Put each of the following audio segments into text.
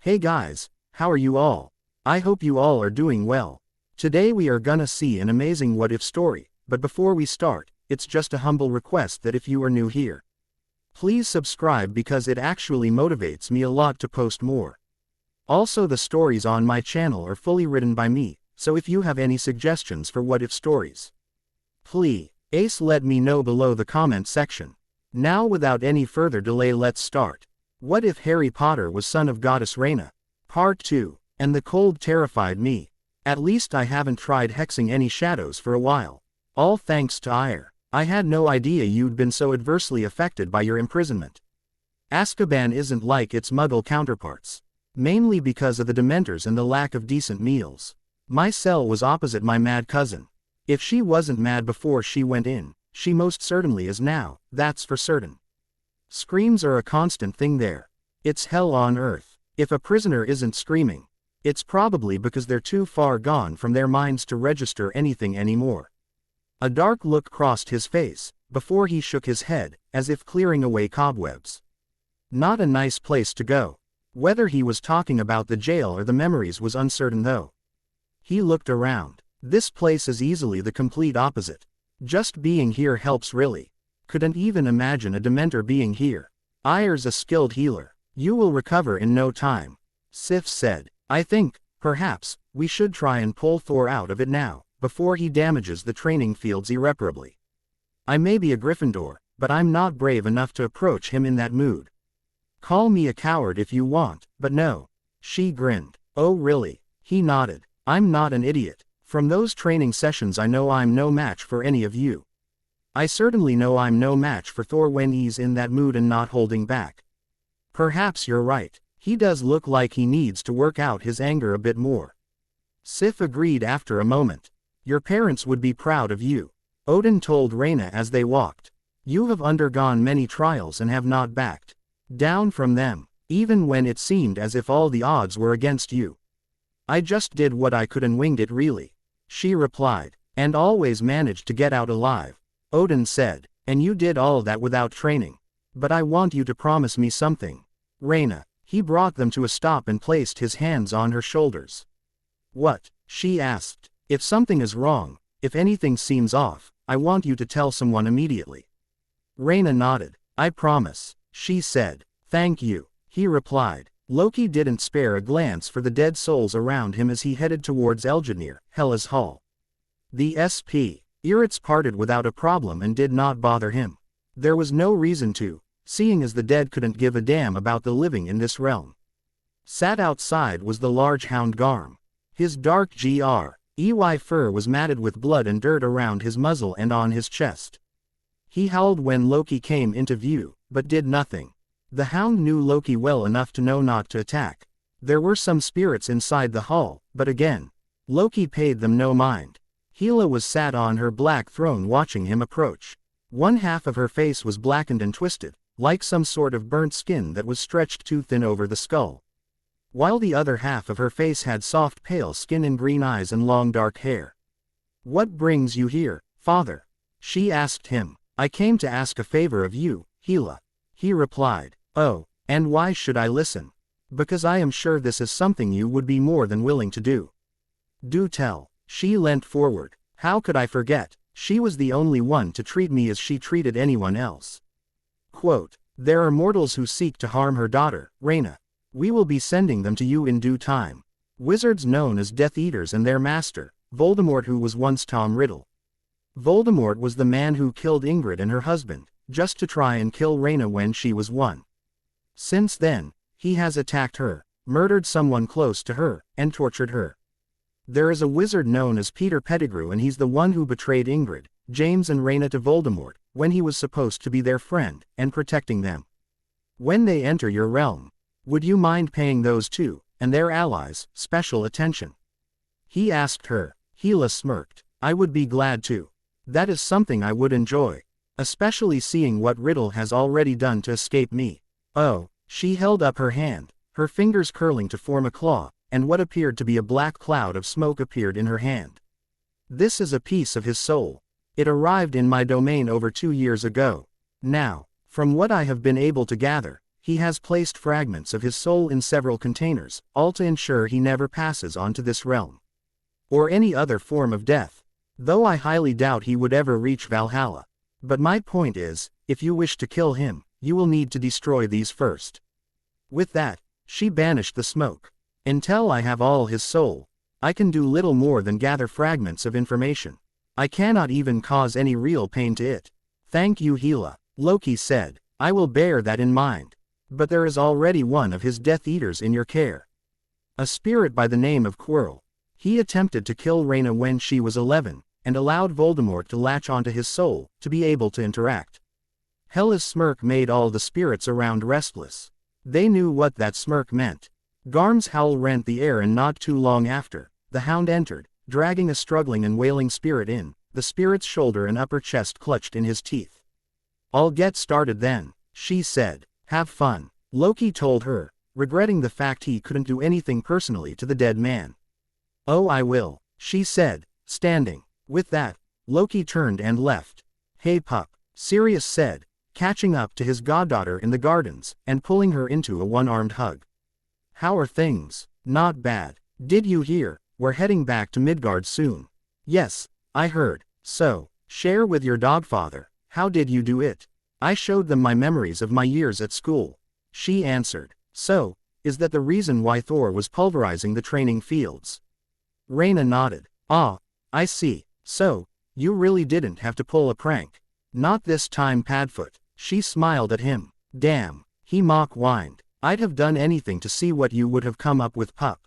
Hey guys, how are you all? I hope you all are doing well. Today we are gonna see an amazing what if story, but before we start, it's just a humble request that if you are new here, please subscribe because it actually motivates me a lot to post more. Also, the stories on my channel are fully written by me, so if you have any suggestions for what if stories, please let me know below the comment section. Now without any further delay, let's start. What if Harry Potter was son of Goddess Rayna? Part 2. And the cold terrified me. At least I haven't tried hexing any shadows for a while. All thanks to Ire. I had no idea you'd been so adversely affected by your imprisonment. Azkaban isn't like its Muggle counterparts. Mainly because of the Dementors and the lack of decent meals. My cell was opposite my mad cousin. If she wasn't mad before she went in, she most certainly is now, that's for certain. Screams are a constant thing there. It's hell on earth. If a prisoner isn't screaming, it's probably because they're too far gone from their minds to register anything anymore. A dark look crossed his face, before he shook his head, as if clearing away cobwebs. Not a nice place to go. Whether he was talking about the jail or the memories was uncertain though. He looked around. This place is easily the complete opposite. Just being here helps really. Couldn't even imagine a Dementor being here. Ire's a skilled healer. You will recover in no time. Sif said. I think, perhaps, we should try and pull Thor out of it now, before he damages the training fields irreparably. I may be a Gryffindor, but I'm not brave enough to approach him in that mood. Call me a coward if you want, but no. She grinned. Oh really? He nodded. I'm not an idiot. From those training sessions I know I'm no match for any of you. I certainly know I'm no match for Thor when he's in that mood and not holding back. Perhaps you're right. He does look like he needs to work out his anger a bit more. Sif agreed after a moment. Your parents would be proud of you. Odin told Rayna as they walked. You have undergone many trials and have not backed down from them, even when it seemed as if all the odds were against you. I just did what I could and winged it really. She replied. And always managed to get out alive. Odin said. And you did all that without training. But I want you to promise me something. Rayna. He brought them to a stop and placed his hands on her shoulders. What? She asked. If something is wrong, if anything seems off, I want you to tell someone immediately. Rayna nodded. I promise. She said. Thank you. He replied. Loki didn't spare a glance for the dead souls around him as he headed towards Elginir, Hela's hall. The spirits parted without a problem and did not bother him. There was no reason to, seeing as the dead couldn't give a damn about the living in this realm. Sat outside was the large hound Garm. His dark grey fur was matted with blood and dirt around his muzzle and on his chest. He howled when Loki came into view, but did nothing. The hound knew Loki well enough to know not to attack. There were some spirits inside the hall, but again, Loki paid them no mind. Hela was sat on her black throne watching him approach. One half of her face was blackened and twisted, like some sort of burnt skin that was stretched too thin over the skull. While the other half of her face had soft pale skin and green eyes and long dark hair. What brings you here, father? She asked him. I came to ask a favor of you, Hela. He replied. Oh, and why should I listen? Because I am sure this is something you would be more than willing to do. Do tell. She leant forward. How could I forget? She was the only one to treat me as she treated anyone else. Quote, there are mortals who seek to harm her daughter, Rayna. We will be sending them to you in due time. Wizards known as Death Eaters and their master, Voldemort, who was once Tom Riddle. Voldemort was the man who killed Ingrid and her husband, just to try and kill Rayna when she was one. Since then, he has attacked her, murdered someone close to her, and tortured her. There is a wizard known as Peter Pettigrew, and he's the one who betrayed Ingrid, James and Rayna to Voldemort, when he was supposed to be their friend, and protecting them. When they enter your realm, would you mind paying those two, and their allies, special attention? He asked her. Hela smirked. I would be glad to. That is something I would enjoy. Especially seeing what Riddle has already done to escape me. Oh, she held up her hand, her fingers curling to form a claw, and what appeared to be a black cloud of smoke appeared in her hand. This is a piece of his soul. It arrived in my domain over 2 years ago. Now, from what I have been able to gather, He has placed fragments of his soul in several containers, all to ensure he never passes on to this realm. Or any other form of death. Though I highly doubt he would ever reach Valhalla. But my point is, if you wish to kill him, you will need to destroy these first. With that, she banished the smoke. Until I have all his soul, I can do little more than gather fragments of information. I cannot even cause any real pain to it. Thank you, Hela, Loki said. I will bear that in mind. But there is already one of his Death Eaters in your care. A spirit by the name of Quirrell. He attempted to kill Rayna when she was 11, and allowed Voldemort to latch onto his soul, to be able to interact. Hela's smirk made all the spirits around restless. They knew what that smirk meant. Garm's howl rent the air, and not too long after, the hound entered, dragging a struggling and wailing spirit in, the spirit's shoulder and upper chest clutched in his teeth. I'll get started then, she said. Have fun, Loki told her, regretting the fact he couldn't do anything personally to the dead man. Oh, I will, she said, standing. With that, Loki turned and left. Hey pup, Sirius said, catching up to his goddaughter in the gardens, and pulling her into a one-armed hug. How are things? Not bad. Did you hear? We're heading back to Midgard soon. Yes, I heard. So, share with your dogfather. How did you do it? I showed them my memories of my years at school. She answered. So, is that the reason why Thor was pulverizing the training fields? Rayna nodded. Ah, I see. So, you really didn't have to pull a prank. Not this time, Padfoot. She smiled at him. Damn, he mock-whined. I'd have done anything to see what you would have come up with, pup.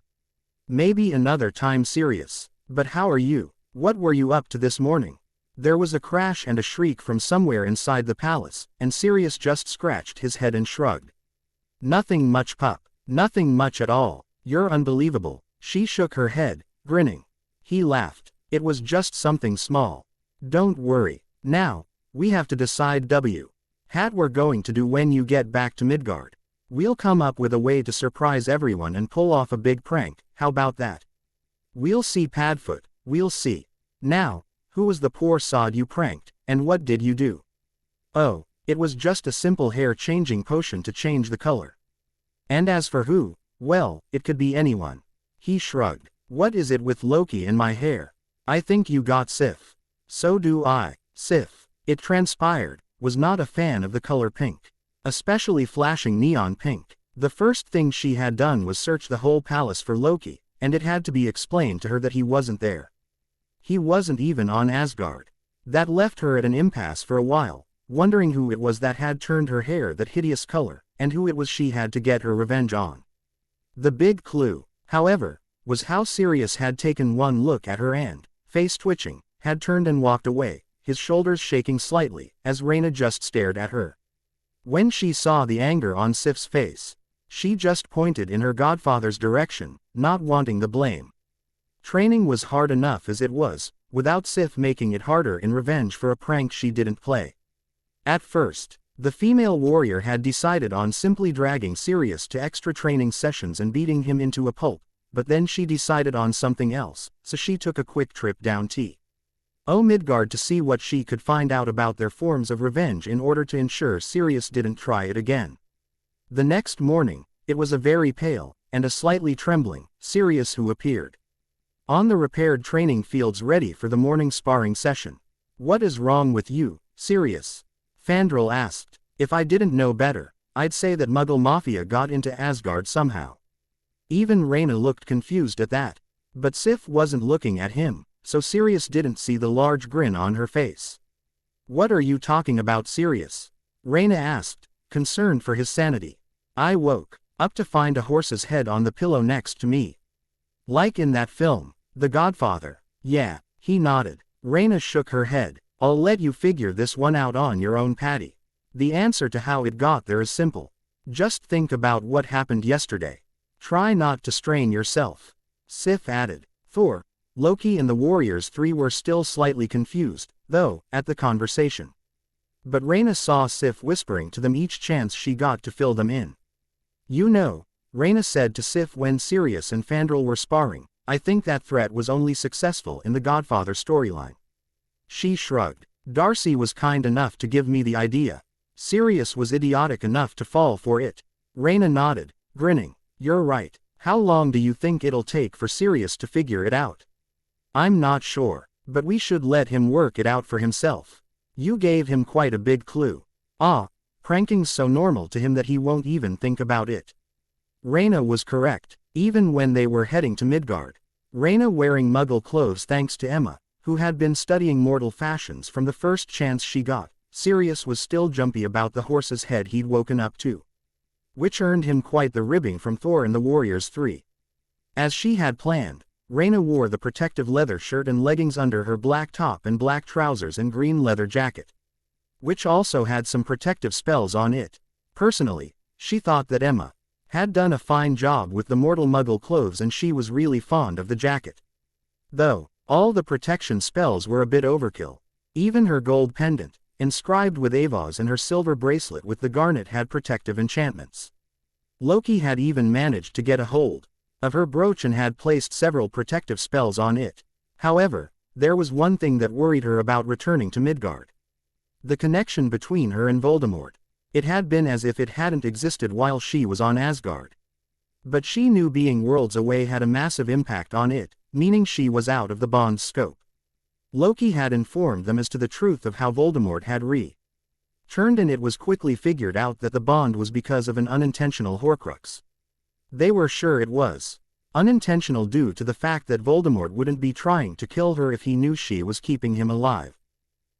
Maybe another time, Sirius. But how are you? What were you up to this morning? There was a crash and a shriek from somewhere inside the palace, and Sirius just scratched his head and shrugged. Nothing much, pup. Nothing much at all. You're unbelievable. She shook her head, grinning. He laughed. It was just something small. Don't worry. Now, we have to decide what we're going to do when you get back to Midgard. We'll come up with a way to surprise everyone and pull off a big prank. How about that? We'll see, Padfoot, we'll see. Now, who was the poor sod you pranked, and what did you do? Oh, it was just a simple hair-changing potion to change the color. And as for who, well, it could be anyone. He shrugged. What is it with Loki and my hair? I think you got Sif. So do I. Sif, it transpired, was not a fan of the color pink. Especially flashing neon pink. The first thing she had done was search the whole palace for Loki, and it had to be explained to her that he wasn't there. He wasn't even on Asgard. That left her at an impasse for a while, wondering who it was that had turned her hair that hideous color, and who it was she had to get her revenge on. The big clue, however, was how Sirius had taken one look at her and, face twitching, had turned and walked away, his shoulders shaking slightly, as Rayna just stared at her. When she saw the anger on Sif's face, she just pointed in her godfather's direction, not wanting the blame. Training was hard enough as it was, without Sif making it harder in revenge for a prank she didn't play. At first, the female warrior had decided on simply dragging Sirius to extra training sessions and beating him into a pulp, but then she decided on something else, so she took a quick trip down to Midgard to see what she could find out about their forms of revenge in order to ensure Sirius didn't try it again. The next morning, it was a very pale, and a slightly trembling, Sirius who appeared on the repaired training fields ready for the morning sparring session. What is wrong with you, Sirius? Fandral asked. If I didn't know better, I'd say that Muggle Mafia got into Asgard somehow. Even Rayna looked confused at that. But Sif wasn't looking at him, so Sirius didn't see the large grin on her face. What are you talking about, Sirius? Rayna asked, concerned for his sanity. I woke up to find a horse's head on the pillow next to me. Like in that film, The Godfather. Yeah, he nodded. Rayna shook her head. I'll let you figure this one out on your own, Patty. The answer to how it got there is simple. Just think about what happened yesterday. Try not to strain yourself. Sif added. Thor, Loki and the Warriors 3 were still slightly confused, though, at the conversation. But Rayna saw Sif whispering to them each chance she got to fill them in. You know, Rayna said to Sif when Sirius and Fandral were sparring, I think that threat was only successful in the Godfather storyline. She shrugged. Darcy was kind enough to give me the idea. Sirius was idiotic enough to fall for it. Rayna nodded, grinning. You're right. How long do you think it'll take for Sirius to figure it out? I'm not sure, but we should let him work it out for himself. You gave him quite a big clue. Pranking's so normal to him that he won't even think about it. Rayna was correct, even when they were heading to Midgard. Rayna wearing muggle clothes thanks to Emma, who had been studying mortal fashions from the first chance she got. Sirius was still jumpy about the horse's head he'd woken up to, which earned him quite the ribbing from Thor and the Warriors 3. As she had planned, Rayna wore the protective leather shirt and leggings under her black top and black trousers and green leather jacket, which also had some protective spells on it. Personally, she thought that Emma had done a fine job with the mortal muggle clothes and she was really fond of the jacket. Though, all the protection spells were a bit overkill. Even her gold pendant, inscribed with Avos, and her silver bracelet with the garnet had protective enchantments. Loki had even managed to get a hold of her brooch and had placed several protective spells on it. However, there was one thing that worried her about returning to Midgard. The connection between her and Voldemort. It had been as if it hadn't existed while she was on Asgard. But she knew being worlds away had a massive impact on it, meaning she was out of the bond's scope. Loki had informed them as to the truth of how Voldemort had returned, and it was quickly figured out that the bond was because of an unintentional Horcrux. They were sure it was unintentional due to the fact that Voldemort wouldn't be trying to kill her if he knew she was keeping him alive.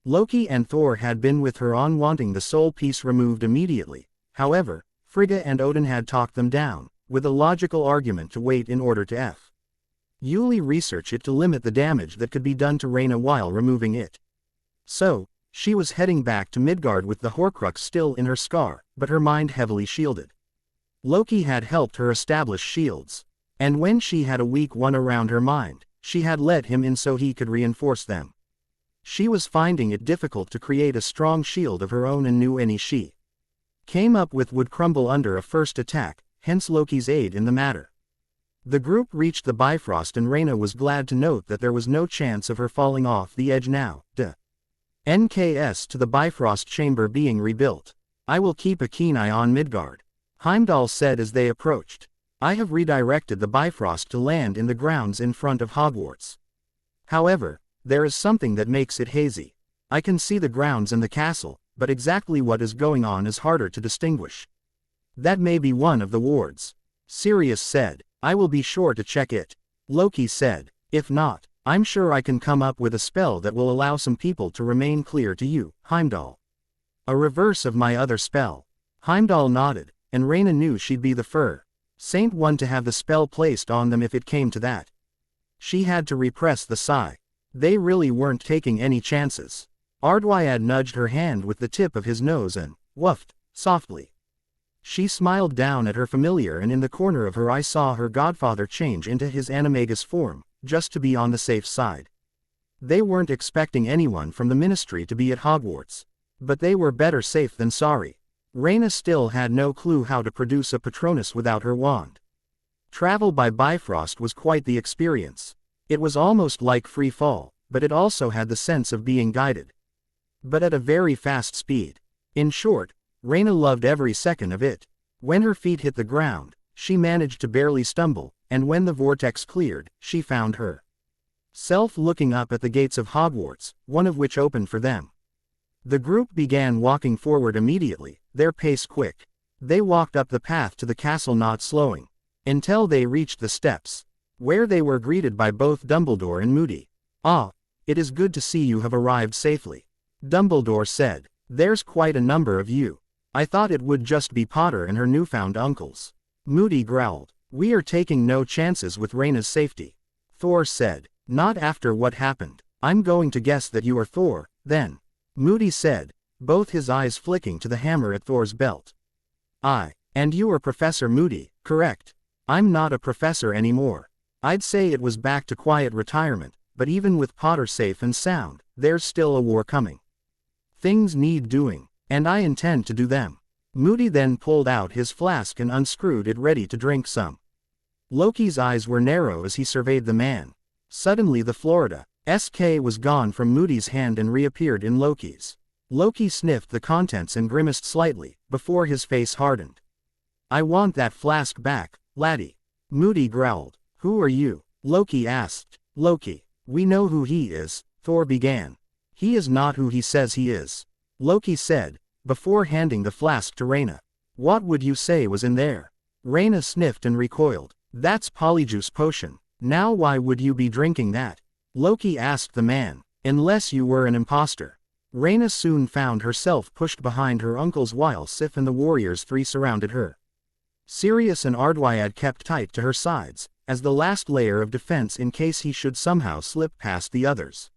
Loki and Thor had been with her on wanting the soul piece removed immediately. However, Frigga and Odin had talked them down, with a logical argument to wait in order to Yuli research it to limit the damage that could be done to Rayna while removing it. So, she was heading back to Midgard with the Horcrux still in her scar, but her mind heavily shielded. Loki had helped her establish shields, and when she had a weak one around her mind, she had let him in so he could reinforce them. She was finding it difficult to create a strong shield of her own and knew any she came up with would crumble under a first attack, hence Loki's aid in the matter. The group reached the Bifrost and Rayna was glad to note that there was no chance of her falling off the edge now. NKS to the Bifrost chamber being rebuilt. I will keep a keen eye on Midgard, Heimdall said as they approached. I have redirected the Bifrost to land in the grounds in front of Hogwarts. However, there is something that makes it hazy. I can see the grounds and the castle, but exactly what is going on is harder to distinguish. That may be one of the wards, Sirius said. I will be sure to check it, Loki said. If not, I'm sure I can come up with a spell that will allow some people to remain clear to you, Heimdall. A reverse of my other spell. Heimdall nodded, and Rayna knew she'd be the Saint one to have the spell placed on them if it came to that. She had to repress the sigh. They really weren't taking any chances. Ardwyad nudged her hand with the tip of his nose and woofed softly. She smiled down at her familiar, and in the corner of her eye saw her godfather change into his animagus form, just to be on the safe side. They weren't expecting anyone from the ministry to be at Hogwarts, but they were better safe than sorry. Rayna still had no clue how to produce a Patronus without her wand. Travel by Bifrost was quite the experience. It was almost like free fall, but it also had the sense of being guided, but at a very fast speed. In short, Rayna loved every second of it. When her feet hit the ground, she managed to barely stumble, and when the vortex cleared, she found herself looking up at the gates of Hogwarts, one of which opened for them. The group began walking forward immediately, their pace quick. They walked up the path to the castle not slowing, until they reached the steps, where they were greeted by both Dumbledore and Moody. Ah, it is good to see you have arrived safely, Dumbledore said. There's quite a number of you. I thought it would just be Potter and her newfound uncles. Moody growled. We are taking no chances with Rayna's safety, Thor said. Not after what happened. I'm going to guess that you are Thor, then, Moody said, both his eyes flicking to the hammer at Thor's belt. And you are Professor Moody, correct? I'm not a professor anymore. I'd say it was back to quiet retirement, but even with Potter safe and sound, there's still a war coming. Things need doing, and I intend to do them. Moody then pulled out his flask and unscrewed it, ready to drink some. Loki's eyes were narrow as he surveyed the man. Suddenly the Florida SK was gone from Moody's hand and reappeared in Loki's. Loki sniffed the contents and grimaced slightly, before his face hardened. I want that flask back, laddie. Moody growled. Who are you? Loki asked. Loki. We know who he is, Thor began. He is not who he says he is, Loki said, before handing the flask to Rayna. What would you say was in there? Rayna sniffed and recoiled. That's polyjuice potion. Now why would you be drinking that? Loki asked the man. Unless you were an imposter. Rayna soon found herself pushed behind her uncles while Sif and the warriors three surrounded her. Sirius and Ardwyad kept tight to her sides, as the last layer of defense in case he should somehow slip past the others.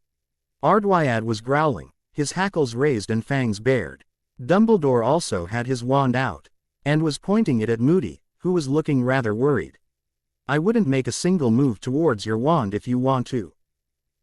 Ardwyad was growling, his hackles raised and fangs bared. Dumbledore also had his wand out, and was pointing it at Moody, who was looking rather worried. I wouldn't make a single move towards your wand if you want to.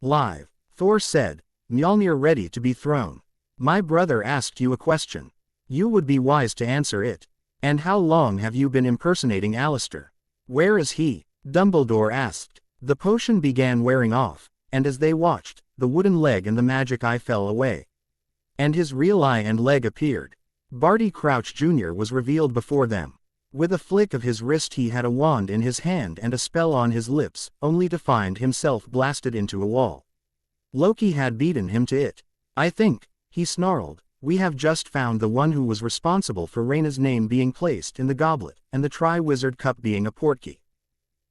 Live, Thor said, Mjolnir ready to be thrown. My brother asked you a question. You would be wise to answer it. And how long have you been impersonating Alistair? Where is he? Dumbledore asked. The potion began wearing off, and as they watched, the wooden leg and the magic eye fell away. And his real eye and leg appeared. Barty Crouch Jr. was revealed before them. With a flick of his wrist he had a wand in his hand and a spell on his lips, only to find himself blasted into a wall. Loki had beaten him to it. I think, he snarled, we have just found the one who was responsible for Rayna's name being placed in the goblet, and the Tri-Wizard Cup being a portkey.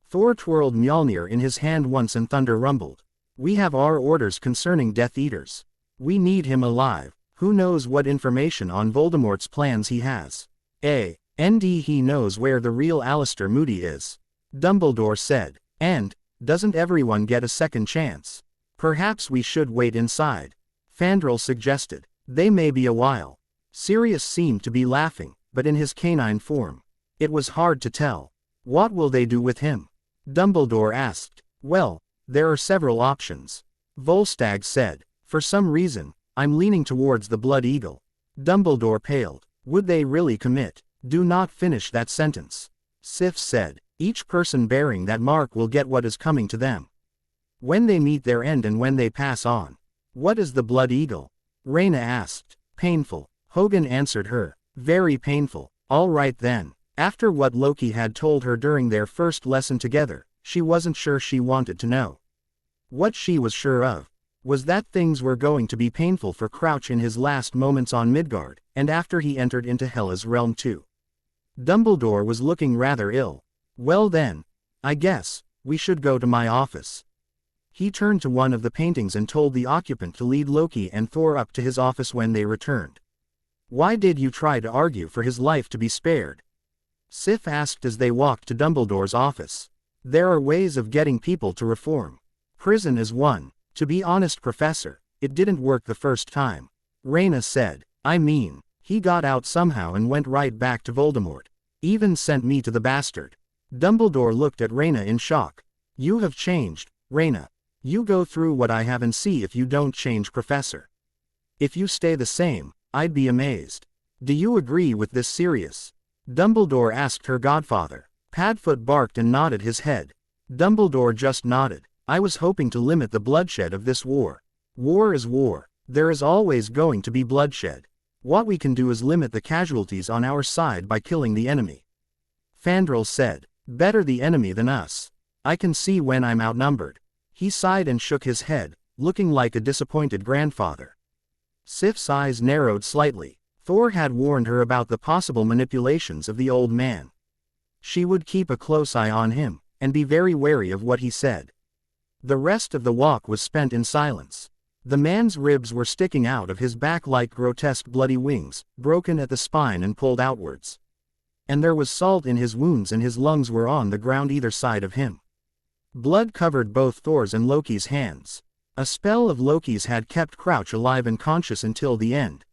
Thor twirled Mjolnir in his hand once and thunder rumbled. We have our orders concerning Death Eaters. We need him alive. Who knows what information on Voldemort's plans he has? And he knows where the real Alistair Moody is. Dumbledore said. And, doesn't everyone get a second chance? Perhaps we should wait inside. Fandral suggested. They may be a while. Sirius seemed to be laughing, but in his canine form. It was hard to tell. What will they do with him? Dumbledore asked. Well, there are several options. Volstagg said. For some reason, I'm leaning towards the Blood Eagle. Dumbledore paled. Would they really commit? Do not finish that sentence. Sif said. Each person bearing that mark will get what is coming to them. When they meet their end and when they pass on. What is the Blood Eagle? Rayna asked. Painful. Hogan answered her. Very painful. All right then. After what Loki had told her during their first lesson together, she wasn't sure she wanted to know. What she was sure of was that things were going to be painful for Crouch in his last moments on Midgard, and after he entered into Hela's realm too. Dumbledore was looking rather ill. Well then, I guess, we should go to my office. He turned to one of the paintings and told the occupant to lead Loki and Thor up to his office when they returned. Why did you try to argue for his life to be spared? Sif asked as they walked to Dumbledore's office. There are ways of getting people to reform. Prison is one. To be honest, Professor, it didn't work the first time. Rayna said. I mean, he got out somehow and went right back to Voldemort. Even sent me to the bastard. Dumbledore looked at Rayna in shock. You have changed, Rayna. You go through what I have and see if you don't change, Professor. If you stay the same, I'd be amazed. Do you agree with this, Sirius? Dumbledore asked her godfather. Padfoot barked and nodded his head. Dumbledore just nodded. I was hoping to limit the bloodshed of this war. War is war. There is always going to be bloodshed. What we can do is limit the casualties on our side by killing the enemy. Fandral said. Better the enemy than us. I can see when I'm outnumbered. He sighed and shook his head, looking like a disappointed grandfather. Sif's eyes narrowed slightly. Thor had warned her about the possible manipulations of the old man. She would keep a close eye on him, and be very wary of what he said. The rest of the walk was spent in silence. The man's ribs were sticking out of his back like grotesque bloody wings, broken at the spine and pulled outwards. And there was salt in his wounds and his lungs were on the ground either side of him. Blood covered both Thor's and Loki's hands. A spell of Loki's had kept Crouch alive and conscious until the end.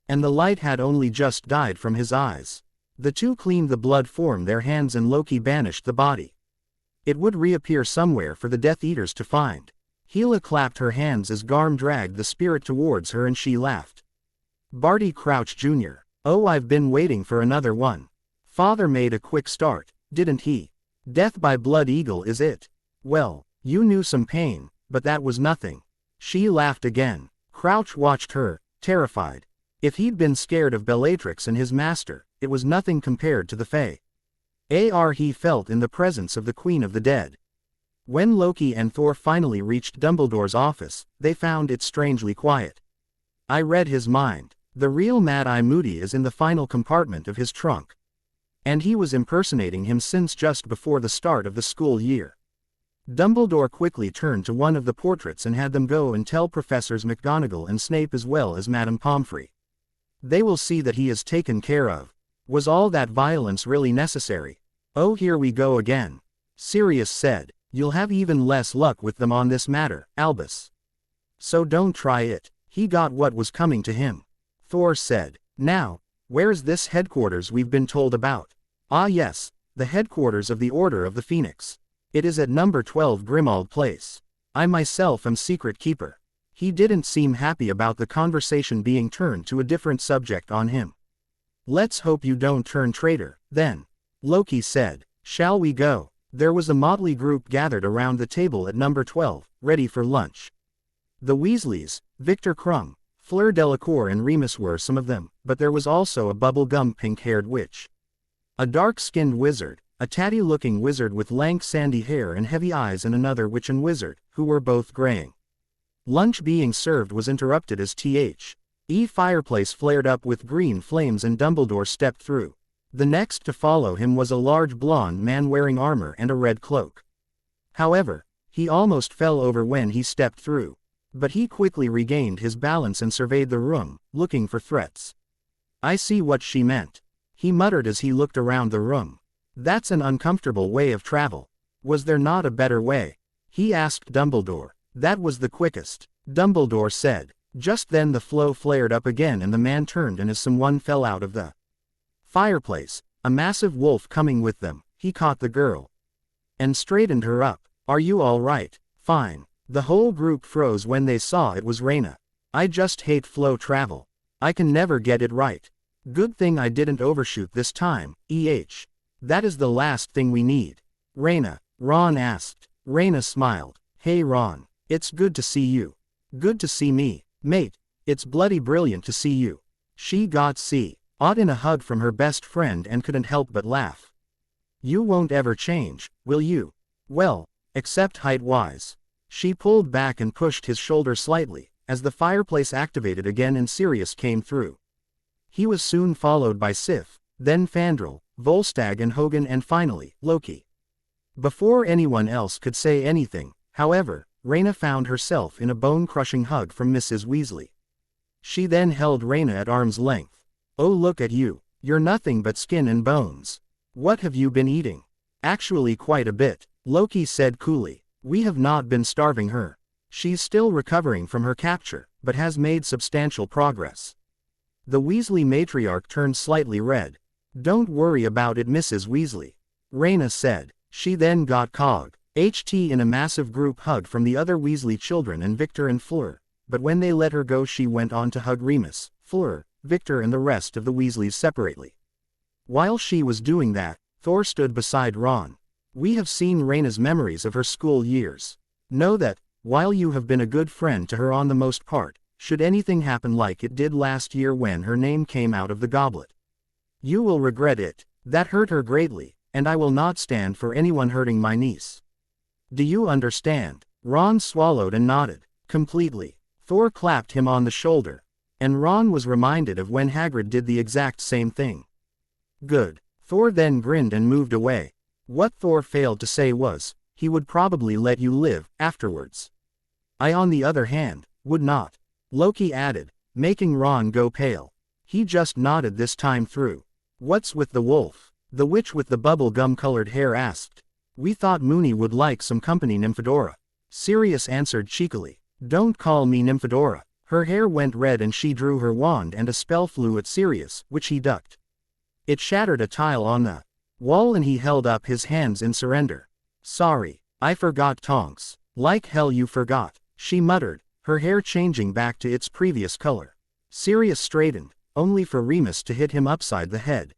And the light had only just died from his eyes. The two cleaned the blood from their hands and Loki banished the body. It would reappear somewhere for the Death Eaters to find. Hela clapped her hands as Garm dragged the spirit towards her and she laughed. Barty Crouch Jr. Oh, I've been waiting for another one. Father made a quick start, didn't he? Death by Blood Eagle is it? Well, you knew some pain, but that was nothing. She laughed again. Crouch watched her, terrified. If he'd been scared of Bellatrix and his master, it was nothing compared to the Fae. He felt in the presence of the Queen of the Dead. When Loki and Thor finally reached Dumbledore's office, they found it strangely quiet. I read his mind. The real Mad-Eye Moody is in the final compartment of his trunk. And he was impersonating him since just before the start of the school year. Dumbledore quickly turned to one of the portraits and had them go and tell Professors McGonagall and Snape as well as Madame Pomfrey. They will see that he is taken care of. Was all that violence really necessary? Oh, here we go again. Sirius said, you'll have even less luck with them on this matter, Albus. So don't try it. He got what was coming to him. Thor said, now, where's this headquarters we've been told about? Ah yes, the headquarters of the Order of the Phoenix. It is at number 12 Grimmauld Place. I myself am secret keeper. He didn't seem happy about the conversation being turned to a different subject on him. Let's hope you don't turn traitor, then. Loki said, shall we go? There was a motley group gathered around the table at number 12, ready for lunch. The Weasleys, Victor Crumb, Fleur Delacour and Remus were some of them, but there was also a bubblegum pink-haired witch. A dark-skinned wizard, a tatty-looking wizard with lank sandy hair and heavy eyes, and another witch and wizard, who were both graying. Lunch being served was interrupted as the fireplace flared up with green flames and Dumbledore stepped through. The next to follow him was a large blonde man wearing armor and a red cloak. However, he almost fell over when he stepped through. But he quickly regained his balance and surveyed the room, looking for threats. I see what she meant. He muttered as he looked around the room. That's an uncomfortable way of travel. Was there not a better way? He asked Dumbledore. That was the quickest, Dumbledore said. Just then the flow flared up again and the man turned, and as someone fell out of the fireplace, a massive wolf coming with them, he caught the girl and straightened her up. Are you all right? Fine. The whole group froze when they saw it was Rayna. I just hate flow travel. I can never get it right. Good thing I didn't overshoot this time, That is the last thing we need. Rayna, Ron asked. Rayna smiled. Hey Ron, it's good to see you. Good to see me, mate. It's bloody brilliant to see you. She got caught in a hug from her best friend and couldn't help but laugh. You won't ever change, will you? Well, except height-wise. She pulled back and pushed his shoulder slightly, as the fireplace activated again and Sirius came through. He was soon followed by Sif, then Fandral, Volstagg and Hogan, and finally, Loki. Before anyone else could say anything, however, Rayna found herself in a bone-crushing hug from Mrs. Weasley. She then held Rayna at arm's length. Oh, look at you. You're nothing but skin and bones. What have you been eating? Actually quite a bit, Loki said coolly. We have not been starving her. She's still recovering from her capture, but has made substantial progress. The Weasley matriarch turned slightly red. Don't worry about it, Mrs. Weasley, Rayna said. She then got in a massive group hug from the other Weasley children and Victor and Fleur, but when they let her go she went on to hug Remus, Fleur, Victor and the rest of the Weasleys separately. While she was doing that, Thor stood beside Ron. We have seen Rayna's memories of her school years. Know that, while you have been a good friend to her on the most part, should anything happen like it did last year when her name came out of the goblet, you will regret it. That hurt her greatly, and I will not stand for anyone hurting my niece. Do you understand? Ron swallowed and nodded. Completely. Thor clapped him on the shoulder. And Ron was reminded of when Hagrid did the exact same thing. Good. Thor then grinned and moved away. What Thor failed to say was, he would probably let you live, afterwards. I on the other hand, would not. Loki added, making Ron go pale. He just nodded this time through. What's with the wolf? The witch with the bubble-gum-colored hair asked. We thought Moony would like some company, Nymphadora. Sirius answered cheekily. Don't call me Nymphadora. Her hair went red and she drew her wand and a spell flew at Sirius, which he ducked. It shattered a tile on the wall and he held up his hands in surrender. Sorry, I forgot, Tonks. Like hell you forgot, she muttered, her hair changing back to its previous color. Sirius straightened, only for Remus to hit him upside the head.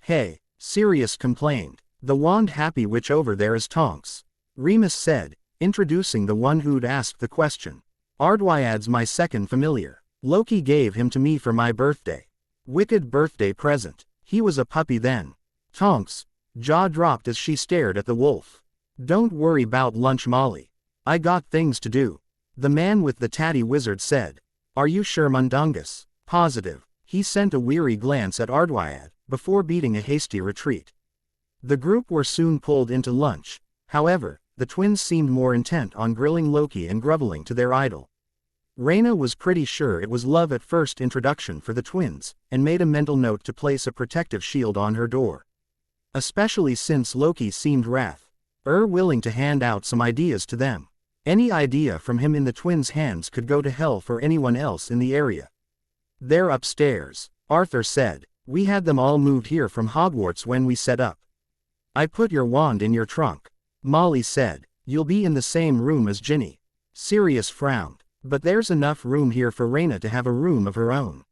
Hey, Sirius complained. The wand-happy witch over there is Tonks, Remus said, introducing the one who'd asked the question. Ardwyad's my second familiar. Loki gave him to me for my birthday. Wicked birthday present. He was a puppy then. Tonks. Jaw dropped as she stared at the wolf. Don't worry about lunch, Molly. I got things to do. The man with the tatty wizard said. Are you sure, Mundungus? Positive. He sent a weary glance at Ardwyad, before beating a hasty retreat. The group were soon pulled into lunch. However, the twins seemed more intent on grilling Loki and groveling to their idol. Rayna was pretty sure it was love at first introduction for the twins, and made a mental note to place a protective shield on her door. Especially since Loki seemed willing to hand out some ideas to them. Any idea from him in the twins' hands could go to hell for anyone else in the area. They're upstairs, Arthur said. We had them all moved here from Hogwarts when we set up. I put your wand in your trunk. Molly said. You'll be in the same room as Ginny. Sirius frowned. But there's enough room here for Rayna to have a room of her own.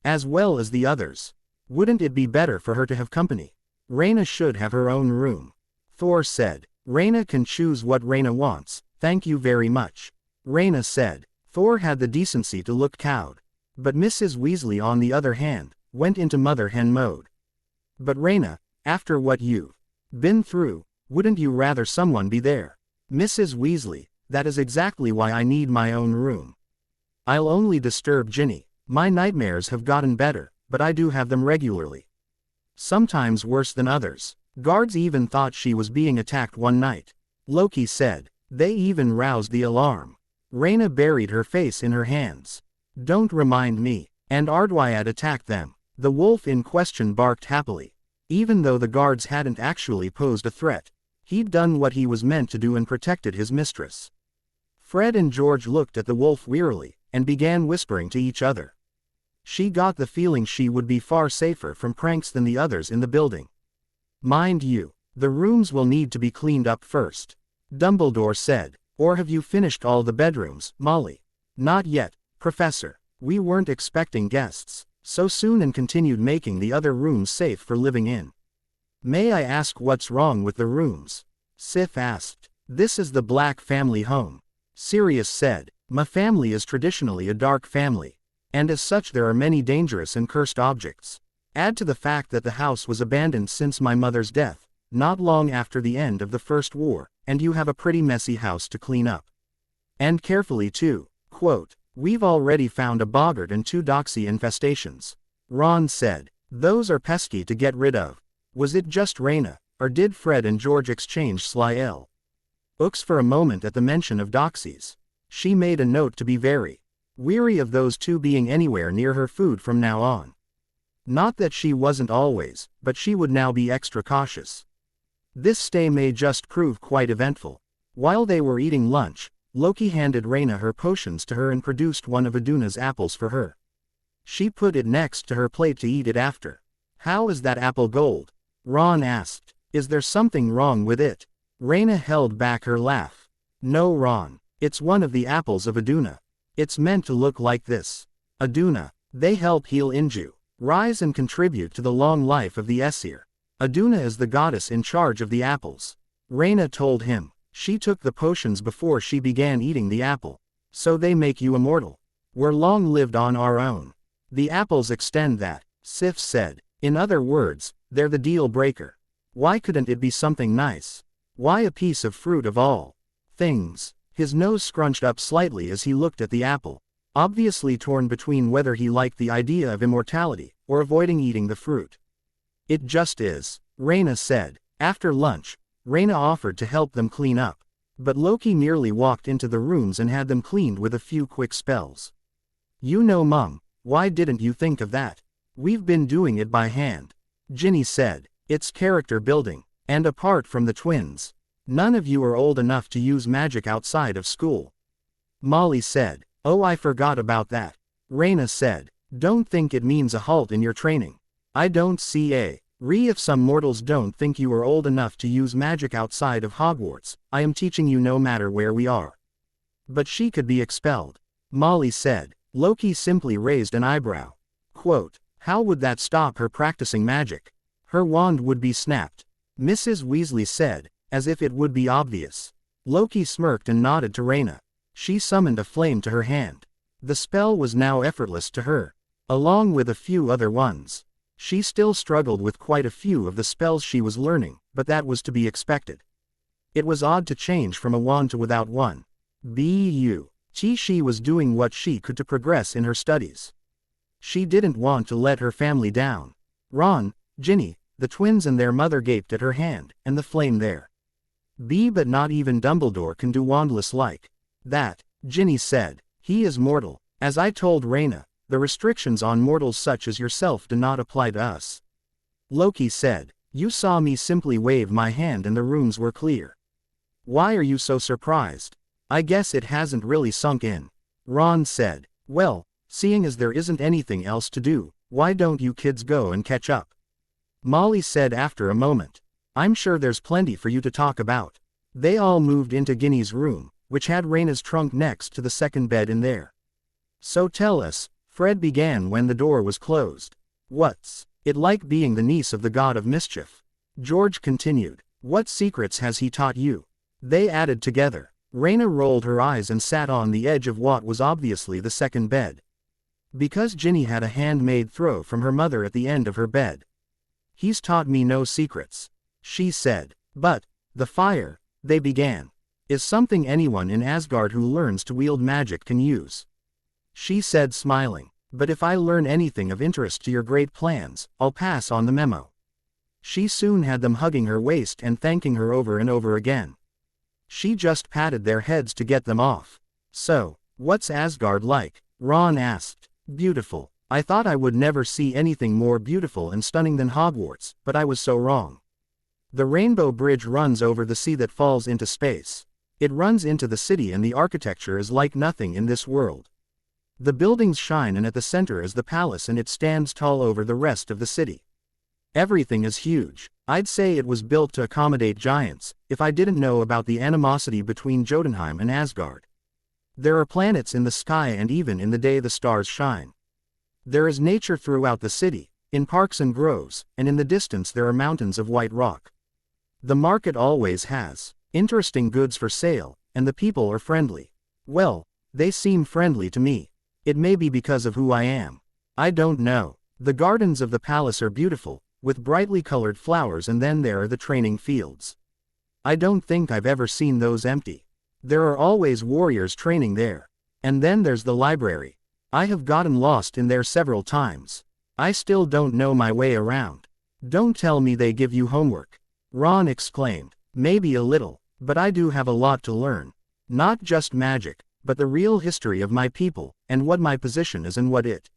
As well as the others. Wouldn't it be better for her to have company? Rayna should have her own room. Thor said. Rayna can choose what Rayna wants, thank you very much. Rayna said. Thor had the decency to look cowed. But Mrs. Weasley, on the other hand, went into mother hen mode. But Rayna, after what you've been through, wouldn't you rather someone be there? Mrs. Weasley, that is exactly why I need my own room. I'll only disturb Ginny. My nightmares have gotten better, but I do have them regularly. Sometimes worse than others. Guards even thought she was being attacked one night. Loki said. They even roused the alarm. Rayna buried her face in her hands. Don't remind me. And Ardwyad attacked them. The wolf in question barked happily. Even though the guards hadn't actually posed a threat, he'd done what he was meant to do and protected his mistress. Fred and George looked at the wolf wearily, and began whispering to each other. She got the feeling she would be far safer from pranks than the others in the building. Mind you, the rooms will need to be cleaned up first. Dumbledore said. Or have you finished all the bedrooms, Molly? Not yet, Professor. We weren't expecting guests so soon and continued making the other rooms safe for living in. May I ask what's wrong with the rooms? Sif asked. This is the Black family home. Sirius said. My family is traditionally a dark family. And as such there are many dangerous and cursed objects. Add to the fact that the house was abandoned since my mother's death, not long after the end of the First War, and you have a pretty messy house to clean up. And carefully too. Quote, we've already found a boggart and 2 doxy infestations. Ron said. Those are pesky to get rid of. Was it just Rayna, or did Fred and George exchange sly looks for a moment at the mention of doxies? She made a note to be very weary of those 2 being anywhere near her food from now on. Not that she wasn't always, but she would now be extra cautious. This stay may just prove quite eventful. While they were eating lunch, Loki handed Rayna her potions to her and produced one of Iduna's apples for her. She put it next to her plate to eat it after. How is that apple gold? Ron asked. Is there something wrong with it? Rayna held back her laugh. No, Ron. It's one of the apples of Iduna. It's meant to look like this. Iduna. They help heal Inju, rise and contribute to the long life of the Aesir. Iduna is the goddess in charge of the apples. Rayna told him. She took the potions before she began eating the apple. So they make you immortal. We're long-lived on our own. The apples extend that, Sif said. In other words, they're the deal breaker. Why couldn't it be something nice? Why a piece of fruit of all things? His nose scrunched up slightly as he looked at the apple, obviously torn between whether he liked the idea of immortality, or avoiding eating the fruit. It just is, Rayna said. After lunch, Rayna offered to help them clean up. But Loki merely walked into the rooms and had them cleaned with a few quick spells. You know, Mum, why didn't you think of that? We've been doing it by hand. Ginny said. It's character building. And apart from the twins, none of you are old enough to use magic outside of school. Molly said. Oh, I forgot about that. Rayna said. Don't think it means a halt in your training. I don't see if some mortals don't think you are old enough to use magic outside of Hogwarts, I am teaching you no matter where we are. But she could be expelled. Molly said. Loki simply raised an eyebrow. Quote, how would that stop her practicing magic? Her wand would be snapped. Mrs. Weasley said, as if it would be obvious. Loki smirked and nodded to Rayna. She summoned a flame to her hand. The spell was now effortless to her, along with a few other ones. She still struggled with quite a few of the spells she was learning, but that was to be expected. It was odd to change from a wand to without one. She was doing what she could to progress in her studies. She didn't want to let her family down. Ron, Ginny, the twins and their mother gaped at her hand, and the flame there. But not even Dumbledore can do wandless like that, Ginny said. He is mortal. As I told Rayna, the restrictions on mortals such as yourself do not apply to us. Loki said. You saw me simply wave my hand and the rooms were clear. Why are you so surprised? I guess it hasn't really sunk in. Ron said. Well, seeing as there isn't anything else to do, why don't you kids go and catch up? Molly said after a moment. I'm sure there's plenty for you to talk about. They all moved into Ginny's room, which had Rayna's trunk next to the second bed in there. So tell us, Fred began when the door was closed. What's it like being the niece of the god of mischief? George continued. What secrets has he taught you? They added together. Rayna rolled her eyes and sat on the edge of what was obviously the second bed. Because Ginny had a handmade throw from her mother at the end of her bed. He's taught me no secrets, she said. But the fire, they began, is something anyone in Asgard who learns to wield magic can use. She said smiling. But if I learn anything of interest to your great plans, I'll pass on the memo. She soon had them hugging her waist and thanking her over and over again. She just patted their heads to get them off. So, what's Asgard like? Ron asked. Beautiful. I thought I would never see anything more beautiful and stunning than Hogwarts, but I was so wrong. The Rainbow Bridge runs over the sea that falls into space. It runs into the city and the architecture is like nothing in this world. The buildings shine and at the center is the palace and it stands tall over the rest of the city. Everything is huge. I'd say it was built to accommodate giants, if I didn't know about the animosity between Jotunheim and Asgard. There are planets in the sky and even in the day the stars shine. There is nature throughout the city, in parks and groves, and in the distance there are mountains of white rock. The market always has interesting goods for sale, and the people are friendly. Well, they seem friendly to me. It may be because of who I am. I don't know. The gardens of the palace are beautiful, with brightly colored flowers, and then there are the training fields. I don't think I've ever seen those empty. There are always warriors training there. And then there's the library. I have gotten lost in there several times. I still don't know my way around. Don't tell me they give you homework. Ron exclaimed. Maybe a little, but I do have a lot to learn. Not just magic, but the real history of my people, and what my position is and what it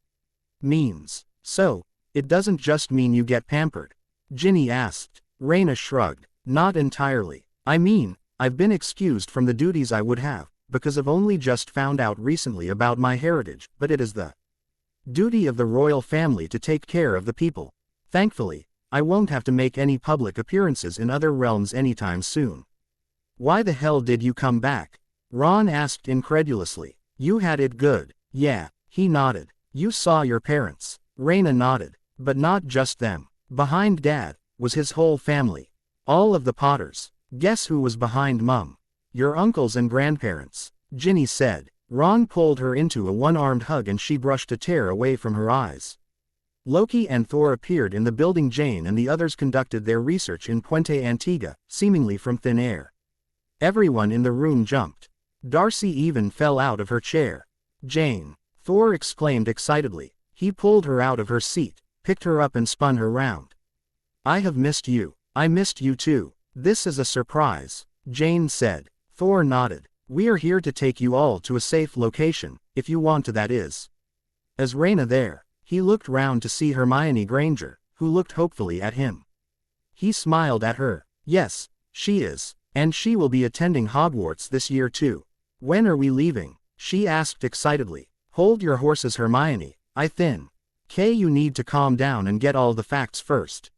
means. So, it doesn't just mean you get pampered? Ginny asked. Rayna shrugged. Not entirely. I mean, I've been excused from the duties I would have, because I've only just found out recently about my heritage, but it is the duty of the royal family to take care of the people. Thankfully, I won't have to make any public appearances in other realms anytime soon. Why the hell did you come back? Ron asked incredulously. You had it good. Yeah, he nodded. You saw your parents. Rayna nodded. But not just them. Behind Dad was his whole family. All of the Potters. Guess who was behind Mum? Your uncles and grandparents. Ginny said. Ron pulled her into a one-armed hug and she brushed a tear away from her eyes. Loki and Thor appeared in the building. Jane and the others conducted their research in Puente Antigua, seemingly from thin air. Everyone in the room jumped. Darcy even fell out of her chair. Jane! Thor exclaimed excitedly. He pulled her out of her seat, picked her up and spun her round. I have missed you. I missed you too. This is a surprise, Jane said. Thor nodded. We are here to take you all to a safe location, if you want to, that is. As Rayna there, he looked round to see Hermione Granger, who looked hopefully at him. He smiled at her. Yes, she is, and she will be attending Hogwarts this year too. When are we leaving? She asked excitedly. Hold your horses, Hermione. You need to calm down and get all the facts first.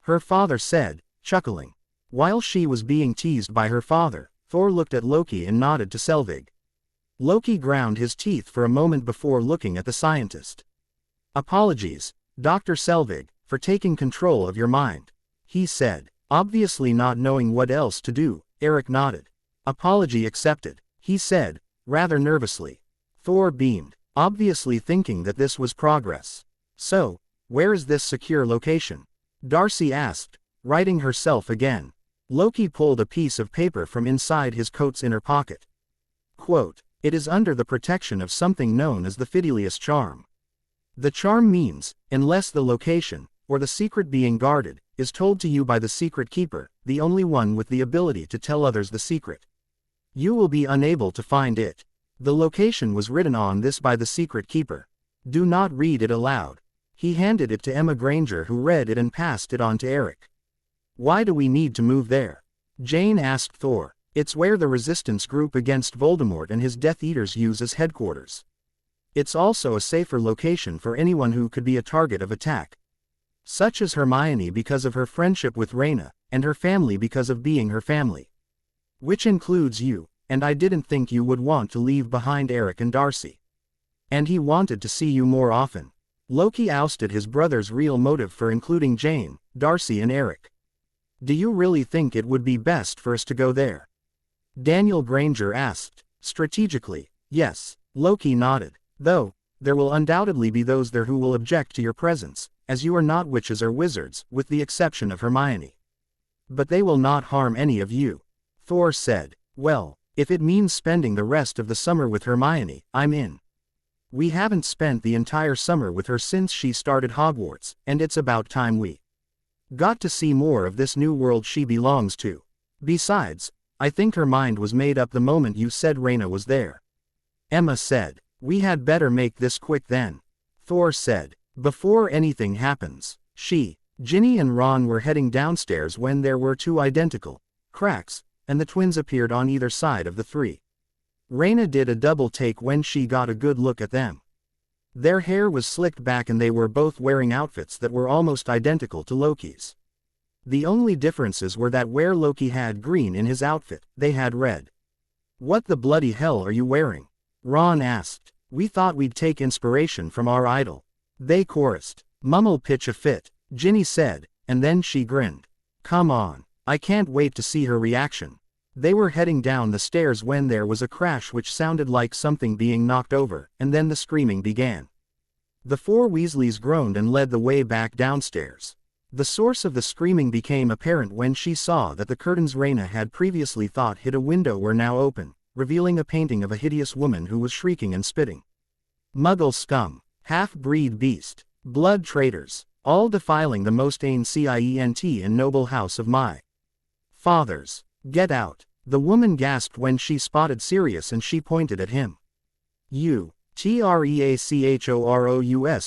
Her father said, chuckling. While she was being teased by her father, Thor looked at Loki and nodded to Selvig. Loki ground his teeth for a moment before looking at the scientist. Apologies, Dr. Selvig, for taking control of your mind, he said. Obviously not knowing what else to do, Eric nodded. Apology accepted, he said, rather nervously. Thor beamed, obviously thinking that this was progress. So, Where is this secure location? Darcy asked, righting herself again. Loki pulled a piece of paper from inside his coat's inner pocket. Quote, "It is under the protection of something known as the Fidelius charm. The charm means, unless the location, or the secret being guarded, is told to you by the secret keeper, the only one with the ability to tell others the secret, you will be unable to find it. The location was written on this by the secret keeper. Do not read it aloud." He handed it to Emma Granger, who read it and passed it on to Eric. "Why do we need to move there?" Jane asked Thor. "It's where the resistance group against Voldemort and his Death Eaters use as headquarters. It's also a safer location for anyone who could be a target of attack. Such as Hermione because of her friendship with Rayna, and her family because of being her family. Which includes you, and I didn't think you would want to leave behind Eric and Darcy. And he wanted to see you more often." Loki ousted his brother's real motive for including Jane, Darcy and Eric. "Do you really think it would be best for us to go there?" Daniel Granger asked. "Strategically, yes." Loki nodded. "Though, there will undoubtedly be those there who will object to your presence, as you are not witches or wizards, with the exception of Hermione. But they will not harm any of you." Thor said. "Well, if it means spending the rest of the summer with Hermione, I'm in. We haven't spent the entire summer with her since she started Hogwarts, and it's about time we got to see more of this new world she belongs to. Besides, I think her mind was made up the moment you said Rayna was there." Emma said. "We had better make this quick then," Thor said. "Before anything happens." Ginny and Ron were heading downstairs when there were two identical cracks, and the twins appeared on either side of the three. Rayna did a double take when she got a good look at them. Their hair was slicked back and they were both wearing outfits that were almost identical to Loki's. The only differences were that where Loki had green in his outfit, they had red. "What the bloody hell are you wearing?" Ron asked. "We thought we'd take inspiration from our idol," they chorused. "Mummel pitch a fit," Ginny said, and then she grinned. "Come on, I can't wait to see her reaction." They were heading down the stairs when there was a crash which sounded like something being knocked over, and then the screaming began. The four Weasleys groaned and led the way back downstairs. The source of the screaming became apparent when she saw that the curtains Rayna had previously thought hid a window were now open, revealing a painting of a hideous woman who was shrieking and spitting. "Muggle scum, half-breed beast, blood traitors, all defiling the most ancient and noble house of my fathers. Get out." The woman gasped when she spotted Sirius and she pointed at him. "You, Treachorous,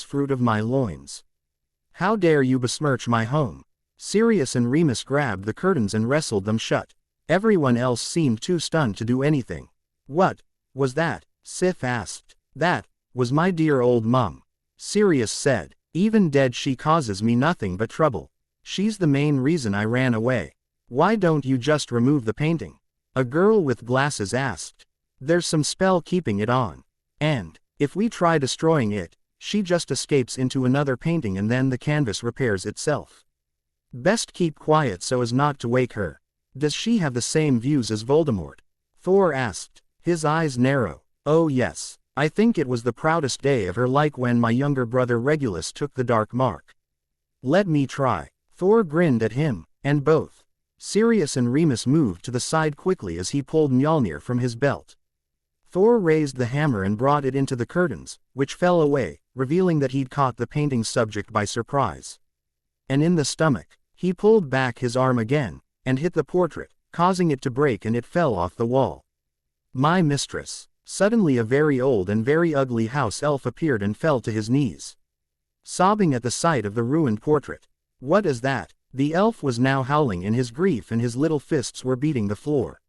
fruit of my loins. How dare you besmirch my home?" Sirius and Remus grabbed the curtains and wrestled them shut. Everyone else seemed too stunned to do anything. "What was that?" Sif asked. "That was my dear old mum," Sirius said. "Even dead she causes me nothing but trouble. She's the main reason I ran away." "Why don't you just remove the painting?" a girl with glasses asked. "There's some spell keeping it on. And, if we try destroying it, she just escapes into another painting and then the canvas repairs itself. Best keep quiet so as not to wake her." "Does she have the same views as Voldemort?" Thor asked, his eyes narrow. "Oh yes, I think it was the proudest day of her, like when my younger brother Regulus took the dark mark." "Let me try." Thor grinned at him, and both Sirius and Remus moved to the side quickly as he pulled Mjolnir from his belt. Thor raised the hammer and brought it into the curtains, which fell away, revealing that he'd caught the painting's subject by surprise. And in the stomach, he pulled back his arm again, and hit the portrait, causing it to break and it fell off the wall. "My mistress." Suddenly a very old and very ugly house elf appeared and fell to his knees, sobbing at the sight of the ruined portrait. "What is that?" The elf was now howling in his grief and his little fists were beating the floor.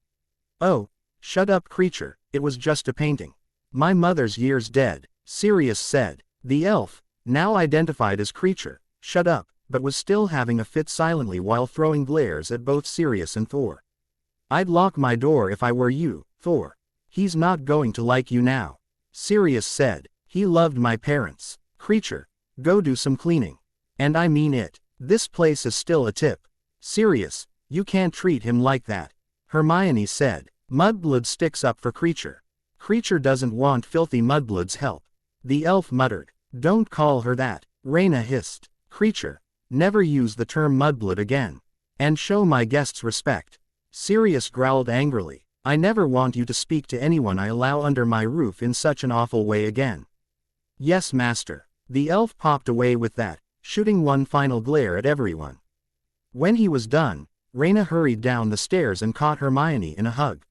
"Oh, shut up, creature, it was just a painting. My mother's years dead," Sirius said. The elf, now identified as creature, shut up, but was still having a fit silently while throwing glares at both Sirius and Thor. "I'd lock my door if I were you, Thor. He's not going to like you now," Sirius said. "He loved my parents. Creature, go do some cleaning. And I mean it. This place is still a tip." "Sirius, you can't treat him like that," Hermione said. "Mudblood sticks up for Creature. Creature doesn't want filthy Mudblood's help." The elf muttered. "Don't call her that. Rayna hissed. Creature. Never use the term mudblood again. And show my guests respect. Sirius growled angrily. I never want you to speak to anyone I allow under my roof in such an awful way again. Yes, master. The elf popped away with that, shooting one final glare at everyone. When he was done, Rayna hurried down the stairs and caught Hermione in a hug.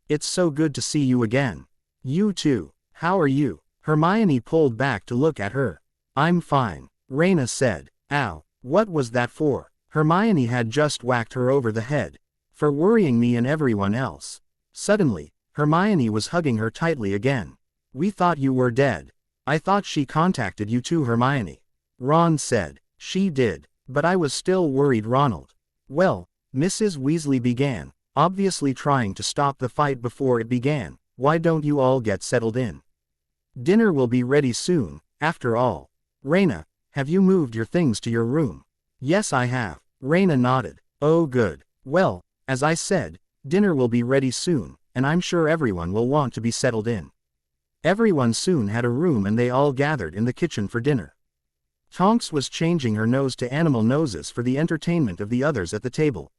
It's so good to see you again. You too. How are you? Hermione pulled back to look at her. I'm fine, Rayna said. Ow, what was that for? Hermione had just whacked her over the head. For worrying me and everyone else. Suddenly, Hermione was hugging her tightly again. We thought you were dead. I thought she contacted you too, Hermione. Ron said. She did, but I was still worried, Ronald. Well, Mrs. Weasley began, obviously trying to stop the fight before it began. Why don't you all get settled in? Dinner will be ready soon, after all. Rayna, have you moved your things to your room? Yes, I have. Rayna nodded. Oh good. Well, as I said, dinner will be ready soon, and I'm sure everyone will want to be settled in. Everyone soon had a room and they all gathered in the kitchen for dinner. Tonks was changing her nose to animal noses for the entertainment of the others at the table.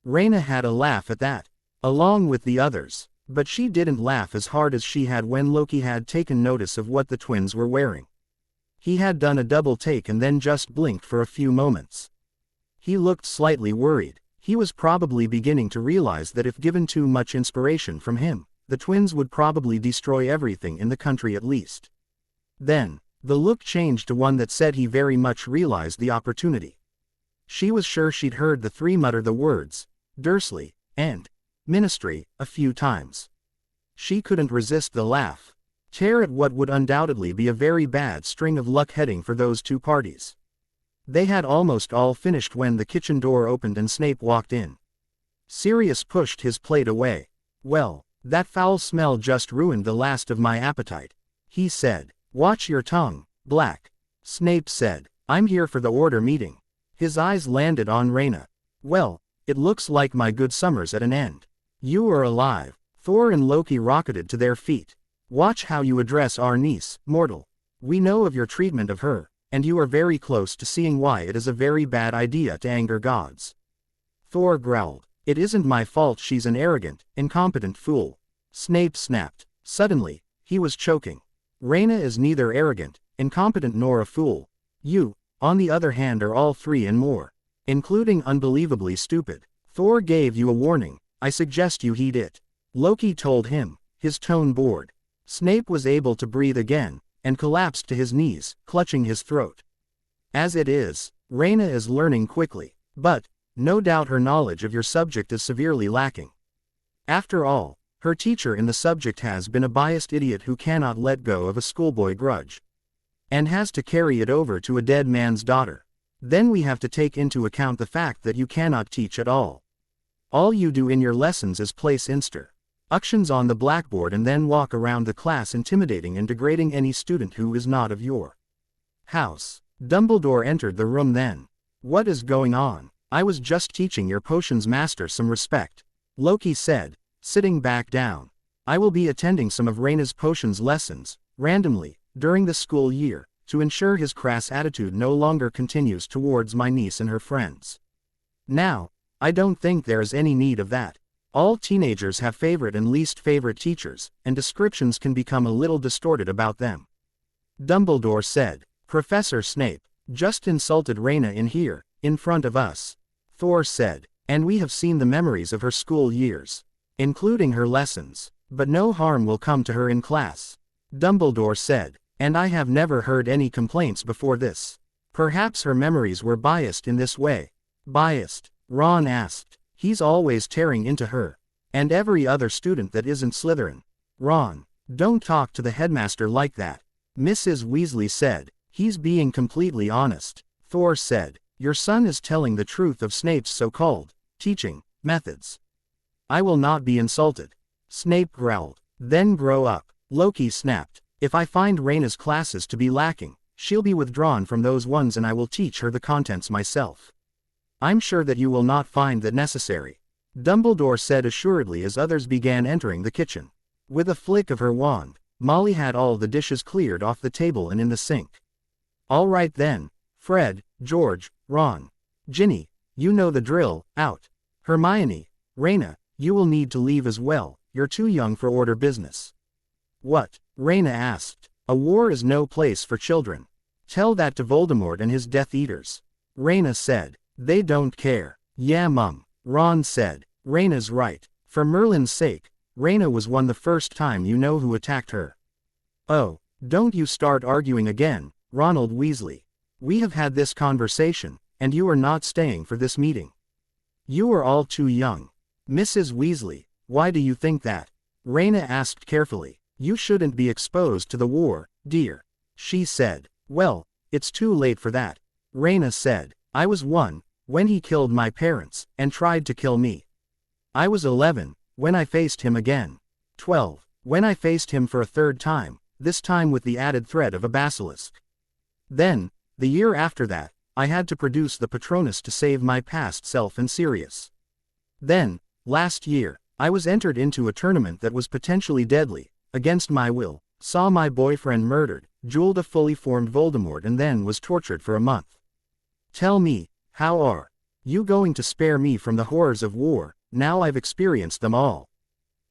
Rayna had a laugh at that, along with the others, but she didn't laugh as hard as she had when Loki had taken notice of what the twins were wearing. He had done a double take and then just blinked for a few moments. He looked slightly worried. He was probably beginning to realize that if given too much inspiration from him, the twins would probably destroy everything in the country at least. Then, the look changed to one that said he very much realized the opportunity. She was sure she'd heard the three mutter the words, Dursley, and Ministry, a few times. She couldn't resist the laugh. Tear at what would undoubtedly be a very bad string of luck heading for those two parties. They had almost all finished when the kitchen door opened and Snape walked in. Sirius pushed his plate away. Well, that foul smell just ruined the last of my appetite, he said. Watch your tongue, Black. Snape said. I'm here for the order meeting. His eyes landed on Rayna. Well, it looks like my good summer's at an end. You are alive. Thor and Loki rocketed to their feet. Watch how you address our niece, mortal. We know of your treatment of her, and you are very close to seeing why it is a very bad idea to anger gods. Thor growled. It isn't my fault she's an arrogant, incompetent fool. Snape snapped. Suddenly, he was choking. Rayna is neither arrogant, incompetent nor a fool. You, on the other hand, are all three and more, including unbelievably stupid. Thor gave you a warning. I suggest you heed it. Loki told him, his tone bored. Snape was able to breathe again, and collapsed to his knees, clutching his throat. As it is, Rayna is learning quickly, but, no doubt her knowledge of your subject is severely lacking. After all, her teacher in the subject has been a biased idiot who cannot let go of a schoolboy grudge. And has to carry it over to a dead man's daughter. Then we have to take into account the fact that you cannot teach at all. All you do in your lessons is place instructions on the blackboard and then walk around the class intimidating and degrading any student who is not of your house. Dumbledore entered the room then. What is going on? I was just teaching your potions master some respect, Loki said, sitting back down. I will be attending some of Rayna's potions lessons, randomly, during the school year, to ensure his crass attitude no longer continues towards my niece and her friends. Now, I don't think there is any need of that. All teenagers have favorite and least favorite teachers, and descriptions can become a little distorted about them. Dumbledore said. Professor Snape just insulted Rayna in here, in front of us. Thor said. And we have seen the memories of her school years, including her lessons, but no harm will come to her in class. Dumbledore said. And I have never heard any complaints before this. Perhaps her memories were biased in this way. Biased? Ron asked. He's always tearing into her. And every other student that isn't Slytherin. Ron, don't talk to the headmaster like that. Mrs. Weasley said. He's being completely honest. Thor said. Your son is telling the truth of Snape's so-called teaching methods. I will not be insulted. Snape growled. Then grow up. Loki snapped. If I find Rayna's classes to be lacking, she'll be withdrawn from those ones and I will teach her the contents myself. I'm sure that you will not find that necessary. Dumbledore said assuredly as others began entering the kitchen. With a flick of her wand, Molly had all the dishes cleared off the table and in the sink. All right then. Fred, George, Ron. Ginny, you know the drill, out. Hermione, Rayna, you will need to leave as well, you're too young for order business. What? Rayna asked. A war is no place for children. Tell that to Voldemort and his Death Eaters. Rayna said. They don't care. Yeah, Mum. Ron said. Rayna's right. For Merlin's sake, Rayna was one the first time you know who attacked her. Oh, don't you start arguing again, Ronald Weasley. We have had this conversation, and you are not staying for this meeting. You are all too young. Mrs. Weasley, why do you think that? Rayna asked carefully. You shouldn't be exposed to the war, dear. She said. Well, it's too late for that. Rayna said. I was 1, when he killed my parents, and tried to kill me. I was 11, when I faced him again. 12, when I faced him for a third time, this time with the added threat of a basilisk. Then, the year after that, I had to produce the Patronus to save my past self and Sirius. Then, last year, I was entered into a tournament that was potentially deadly, against my will, saw my boyfriend murdered, jeweled a fully formed Voldemort and then was tortured for a month. Tell me, how are you going to spare me from the horrors of war, now I've experienced them all?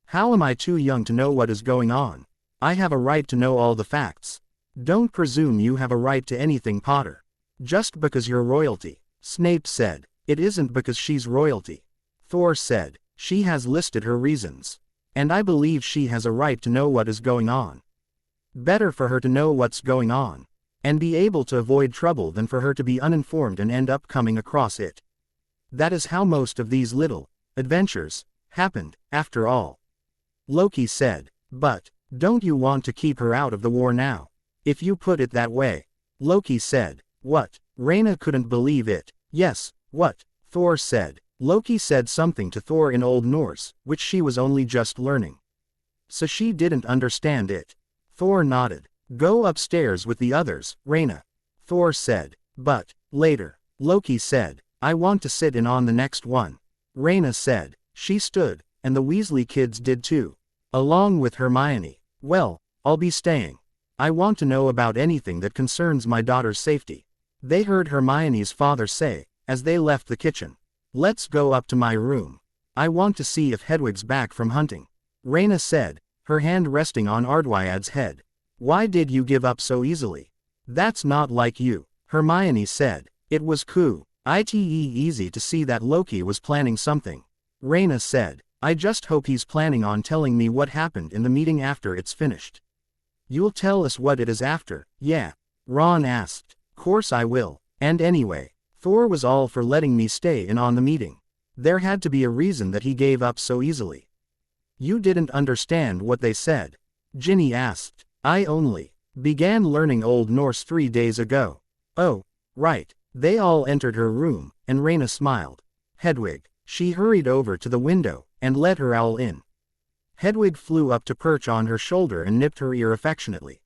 How am I too young to know what is going on? I have a right to know all the facts. Don't presume you have a right to anything, Potter. Just because you're royalty. Snape said. It isn't because she's royalty. Thor said. She has listed her reasons. And I believe she has a right to know what is going on. Better for her to know what's going on, and be able to avoid trouble than for her to be uninformed and end up coming across it. That is how most of these little adventures happened, after all. Loki said. But, don't you want to keep her out of the war now? If you put it that way. Loki said. What? Rayna couldn't believe it. Yes, what? Thor said. Loki said something to Thor in Old Norse, which she was only just learning. So she didn't understand it. Thor nodded. Go upstairs with the others, Rayna. Thor said. But, later. Loki said. I want to sit in on the next one. Rayna said. She stood, and the Weasley kids did too. Along with Hermione. Well, I'll be staying. I want to know about anything that concerns my daughter's safety. They heard Hermione's father say, as they left the kitchen. Let's go up to my room. I want to see if Hedwig's back from hunting. Rayna said, her hand resting on Ardwyad's head. Why did you give up so easily? That's not like you. Hermione said. It was easy to see that Loki was planning something. Rayna said. I just hope he's planning on telling me what happened in the meeting after it's finished. You'll tell us what it is after, yeah? Ron asked. Course I will. And anyway, Thor was all for letting me stay in on the meeting. There had to be a reason that he gave up so easily. You didn't understand what they said? Ginny asked. I only began learning Old Norse 3 days ago. Oh, right. They all entered her room, and Rayna smiled. Hedwig. She hurried over to the window, and let her owl in. Hedwig flew up to perch on her shoulder and nipped her ear affectionately.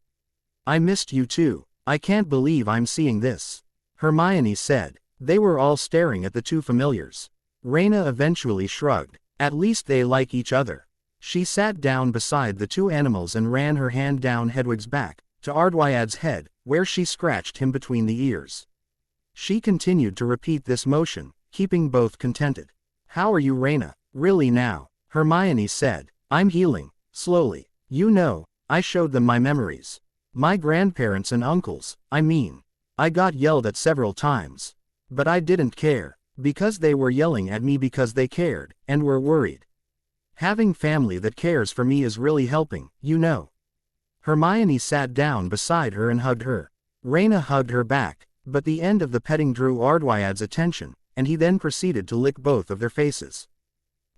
I missed you too. I can't believe I'm seeing this. Hermione said. They were all staring at the two familiars. Rayna eventually shrugged. At least they like each other. She sat down beside the two animals and ran her hand down Hedwig's back, to Ardwyad's head, where she scratched him between the ears. She continued to repeat this motion, keeping both contented. How are you, Rayna? Really now? Hermione said. I'm healing, slowly. You know, I showed them my memories. My grandparents and uncles, I mean. I got yelled at several times. But I didn't care, because they were yelling at me because they cared, and were worried. Having family that cares for me is really helping, you know. Hermione sat down beside her and hugged her. Rayna hugged her back, but the end of the petting drew Ardwyad's attention, and he then proceeded to lick both of their faces.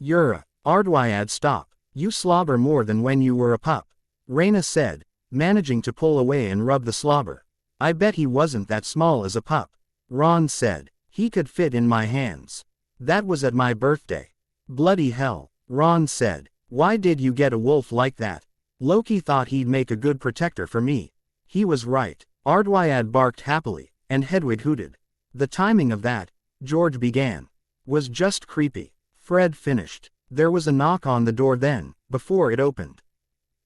Ardwyad, stop. You slobber more than when you were a pup. Rayna said, managing to pull away and rub the slobber. I bet he wasn't that small as a pup. Ron said. He could fit in my hands. That was at my birthday. Bloody hell. Ron said. Why did you get a wolf like that? Loki thought he'd make a good protector for me. He was right. Ardwyad barked happily, and Hedwig hooted. The timing of that, George began, was just creepy. Fred finished. There was a knock on the door then, before it opened.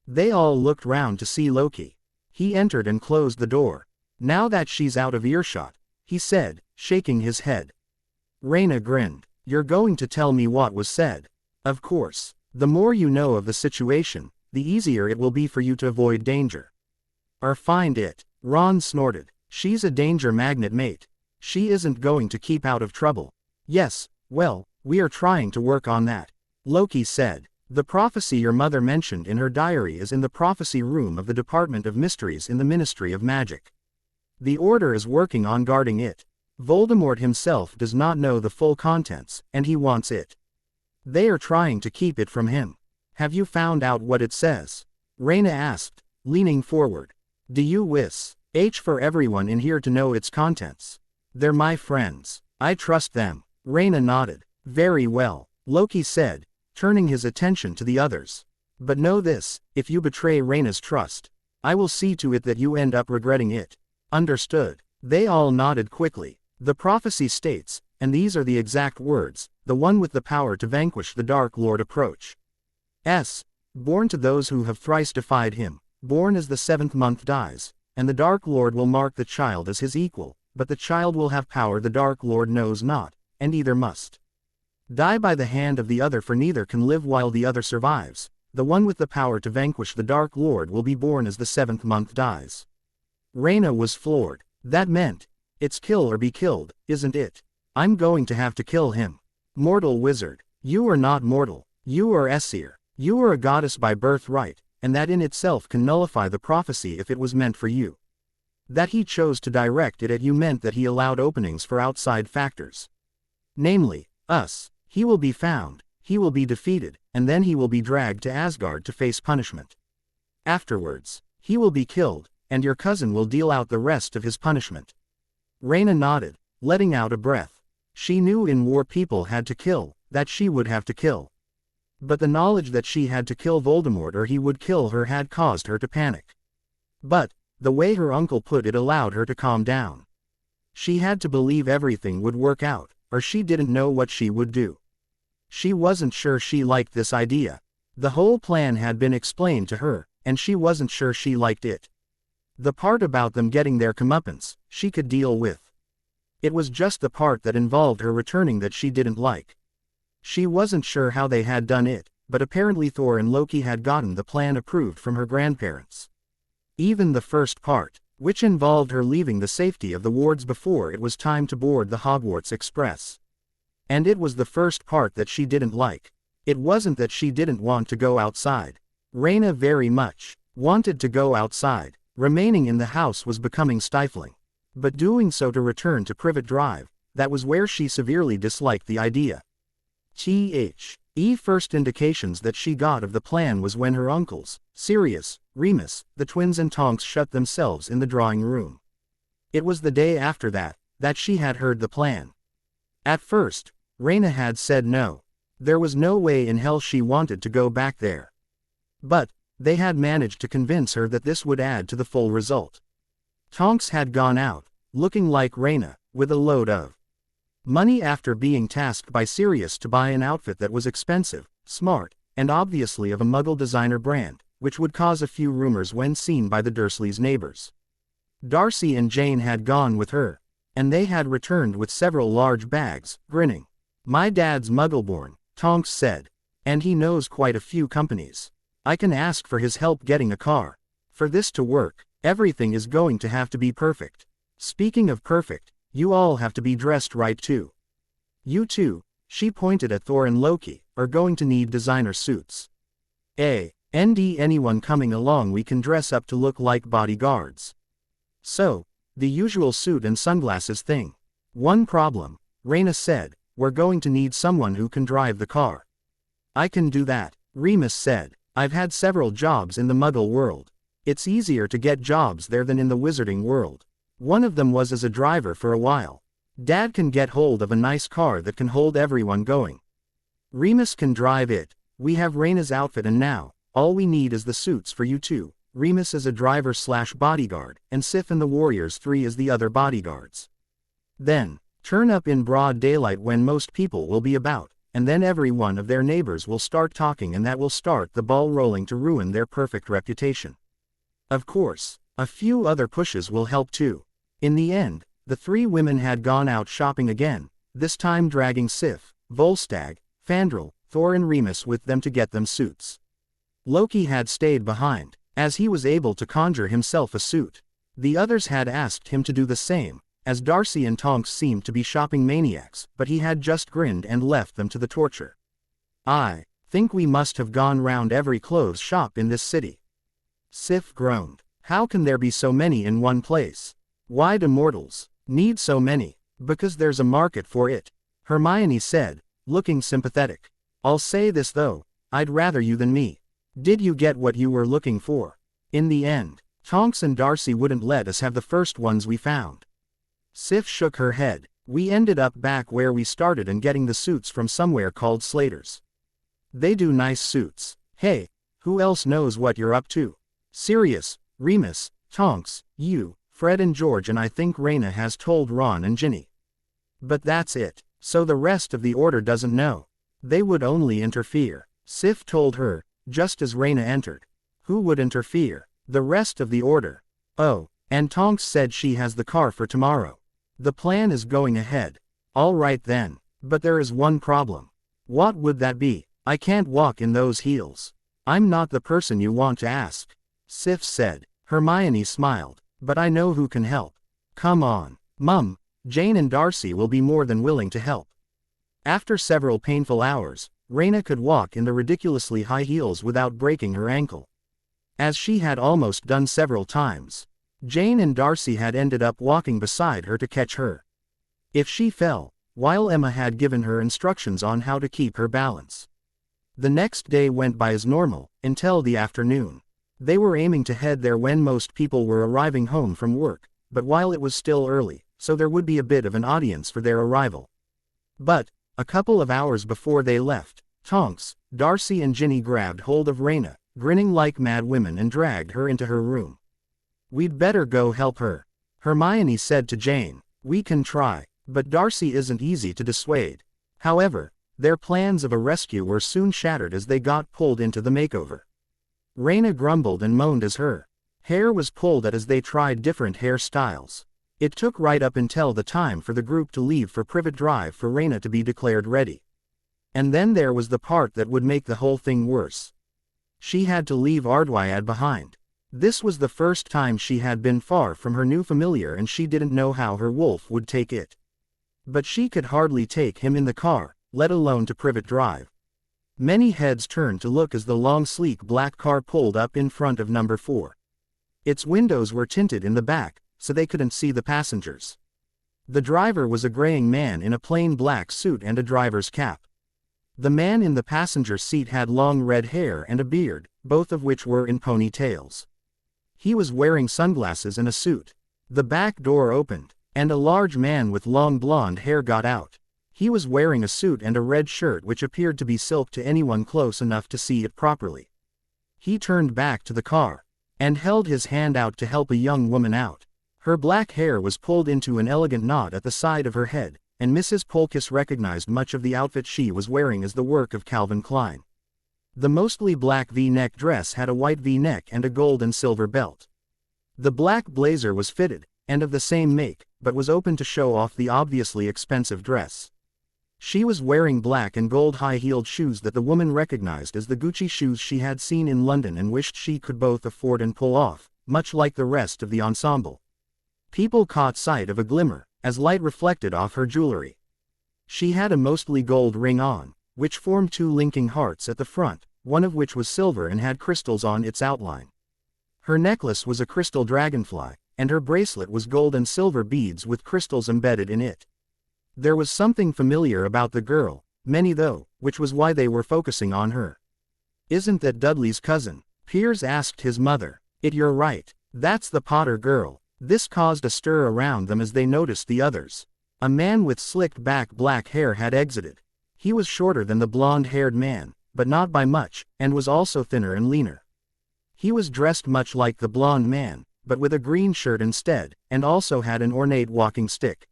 They all looked round to see Loki. He entered and closed the door. Now that she's out of earshot, he said, shaking his head. Rayna grinned. You're going to tell me what was said. Of course. The more you know of the situation, the easier it will be for you to avoid danger. Or find it. Ron snorted. She's a danger magnet, mate. She isn't going to keep out of trouble. Yes, well, we are trying to work on that. Loki said. The prophecy your mother mentioned in her diary is in the prophecy room of the Department of Mysteries in the Ministry of Magic. The Order is working on guarding it. Voldemort himself does not know the full contents, and he wants it. They are trying to keep it from him. Have you found out what it says? Rayna asked, leaning forward. Do you wish for everyone in here to know its contents? They're my friends. I trust them. Rayna nodded. Very well, Loki said, turning his attention to the others. But know this, if you betray Rayna's trust, I will see to it that you end up regretting it. Understood. They all nodded quickly. The prophecy states, and these are the exact words, the one with the power to vanquish the Dark Lord approach. Born to those who have thrice defied him, born as the 7th month dies, and the Dark Lord will mark the child as his equal, but the child will have power the Dark Lord knows not, and either must die by the hand of the other, for neither can live while the other survives. The one with the power to vanquish the Dark Lord will be born as the 7th month dies. Rayna was floored. That meant, it's kill or be killed, isn't it? I'm going to have to kill him. Mortal wizard. You are not mortal. You are Aesir. You are a goddess by birthright, and that in itself can nullify the prophecy if it was meant for you. That he chose to direct it at you meant that he allowed openings for outside factors. Namely, us. He will be found, he will be defeated, and then he will be dragged to Asgard to face punishment. Afterwards, he will be killed, and your cousin will deal out the rest of his punishment. Rayna nodded, letting out a breath. She knew in war people had to kill, that she would have to kill. But the knowledge that she had to kill Voldemort or he would kill her had caused her to panic. But, the way her uncle put it allowed her to calm down. She had to believe everything would work out, or she didn't know what she would do. She wasn't sure she liked this idea. The whole plan had been explained to her, and she wasn't sure she liked it. The part about them getting their comeuppance, she could deal with. It was just the part that involved her returning that she didn't like. She wasn't sure how they had done it, but apparently Thor and Loki had gotten the plan approved from her grandparents. Even the first part, which involved her leaving the safety of the wards before it was time to board the Hogwarts Express. And it was the first part that she didn't like. It wasn't that she didn't want to go outside. Rayna very much wanted to go outside. Remaining in the house was becoming stifling. But doing so to return to Privet Drive, that was where she severely disliked the idea. First indications that she got of the plan was when her uncles, Sirius, Remus, the twins and Tonks shut themselves in the drawing room. It was the day after that she had heard the plan. At first, Rayna had said no. There was no way in hell she wanted to go back there. But, they had managed to convince her that this would add to the full result. Tonks had gone out, looking like Rayna, with a load of money after being tasked by Sirius to buy an outfit that was expensive, smart, and obviously of a Muggle designer brand, which would cause a few rumors when seen by the Dursleys' neighbors. Darcy and Jane had gone with her, and they had returned with several large bags, grinning. My dad's Muggleborn, Tonks said, and he knows quite a few companies. I can ask for his help getting a car. For this to work, everything is going to have to be perfect. Speaking of perfect, you all have to be dressed right too. You two, she pointed at Thor and Loki, are going to need designer suits. Anyone coming along we can dress up to look like bodyguards. So, the usual suit and sunglasses thing. One problem, Rayna said, we're going to need someone who can drive the car. I can do that, Remus said. I've had several jobs in the Muggle world. It's easier to get jobs there than in the Wizarding world. One of them was as a driver for a while. Dad can get hold of a nice car that can hold everyone going. Remus can drive it. We have Rayna's outfit and now, all we need is the suits for you two. Remus as a driver/bodyguard, and Sif and the Warriors 3 as the other bodyguards. Then, turn up in broad daylight when most people will be about, and then every one of their neighbors will start talking and that will start the ball rolling to ruin their perfect reputation. Of course, a few other pushes will help too. In the end, the three women had gone out shopping again, this time dragging Sif, Volstagg, Fandral, Thor and Remus with them to get them suits. Loki had stayed behind, as he was able to conjure himself a suit. The others had asked him to do the same, as Darcy and Tonks seemed to be shopping maniacs, but he had just grinned and left them to the torture. "I think we must have gone round every clothes shop in this city." Sif groaned. "How can there be so many in one place? Why do mortals need so many?" "Because there's a market for it," Hermione said, looking sympathetic. "I'll say this though, I'd rather you than me. Did you get what you were looking for? In the end, Tonks and Darcy wouldn't let us have the first ones we found." Sif shook her head. "We ended up back where we started and getting the suits from somewhere called Slater's. They do nice suits. Hey, who else knows what you're up to? Sirius, Remus, Tonks, you, Fred and George, and I think Rayna has told Ron and Ginny. But that's it, so the rest of the Order doesn't know. They would only interfere," Sif told her, just as Rayna entered. "Who would interfere? The rest of the Order. Oh, and Tonks said she has the car for tomorrow. The plan is going ahead." "All right then, but there is one problem." "What would that be?" "I can't walk in those heels." "I'm not the person you want to ask," Sif said. Hermione smiled. "But I know who can help. Come on, Mum, Jane and Darcy will be more than willing to help." After several painful hours, Rayna could walk in the ridiculously high heels without breaking her ankle, as she had almost done several times. Jane and Darcy had ended up walking beside her to catch her if she fell, while Emma had given her instructions on how to keep her balance. The next day went by as normal, until the afternoon. They were aiming to head there when most people were arriving home from work, but while it was still early, so there would be a bit of an audience for their arrival. But, a couple of hours before they left, Tonks, Darcy and Ginny grabbed hold of Rayna, grinning like mad women, and dragged her into her room. "We'd better go help her," Hermione said to Jane. "We can try, but Darcy isn't easy to dissuade." However, their plans of a rescue were soon shattered as they got pulled into the makeover. Rayna grumbled and moaned as her hair was pulled at as they tried different hairstyles. It took right up until the time for the group to leave for Privet Drive for Rayna to be declared ready. And then there was the part that would make the whole thing worse. She had to leave Ardwyad behind. This was the first time she had been far from her new familiar, and she didn't know how her wolf would take it. But she could hardly take him in the car, let alone to Privet Drive. Many heads turned to look as the long sleek black car pulled up in front of number 4. Its windows were tinted in the back, so they couldn't see the passengers. The driver was a graying man in a plain black suit and a driver's cap. The man in the passenger seat had long red hair and a beard, both of which were in ponytails. He was wearing sunglasses and a suit. The back door opened, and a large man with long blonde hair got out. He was wearing a suit and a red shirt which appeared to be silk to anyone close enough to see it properly. He turned back to the car, and held his hand out to help a young woman out. Her black hair was pulled into an elegant knot at the side of her head, and Mrs. Polkiss recognized much of the outfit she was wearing as the work of Calvin Klein. The mostly black V-neck dress had a white V-neck and a gold and silver belt. The black blazer was fitted, and of the same make, but was open to show off the obviously expensive dress. She was wearing black and gold high-heeled shoes that the woman recognized as the Gucci shoes she had seen in London and wished she could both afford and pull off, much like the rest of the ensemble. People caught sight of a glimmer, as light reflected off her jewelry. She had a mostly gold ring on, which formed 2 linking hearts at the front, one of which was silver and had crystals on its outline. Her necklace was a crystal dragonfly, and her bracelet was gold and silver beads with crystals embedded in it. There was something familiar about the girl, many though, which was why they were focusing on her. "Isn't that Dudley's cousin?" Piers asked his mother. "You're right, that's the Potter girl." This caused a stir around them as they noticed the others. A man with slicked back black hair had exited. He was shorter than the blonde-haired man, but not by much, and was also thinner and leaner. He was dressed much like the blonde man, but with a green shirt instead, and also had an ornate walking stick,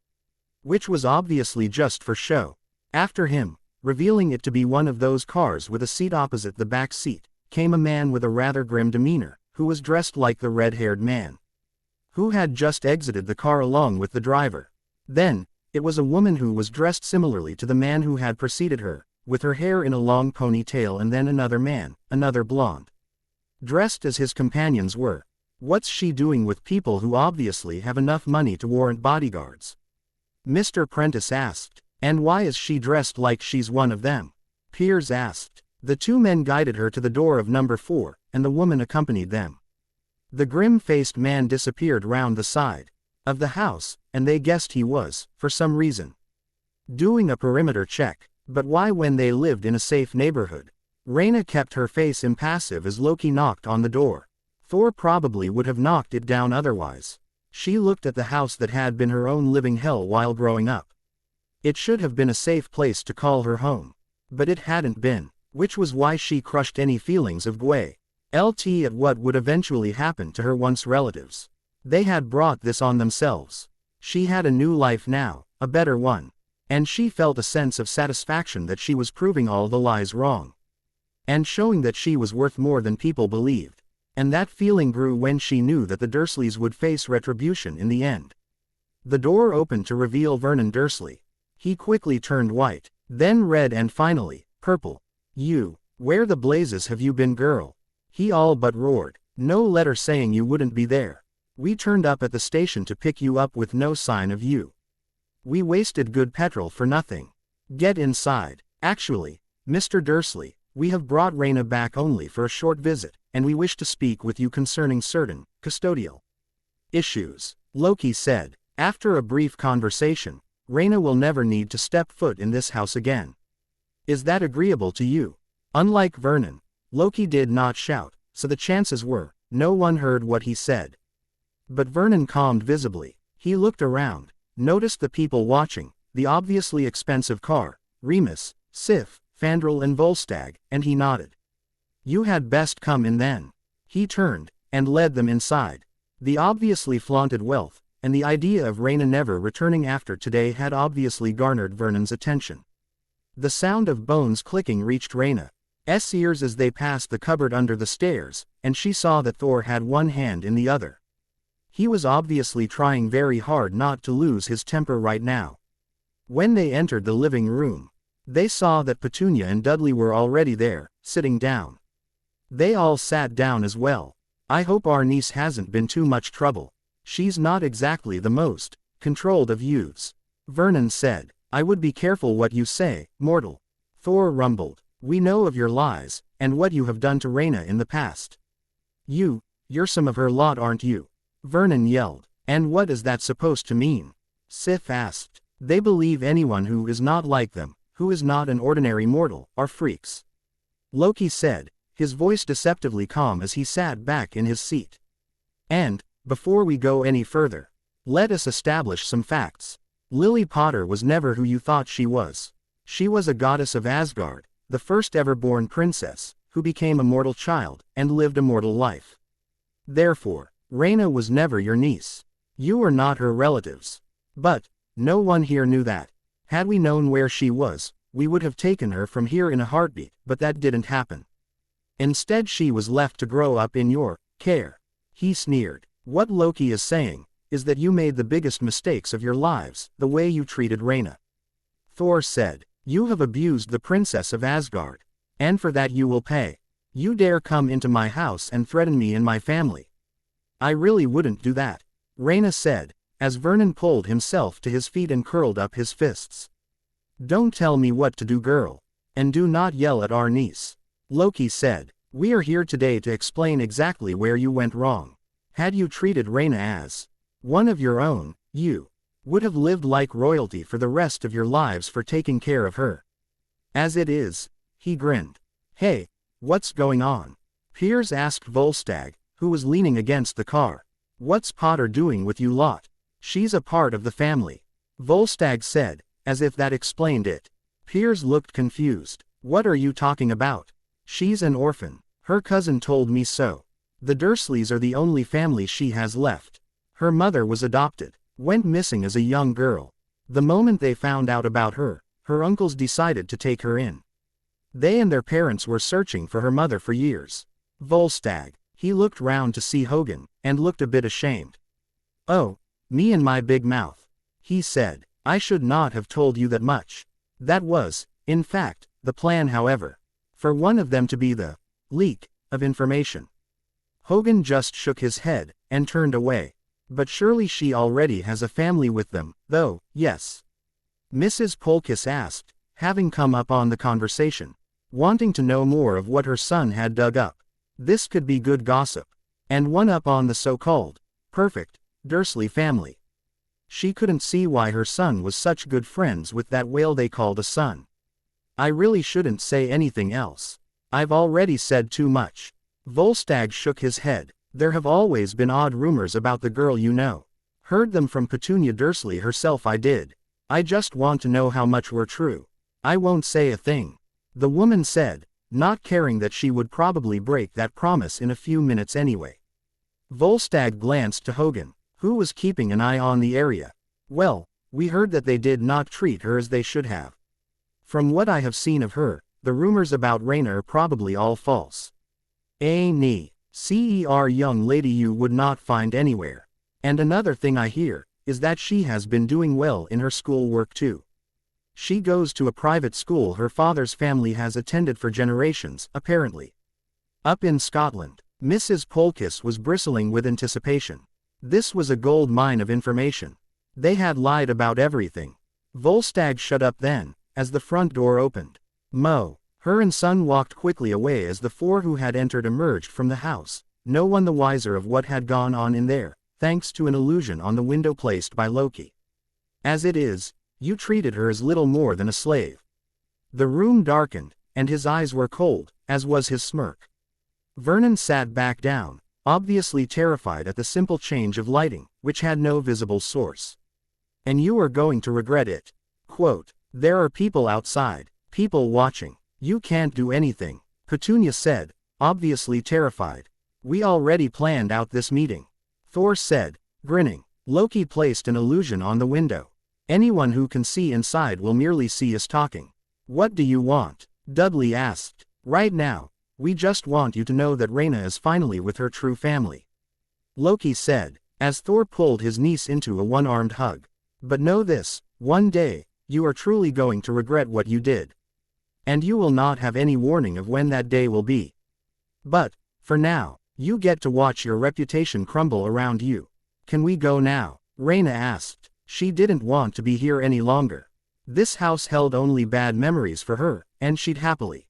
which was obviously just for show. After him, revealing it to be one of those cars with a seat opposite the back seat, came a man with a rather grim demeanor, who was dressed like the red-haired man. who had just exited the car along with the driver. Then, it was a woman who was dressed similarly to the man who had preceded her, with her hair in a long ponytail, and then another man, another blonde, dressed as his companions were. What's she doing with people who obviously have enough money to warrant bodyguards? Mr. Prentice asked. And why is she dressed like she's one of them? Piers asked. The two men guided her to the door of number 4, and the woman accompanied them. The grim-faced man disappeared round the side of the house, and they guessed he was, for some reason, doing a perimeter check. But why when they lived in a safe neighborhood? Rayna kept her face impassive as Loki knocked on the door. Thor probably would have knocked it down otherwise. She looked at the house that had been her own living hell while growing up. It should have been a safe place to call her home. But it hadn't been, which was why she crushed any feelings of guilt at what would eventually happen to her once relatives. They had brought this on themselves. She had a new life now, a better one. And she felt a sense of satisfaction that she was proving all the lies wrong, and showing that she was worth more than people believed. And that feeling grew when she knew that the Dursleys would face retribution in the end. The door opened to reveal Vernon Dursley. He quickly turned white, then red, and finally, purple. "You, where the blazes have you been, girl?" he all but roared. "No letter saying you wouldn't be there. We turned up at the station to pick you up with no sign of you. We wasted good petrol for nothing. Get inside. Actually, Mr. Dursley, we have brought Rayna back only for a short visit, and we wish to speak with you concerning certain custodial issues," Loki said. "After a brief conversation, Rayna will never need to step foot in this house again. Is that agreeable to you?" Unlike Vernon, Loki did not shout, so the chances were, no one heard what he said. But Vernon calmed visibly. He looked around, noticed the people watching, the obviously expensive car, Remus, Sif, Fandral and Volstagg, and he nodded. "You had best come in then." He turned, and led them inside. The obviously flaunted wealth, and the idea of Rayna never returning after today had obviously garnered Vernon's attention. The sound of bones clicking reached Rayna's ears as they passed the cupboard under the stairs, and she saw that Thor had one hand in the other. He was obviously trying very hard not to lose his temper right now. When they entered the living room, they saw that Petunia and Dudley were already there, sitting down. They all sat down as well. "I hope our niece hasn't been too much trouble. She's not exactly the most controlled of youths," Vernon said. "I would be careful what you say, mortal," Thor rumbled. "We know of your lies, and what you have done to Rayna in the past." You're some of her lot, aren't you?" Vernon yelled. "And what is that supposed to mean?" Sif asked. "They believe anyone who is not like them, who is not an ordinary mortal, are freaks," Loki said, his voice deceptively calm as he sat back in his seat. "And, before we go any further, let us establish some facts. Lily Potter was never who you thought she was. She was a goddess of Asgard, the first ever born princess, who became a mortal child, and lived a mortal life. Therefore, Rayna was never your niece. You are not her relatives. But, no one here knew that. Had we known where she was, we would have taken her from here in a heartbeat, but that didn't happen. Instead she was left to grow up in your care." He sneered. "What Loki is saying, is that you made the biggest mistakes of your lives, the way you treated Rayna." Thor said. "You have abused the princess of Asgard. And for that you will pay. You dare come into my house and threaten me and my family." "I really wouldn't do that," Rayna said, as Vernon pulled himself to his feet and curled up his fists. "Don't tell me what to do, girl. And do not yell at our niece," Loki said. "We are here today to explain exactly where you went wrong. Had you treated Rayna as one of your own, you would have lived like royalty for the rest of your lives for taking care of her. As it is," he grinned. "Hey, what's going on?" Piers asked Volstagg, who was leaning against the car. "What's Potter doing with you lot?" "She's a part of the family," Volstagg said, as if that explained it. Piers looked confused. "What are you talking about?" "She's an orphan. Her cousin told me so. The Dursleys are the only family she has left. Her mother was adopted, went missing as a young girl. The moment they found out about her, her uncles decided to take her in. They and their parents were searching for her mother for years." Volstagg. He looked round to see Hogan, and looked a bit ashamed. Oh, me and my big mouth, he said. I should not have told you that much. That was, in fact, the plan however. For one of them to be the leak of information. Hogan just shook his head, and turned away. But surely she already has a family with them, though, yes? Mrs. Polkiss asked, having come up on the conversation, wanting to know more of what her son had dug up. This could be good gossip. And one up on the so-called perfect Dursley family. She couldn't see why her son was such good friends with that whale they called a son. I really shouldn't say anything else. I've already said too much. Volstagg shook his head. There have always been odd rumors about the girl you know. Heard them from Petunia Dursley herself I did. I just want to know how much were true. I won't say a thing. The woman said, not caring that she would probably break that promise in a few minutes anyway. Volstagg glanced to Hogan, who was keeping an eye on the area. Well, we heard that they did not treat her as they should have. From what I have seen of her, the rumors about Rayna are probably all false. Nee, cer young lady you would not find anywhere. And another thing I hear, is that she has been doing well in her school work too. She goes to a private school her father's family has attended for generations, apparently. Up in Scotland, Mrs. Polkiss was bristling with anticipation. This was a gold mine of information. They had lied about everything. Volstagg shut up then, as the front door opened. Her and son walked quickly away as the four who had entered emerged from the house, no one the wiser of what had gone on in there, thanks to an illusion on the window placed by Loki. As it is, you treated her as little more than a slave. The room darkened, and his eyes were cold, as was his smirk. Vernon sat back down, obviously terrified at the simple change of lighting, which had no visible source. And you are going to regret it. Quote, there are people outside, people watching. You can't do anything, Petunia said, obviously terrified. We already planned out this meeting. Thor said, grinning. Loki placed an illusion on the window. Anyone who can see inside will merely see us talking. What do you want? Dudley asked. Right now, we just want you to know that Rayna is finally with her true family. Loki said, as Thor pulled his niece into a one-armed hug. But know this, one day, you are truly going to regret what you did. And you will not have any warning of when that day will be. But, for now, you get to watch your reputation crumble around you. Can we go now? Rayna asked. She didn't want to be here any longer. This house held only bad memories for her, and she'd happily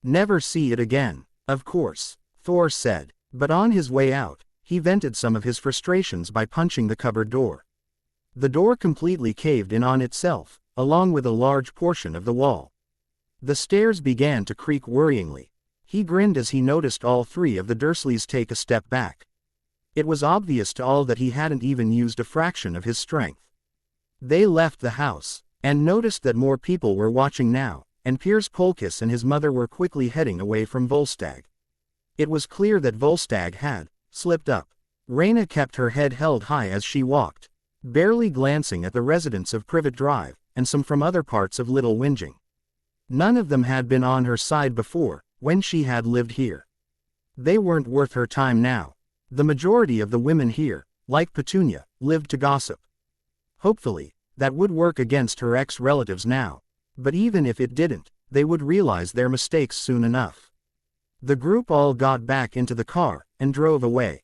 never see it again. Of course, Thor said. But on his way out, he vented some of his frustrations by punching the cupboard door. The door completely caved in on itself, along with a large portion of the wall. The stairs began to creak worryingly. He grinned as he noticed all three of the Dursleys take a step back. It was obvious to all that he hadn't even used a fraction of his strength. They left the house, and noticed that more people were watching now, and Piers Polkiss and his mother were quickly heading away from Volstagg. It was clear that Volstagg had slipped up. Rayna kept her head held high as she walked, barely glancing at the residents of Privet Drive, and some from other parts of Little Whinging. None of them had been on her side before, when she had lived here. They weren't worth her time now. The majority of the women here, like Petunia, lived to gossip. Hopefully, that would work against her ex-relatives now. But even if it didn't, they would realize their mistakes soon enough. The group all got back into the car, and drove away.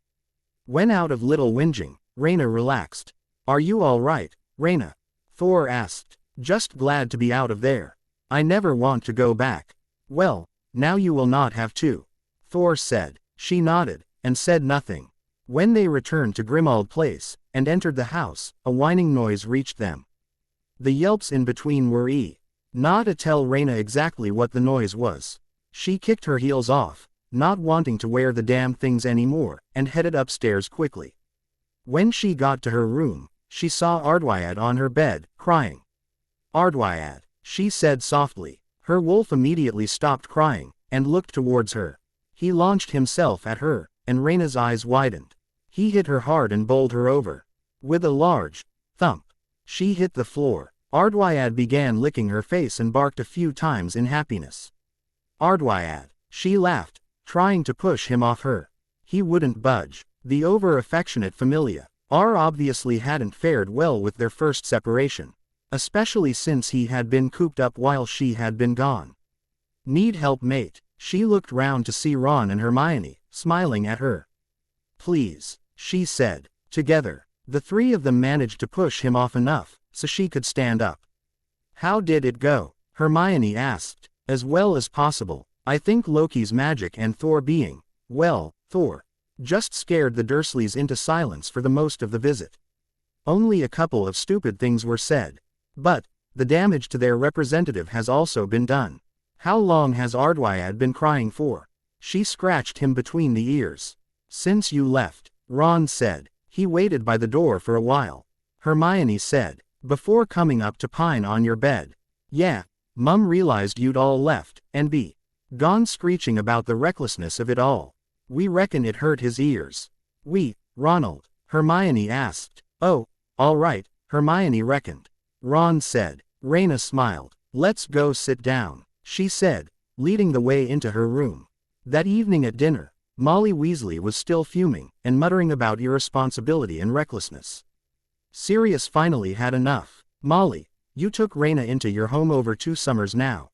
When out of Little Whinging, Rayna relaxed. Are you all right, Rayna? Thor asked. Just glad to be out of there. I never want to go back. Well, now you will not have to, Thor said. She nodded, and said nothing. When they returned to Grimmauld Place, and entered the house, a whining noise reached them. The yelps in between were not to tell Rayna exactly what the noise was. She kicked her heels off, not wanting to wear the damn things anymore, and headed upstairs quickly. When she got to her room, she saw Ardwyad on her bed, crying. Ardwyad, she said softly. Her wolf immediately stopped crying, and looked towards her. He launched himself at her, and Rayna's eyes widened. He hit her hard and bowled her over. With a large thump, she hit the floor. Ardwyad began licking her face and barked a few times in happiness. Ardwyad, she laughed, trying to push him off her. He wouldn't budge. The over-affectionate Familia, R obviously hadn't fared well with their first separation, especially since he had been cooped up while she had been gone. Need help, mate? She looked round to see Ron and Hermione, smiling at her. Please, she said. Together, the three of them managed to push him off enough, so she could stand up. How did it go? Hermione asked. As well as possible. I think Loki's magic and Thor being, well, Thor, just scared the Dursleys into silence for the most of the visit. Only a couple of stupid things were said. But, the damage to their representative has also been done. How long has Ardwyad been crying for? She scratched him between the ears. Since you left, Ron said. He waited by the door for a while. Hermione said, before coming up to pine on your bed. Yeah, Mum realized you'd all left, and be gone screeching about the recklessness of it all. We reckon it hurt his ears. We, Ronald? Hermione asked. Oh, all right, Hermione reckoned. Ron said. Rayna smiled. Let's go sit down, she said, leading the way into her room. That evening at dinner, Molly Weasley was still fuming, and muttering about irresponsibility and recklessness. Sirius finally had enough. Molly, you took Rayna into your home over 2 summers now.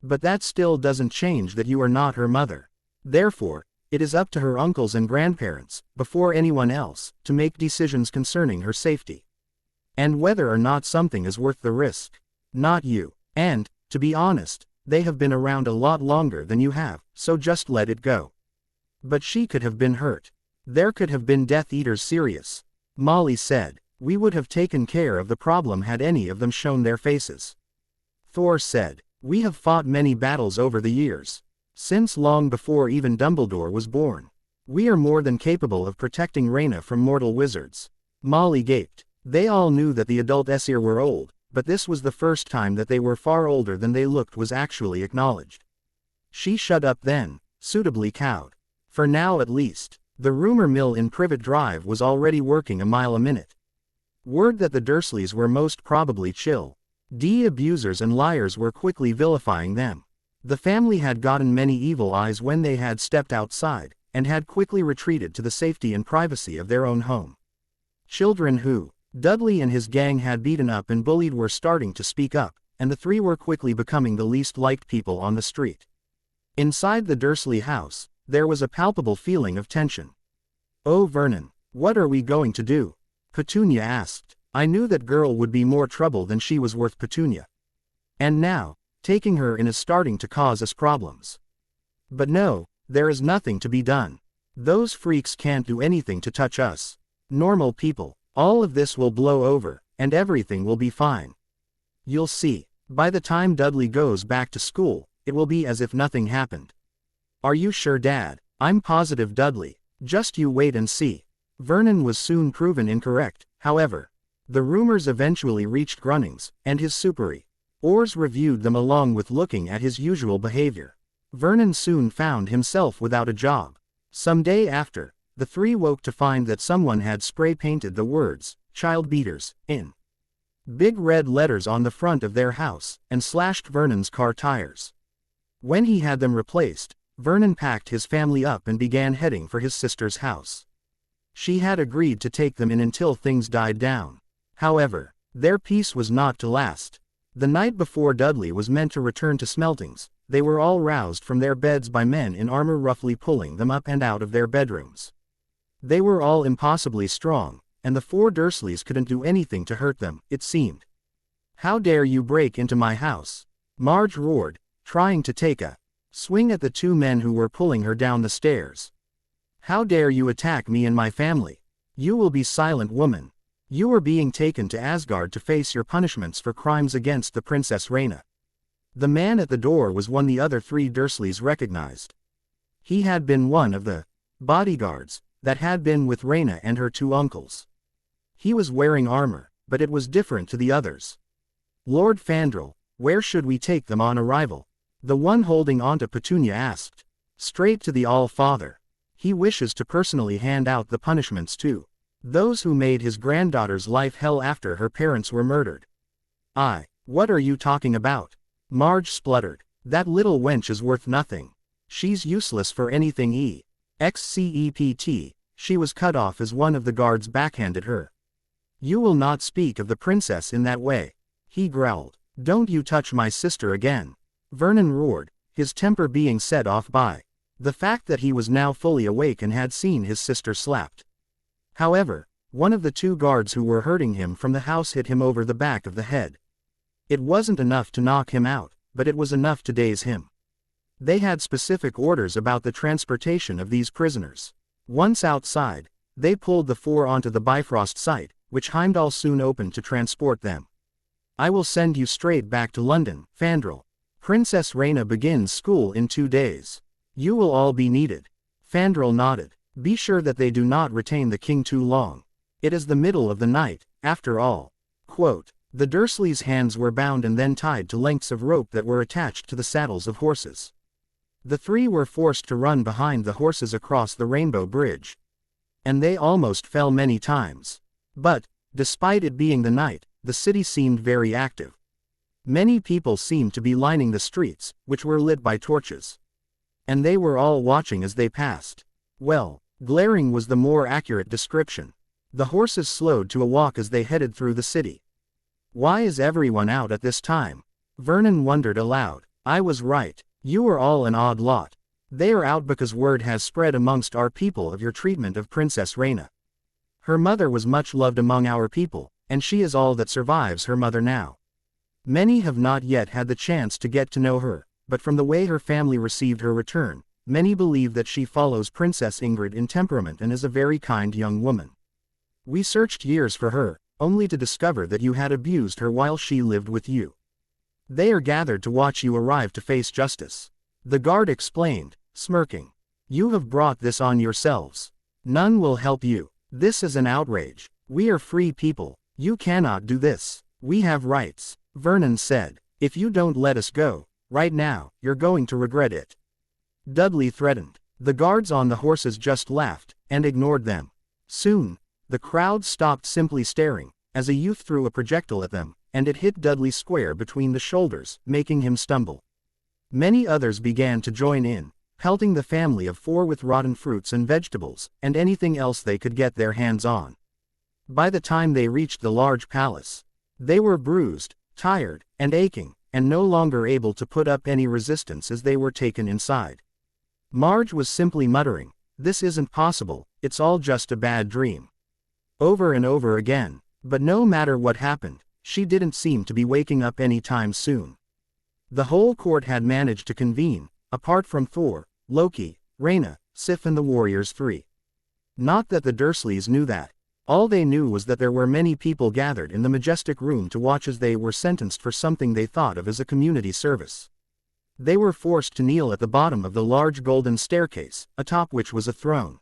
But that still doesn't change that you are not her mother. Therefore, it is up to her uncles and grandparents, before anyone else, to make decisions concerning her safety. And whether or not something is worth the risk. Not you. And, to be honest, they have been around a lot longer than you have, so just let it go. But she could have been hurt. There could have been Death Eaters. Sirius, Molly said. We would have taken care of the problem had any of them shown their faces. Thor said. We have fought many battles over the years. Since long before even Dumbledore was born. We are more than capable of protecting Rayna from mortal wizards. Molly gaped. They all knew that the adult Aesir were old, but this was the first time that they were far older than they looked was actually acknowledged. She shut up then, suitably cowed. For now at least, the rumor mill in Privet Drive was already working a mile a minute. Word that the Dursleys were most probably chill D abusers and liars were quickly vilifying them. The family had gotten many evil eyes when they had stepped outside, and had quickly retreated to the safety and privacy of their own home. Children who Dudley and his gang had beaten up and bullied were starting to speak up, and the three were quickly becoming the least liked people on the street. Inside the Dursley house, there was a palpable feeling of tension. Oh Vernon, what are we going to do? Petunia asked. I knew that girl would be more trouble than she was worth. Petunia. And now, taking her in is starting to cause us problems. But no, there is nothing to be done. Those freaks can't do anything to touch us. Normal people. All of this will blow over, and everything will be fine. You'll see. By the time Dudley goes back to school, it will be as if nothing happened. Are you sure, Dad? I'm positive, Dudley. Just you wait and see. Vernon was soon proven incorrect, however. The rumors eventually reached Grunnings, and his superi. Ors reviewed them along with looking at his usual behavior. Vernon soon found himself without a job. Some day after, the three woke to find that someone had spray-painted the words, "Child Beaters," in big red letters on the front of their house, and slashed Vernon's car tires. When he had them replaced, Vernon packed his family up and began heading for his sister's house. She had agreed to take them in until things died down. However, their peace was not to last. The night before Dudley was meant to return to Smeltings, they were all roused from their beds by men in armor roughly pulling them up and out of their bedrooms. They were all impossibly strong, and the four Dursleys couldn't do anything to hurt them, it seemed. How dare you break into my house? Marge roared, trying to take a swing at the two men who were pulling her down the stairs. How dare you attack me and my family? You will be silent, woman. You are being taken to Asgard to face your punishments for crimes against the Princess Rayna. The man at the door was one the other three Dursleys recognized. He had been one of the bodyguards that had been with Rayna and her two uncles. He was wearing armor, but it was different to the others. Lord Fandral, where should we take them on arrival? The one holding onto Petunia asked. Straight to the All-Father. He wishes to personally hand out the punishments to those who made his granddaughter's life hell after her parents were murdered. What are you talking about? Marge spluttered. That little wench is worth nothing. She's useless for anything except she was cut off as one of the guards backhanded her. "You will not speak of the princess in that way," he growled. "Don't you touch my sister again," Vernon roared, his temper being set off by the fact that he was now fully awake and had seen his sister slapped. However, one of the two guards who were hurting him from the house hit him over the back of the head. It wasn't enough to knock him out, but it was enough to daze him. They had specific orders about the transportation of these prisoners. Once outside, they pulled the four onto the Bifrost site, which Heimdall soon opened to transport them. "I will send you straight back to London, Fandral. Princess Rayna begins school in 2 days. You will all be needed." Fandral nodded. "Be sure that they do not retain the king too long. It is the middle of the night, after all." Quote, the Dursleys' hands were bound and then tied to lengths of rope that were attached to the saddles of horses. The three were forced to run behind the horses across the Rainbow Bridge. And they almost fell many times. But, despite it being the night, the city seemed very active. Many people seemed to be lining the streets, which were lit by torches. And they were all watching as they passed. Well, glaring was the more accurate description. The horses slowed to a walk as they headed through the city. "Why is everyone out at this time?" Vernon wondered aloud. "I was right. You are all an odd lot. They are out because word has spread amongst our people of your treatment of Princess Rayna. Her mother was much loved among our people, and she is all that survives her mother now. Many have not yet had the chance to get to know her, but from the way her family received her return, many believe that she follows Princess Ingrid in temperament and is a very kind young woman. We searched years for her, only to discover that you had abused her while she lived with you. They are gathered to watch you arrive to face justice." The guard explained, smirking. "You have brought this on yourselves. None will help you. This is an outrage. We are free people. You cannot do this. We have rights." Vernon said, "If you don't let us go, right now, you're going to regret it." Dudley threatened. The guards on the horses just laughed, and ignored them. Soon, the crowd stopped simply staring, as a youth threw a projectile at them, and it hit Dudley square between the shoulders, making him stumble. Many others began to join in, pelting the family of four with rotten fruits and vegetables, and anything else they could get their hands on. By the time they reached the large palace, they were bruised, tired, and aching, and no longer able to put up any resistance as they were taken inside. Marge was simply muttering, "This isn't possible, it's all just a bad dream," over and over again, but no matter what happened, she didn't seem to be waking up any time soon. The whole court had managed to convene, apart from Thor, Loki, Rayna, Sif and the Warriors 3. Not that the Dursleys knew that. All they knew was that there were many people gathered in the majestic room to watch as they were sentenced for something they thought of as a community service. They were forced to kneel at the bottom of the large golden staircase, atop which was a throne.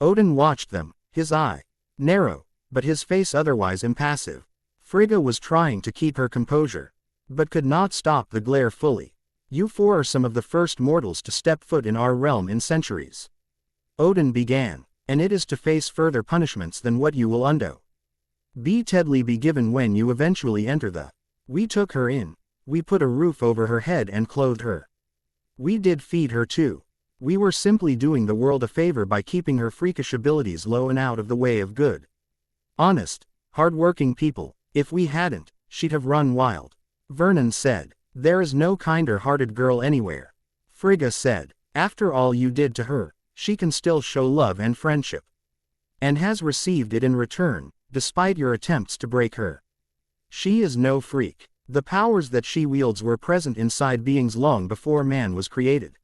Odin watched them, his eye narrow, but his face otherwise impassive. Frigga was trying to keep her composure, but could not stop the glare fully. "You four are some of the first mortals to step foot in our realm in centuries," Odin began, "and it is to face further punishments than what you will undo. Be Tedley be given when you eventually enter the. We took her in. We put a roof over her head and clothed her. We did feed her too. We were simply doing the world a favor by keeping her freakish abilities low and out of the way of good. Honest, hard-working people. If we hadn't, she'd have run wild." Vernon said, "There is no kinder-hearted girl anywhere." Frigga said, "After all you did to her, she can still show love and friendship. And has received it in return, despite your attempts to break her. She is no freak. The powers that she wields were present inside beings long before man was created.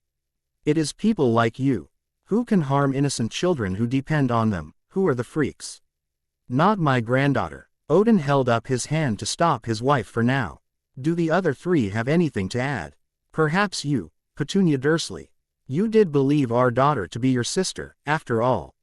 It is people like you, who can harm innocent children who depend on them, who are the freaks. Not my granddaughter." Odin held up his hand to stop his wife for now. "Do the other three have anything to add? Perhaps you, Petunia Dursley. You did believe our daughter to be your sister, after all.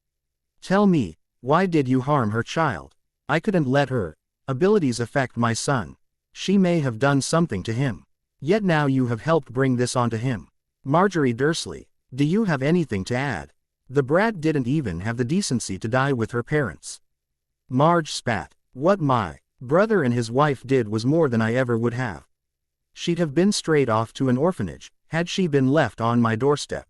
Tell me, why did you harm her child?" "I couldn't let her abilities affect my son. She may have done something to him. Yet now you have helped bring this onto him. Marjorie Dursley, do you have anything to add? The brat didn't even have the decency to die with her parents." Marge spat. "What my brother and his wife did was more than I ever would have. She'd have been straight off to an orphanage, had she been left on my doorstep.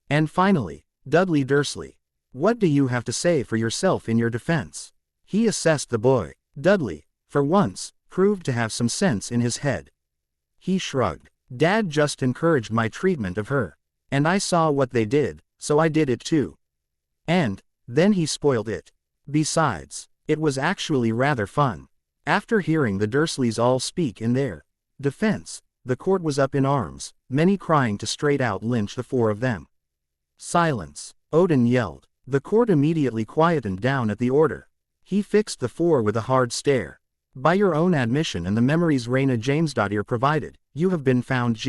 And finally, Dudley Dursley. What do you have to say for yourself in your defense? He assessed the boy. Dudley, for once, proved to have some sense in his head. He shrugged. Dad just encouraged my treatment of her. And I saw what they did, so I did it too. And then he spoiled it. Besides, it was actually rather fun. After hearing the Dursleys all speak in their defense, the court was up in arms, many crying to straight out lynch the four of them. Silence, Odin yelled. The court immediately quietened down at the order. He fixed the four with a hard stare. By your own admission and the memories Rayna Jamesdottir provided, you have been found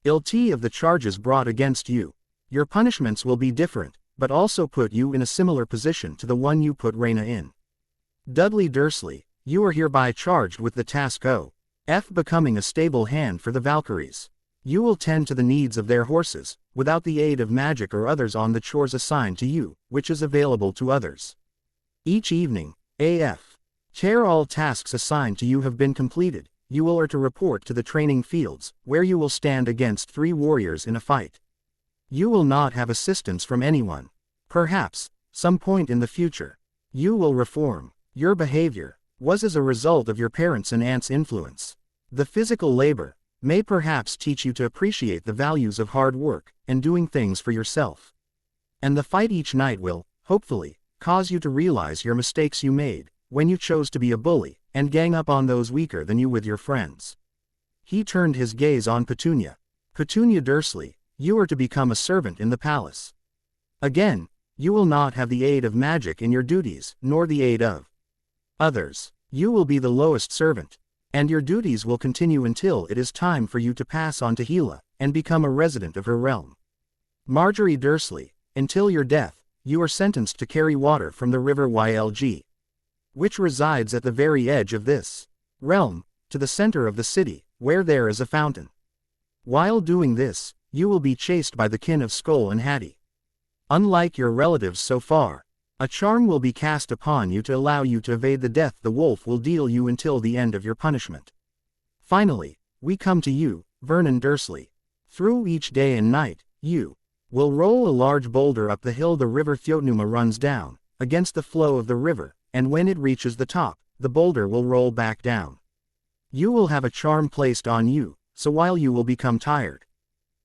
guilty of the charges brought against you. Your punishments will be different, but also put you in a similar position to the one you put Rayna in. Dudley Dursley, you are hereby charged with the task of becoming a stable hand for the Valkyries. You will tend to the needs of their horses, without the aid of magic or others on the chores assigned to you, which is available to others. Each evening, after all tasks assigned to you have been completed, you are to report to the training fields, where you will stand against 3 warriors in a fight. You will not have assistance from anyone. Perhaps, some point in the future, you will reform. Your behavior was as a result of your parents' and aunts' influence. The physical labor may perhaps teach you to appreciate the values of hard work and doing things for yourself. And the fight each night will, hopefully, cause you to realize your mistakes you made when you chose to be a bully and gang up on those weaker than you with your friends. He turned his gaze on Petunia. Petunia Dursley, you are to become a servant in the palace. Again, you will not have the aid of magic in your duties, nor the aid of others. You will be the lowest servant, and your duties will continue until it is time for you to pass on to Hela and become a resident of her realm. Marjorie Dursley, until your death, you are sentenced to carry water from the river Ylg, which resides at the very edge of this realm, to the center of the city, where there is a fountain. While doing this, you will be chased by the kin of Skull and Hattie. Unlike your relatives so far, a charm will be cast upon you to allow you to evade the death the wolf will deal you until the end of your punishment. Finally, we come to you, Vernon Dursley. Through each day and night, you will roll a large boulder up the hill the river Thjotnuma runs down, against the flow of the river, and when it reaches the top, the boulder will roll back down. You will have a charm placed on you, so while you will become tired,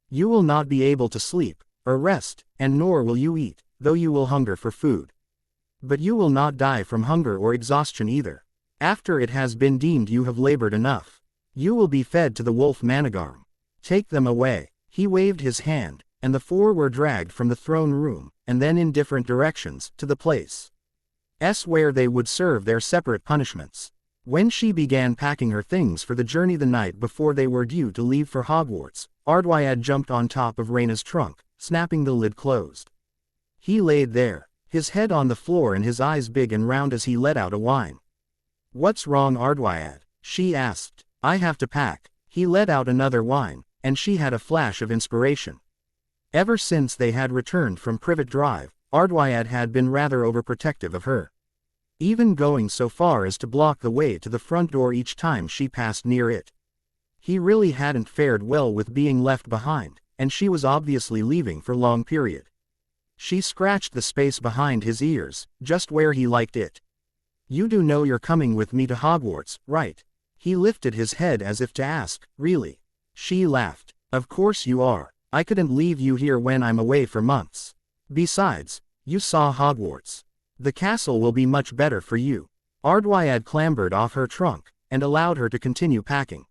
you will not be able to sleep or rest, and nor will you eat, though you will hunger for food. But you will not die from hunger or exhaustion either. After it has been deemed you have labored enough, you will be fed to the wolf Managarm. Take them away. He waved his hand, and the four were dragged from the throne room, and then in different directions, to the place where they would serve their separate punishments. When she began packing her things for the journey the night before they were due to leave for Hogwarts, Ardwyad jumped on top of Rayna's trunk, snapping the lid closed. He laid there, his head on the floor and his eyes big and round as he let out a whine. "What's wrong, Ardwyad?" she asked. "I have to pack." He let out another whine, and she had a flash of inspiration. Ever since they had returned from Privet Drive, Ardwyad had been rather overprotective of her, even going so far as to block the way to the front door each time she passed near it. He really hadn't fared well with being left behind, and she was obviously leaving for long period. She scratched the space behind his ears, just where he liked it. "You do know you're coming with me to Hogwarts, right?" He lifted his head as if to ask, "Really?" She laughed. "Of course you are. I couldn't leave you here when I'm away for months. Besides, you saw Hogwarts. The castle will be much better for you." Ardwyad clambered off her trunk, and allowed her to continue packing.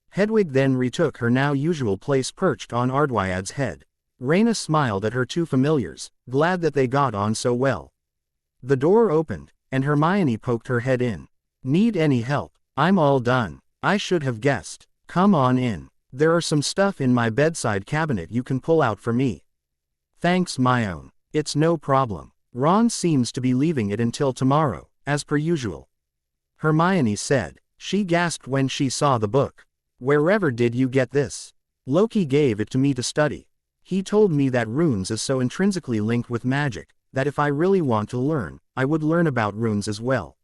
Hedwig then retook her now usual place perched on Ardwyad's head. Rayna smiled at her two familiars, glad that they got on so well. The door opened, and Hermione poked her head in. "Need any help? I'm all done." "I should have guessed. Come on in. There are some stuff in my bedside cabinet you can pull out for me." "Thanks, my own. It's no problem. Ron seems to be leaving it until tomorrow, as per usual," Hermione said. She gasped when she saw the book. "Wherever did you get this?" "Loki gave it to me to study. He told me that runes is so intrinsically linked with magic, that if I really want to learn, I would learn about runes as well.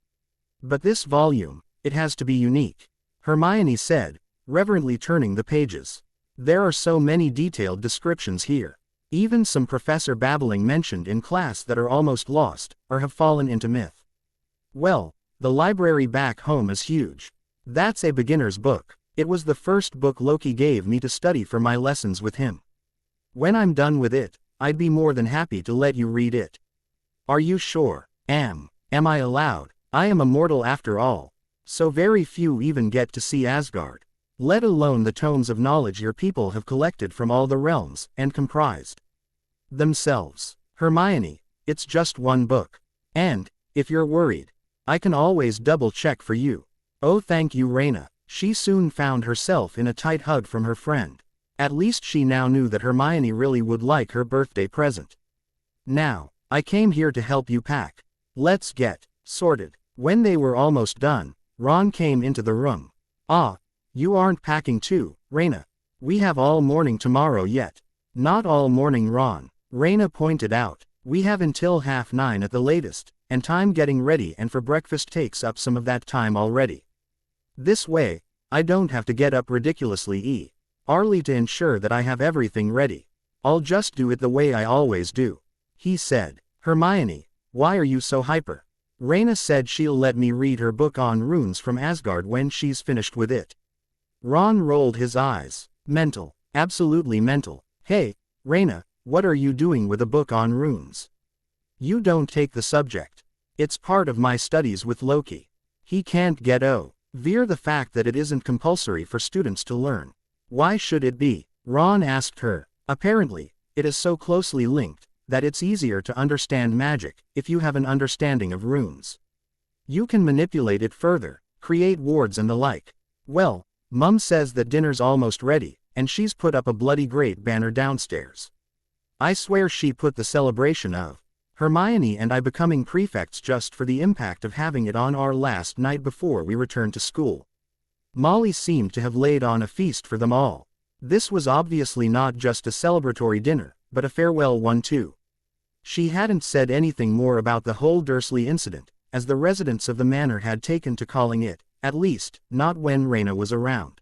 But this volume, it has to be unique," Hermione said, reverently turning the pages. "There are so many detailed descriptions here. Even some professor babbling mentioned in class that are almost lost, or have fallen into myth. Well, the library back home is huge. That's a beginner's book. It was the first book Loki gave me to study for my lessons with him. When I'm done with it, I'd be more than happy to let you read it. Are you sure? Am I allowed? I am a mortal after all. So very few even get to see Asgard. Let alone the tomes of knowledge your people have collected from all the realms, and comprised themselves. Hermione, it's just one book. And, if you're worried, I can always double-check for you. Oh, thank you, Rayna. She soon found herself in a tight hug from her friend. At least she now knew that Hermione really would like her birthday present. Now, I came here to help you pack. Let's get sorted. When they were almost done, Ron came into the room. Ah, you aren't packing too, Rayna. We have all morning tomorrow yet. Not all morning, Ron. Rayna pointed out. We have until 9:30 at the latest, and time getting ready and for breakfast takes up some of that time already. This way, I don't have to get up ridiculously early to ensure that I have everything ready. I'll just do it the way I always do. He said. Hermione, why are you so hyper? Rayna said she'll let me read her book on runes from Asgard when she's finished with it. Ron rolled his eyes. Mental. Absolutely mental. Hey, Rayna, what are you doing with a book on runes? You don't take the subject. It's part of my studies with Loki. He can't get over the fact that it isn't compulsory for students to learn. Why should it be? Ron asked her. Apparently, it is so closely linked that it's easier to understand magic if you have an understanding of runes. You can manipulate it further, create wards and the like. Well, Mum says that dinner's almost ready, and she's put up a bloody great banner downstairs. I swear she put the celebration of Hermione and I becoming prefects just for the impact of having it on our last night before we returned to school. Molly seemed to have laid on a feast for them all. This was obviously not just a celebratory dinner, but a farewell one too. She hadn't said anything more about the whole Dursley incident, as the residents of the manor had taken to calling it, at least, not when Rayna was around.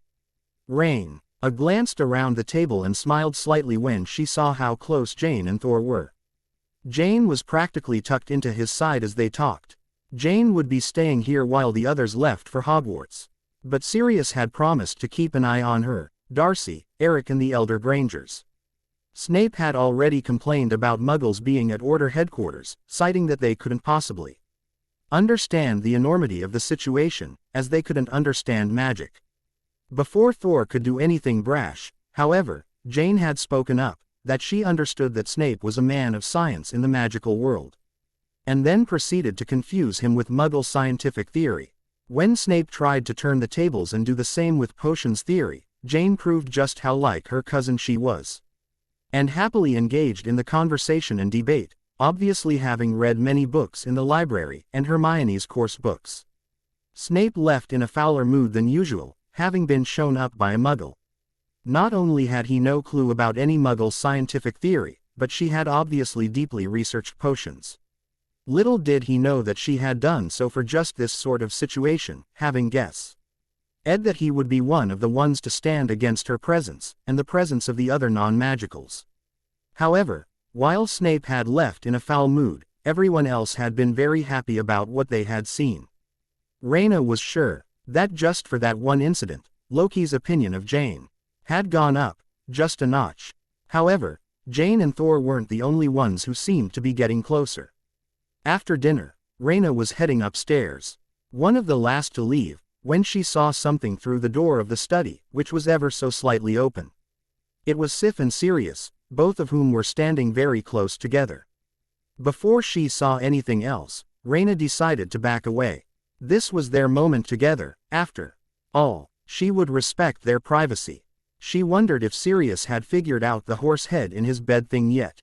Rain glanced around the table and smiled slightly when she saw how close Jane and Thor were. Jane was practically tucked into his side as they talked. Jane would be staying here while the others left for Hogwarts. But Sirius had promised to keep an eye on her, Darcy, Eric and the elder Grangers. Snape had already complained about Muggles being at Order headquarters, citing that they couldn't possibly understand the enormity of the situation, as they couldn't understand magic. Before Thor could do anything brash, however, Jane had spoken up, that she understood that Snape was a man of science in the magical world. And then proceeded to confuse him with Muggle scientific theory. When Snape tried to turn the tables and do the same with potions theory, Jane proved just how like her cousin she was. And happily engaged in the conversation and debate, obviously having read many books in the library and Hermione's course books. Snape left in a fouler mood than usual, having been shown up by a Muggle. Not only had he no clue about any Muggle scientific theory, but she had obviously deeply researched potions. Little did he know that she had done so for just this sort of situation, having guessed that he would be one of the ones to stand against her presence, and the presence of the other non-magicals. However, while Snape had left in a foul mood, everyone else had been very happy about what they had seen. Rayna was sure that just for that one incident, Loki's opinion of Jane had gone up just a notch. However, Jane and Thor weren't the only ones who seemed to be getting closer. After dinner, Rayna was heading upstairs, one of the last to leave, when she saw something through the door of the study, which was ever so slightly open. It was Sif and Sirius, both of whom were standing very close together. Before she saw anything else, Rayna decided to back away. This was their moment together. After all, she would respect their privacy. She wondered if Sirius had figured out the horse head in his bed thing yet.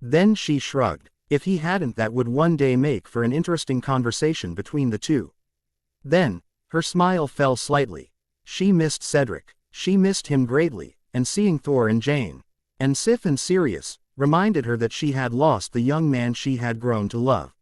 Then she shrugged. If he hadn't, that would one day make for an interesting conversation between the two. Then, her smile fell slightly. She missed Cedric. She missed him greatly, and seeing Thor and Jane, and Sif and Sirius, reminded her that she had lost the young man she had grown to love.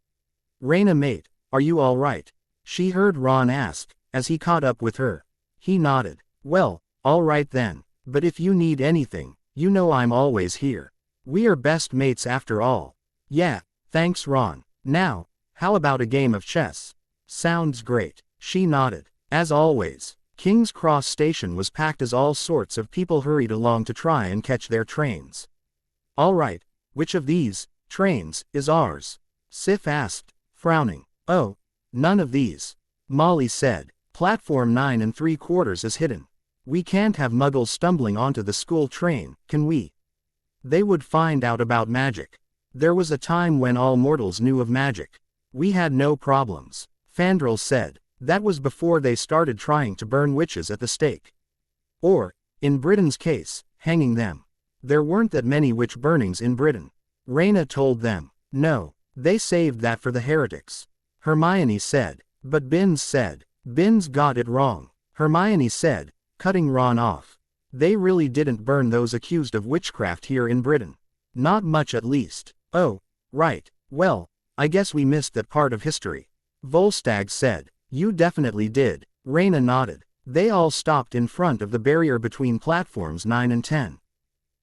Rayna mate, are you all right? She heard Ron ask, as he caught up with her. He nodded. Well, all right then, but if you need anything, you know I'm always here. We are best mates after all. Yeah, thanks Ron. Now, how about a game of chess? Sounds great. She nodded. As always, King's Cross Station was packed as all sorts of people hurried along to try and catch their trains. All right, which of these trains is ours? Sif asked, frowning. Oh, none of these. Molly said. Platform 9 3/4 is hidden. We can't have muggles stumbling onto the school train, can we? They would find out about magic. There was a time when all mortals knew of magic. We had no problems. Fandral said. That was before they started trying to burn witches at the stake. Or, in Britain's case, hanging them. There weren't that many witch burnings in Britain. Rayna told them. No, they saved that for the heretics. Hermione said. But Binns said. Binns got it wrong. Hermione said, cutting Ron off. They really didn't burn those accused of witchcraft here in Britain. Not much at least. Oh, right, well, I guess we missed that part of history. Volstagg said. You definitely did. Rayna nodded. They all stopped in front of the barrier between platforms 9 and 10.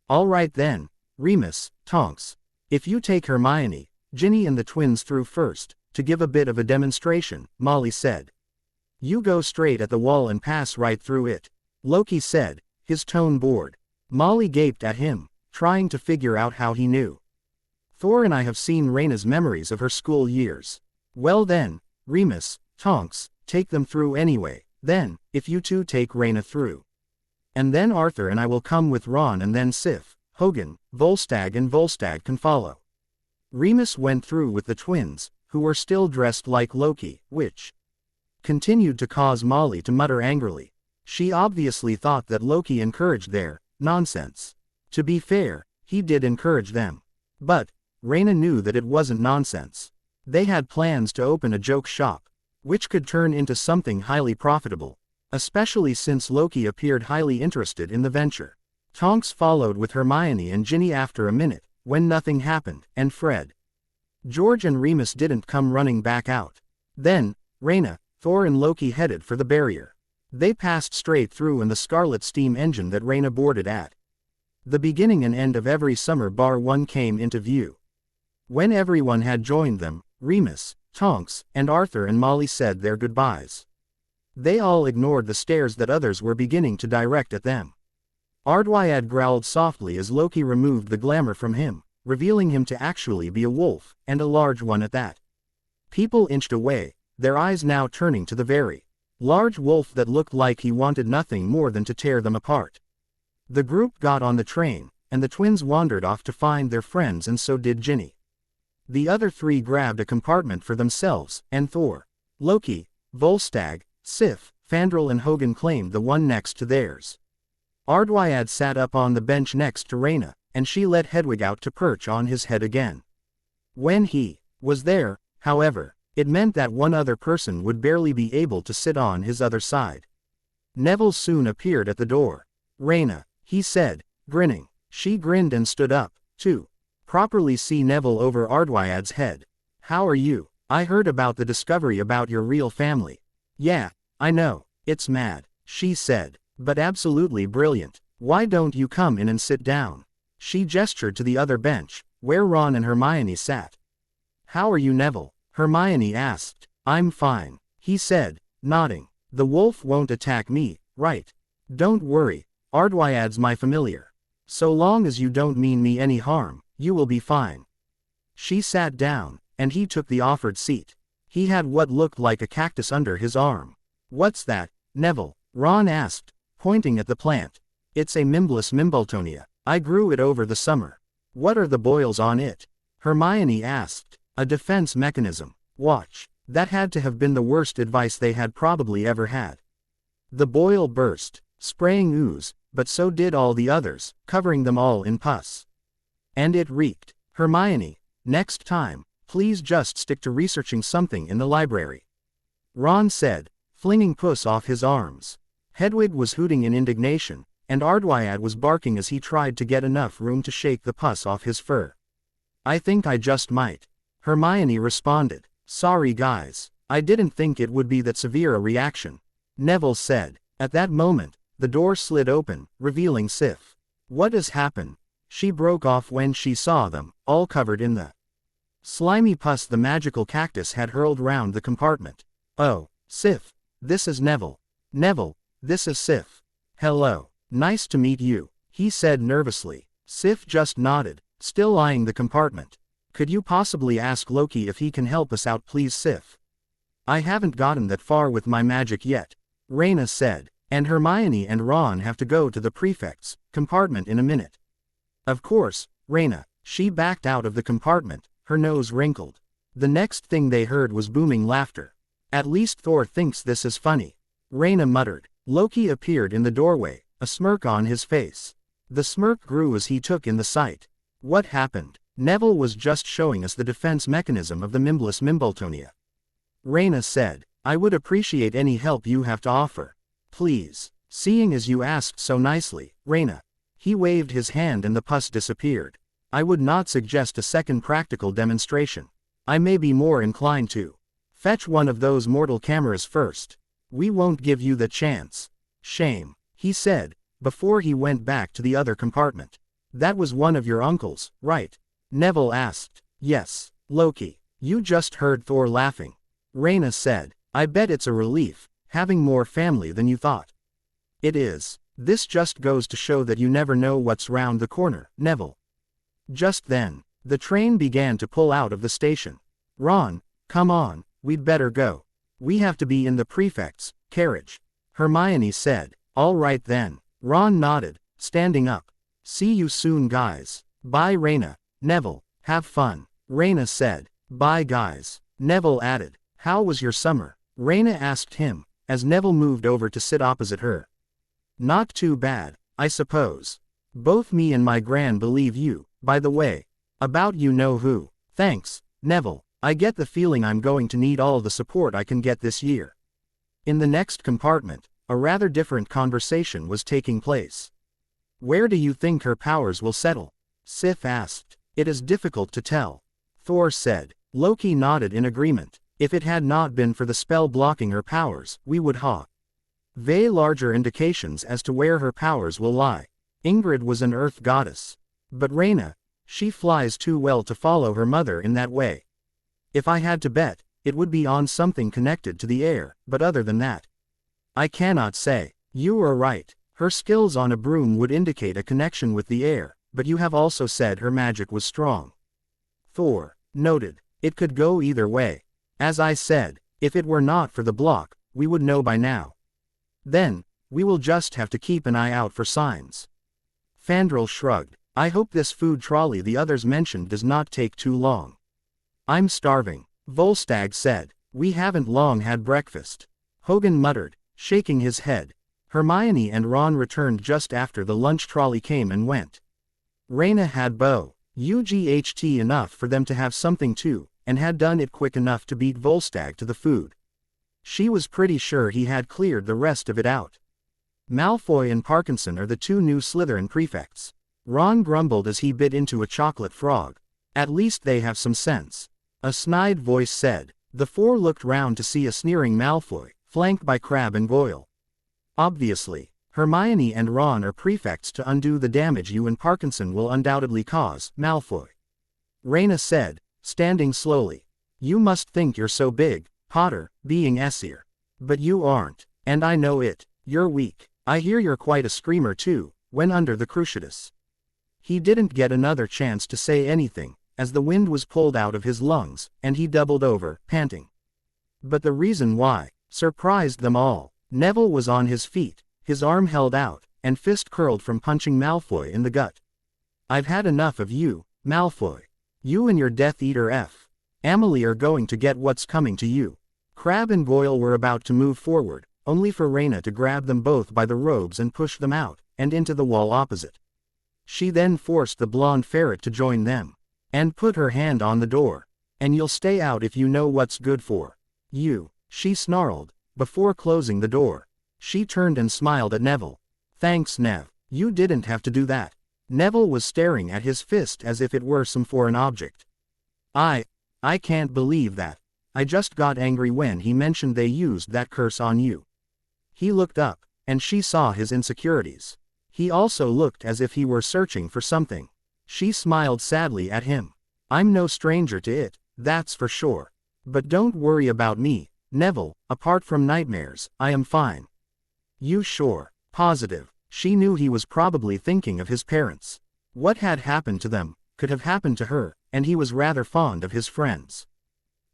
All right then, Remus, Tonks. If you take Hermione, Ginny and the twins through first, to give a bit of a demonstration, Molly said. You go straight at the wall and pass right through it. Loki said, his tone bored. Molly gaped at him, trying to figure out how he knew. Thor and I have seen Rayna's memories of her school years. Well then, Remus, Tonks, take them through anyway, then, if you two take Rayna through. And then Arthur and I will come with Ron and then Sif, Hogan, Volstagg and Volstagg can follow. Remus went through with the twins, who were still dressed like Loki, which continued to cause Molly to mutter angrily. She obviously thought that Loki encouraged their nonsense. To be fair, he did encourage them. But Rayna knew that it wasn't nonsense. They had plans to open a joke shop, which could turn into something highly profitable, especially since Loki appeared highly interested in the venture. Tonks followed with Hermione and Ginny after a minute, when nothing happened, and Fred, George and Remus didn't come running back out. Then, Rayna, Thor and Loki headed for the barrier. They passed straight through in the Scarlet steam engine that Rayna boarded at. The beginning and end of every summer bar one came into view. When everyone had joined them, Remus, Tonks, and Arthur and Molly said their goodbyes. They all ignored the stares that others were beginning to direct at them. Ardwyad growled softly as Loki removed the glamour from him, revealing him to actually be a wolf, and a large one at that. People inched away, their eyes now turning to the very large wolf that looked like he wanted nothing more than to tear them apart. The group got on the train, and the twins wandered off to find their friends, and so did Ginny. The other three grabbed a compartment for themselves, and Thor, Loki, Volstagg, Sif, Fandral and Hogan claimed the one next to theirs. Ardwyad sat up on the bench next to Rayna, and she let Hedwig out to perch on his head again. When he was there, however, it meant that one other person would barely be able to sit on his other side. Neville soon appeared at the door. Rayna, he said, grinning. She grinned and stood up, to properly see Neville over Ardwyad's head. How are you? I heard about the discovery about your real family. Yeah, I know, it's mad, she said, but absolutely brilliant. Why don't you come in and sit down? She gestured to the other bench, where Ron and Hermione sat. How are you, Neville? Hermione asked. I'm fine, he said, nodding. The wolf won't attack me, right? Don't worry, Ardwyad's my familiar. So long as you don't mean me any harm, you will be fine. She sat down, and he took the offered seat. He had what looked like a cactus under his arm. What's that, Neville? Ron asked, pointing at the plant. It's a Mimblus Mimboltonia. I grew it over the summer. What are the boils on it? Hermione asked. A defense mechanism. Watch. That had to have been the worst advice they had probably ever had. The boil burst, spraying ooze, but so did all the others, covering them all in pus. And it reeked. Hermione, next time, please just stick to researching something in the library. Ron said, flinging Puss off his arms. Hedwig was hooting in indignation, and Ardwyad was barking as he tried to get enough room to shake the pus off his fur. I think I just might. Hermione responded. Sorry guys, I didn't think it would be that severe a reaction. Neville said. At that moment, the door slid open, revealing Sif. What has happened? She broke off when she saw them, all covered in the slimy pus the magical cactus had hurled round the compartment. Oh, Sif. This is Neville. Neville, this is Sif. Hello. Nice to meet you, he said nervously. Sif just nodded, still eyeing the compartment. Could you possibly ask Loki if he can help us out, please, Sif? I haven't gotten that far with my magic yet, Rayna said, and Hermione and Ron have to go to the prefect's compartment in a minute. Of course, Rayna. She backed out of the compartment, her nose wrinkled. The next thing they heard was booming laughter. At least Thor thinks this is funny, Rayna muttered. Loki appeared in the doorway, a smirk on his face. The smirk grew as he took in the sight. What happened? Neville was just showing us the defense mechanism of the Mimbless Mimboltonia, Rayna said. I would appreciate any help you have to offer. Please. Seeing as you asked so nicely, Rayna. He waved his hand and the pus disappeared. I would not suggest a second practical demonstration. I may be more inclined to fetch one of those mortal cameras first. We won't give you the chance. Shame, he said, before he went back to the other compartment. That was one of your uncles, right? Neville asked. Yes, Loki. You just heard Thor laughing, Rayna said. I bet it's a relief, having more family than you thought. It is. This just goes to show that you never know what's round the corner, Neville. Just then, the train began to pull out of the station. Ron, come on, we'd better go. We have to be in the prefect's carriage, Hermione said. All right then, Ron nodded, standing up. See you soon, guys. Bye, Rayna. Neville, have fun, Rayna said. Bye, guys, Neville added. How was your summer? Rayna asked him, as Neville moved over to sit opposite her. Not too bad, I suppose. Both me and my gran believe you, by the way. About you know who. Thanks, Neville. I get the feeling I'm going to need all the support I can get this year. In the next compartment, a rather different conversation was taking place. Where do you think her powers will settle? Sif asked. It is difficult to tell, Thor said. Loki nodded in agreement. If it had not been for the spell blocking her powers, we would have way larger indications as to where her powers will lie. Ingrid was an earth goddess. But Rayna, she flies too well to follow her mother in that way. If I had to bet, it would be on something connected to the air, but other than that, I cannot say. You are right. Her skills on a broom would indicate a connection with the air, but you have also said her magic was strong, Thor noted. It could go either way. As I said, if it were not for the block, we would know by now. Then, we will just have to keep an eye out for signs. Fandral shrugged. I hope this food trolley the others mentioned does not take too long. I'm starving, Volstagg said. We haven't long had breakfast, Hogan muttered, shaking his head. Hermione and Ron returned just after the lunch trolley came and went. Rayna had UGHT enough for them to have something too, and had done it quick enough to beat Volstagg to the food. She was pretty sure he had cleared the rest of it out. Malfoy and Parkinson are the two new Slytherin prefects. Ron grumbled as he bit into a chocolate frog. At least they have some sense, a snide voice said. The four looked round to see a sneering Malfoy, flanked by Crabbe and Goyle. Obviously, Hermione and Ron are prefects to undo the damage you and Parkinson will undoubtedly cause, Malfoy, Rayna said, standing slowly. You must think you're so big, Potter, being Aesir. But you aren't, and I know it. You're weak. I hear you're quite a screamer too, when under the Cruciatus. He didn't get another chance to say anything, as the wind was pulled out of his lungs, and he doubled over, panting. But the reason why surprised them all. Neville was on his feet, his arm held out, and fist curled from punching Malfoy in the gut. I've had enough of you, Malfoy. You and your Death Eater F. Amelie are going to get what's coming to you. Crabbe and Goyle were about to move forward, only for Rayna to grab them both by the robes and push them out, and into the wall opposite. She then forced the blonde ferret to join them, and put her hand on the door. And you'll stay out if you know what's good for you, she snarled, before closing the door. She turned and smiled at Neville. Thanks, Nev. You didn't have to do that. Neville was staring at his fist as if it were some foreign object. I can't believe that. I just got angry when he mentioned they used that curse on you. He looked up, and she saw his insecurities. He also looked as if he were searching for something. She smiled sadly at him. I'm no stranger to it, that's for sure. But don't worry about me, Neville, apart from nightmares, I am fine. You sure? Positive. She knew he was probably thinking of his parents. What had happened to them, could have happened to her, and he was rather fond of his friends.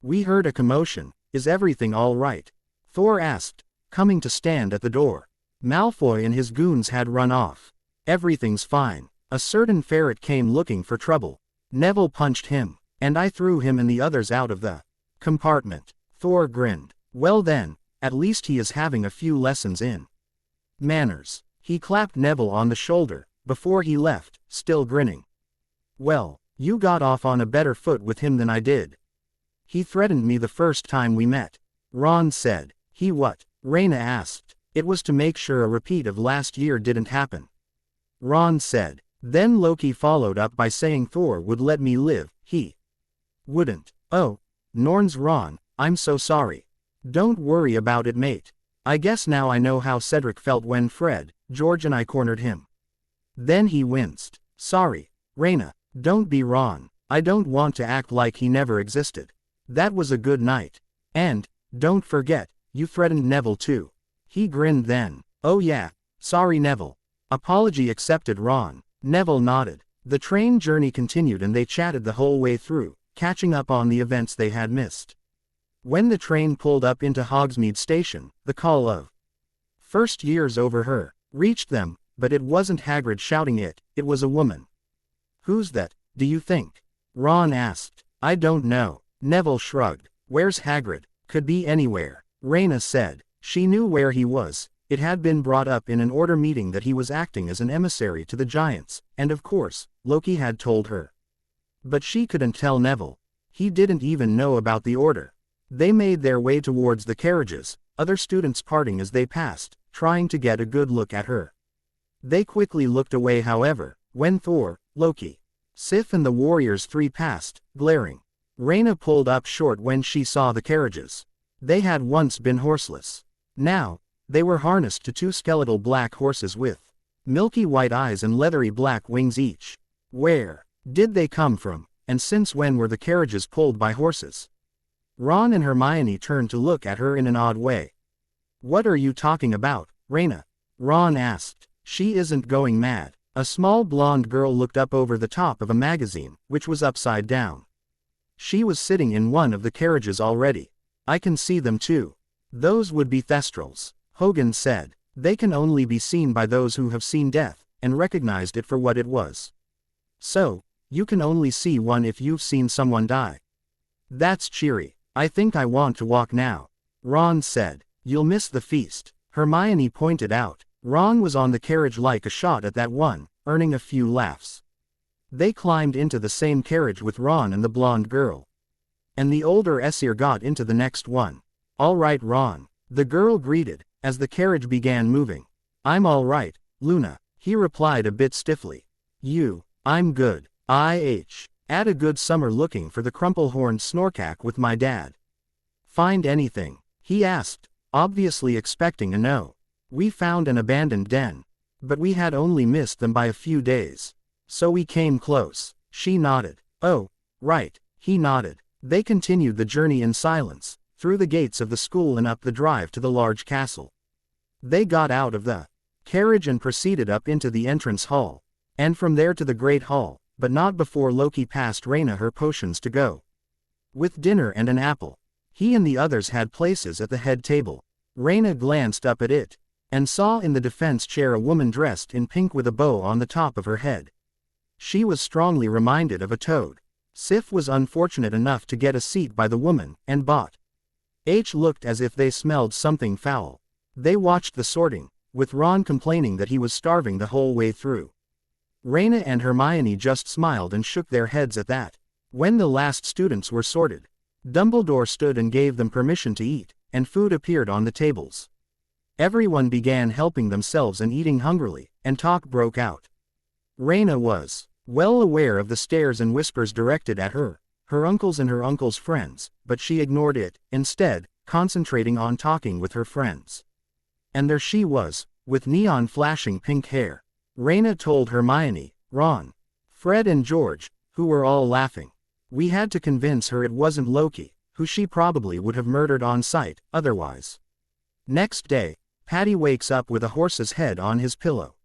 We heard a commotion, is everything all right? Thor asked, coming to stand at the door. Malfoy and his goons had run off. Everything's fine. A certain ferret came looking for trouble. Neville punched him, and I threw him and the others out of the compartment. Thor grinned. Well then, at least he is having a few lessons in manners. He clapped Neville on the shoulder, before he left, still grinning. Well, you got off on a better foot with him than I did. He threatened me the first time we met. Ron said. He what? Rayna asked. It was to make sure a repeat of last year didn't happen. Ron said. Then Loki followed up by saying Thor would let me live, he wouldn't. Oh, Norns Ron, I'm so sorry. Don't worry about it mate. I guess now I know how Cedric felt when Fred, George and I cornered him. Then he winced. Sorry, Rayna, don't be Ron. I don't want to act like he never existed. That was a good night. And, don't forget, you threatened Neville too. He grinned then. Oh yeah, sorry Neville. Apology accepted Ron. Neville nodded. The train journey continued and they chatted the whole way through, catching up on the events they had missed. When the train pulled up into Hogsmeade Station, the call of first years over her reached them, but it wasn't Hagrid shouting it, it was a woman. Who's that, do you think? Ron asked. I don't know. Neville shrugged. Where's Hagrid? Could be anywhere. Rayna said. She knew where he was. It had been brought up in an order meeting that he was acting as an emissary to the Giants, and of course, Loki had told her. But she couldn't tell Neville. He didn't even know about the order. They made their way towards the carriages, other students parting as they passed, trying to get a good look at her. They quickly looked away however, when Thor, Loki, Sif and the Warriors 3 passed, glaring. Rayna pulled up short when she saw the carriages. They had once been horseless. Now, they were harnessed to 2 skeletal black horses with milky white eyes and leathery black wings each. Where did they come from, and since when were the carriages pulled by horses? Ron and Hermione turned to look at her in an odd way. What are you talking about, Rayna? Ron asked. She isn't going mad. A small blonde girl looked up over the top of a magazine, which was upside down. She was sitting in one of the carriages already. I can see them too. Those would be Thestrals, Hogan said. They can only be seen by those who have seen death, and recognized it for what it was. So, you can only see one if you've seen someone die. That's cheery. I think I want to walk now. Ron said. You'll miss the feast, Hermione pointed out. Ron was on the carriage like a shot at that one, earning a few laughs. They climbed into the same carriage with Ron and the blonde girl. And the older Essir got into the next one. All right Ron, the girl greeted, as the carriage began moving. I'm all right, Luna, he replied a bit stiffly. I'm good. Had a good summer looking for the crumple-horned snorkack with my dad. Find anything? He asked, obviously expecting a no. We found an abandoned den. But we had only missed them by a few days. So we came close. She nodded. Oh, right, he nodded. They continued the journey in silence, through the gates of the school and up the drive to the large castle. They got out of the carriage and proceeded up into the entrance hall. And from there to the Great Hall, but not before Loki passed Rayna her potions to go. With dinner and an apple. He and the others had places at the head table. Rayna glanced up at it, and saw in the defense chair a woman dressed in pink with a bow on the top of her head. She was strongly reminded of a toad. Sif was unfortunate enough to get a seat by the woman, and Bot H looked as if they smelled something foul. They watched the sorting, with Ron complaining that he was starving the whole way through. Rayna and Hermione just smiled and shook their heads at that. When the last students were sorted, Dumbledore stood and gave them permission to eat, and food appeared on the tables. Everyone began helping themselves and eating hungrily, and talk broke out. Rayna was well aware of the stares and whispers directed at her, her uncles and her uncle's friends, but she ignored it, instead, concentrating on talking with her friends. And there she was, with neon flashing pink hair. Rayna told Hermione, Ron, Fred and George, who were all laughing. We had to convince her it wasn't Loki, who she probably would have murdered on sight, otherwise. Next day, Patty wakes up with a horse's head on his pillow.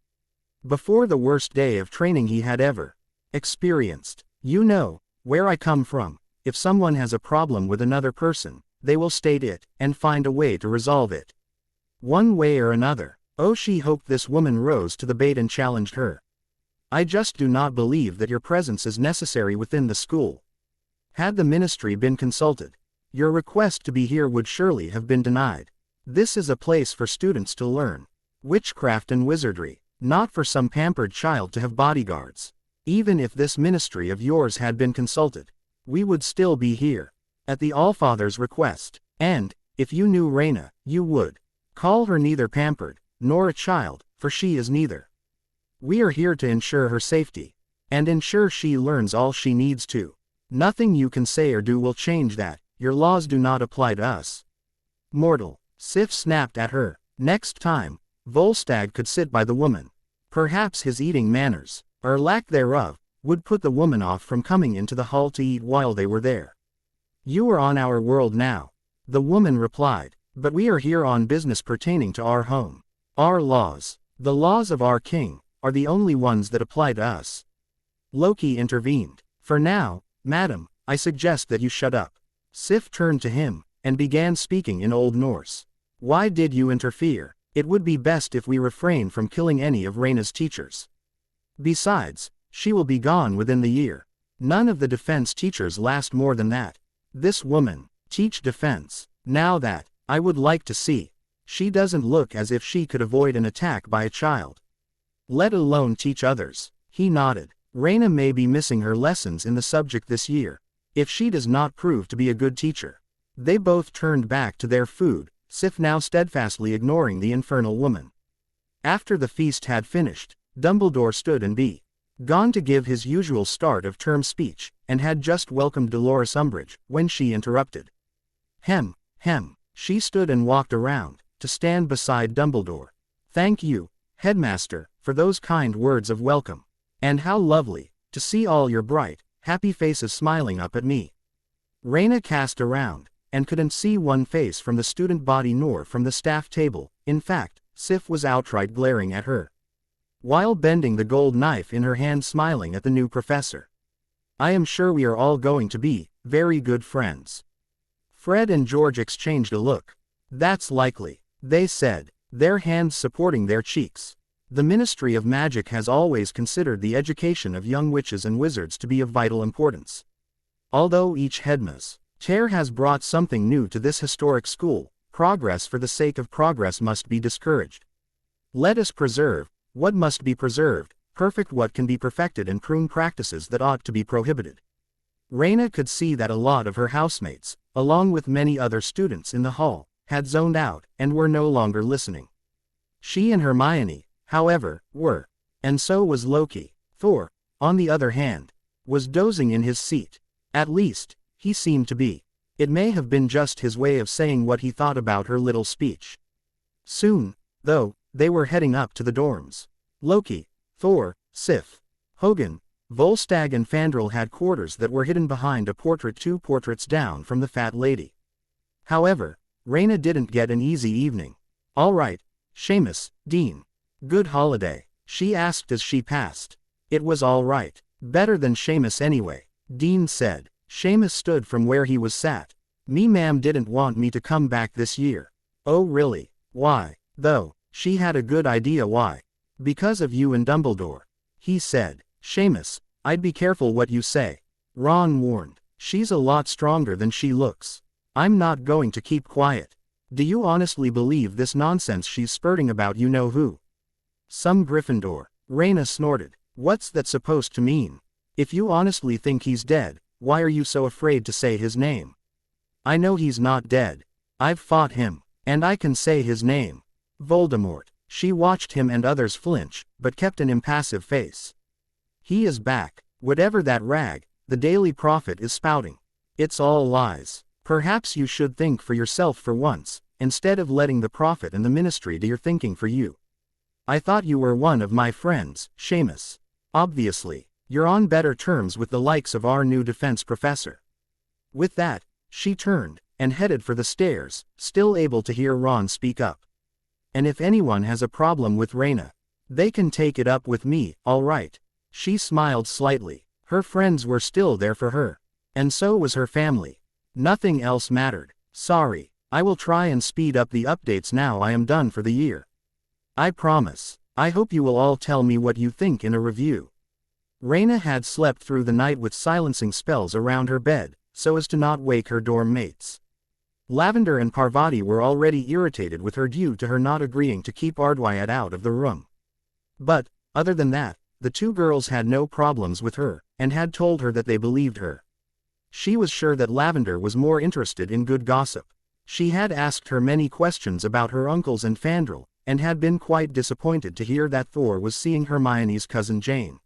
Before the worst day of training he had ever experienced. You know, where I come from, if someone has a problem with another person, they will state it, and find a way to resolve it. One way or another. Oh, she hoped this woman rose to the bait and challenged her. I just do not believe that your presence is necessary within the school. Had the ministry been consulted, your request to be here would surely have been denied. This is a place for students to learn witchcraft and wizardry, not for some pampered child to have bodyguards. Even if this ministry of yours had been consulted, we would still be here, at the Allfather's request, and, if you knew Rayna, you would call her neither pampered, nor a child, for she is neither. We are here to ensure her safety, and ensure she learns all she needs to. Nothing you can say or do will change that. Your laws do not apply to us. Mortal, Sif snapped at her. Next time, Volstagg could sit by the woman. Perhaps his eating manners, or lack thereof, would put the woman off from coming into the hall to eat while they were there. You are on our world now, the woman replied, but we are here on business pertaining to our home. Our laws, the laws of our king, are the only ones that apply to us. Loki intervened. For now, madam, I suggest that you shut up. Sif turned to him, and began speaking in Old Norse. Why did you interfere? It would be best if we refrain from killing any of Rayna's teachers. Besides, she will be gone within the year. None of the defense teachers last more than that. This woman, teach defense. Now that, I would like to see. She doesn't look as if she could avoid an attack by a child. Let alone teach others. He nodded. Rayna may be missing her lessons in the subject this year, if she does not prove to be a good teacher. They both turned back to their food, Sif now steadfastly ignoring the infernal woman. After the feast had finished, Dumbledore stood and gone to give his usual start of term speech, and had just welcomed Dolores Umbridge, when she interrupted. Hem. She stood and walked around, to stand beside Dumbledore. Thank you, headmaster, for those kind words of welcome. And how lovely, to see all your bright, happy faces smiling up at me. Rayna cast around, and couldn't see one face from the student body nor from the staff table. In fact, Sif was outright glaring at her, while bending the gold knife in her hand, smiling at the new professor. I am sure we are all going to be very good friends. Fred and George exchanged a look. That's likely, they said, their hands supporting their cheeks. The Ministry of Magic has always considered the education of young witches and wizards to be of vital importance. Although each headmaster has brought something new to this historic school, progress for the sake of progress must be discouraged. Let us preserve what must be preserved, perfect what can be perfected, and prune practices that ought to be prohibited. Rayna could see that a lot of her housemates, along with many other students in the hall, had zoned out, and were no longer listening. She and Hermione, however, were. And so was Loki. Thor, on the other hand, was dozing in his seat. At least, he seemed to be. It may have been just his way of saying what he thought about her little speech. Soon, though, they were heading up to the dorms. Loki, Thor, Sif, Hogan, Volstagg and Fandral had quarters that were hidden behind a portrait 2 portraits down from the fat lady. However, Rayna didn't get an easy evening. All right, Seamus, Dean. Good holiday, she asked as she passed. It was all right. Better than Seamus anyway, Dean said. Seamus stood from where he was sat. Me ma'am didn't want me to come back this year. Oh really? Why, though? She had a good idea why. Because of you and Dumbledore. He said. Seamus, I'd be careful what you say. Ron warned. She's a lot stronger than she looks. I'm not going to keep quiet. Do you honestly believe this nonsense she's spurting about you know who? Some Gryffindor. Rayna snorted. What's that supposed to mean? If you honestly think he's dead, why are you so afraid to say his name? I know he's not dead. I've fought him, and I can say his name. Voldemort. She watched him and others flinch, but kept an impassive face. He is back. Whatever that rag, the Daily Prophet, is spouting. It's all lies. Perhaps you should think for yourself for once, instead of letting the Prophet and the Ministry do your thinking for you. I thought you were one of my friends, Seamus. Obviously. You're on better terms with the likes of our new defense professor." With that, she turned, and headed for the stairs, still able to hear Ron speak up. "And if anyone has a problem with Rayna, they can take it up with me, all right." She smiled slightly. Her friends were still there for her. And so was her family. Nothing else mattered. "Sorry, I will try and speed up the updates now I am done for the year. I promise. I hope you will all tell me what you think in a review." Rayna had slept through the night with silencing spells around her bed, so as to not wake her dorm mates. Lavender and Parvati were already irritated with her due to her not agreeing to keep Ardwyat out of the room. But, other than that, the two girls had no problems with her, and had told her that they believed her. She was sure that Lavender was more interested in good gossip. She had asked her many questions about her uncles and Fandral, and had been quite disappointed to hear that Thor was seeing Hermione's cousin Jane.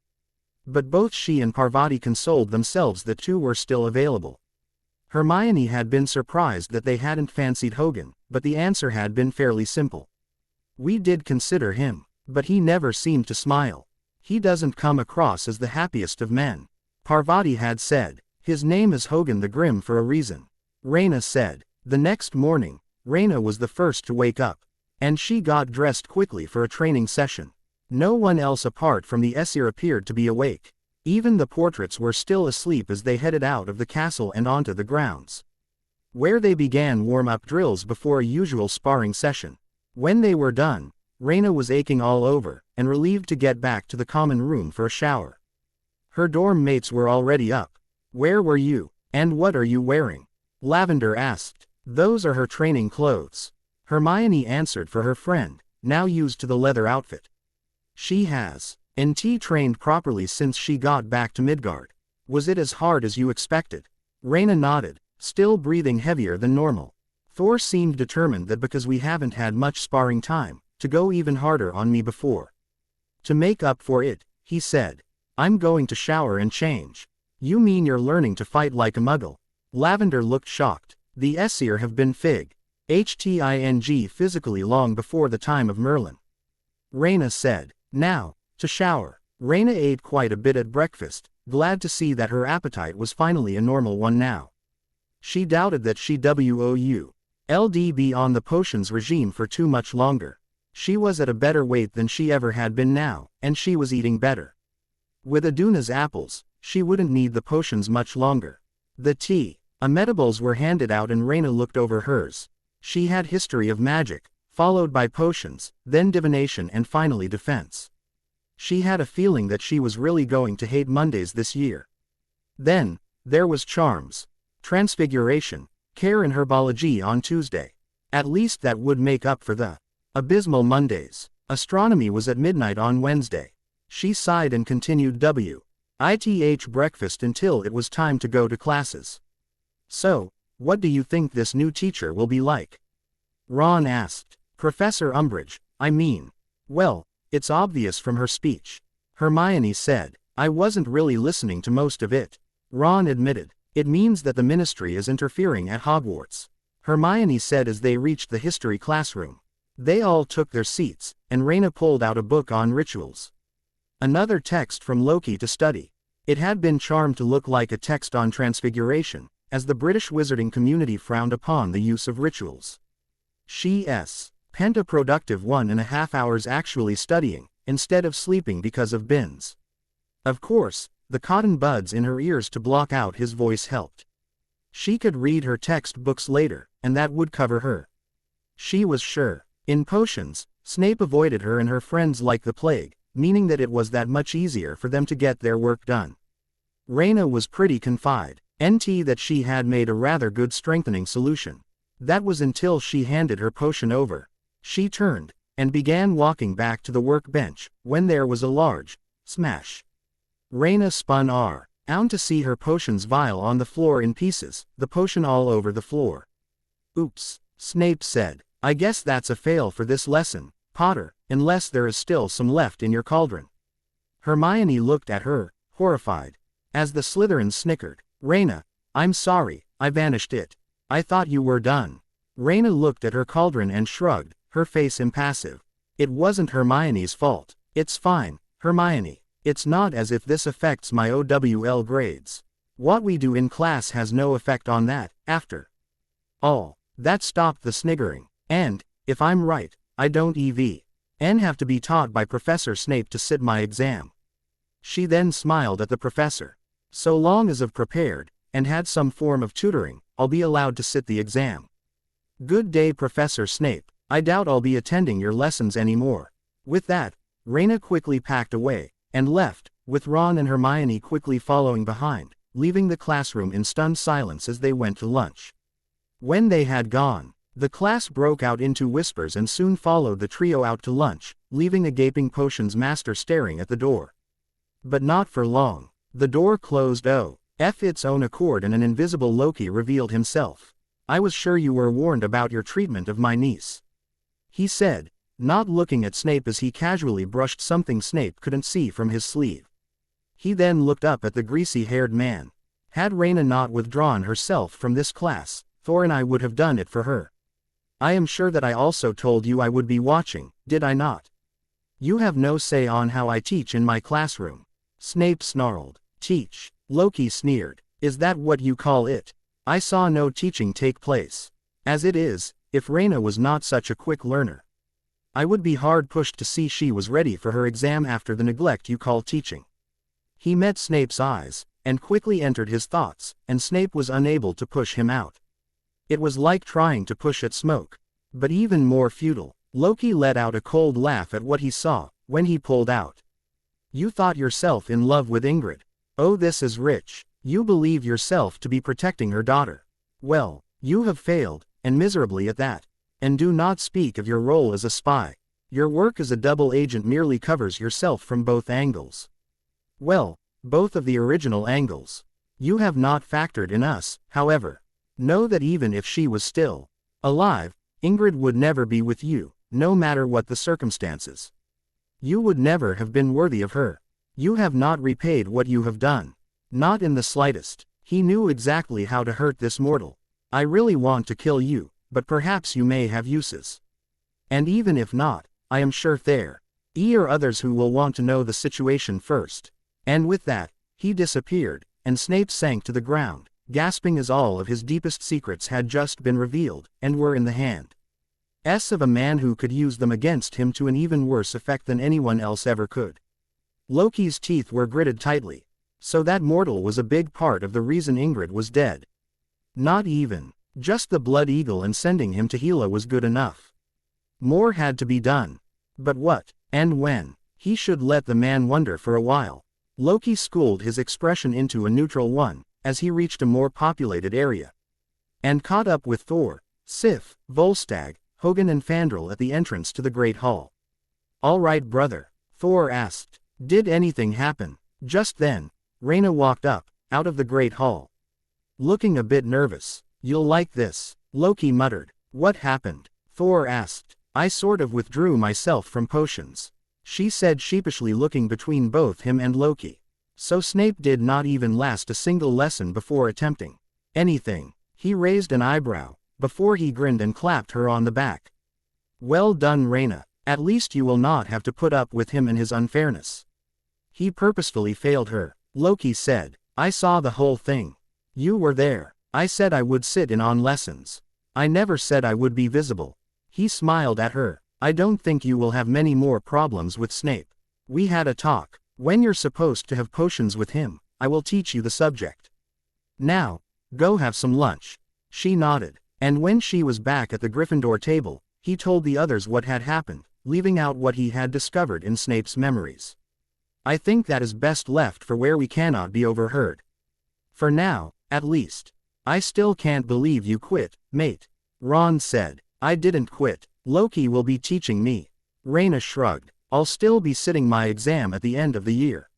But both she and Parvati consoled themselves that two were still available. Hermione had been surprised that they hadn't fancied Hogan, but the answer had been fairly simple. "We did consider him, but he never seemed to smile. He doesn't come across as the happiest of men," Parvati had said. "His name is Hogan the Grim for a reason," Rayna said. The next morning, Rayna was the first to wake up, and she got dressed quickly for a training session. No one else apart from the Aesir appeared to be awake. Even the portraits were still asleep as they headed out of the castle and onto the grounds, where they began warm-up drills before a usual sparring session. When they were done, Rayna was aching all over, and relieved to get back to the common room for a shower. Her dorm mates were already up. "Where were you? And what are you wearing?" Lavender asked. "Those are her training clothes," Hermione answered for her friend, now used to the leather outfit. "She has NT trained properly since she got back to Midgard. Was it as hard as you expected?" Rayna nodded, still breathing heavier than normal. "Thor seemed determined that because we haven't had much sparring time, to go even harder on me before. To make up for it, he said, I'm going to shower and change." "You mean you're learning to fight like a muggle?" Lavender looked shocked. "The Aesir have been HTING physically long before the time of Merlin," Rayna said. "Now, to shower." Rayna ate quite a bit at breakfast, glad to see that her appetite was finally a normal one now. She doubted that she would be on the potions regime for too much longer. She was at a better weight than she ever had been now, and she was eating better. With Aduna's apples, she wouldn't need the potions much longer. The tea, Ametables were handed out and Rayna looked over hers. She had history of magic, followed by potions, then divination and finally defense. She had a feeling that she was really going to hate Mondays this year. Then, there was charms, transfiguration, care and herbology on Tuesday. At least that would make up for the abysmal Mondays. Astronomy was at midnight on Wednesday. She sighed and continued WITH breakfast until it was time to go to classes. "So, what do you think this new teacher will be like?" Ron asked. "Professor Umbridge, I mean." "Well, it's obvious from her speech," Hermione said. "I wasn't really listening to most of it," Ron admitted. "It means that the Ministry is interfering at Hogwarts," Hermione said as they reached the history classroom. They all took their seats, and Rayna pulled out a book on rituals. Another text from Loki to study. It had been charmed to look like a text on transfiguration, as the British wizarding community frowned upon the use of rituals. She spent a productive 1.5 hours actually studying, instead of sleeping because of bins. Of course, the cotton buds in her ears to block out his voice helped. She could read her textbooks later, and that would cover her. She was sure. In potions, Snape avoided her and her friends like the plague, meaning that it was that much easier for them to get their work done. Rayna was pretty confident that she had made a rather good strengthening solution. That was until she handed her potion over. She turned, and began walking back to the workbench, when there was a large smash. Rayna spun around to see her potions vial on the floor in pieces, the potion all over the floor. "Oops," Snape said. "I guess that's a fail for this lesson, Potter, unless there is still some left in your cauldron." Hermione looked at her, horrified. As the Slytherins snickered, "Rayna, I'm sorry, I vanished it. I thought you were done." Rayna looked at her cauldron and shrugged, her face impassive. "It wasn't Hermione's fault." "It's fine, Hermione. It's not as if this affects my OWL grades. What we do in class has no effect on that, after all. That stopped the sniggering. And, if I'm right, I don't even have to be taught by Professor Snape to sit my exam. She then smiled at the professor. So long as I've prepared, and had some form of tutoring, I'll be allowed to sit the exam. Good day, Professor Snape. I doubt I'll be attending your lessons anymore. With that, Rayna quickly packed away, and left, with Ron and Hermione quickly following behind, leaving the classroom in stunned silence as they went to lunch. When they had gone, the class broke out into whispers and soon followed the trio out to lunch, leaving a gaping potions master staring at the door. But not for long. The door closed of its own accord and an invisible Loki revealed himself. I was sure you were warned about your treatment of my niece, he said, not looking at Snape as he casually brushed something Snape couldn't see from his sleeve. He then looked up at the greasy-haired man. Had Rayna not withdrawn herself from this class, Thor and I would have done it for her. I am sure that I also told you I would be watching, did I not? You have no say on how I teach in my classroom. Snape snarled. Teach? Loki sneered. Is that what you call it? I saw no teaching take place. As it is, if Rayna was not such a quick learner, I would be hard pushed to see she was ready for her exam after the neglect you call teaching. He met Snape's eyes, and quickly entered his thoughts, and Snape was unable to push him out. It was like trying to push at smoke. But even more futile. Loki let out a cold laugh at what he saw, when he pulled out. You thought yourself in love with Ingrid. Oh, this is rich. You believe yourself to be protecting her daughter. Well, you have failed, and miserably at that. And do not speak of your role as a spy. Your work as a double agent merely covers yourself from both angles. Well, both of the original angles. You have not factored in us, however. Know that even if she was still alive, Ingrid would never be with you, no matter what the circumstances. You would never have been worthy of her. You have not repaid what you have done. Not in the slightest. He knew exactly how to hurt this mortal. I really want to kill you, but perhaps you may have uses. And even if not, I am sure there are others who will want to know the situation first. And with that, he disappeared, and Snape sank to the ground, gasping as all of his deepest secrets had just been revealed, and were in the hands of a man who could use them against him to an even worse effect than anyone else ever could. Loki's teeth were gritted tightly. So that mortal was a big part of the reason Ingrid was dead. Not even just the Blood Eagle and sending him to Hela was good enough. More had to be done. But what, and when? He should let the man wonder for a while. Loki schooled his expression into a neutral one, as he reached a more populated area. And caught up with Thor, Sif, Volstagg, Hogan and Fandral at the entrance to the Great Hall. All right, brother? Thor asked. Did anything happen? Just then, Rayna walked up, out of the Great Hall. Looking a bit nervous. You'll like this, Loki muttered. What happened? Thor asked. I sort of withdrew myself from potions, she said sheepishly, looking between both him and Loki. So Snape did not even last a single lesson before attempting anything. He raised an eyebrow, before he grinned and clapped her on the back. Well done, Rayna. At least you will not have to put up with him and his unfairness. He purposefully failed her, Loki said. I saw the whole thing. You were there. I said I would sit in on lessons. I never said I would be visible. He smiled at her. I don't think you will have many more problems with Snape. We had a talk. When you're supposed to have potions with him, I will teach you the subject. Now, go have some lunch. She nodded. And when she was back at the Gryffindor table, he told the others what had happened, leaving out what he had discovered in Snape's memories. I think that is best left for where we cannot be overheard. For now, at least. I still can't believe you quit, mate. Ron said. I didn't quit. Loki will be teaching me. Rayna shrugged. I'll still be sitting my exam at the end of the year.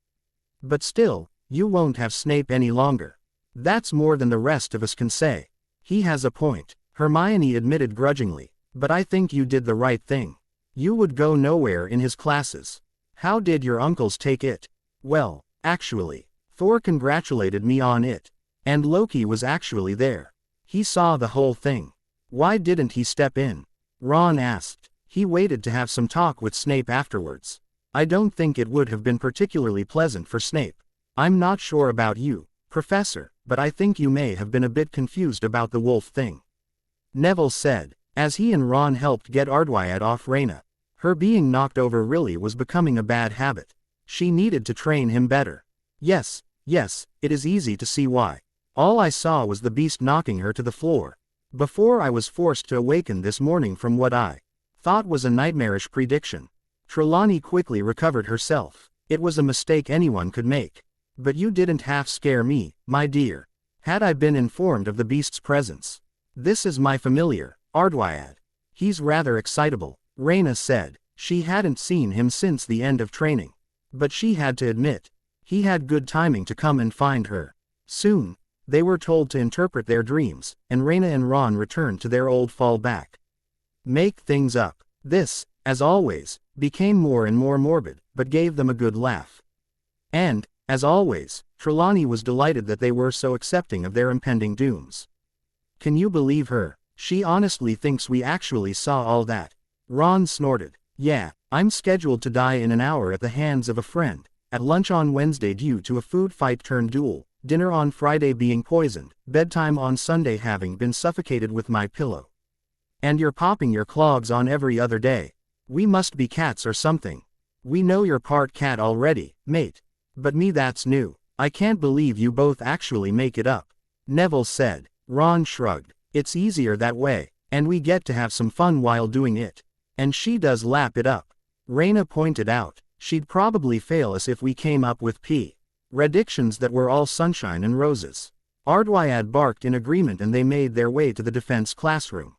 But still, you won't have Snape any longer. That's more than the rest of us can say. He has a point, Hermione admitted grudgingly. But I think you did the right thing. You would go nowhere in his classes. How did your uncles take it? Well, actually, Thor congratulated me on it. And Loki was actually there. He saw the whole thing. Why didn't he step in? Ron asked. He waited to have some talk with Snape afterwards. I don't think it would have been particularly pleasant for Snape. I'm not sure about you, Professor, but I think you may have been a bit confused about the wolf thing. Neville said, as he and Ron helped get Ardwyad off Rayna. Her being knocked over really was becoming a bad habit. She needed to train him better. Yes, it is easy to see why. All I saw was the beast knocking her to the floor. Before I was forced to awaken this morning from what I thought was a nightmarish prediction. Trelawney quickly recovered herself. It was a mistake anyone could make. But you didn't half scare me, my dear. Had I been informed of the beast's presence. This is my familiar, Ardwyad. He's rather excitable, Rayna said. She hadn't seen him since the end of training. But she had to admit, he had good timing to come and find her. Soon, they were told to interpret their dreams, and Rayna and Ron returned to their old fallback. Make things up. This, as always, became more and more morbid, but gave them a good laugh. And, as always, Trelawney was delighted that they were so accepting of their impending dooms. Can you believe her? She honestly thinks we actually saw all that. Ron snorted. Yeah, I'm scheduled to die in an hour at the hands of a friend, at lunch on Wednesday due to a food fight turned duel, dinner on Friday being poisoned, bedtime on Sunday having been suffocated with my pillow. And you're popping your clogs on every other day. We must be cats or something. We know you're part cat already, mate. But me, that's new. I can't believe you both actually make it up. Neville said. Ron shrugged. It's easier that way, and we get to have some fun while doing it. And she does lap it up. Rayna pointed out, she'd probably fail us if we came up with predictions that were all sunshine and roses. Ardwyad barked in agreement and they made their way to the defense classroom.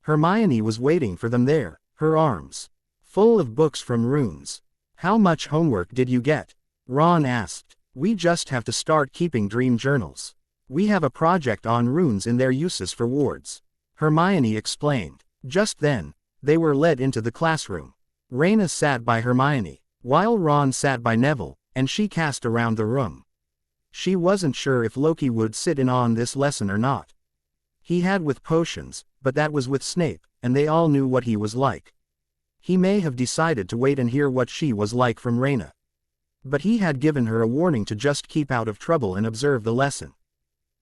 Hermione was waiting for them there, her arms full of books from runes. How much homework did you get? Ron asked. We just have to start keeping dream journals. We have a project on runes and their uses for wards. Hermione explained. Just then, they were led into the classroom. Rayna sat by Hermione, while Ron sat by Neville, and she cast around the room. She wasn't sure if Loki would sit in on this lesson or not. He had with potions, but that was with Snape, and they all knew what he was like. He may have decided to wait and hear what she was like from Rayna. But he had given her a warning to just keep out of trouble and observe the lesson.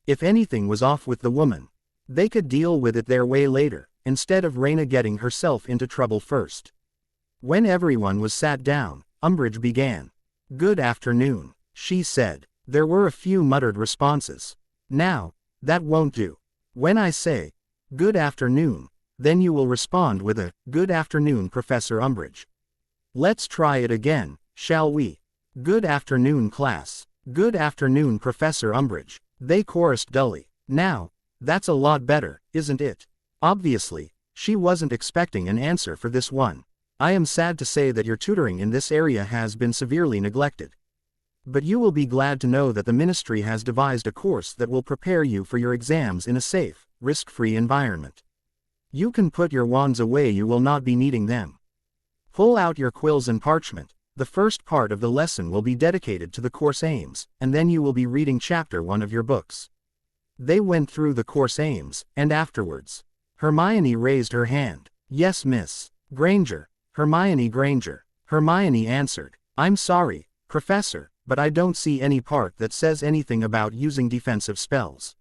If anything was off with the woman, they could deal with it their way later, instead of Rayna getting herself into trouble first. When everyone was sat down, Umbridge began. Good afternoon, she said. There were a few muttered responses. Now, that won't do. When I say, good afternoon, then you will respond with a, good afternoon, Professor Umbridge. Let's try it again, shall we? Good afternoon, class. Good afternoon, Professor Umbridge. They chorused dully. Now, that's a lot better, isn't it? Obviously, she wasn't expecting an answer for this one. I am sad to say that your tutoring in this area has been severely neglected. But you will be glad to know that the Ministry has devised a course that will prepare you for your exams in a safe, risk-free environment. You can put your wands away, you will not be needing them. Pull out your quills and parchment. The first part of the lesson will be dedicated to the course aims, and then you will be reading chapter 1 of your books. They went through the course aims, and afterwards. Hermione raised her hand. Yes, Miss Granger. Hermione Granger. Hermione answered. I'm sorry, Professor, but I don't see any part that says anything about using defensive spells.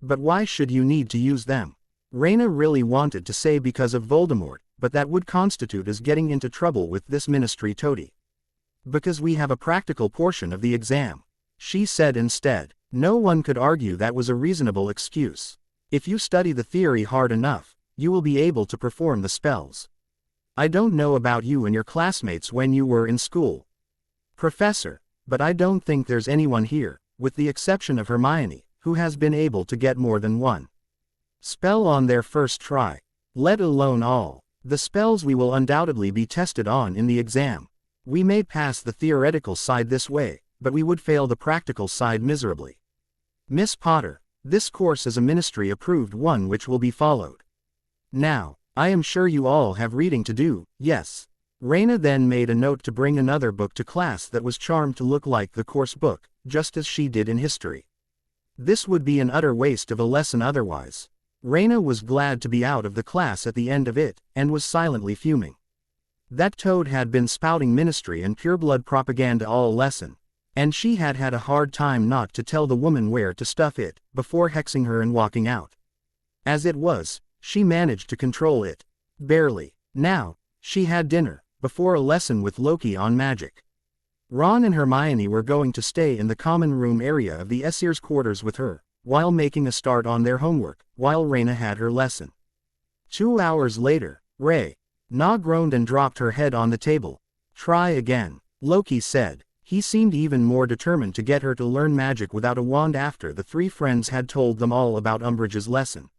But why should you need to use them? Rayna really wanted to say because of Voldemort, but that would constitute as getting into trouble with this Ministry toady. Because we have a practical portion of the exam, she said instead. No one could argue that was a reasonable excuse. If you study the theory hard enough, you will be able to perform the spells. I don't know about you and your classmates when you were in school, Professor, but I don't think there's anyone here, with the exception of Hermione, who has been able to get more than one spell on their first try, let alone all the spells we will undoubtedly be tested on in the exam. We may pass the theoretical side this way, but we would fail the practical side miserably. Miss Potter, this course is a Ministry-approved one which will be followed. Now, I am sure you all have reading to do, yes. Rayna then made a note to bring another book to class that was charmed to look like the course book, just as she did in history. This would be an utter waste of a lesson otherwise. Rayna was glad to be out of the class at the end of it, and was silently fuming. That toad had been spouting ministry and pureblood propaganda all lesson. And she had had a hard time not to tell the woman where to stuff it, before hexing her and walking out. As it was, she managed to control it. Barely. Now, she had dinner, before a lesson with Loki on magic. Ron and Hermione were going to stay in the common room area of the Essier's quarters with her, while making a start on their homework, while Rayna had her lesson. 2 hours later, Rayna groaned and dropped her head on the table. "Try again," Loki said. He seemed even more determined to get her to learn magic without a wand after the three friends had told them all about Umbridge's lesson.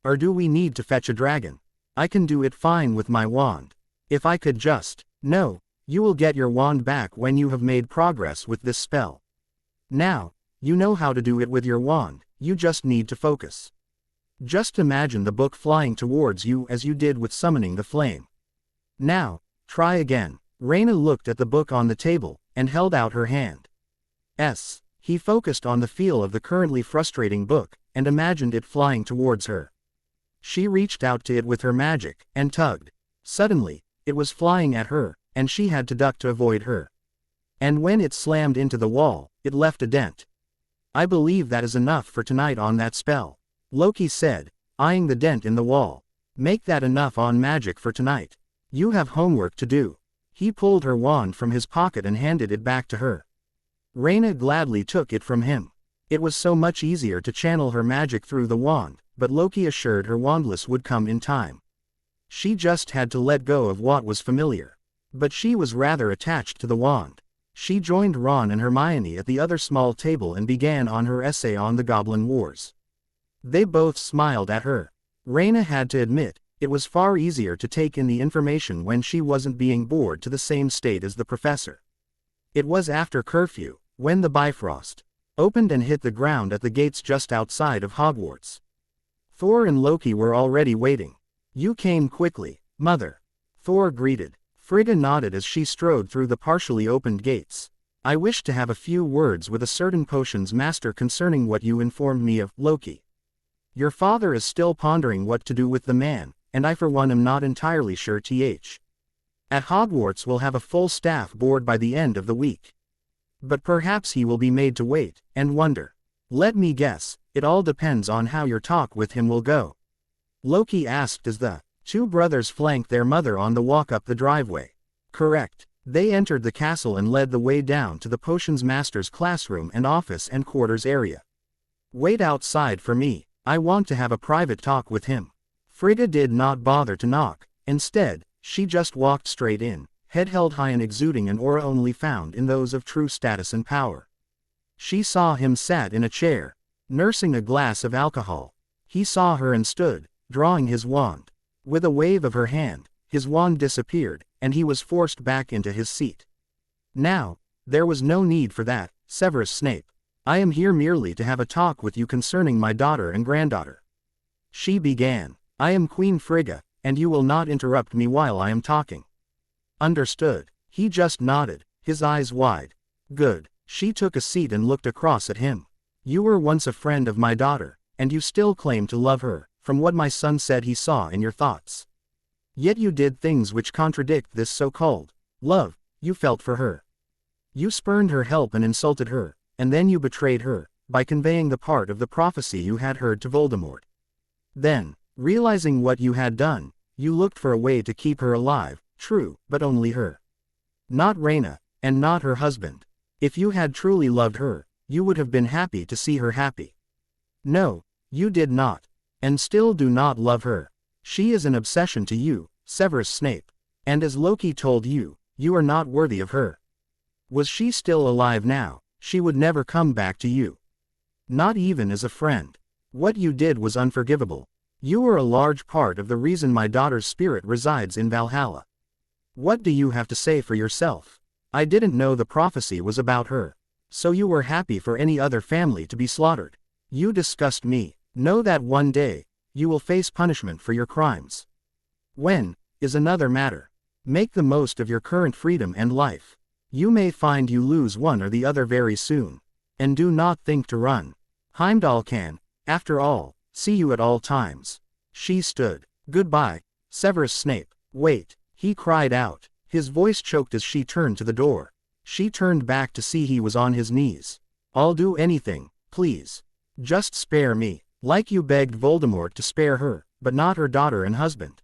"Or do we need to fetch a dragon? I can do it fine with my wand. If I could just..." "No, you will get your wand back when you have made progress with this spell. Now, you know how to do it with your wand, you just need to focus. Just imagine the book flying towards you as you did with summoning the flame. Now, try again." Rayna looked at the book on the table, and held out her hand. He focused on the feel of the currently frustrating book, and imagined it flying towards her. She reached out to it with her magic, and tugged. Suddenly, it was flying at her, and she had to duck to avoid her. And when it slammed into the wall, it left a dent. "I believe that is enough for tonight on that spell," Loki said, eyeing the dent in the wall. "Make that enough on magic for tonight. You have homework to do." He pulled her wand from his pocket and handed it back to her. Rayna gladly took it from him. It was so much easier to channel her magic through the wand, but Loki assured her wandless would come in time. She just had to let go of what was familiar. But she was rather attached to the wand. She joined Ron and Hermione at the other small table and began on her essay on the Goblin Wars. They both smiled at her. Rayna had to admit, it was far easier to take in the information when she wasn't being bored to the same state as the professor. It was after curfew, when the Bifrost opened and hit the ground at the gates just outside of Hogwarts. Thor and Loki were already waiting. "You came quickly, Mother," Thor greeted. Frigga nodded as she strode through the partially opened gates. "I wish to have a few words with a certain potions master concerning what you informed me of, Loki. Your father is still pondering what to do with the man, and I for one am not entirely sure At Hogwarts we'll have a full staff board by the end of the week. But perhaps he will be made to wait, and wonder. Let me guess, it all depends on how your talk with him will go," Loki asked as the two brothers flanked their mother on the walk up the driveway. "Correct." They entered the castle and led the way down to the potions master's classroom and office and quarters area. "Wait outside for me, I want to have a private talk with him." Frigga did not bother to knock. Instead, she just walked straight in, head held high and exuding an aura only found in those of true status and power. She saw him sat in a chair, nursing a glass of alcohol. He saw her and stood, drawing his wand. With a wave of her hand, his wand disappeared, and he was forced back into his seat. "Now, there was no need for that, Severus Snape. I am here merely to have a talk with you concerning my daughter and granddaughter." She began. "I am Queen Frigga, and you will not interrupt me while I am talking." "Understood." He just nodded, his eyes wide. "Good." She took a seat and looked across at him. "You were once a friend of my daughter, and you still claim to love her, from what my son said he saw in your thoughts. Yet you did things which contradict this so-called love you felt for her. You spurned her help and insulted her, and then you betrayed her, by conveying the part of the prophecy you had heard to Voldemort. Then, realizing what you had done, you looked for a way to keep her alive, true, but only her. Not Rayna, and not her husband. If you had truly loved her, you would have been happy to see her happy. No, you did not, and still do not love her. She is an obsession to you, Severus Snape. And as Loki told you, you are not worthy of her. Was she still alive now, she would never come back to you. Not even as a friend. What you did was unforgivable. You were a large part of the reason my daughter's spirit resides in Valhalla. What do you have to say for yourself? I didn't know the prophecy was about her. So you were happy for any other family to be slaughtered. You disgust me. Know that one day, you will face punishment for your crimes. When, is another matter. Make the most of your current freedom and life. You may find you lose one or the other very soon. And do not think to run. Heimdall can, after all, see you at all times." She stood. "Goodbye, Severus Snape." "Wait." he cried out. His voice choked as she turned to the door. She turned back to see he was on his knees. I'll do anything, please. Just spare me, like you begged Voldemort to spare her, but not her daughter and husband.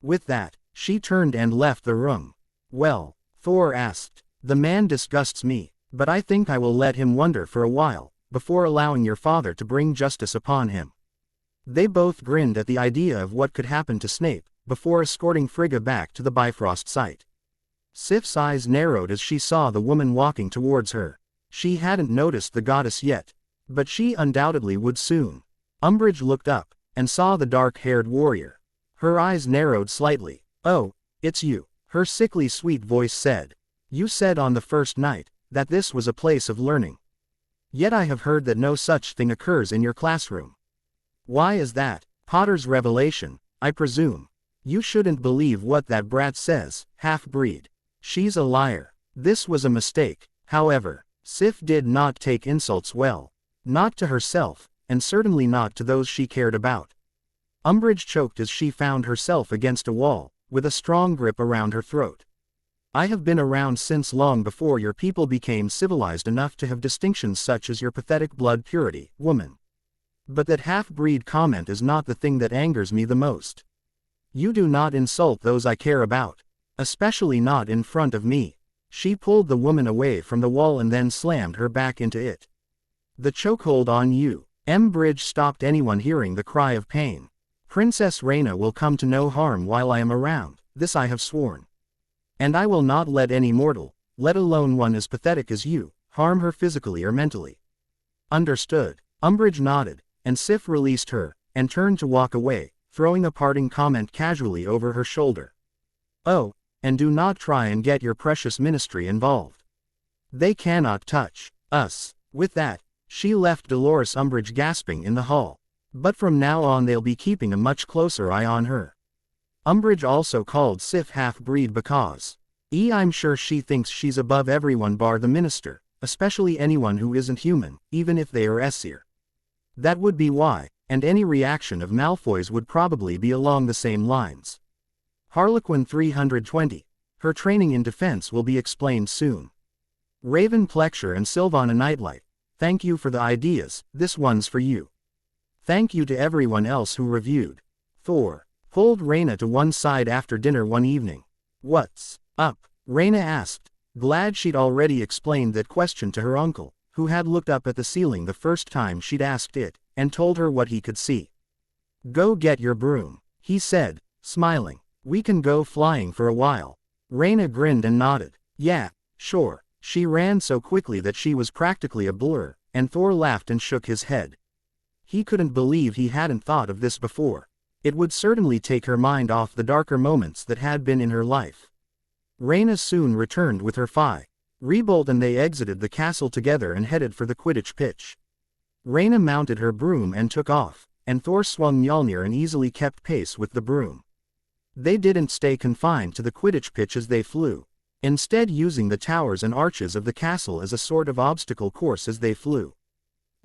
With that, she turned and left the room. Well, Thor asked, the man disgusts me, but I think I will let him wonder for a while, before allowing your father to bring justice upon him. They both grinned at the idea of what could happen to Snape, before escorting Frigga back to the Bifrost site. Sif's eyes narrowed as she saw the woman walking towards her. She hadn't noticed the goddess yet, but she undoubtedly would soon. Umbridge looked up, and saw the dark-haired warrior. Her eyes narrowed slightly. Oh, it's you, her sickly sweet voice said. You said on the first night, that this was a place of learning. Yet I have heard that no such thing occurs in your classroom. Why is that? Potter's revelation, I presume. You shouldn't believe what that brat says, half-breed. She's a liar. This was a mistake, however. Sif did not take insults well. Not to herself, and certainly not to those she cared about. Umbridge choked as she found herself against a wall, with a strong grip around her throat. I have been around since long before your people became civilized enough to have distinctions such as your pathetic blood purity, woman. But that half-breed comment is not the thing that angers me the most. You do not insult those I care about. Especially not in front of me. She pulled the woman away from the wall and then slammed her back into it. The chokehold on you. Umbridge stopped anyone hearing the cry of pain. Princess Rayna will come to no harm while I am around, this I have sworn. And I will not let any mortal, let alone one as pathetic as you, harm her physically or mentally. Understood. Umbridge nodded, and Sif released her, and turned to walk away, throwing a parting comment casually over her shoulder. Oh, and do not try and get your precious ministry involved. They cannot touch us. With that, she left Dolores Umbridge gasping in the hall. But from now on they'll be keeping a much closer eye on her. Umbridge also called Sif half-breed because I'm sure she thinks she's above everyone bar the minister, especially anyone who isn't human, even if they are Aesir. That would be why, and any reaction of Malfoy's would probably be along the same lines. Harlequin 320. Her training in defense will be explained soon. Raven Plexure and Sylvana Nightlight. Thank you for the ideas, this one's for you. Thank you to everyone else who reviewed. Thor pulled Rayna to one side after dinner one evening. What's up? Rayna asked, glad she'd already explained that question to her uncle, who had looked up at the ceiling the first time she'd asked it, and told her what he could see. Go get your broom, he said, smiling. We can go flying for a while. Rayna grinned and nodded. Yeah, sure. She ran so quickly that she was practically a blur, and Thor laughed and shook his head. He couldn't believe he hadn't thought of this before. It would certainly take her mind off the darker moments that had been in her life. Rayna soon returned with her Rebolt and they exited the castle together and headed for the Quidditch pitch. Rayna mounted her broom and took off, and Thor swung Mjolnir and easily kept pace with the broom. They didn't stay confined to the Quidditch pitch as they flew, instead using the towers and arches of the castle as a sort of obstacle course as they flew.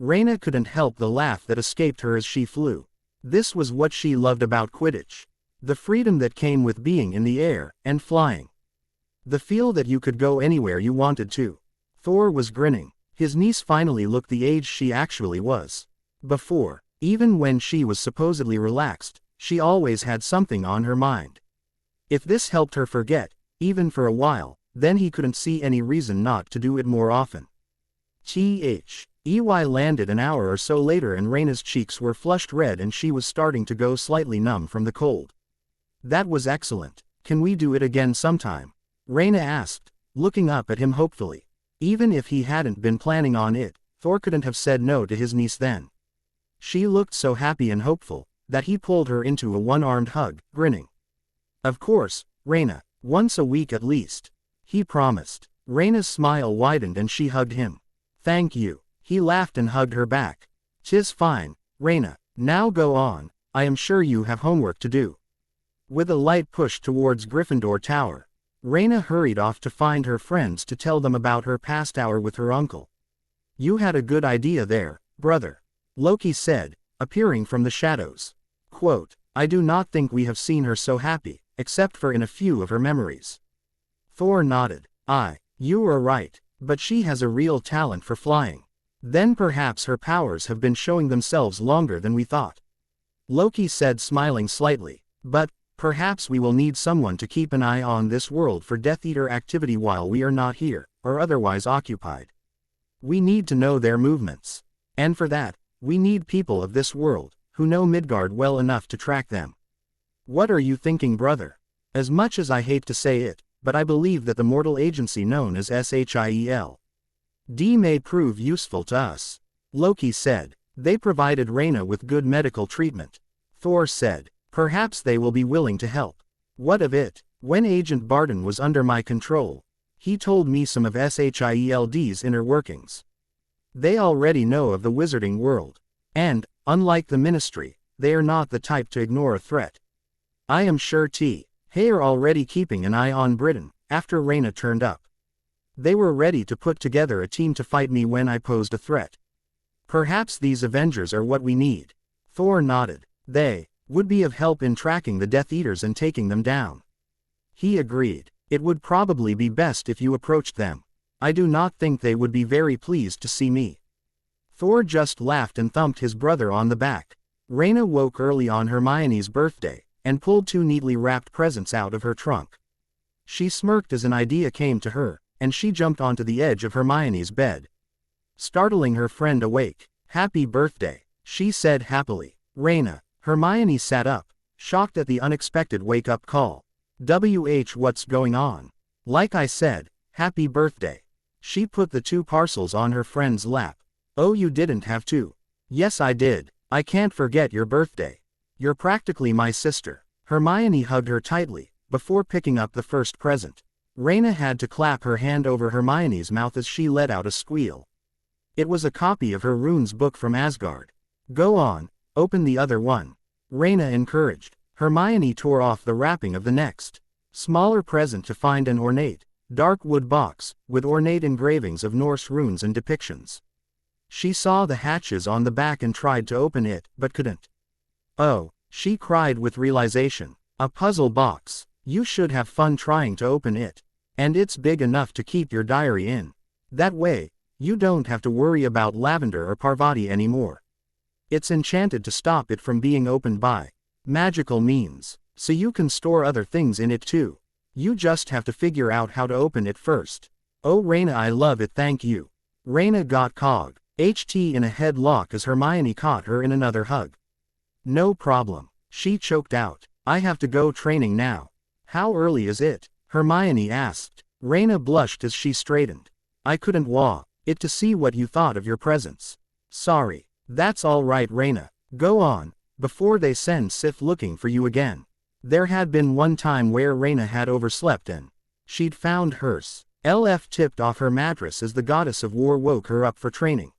Rayna couldn't help the laugh that escaped her as she flew. This was what she loved about Quidditch. The freedom that came with being in the air, and flying. The feel that you could go anywhere you wanted to. Thor was grinning. His niece finally looked the age she actually was. Before, even when she was supposedly relaxed, she always had something on her mind. If this helped her forget, even for a while, then he couldn't see any reason not to do it more often. EY landed an hour or so later and Rayna's cheeks were flushed red and she was starting to go slightly numb from the cold. That was excellent. Can we do it again sometime? Rayna asked, looking up at him hopefully. Even if he hadn't been planning on it, Thor couldn't have said no to his niece then. She looked so happy and hopeful, that he pulled her into a one-armed hug, grinning. Of course, Rayna, once a week at least. He promised. Rayna's smile widened and she hugged him. Thank you. He laughed and hugged her back. 'Tis fine, Rayna, now go on, I am sure you have homework to do. With a light push towards Gryffindor Tower, Rayna hurried off to find her friends to tell them about her past hour with her uncle. You had a good idea there, brother. Loki said, appearing from the shadows. Quote, I do not think we have seen her so happy, except for in a few of her memories. Thor nodded. You are right, but she has a real talent for flying. Then perhaps her powers have been showing themselves longer than we thought. Loki said, smiling slightly. But perhaps we will need someone to keep an eye on this world for Death Eater activity while we are not here, or otherwise occupied. We need to know their movements. And for that, we need people of this world, who know Midgard well enough to track them. What are you thinking, brother? As much as I hate to say it, but I believe that the mortal agency known as SHIEL D may prove useful to us. Loki said. They provided Rayna with good medical treatment. Thor said. Perhaps they will be willing to help. What of it? When Agent Barton was under my control, he told me some of SHIELD's inner workings. They already know of the wizarding world. And, unlike the Ministry, they are not the type to ignore a threat. I am sure They are already keeping an eye on Britain, after Rayna turned up. They were ready to put together a team to fight me when I posed a threat. Perhaps these Avengers are what we need. Thor nodded. They would be of help in tracking the Death Eaters and taking them down. He agreed. It would probably be best if you approached them. I do not think they would be very pleased to see me. Thor just laughed and thumped his brother on the back. Rayna woke early on Hermione's birthday, and pulled 2 neatly wrapped presents out of her trunk. She smirked as an idea came to her, and she jumped onto the edge of Hermione's bed, startling her friend awake. Happy birthday, she said happily. Rayna. Hermione sat up, shocked at the unexpected wake-up call. What's going on? Like I said, happy birthday. She put the 2 parcels on her friend's lap. Oh, you didn't have to. Yes, I did. I can't forget your birthday. You're practically my sister. Hermione hugged her tightly, before picking up the first present. Rayna had to clap her hand over Hermione's mouth as she let out a squeal. It was a copy of her runes book from Asgard. Go on, open the other one. Rayna encouraged. Hermione tore off the wrapping of the next, smaller present to find an ornate, dark wood box, with ornate engravings of Norse runes and depictions. She saw the hatches on the back and tried to open it, but couldn't. Oh, she cried with realization. A puzzle box. You should have fun trying to open it. And it's big enough to keep your diary in. That way, you don't have to worry about Lavender or Parvati anymore. It's enchanted to stop it from being opened by magical means, so you can store other things in it too. You just have to figure out how to open it first. Oh Rayna, I love it, thank you. Rayna got HT in a headlock as Hermione caught her in another hug. No problem, she choked out. I have to go training now. How early is it? Hermione asked. Rayna blushed as she straightened. I couldn't it to see what you thought of your presents. Sorry. That's all right, Rayna. Go on, before they send Sif looking for you again. There had been one time where Rayna had overslept and she'd found hers. LF tipped off her mattress as the goddess of war woke her up for training.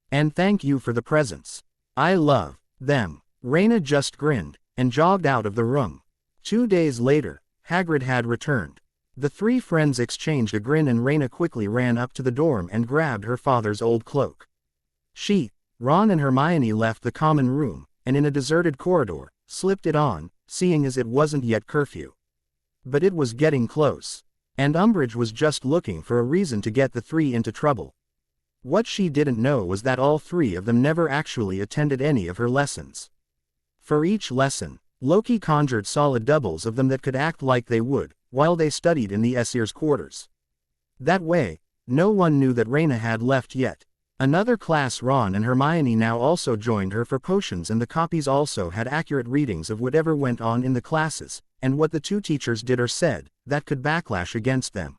And thank you for the presents. I love them. Rayna just grinned, and jogged out of the room. 2 days later, Hagrid had returned. The 3 friends exchanged a grin and Rayna quickly ran up to the dorm and grabbed her father's old cloak. Ron and Hermione left the common room, and in a deserted corridor, slipped it on, seeing as it wasn't yet curfew. But it was getting close. And Umbridge was just looking for a reason to get the 3 into trouble. What she didn't know was that all 3 of them never actually attended any of her lessons. For each lesson, Loki conjured solid doubles of them that could act like they would, while they studied in the Aesir's quarters. That way, no one knew that Rayna had left yet. Another class, Ron and Hermione now also joined her for potions, and the copies also had accurate readings of whatever went on in the classes, and what the 2 teachers did or said, that could backlash against them.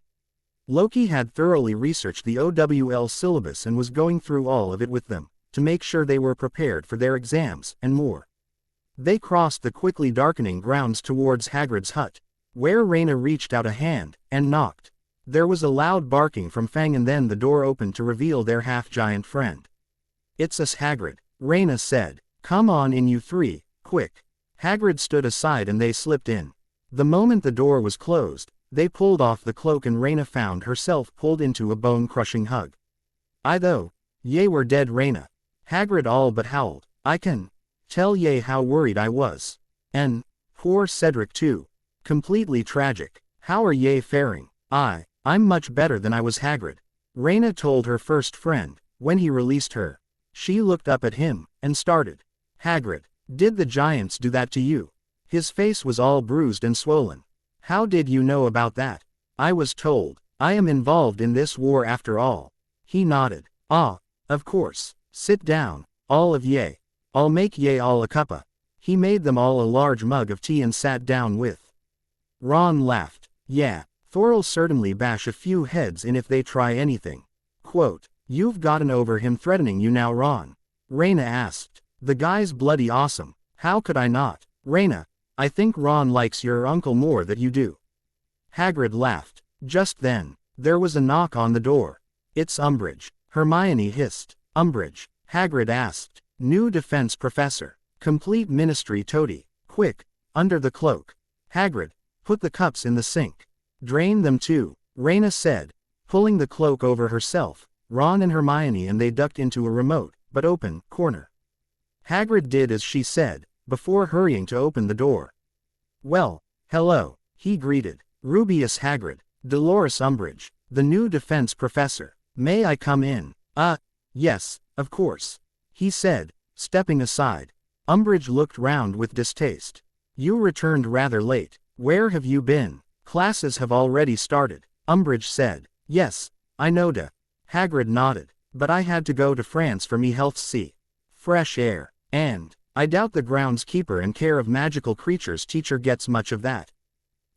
Loki had thoroughly researched the OWL syllabus and was going through all of it with them, to make sure they were prepared for their exams, and more. They crossed the quickly darkening grounds towards Hagrid's hut, where Rayna reached out a hand, and knocked. There was a loud barking from Fang, and then the door opened to reveal their half-giant friend. It's us, Hagrid, Rayna said. Come on in, you 3, quick. Hagrid stood aside and they slipped in. The moment the door was closed, they pulled off the cloak and Rayna found herself pulled into a bone-crushing hug. Ye were dead, Rayna. Hagrid all but howled. I can tell ye how worried I was. And poor Cedric too. Completely tragic. How are ye faring? I'm much better than I was, Hagrid. Rayna told her first friend, when he released her. She looked up at him, and started. Hagrid, did the giants do that to you? His face was all bruised and swollen. How did you know about that? I was told. I am involved in this war after all. He nodded. Ah, of course. Sit down, all of ye. I'll make ye all a cuppa. He made them all a large mug of tea and sat down with. Ron laughed. Yeah, Thor'll certainly bash a few heads in if they try anything. Quote, you've gotten over him threatening you now, Ron? Rayna asked. The guy's bloody awesome. How could I not? Rayna, I think Ron likes your uncle more than you do. Hagrid laughed. Just then, there was a knock on the door. It's Umbridge. Hermione hissed. Umbridge? Hagrid asked. New defense professor. Complete ministry toady. Quick, under the cloak. Hagrid, put the cups in the sink. Drain them too, Rayna said, pulling the cloak over herself, Ron and Hermione and they ducked into a remote, but open, corner. Hagrid did as she said, before hurrying to open the door. Well, hello, he greeted. Rubius Hagrid, Dolores Umbridge, the new defense professor. May I come in? Yes, of course, he said, stepping aside. Umbridge looked round with distaste. You returned rather late. Where have you been? Classes have already started, Umbridge said. Yes, I knowda. Hagrid nodded. But I had to go to France for me health's see. Fresh air. And, I doubt the groundskeeper and care of magical creatures teacher gets much of that.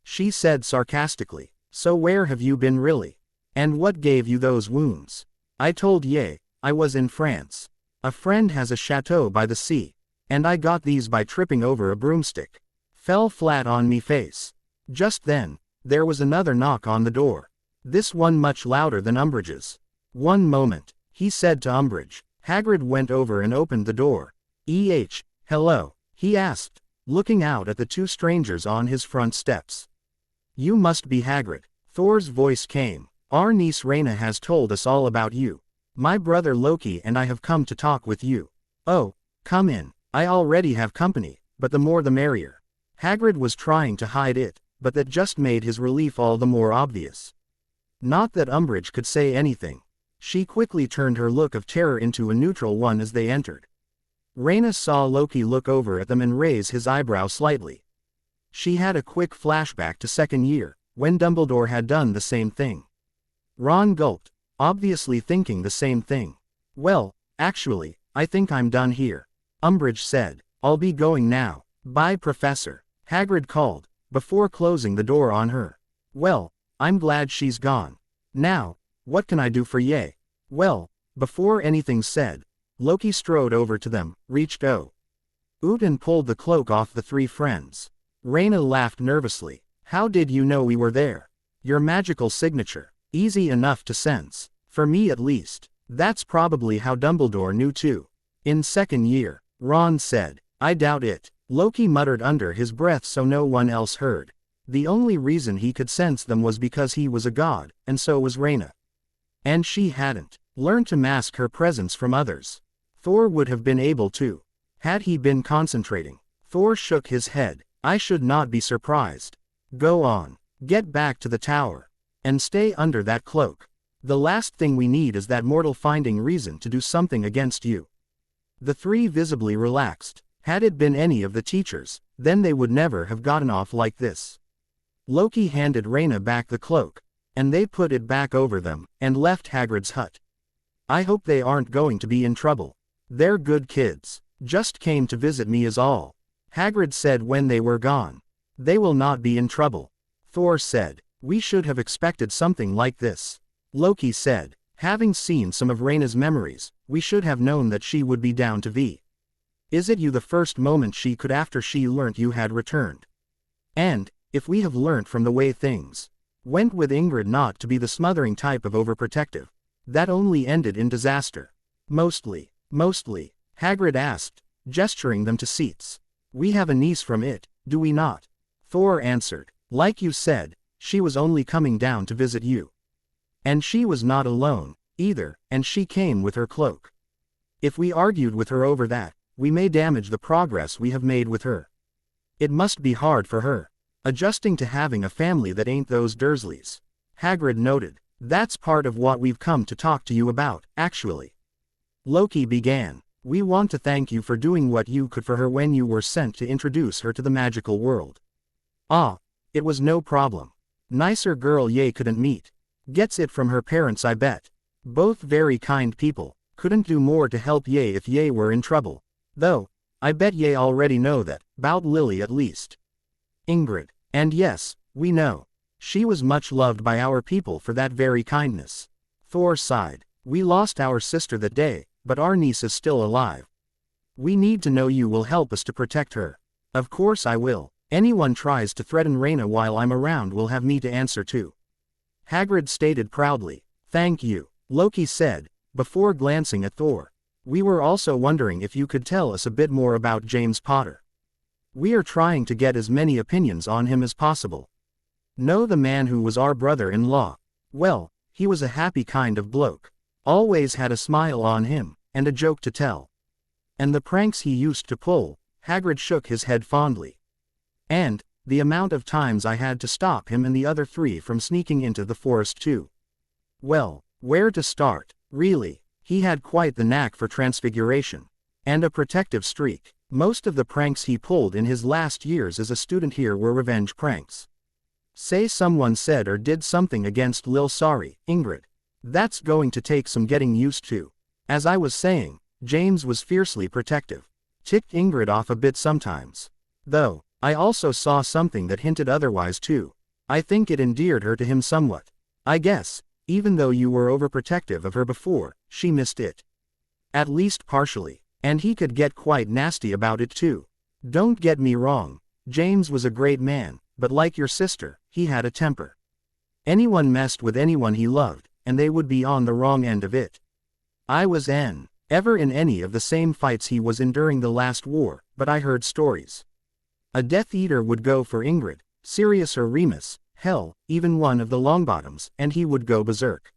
She said sarcastically. So where have you been really? And what gave you those wounds? I told ye, I was in France. A friend has a chateau by the sea. And I got these by tripping over a broomstick. Fell flat on me face. Just then, there was another knock on the door. This one much louder than Umbridge's. One moment, he said to Umbridge. Hagrid went over and opened the door. Hello, he asked, looking out at the two strangers on his front steps. You must be Hagrid. Thor's voice came. Our niece Rayna has told us all about you. My brother Loki and I have come to talk with you. Oh, come in. I already have company, but the more the merrier. Hagrid was trying to hide it, but that just made his relief all the more obvious. Not that Umbridge could say anything. She quickly turned her look of terror into a neutral one as they entered. Rayna saw Loki look over at them and raise his eyebrow slightly. She had a quick flashback to second year, when Dumbledore had done the same thing. Ron gulped, obviously thinking the same thing. Well, actually, I think I'm done here. Umbridge said. I'll be going now. Bye, Professor. Hagrid called, before closing the door on her. Well, I'm glad she's gone. Now, what can I do for ye? Well, before anything's said, Loki strode over to them, reached out and pulled the cloak off the three friends. Rayna laughed nervously. How did you know we were there? Your magical signature. Easy enough to sense. For me at least. That's probably how Dumbledore knew too. In second year, Ron said. I doubt it. Loki muttered under his breath so no one else heard. The only reason he could sense them was because he was a god, and so was Rayna. And she hadn't learned to mask her presence from others. Thor would have been able to. Had he been concentrating. Thor shook his head. I should not be surprised. Go on. Get back to the tower. And stay under that cloak. The last thing we need is that mortal finding reason to do something against you. The three visibly relaxed. Had it been any of the teachers, then they would never have gotten off like this. Loki handed Rayna back the cloak, and they put it back over them, and left Hagrid's hut. I hope they aren't going to be in trouble. They're good kids. Just came to visit me is all. Hagrid said when they were gone. They will not be in trouble. Thor said. We should have expected something like this. Loki said. Having seen some of Rayna's memories, we should have known that she would be down to V. Is it you the first moment she could after she learnt you had returned? And, if we have learnt from the way things went with Ingrid not to be the smothering type of overprotective, that only ended in disaster. Mostly, Hagrid asked, gesturing them to seats. We have a niece from it, do we not? Thor answered. Like you said, she was only coming down to visit you. And she was not alone, either, and she came with her cloak. If we argued with her over that, we may damage the progress we have made with her. It must be hard for her. Adjusting to having a family that ain't those Dursleys. Hagrid noted. That's part of what we've come to talk to you about, actually. Loki began. We want to thank you for doing what you could for her when you were sent to introduce her to the magical world. Ah, it was no problem. Nicer girl Ye couldn't meet. Gets it from her parents, I bet. Both very kind people. Couldn't do more to help Ye if Ye were in trouble. Though, I bet Ye already know that, bout Lily at least. Ingrid. And yes, we know. She was much loved by our people for that very kindness. Thor sighed. We lost our sister that day, but our niece is still alive. We need to know you will help us to protect her. Of course I will. Anyone tries to threaten Rayna while I'm around will have me to answer to. Hagrid stated proudly. Thank you, Loki said, before glancing at Thor. We were also wondering if you could tell us a bit more about James Potter. We are trying to get as many opinions on him as possible. Know the man who was our brother-in-law. Well, he was a happy kind of bloke. Always had a smile on him, and a joke to tell. And the pranks he used to pull, Hagrid shook his head fondly. And, the amount of times I had to stop him and the other three from sneaking into the forest too. Well, where to start, really? He had quite the knack for transfiguration. And a protective streak. Most of the pranks he pulled in his last years as a student here were revenge pranks. Say someone said or did something against Lil sorry, Ingrid. That's going to take some getting used to. As I was saying, James was fiercely protective. Ticked Ingrid off a bit sometimes. Though, I also saw something that hinted otherwise too. I think it endeared her to him somewhat. I guess, even though you were overprotective of her before, she missed it. At least partially. And he could get quite nasty about it too. Don't get me wrong, James was a great man, but like your sister, he had a temper. Anyone messed with anyone he loved, and they would be on the wrong end of it. I was ever in any of the same fights he was in during the last war, but I heard stories. A Death Eater would go for Ingrid, Sirius or Remus, hell, even one of the Longbottoms, and he would go berserk.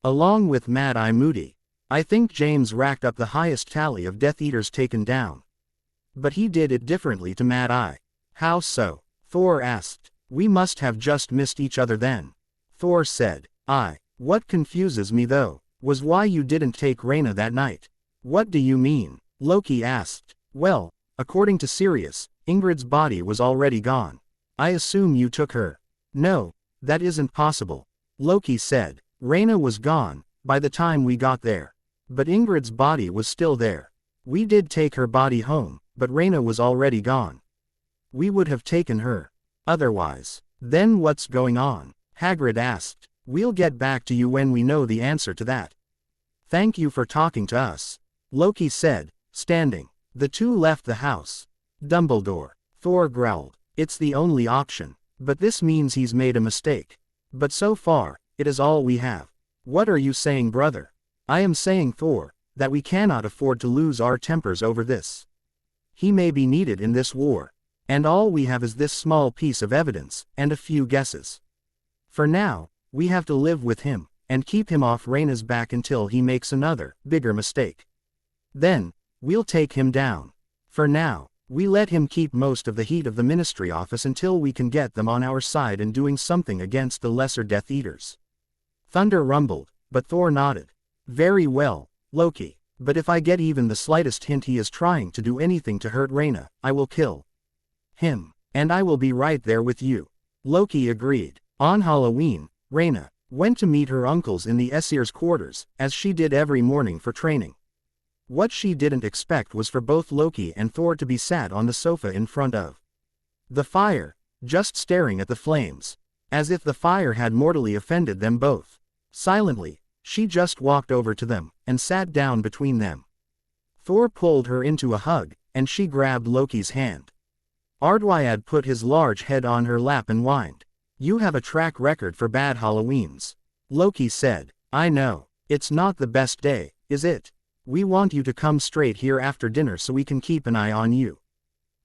Along with Mad Eye Moody. I think James racked up the highest tally of Death Eaters taken down. But he did it differently to Mad Eye. How so? Thor asked. We must have just missed each other then. Thor said. What confuses me though, was why you didn't take Rayna that night. What do you mean? Loki asked. Well, according to Sirius, Ingrid's body was already gone. I assume you took her. No, that isn't possible. Loki said. Rayna was gone by the time we got there. But Ingrid's body was still there. We did take her body home, but Rayna was already gone. We would have taken her. Otherwise. Then what's going on? Hagrid asked. We'll get back to you when we know the answer to that. Thank you for talking to us. Loki said, standing. The two left the house. Dumbledore. Thor growled. It's the only option. But this means he's made a mistake. But so far, it is all we have. What are you saying, brother? I am saying, Thor, that we cannot afford to lose our tempers over this. He may be needed in this war. And all we have is this small piece of evidence, and a few guesses. For now, we have to live with him, and keep him off Rayna's back until he makes another, bigger mistake. Then, we'll take him down. For now, we let him keep most of the heat of the Ministry office until we can get them on our side and doing something against the lesser Death Eaters. Thunder rumbled, but Thor nodded. Very well, Loki, but if I get even the slightest hint he is trying to do anything to hurt Rayna, I will kill him, and I will be right there with you. Loki agreed. On Halloween, Rayna went to meet her uncles in the Aesir's quarters, as she did every morning for training. What she didn't expect was for both Loki and Thor to be sat on the sofa in front of the fire, just staring at the flames, as if the fire had mortally offended them both. Silently, she just walked over to them, and sat down between them. Thor pulled her into a hug, and she grabbed Loki's hand. Ardwyad put his large head on her lap and whined. You have a track record for bad Halloweens. Loki said. I know. It's not the best day, is it? We want you to come straight here after dinner so we can keep an eye on you.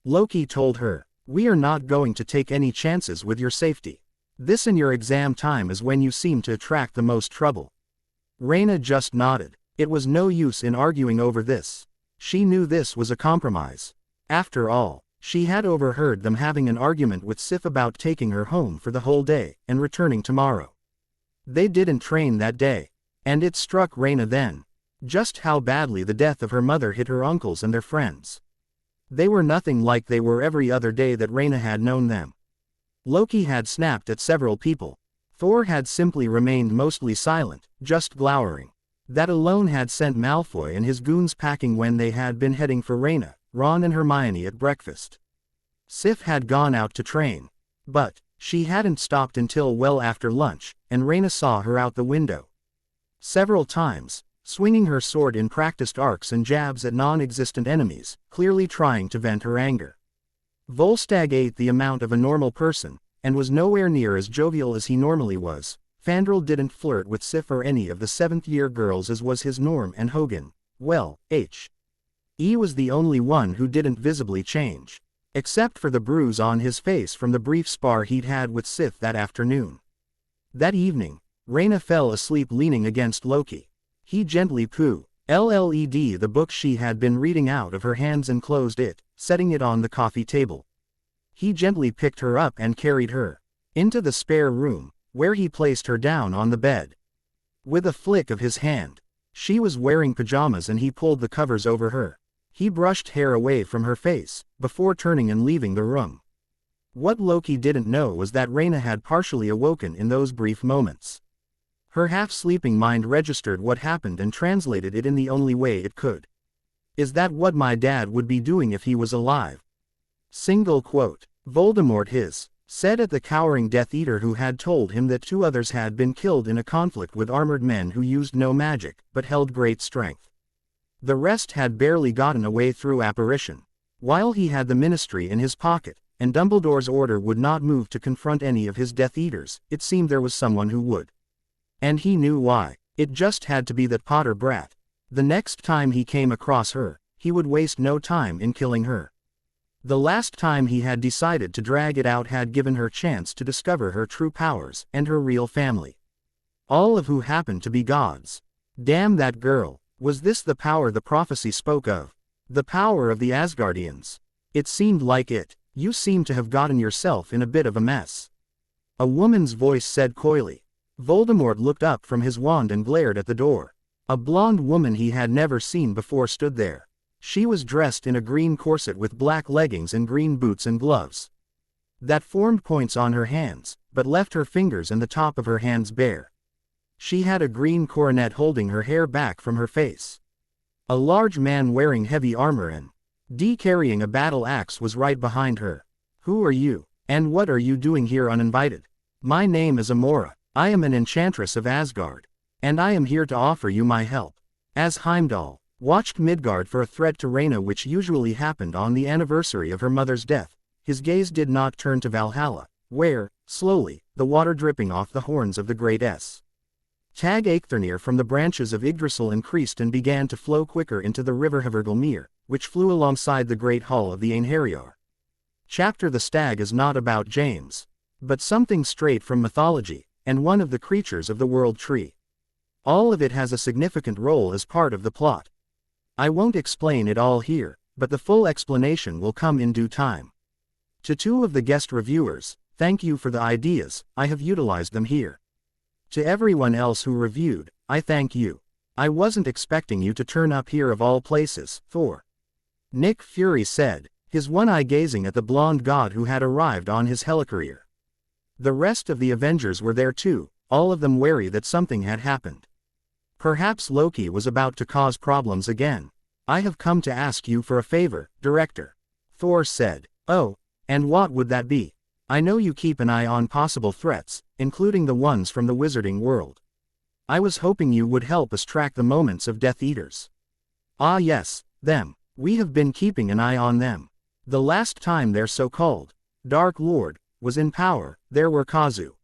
Loki told her. We are not going to take any chances with your safety. This and your exam time is when you seem to attract the most trouble. Rayna just nodded. It was no use in arguing over this. She knew this was a compromise. After all, She had overheard them having an argument with Sif about taking her home for the whole day, and returning tomorrow. They didn't train that day. And it struck Rayna then. Just how badly the death of her mother hit her uncles and their friends. They were nothing like they were every other day that Rayna had known them. Loki had snapped at several people. Thor had simply remained mostly silent, just glowering. That alone had sent Malfoy and his goons packing when they had been heading for Rayna, Ron and Hermione at breakfast. Sif had gone out to train. But she hadn't stopped until well after lunch, and Rayna saw her out the window. Several times, swinging her sword in practiced arcs and jabs at non-existent enemies, clearly trying to vent her anger. Volstagg ate the amount of a normal person, and was nowhere near as jovial as he normally was. Fandral didn't flirt with Sif or any of the 7th-year girls as was his norm, and Hogan, well, H.E. was the only one who didn't visibly change. Except for the bruise on his face from the brief spar he'd had with Sif that afternoon. That evening, Rayna fell asleep leaning against Loki. He gently pulled the book she had been reading out of her hands and closed it, setting it on the coffee table. He gently picked her up and carried her into the spare room, where he placed her down on the bed. With a flick of his hand, she was wearing pajamas and he pulled the covers over her. He brushed hair away from her face, before turning and leaving the room. What Loki didn't know was that Rayna had partially awoken in those brief moments. Her half-sleeping mind registered what happened and translated it in the only way it could. Is that what my dad would be doing if he was alive? Single quote. Voldemort said at the cowering Death Eater who had told him that 2 others had been killed in a conflict with armored men who used no magic, but held great strength. The rest had barely gotten away through apparition. While he had the Ministry in his pocket, and Dumbledore's order would not move to confront any of his Death Eaters, it seemed there was someone who would. And he knew why. It just had to be that Potter brat. The next time he came across her, he would waste no time in killing her. The last time he had decided to drag it out had given her chance to discover her true powers, and her real family. All of who happened to be gods. Damn that girl. Was this the power the prophecy spoke of? The power of the Asgardians? It seemed like it. You seem to have gotten yourself in a bit of a mess. A woman's voice said coyly. Voldemort looked up from his wand and glared at the door. A blonde woman he had never seen before stood there. She was dressed in a green corset with black leggings and green boots and gloves. That formed points on her hands, but left her fingers and the top of her hands bare. She had a green coronet holding her hair back from her face. A large man wearing heavy armor and carrying a battle axe was right behind her. Who are you? And what are you doing here uninvited? My name is Amora. I am an enchantress of Asgard. And I am here to offer you my help. As Heimdall watched Midgard for a threat to Rayna, which usually happened on the anniversary of her mother's death, his gaze did not turn to Valhalla, where, slowly, the water dripping off the horns of the great Tag Eikthrnir from the branches of Yggdrasil increased and began to flow quicker into the river Hvergelmir, which flew alongside the great hall of the Einherjar. Chapter The Stag is not about James, but something straight from mythology, and one of the creatures of the World Tree. All of it has a significant role as part of the plot. I won't explain it all here, but the full explanation will come in due time. To 2 of the guest reviewers, thank you for the ideas, I have utilized them here. To everyone else who reviewed, I thank you. I wasn't expecting you to turn up here of all places, Thor. Nick Fury said, his one eye gazing at the blonde god who had arrived on his helicarrier. The rest of the Avengers were there too, all of them wary that something had happened. Perhaps Loki was about to cause problems again. I have come to ask you for a favor, Director. Thor said. Oh, and what would that be? I know you keep an eye on possible threats, including the ones from the wizarding world. I was hoping you would help us track the moments of Death Eaters. Ah yes, them. We have been keeping an eye on them. The last time their so-called Dark Lord was in power, there were Kazu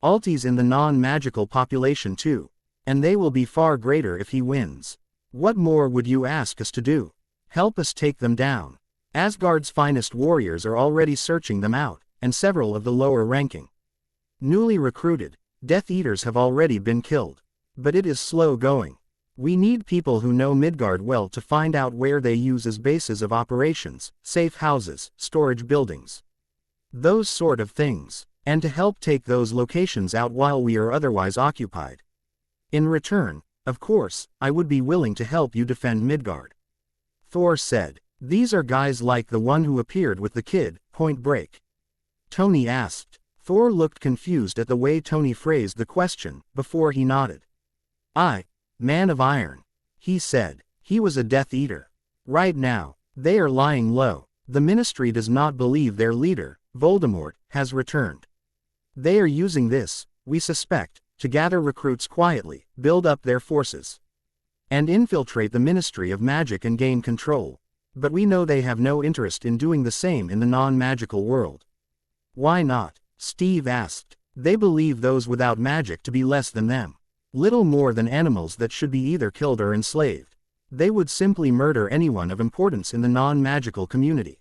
Altis in the non-magical population too, and they will be far greater if he wins. What more would you ask us to do? Help us take them down. Asgard's finest warriors are already searching them out, and several of the lower ranking newly recruited Death Eaters have already been killed. But it is slow going. We need people who know Midgard well to find out where they use as bases of operations, safe houses, storage buildings. Those sort of things. And to help take those locations out while we are otherwise occupied. In return, of course, I would be willing to help you defend Midgard. Thor said. These are guys like the one who appeared with the kid, Point Break? Tony asked. Thor looked confused at the way Tony phrased the question, before he nodded. Man of Iron. He said. He was a Death Eater. Right now, they are lying low. The Ministry does not believe their leader, Voldemort, has returned. They are using this, we suspect, to gather recruits quietly, build up their forces, and infiltrate the Ministry of Magic and gain control. But we know they have no interest in doing the same in the non-magical world. Why not? Steve asked. They believe those without magic to be less than them. Little more than animals that should be either killed or enslaved. They would simply murder anyone of importance in the non-magical community.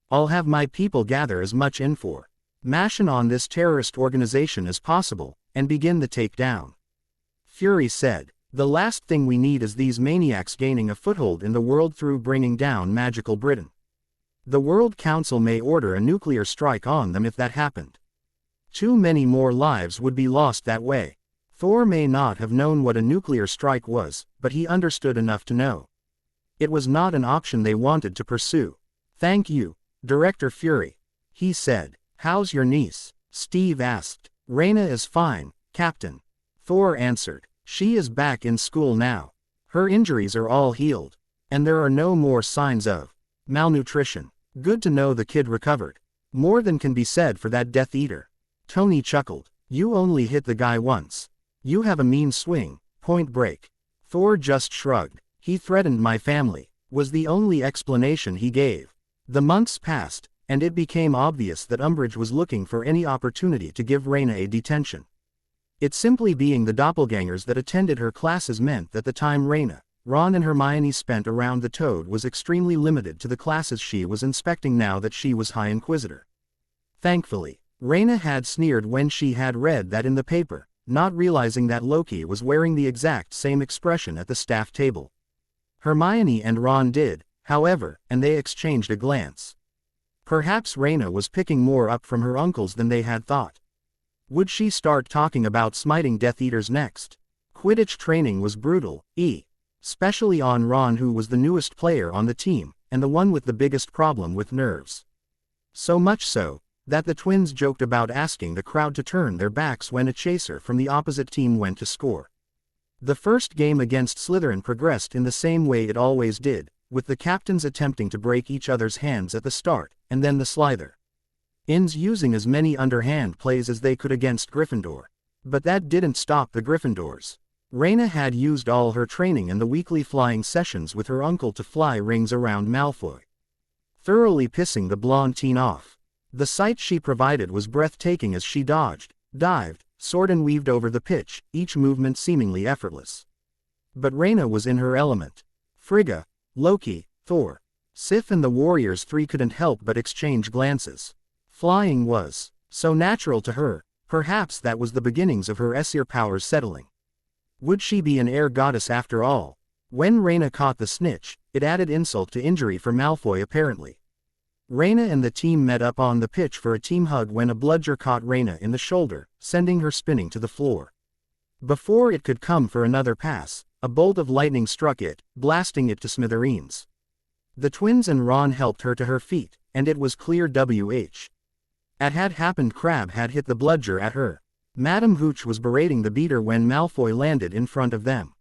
I'll have my people gather as much information on this terrorist organization as possible, and begin the takedown. Fury said. The last thing we need is these maniacs gaining a foothold in the world through bringing down magical Britain. The World Council may order a nuclear strike on them if that happened. Too many more lives would be lost that way. Thor may not have known what a nuclear strike was, but he understood enough to know. It was not an option they wanted to pursue. Thank you, Director Fury. He said. How's your niece? Steve asked. Rayna is fine, Captain. Thor answered. She is back in school now. Her injuries are all healed. And there are no more signs of malnutrition. Good to know the kid recovered. More than can be said for that Death Eater. Tony chuckled. You only hit the guy once. You have a mean swing, Point Break. Thor just shrugged. He threatened my family, was the only explanation he gave. The months passed, and it became obvious that Umbridge was looking for any opportunity to give Rayna a detention. It simply being the doppelgangers that attended her classes meant that the time Rayna, Ron and Hermione spent around the Toad was extremely limited to the classes she was inspecting now that she was High Inquisitor. Thankfully, Rayna had sneered when she had read that in the paper, not realizing that Loki was wearing the exact same expression at the staff table. Hermione and Ron did, however, and they exchanged a glance. Perhaps Rayna was picking more up from her uncles than they had thought. Would she start talking about smiting Death Eaters next? Quidditch training was brutal, especially on Ron, who was the newest player on the team, and the one with the biggest problem with nerves. So much so, that the twins joked about asking the crowd to turn their backs when a chaser from the opposite team went to score. The first game against Slytherin progressed in the same way it always did, with the captains attempting to break each other's hands at the start, and then the Slytherins using as many underhand plays as they could against Gryffindor. But that didn't stop the Gryffindors. Rayna had used all her training and the weekly flying sessions with her uncle to fly rings around Malfoy, thoroughly pissing the blonde teen off. The sight she provided was breathtaking as she dodged, dived, soared and weaved over the pitch, each movement seemingly effortless. But Rayna was in her element. Frigga, Loki, Thor, Sif and the Warriors three couldn't help but exchange glances. Flying was so natural to her, perhaps that was the beginnings of her Aesir powers settling. Would she be an air goddess after all? When Rayna caught the snitch, it added insult to injury for Malfoy apparently. Rayna and the team met up on the pitch for a team hug when a bludger caught Rayna in the shoulder, sending her spinning to the floor. Before it could come for another pass, a bolt of lightning struck it, blasting it to smithereens. The twins and Ron helped her to her feet, and it was clear had happened Crabbe had hit the bludger at her. Madame Hooch was berating the beater when Malfoy landed in front of them.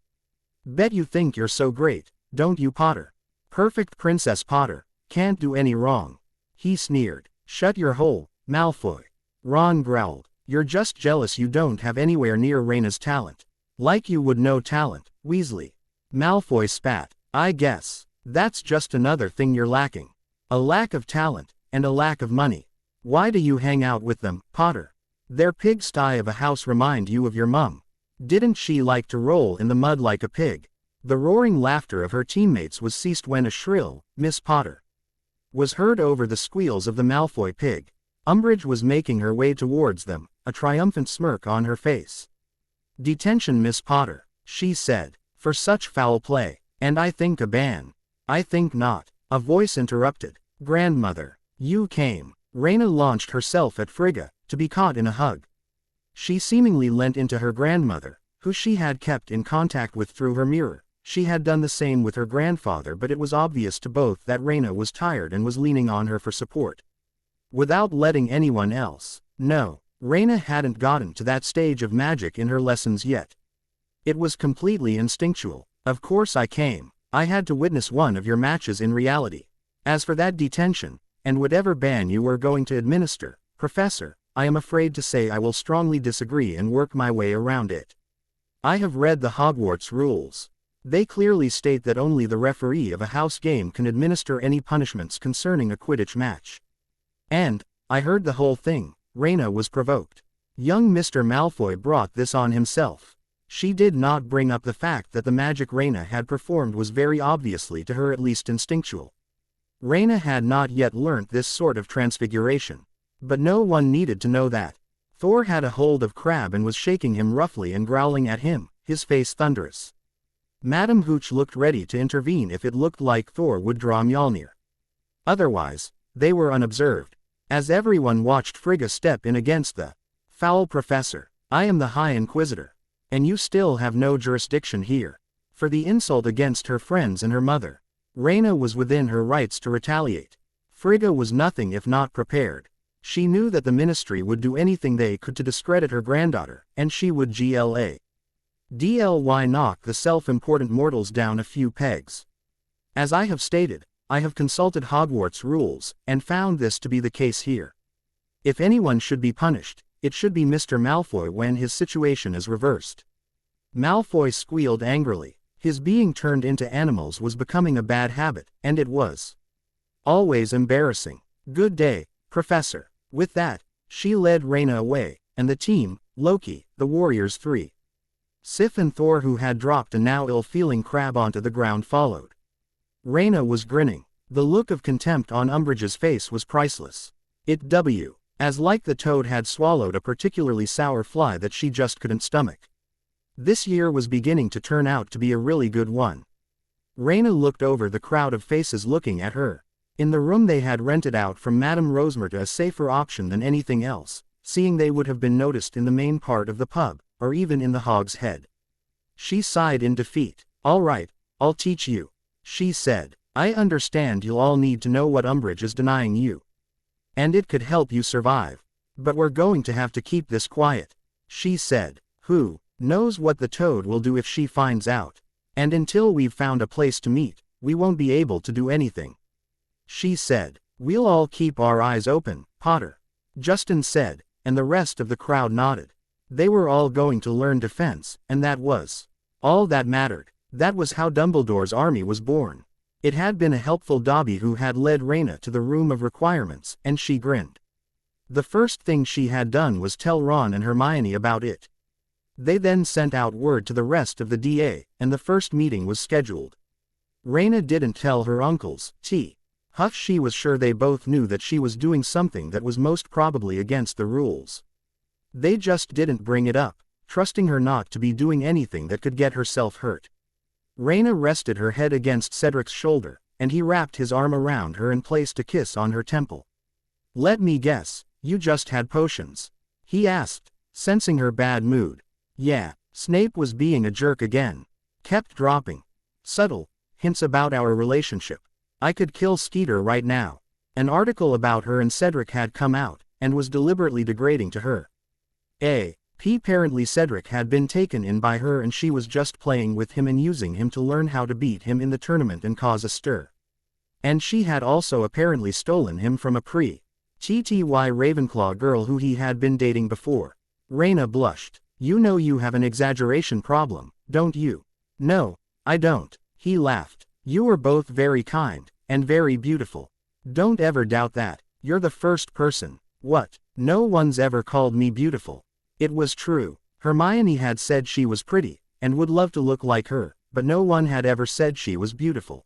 Bet you think you're so great, don't you, Potter? Perfect Princess Potter, can't do any wrong. He sneered. Shut your hole, Malfoy. Ron growled. You're just jealous you don't have anywhere near Rayna's talent. Like you would know talent, Weasley. Malfoy spat. I guess that's just another thing you're lacking. A lack of talent, and a lack of money. Why do you hang out with them, Potter? Their pigsty of a house remind you of your mum. Didn't she like to roll in the mud like a pig? The roaring laughter of her teammates was ceased when a shrill, Miss Potter, was heard over the squeals of the Malfoy pig. Umbridge was making her way towards them, a triumphant smirk on her face. Detention, Miss Potter, she said. For such foul play. And I think a ban. I think not. A voice interrupted. Grandmother. You came. Rayna launched herself at Frigga, to be caught in a hug. She seemingly leant into her grandmother, who she had kept in contact with through her mirror. She had done the same with her grandfather, but it was obvious to both that Rayna was tired and was leaning on her for support. Without letting anyone else know, Rayna hadn't gotten to that stage of magic in her lessons yet. It was completely instinctual. Of course I came. I had to witness one of your matches in reality. As for that detention, and whatever ban you were going to administer, Professor, I am afraid to say I will strongly disagree and work my way around it. I have read the Hogwarts rules. They clearly state that only the referee of a house game can administer any punishments concerning a Quidditch match. And, I heard the whole thing. Rayna was provoked. Young Mr. Malfoy brought this on himself. She did not bring up the fact that the magic Rayna had performed was very obviously to her at least instinctual. Rayna had not yet learnt this sort of transfiguration. But no one needed to know that. Thor had a hold of Crabbe and was shaking him roughly and growling at him, his face thunderous. Madame Hooch looked ready to intervene if it looked like Thor would draw Mjolnir. Otherwise, they were unobserved. As everyone watched Frigga step in against the foul professor. I am the High Inquisitor. And you still have no jurisdiction here. For the insult against her friends and her mother. Rayna was within her rights to retaliate. Frigga was nothing if not prepared. She knew that the ministry would do anything they could to discredit her granddaughter, and she would DLY knock the self-important mortals down a few pegs. As I have stated, I have consulted Hogwarts rules, and found this to be the case here. If anyone should be punished, it should be Mr. Malfoy when his situation is reversed. Malfoy squealed angrily. His being turned into animals was becoming a bad habit, and it was always embarrassing. Good day, Professor. With that, she led Rayna away, and the team, Loki, the Warriors 3. Sif and Thor, who had dropped a now ill-feeling Crabbe onto the ground, followed. Rayna was grinning. The look of contempt on Umbridge's face was priceless. As like the toad had swallowed a particularly sour fly that she just couldn't stomach. This year was beginning to turn out to be a really good one. Rayna looked over the crowd of faces looking at her. In the room they had rented out from Madame Rosemerta, a safer option than anything else, seeing they would have been noticed in the main part of the pub, or even in the Hog's Head. She sighed in defeat. All right, I'll teach you, she said. I understand you'll all need to know what Umbridge is denying you. And it could help you survive. But we're going to have to keep this quiet, she said. Who knows what the toad will do if she finds out? And until we've found a place to meet, we won't be able to do anything, she said. We'll all keep our eyes open, Potter, Justin said, and the rest of the crowd nodded. They were all going to learn defense, and that was all that mattered. That was how Dumbledore's army was born. It had been a helpful Dobby who had led Rayna to the room of requirements, and she grinned. The first thing she had done was tell Ron and Hermione about it. They then sent out word to the rest of the DA, and the first meeting was scheduled. Rayna didn't tell her uncles, Huff. She was sure they both knew that she was doing something that was most probably against the rules. They just didn't bring it up, trusting her not to be doing anything that could get herself hurt. Rayna rested her head against Cedric's shoulder, and he wrapped his arm around her and placed a kiss on her temple. Let me guess, you just had potions? He asked, sensing her bad mood. Yeah, Snape was being a jerk again. Kept dropping subtle hints about our relationship. I could kill Skeeter right now. An article about her and Cedric had come out, and was deliberately degrading to her. Apparently Cedric had been taken in by her and she was just playing with him and using him to learn how to beat him in the tournament and cause a stir. And she had also apparently stolen him from a pre-TTY Ravenclaw girl who he had been dating before. Rayna blushed. You know you have an exaggeration problem, don't you? No, I don't, he laughed. You are both very kind, and very beautiful. Don't ever doubt that. You're the first person. What? No one's ever called me beautiful. It was true. Hermione had said she was pretty, and would love to look like her, but no one had ever said she was beautiful.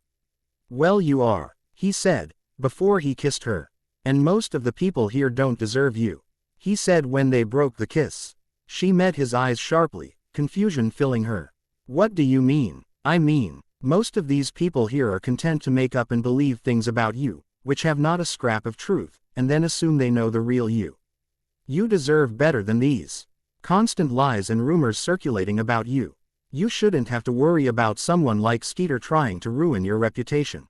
Well, you are, he said, before he kissed her. And most of the people here don't deserve you, he said when they broke the kiss. She met his eyes sharply, confusion filling her. What do you mean? I mean, most of these people here are content to make up and believe things about you, which have not a scrap of truth, and then assume they know the real you. You deserve better than these constant lies and rumors circulating about you. You shouldn't have to worry about someone like Skeeter trying to ruin your reputation.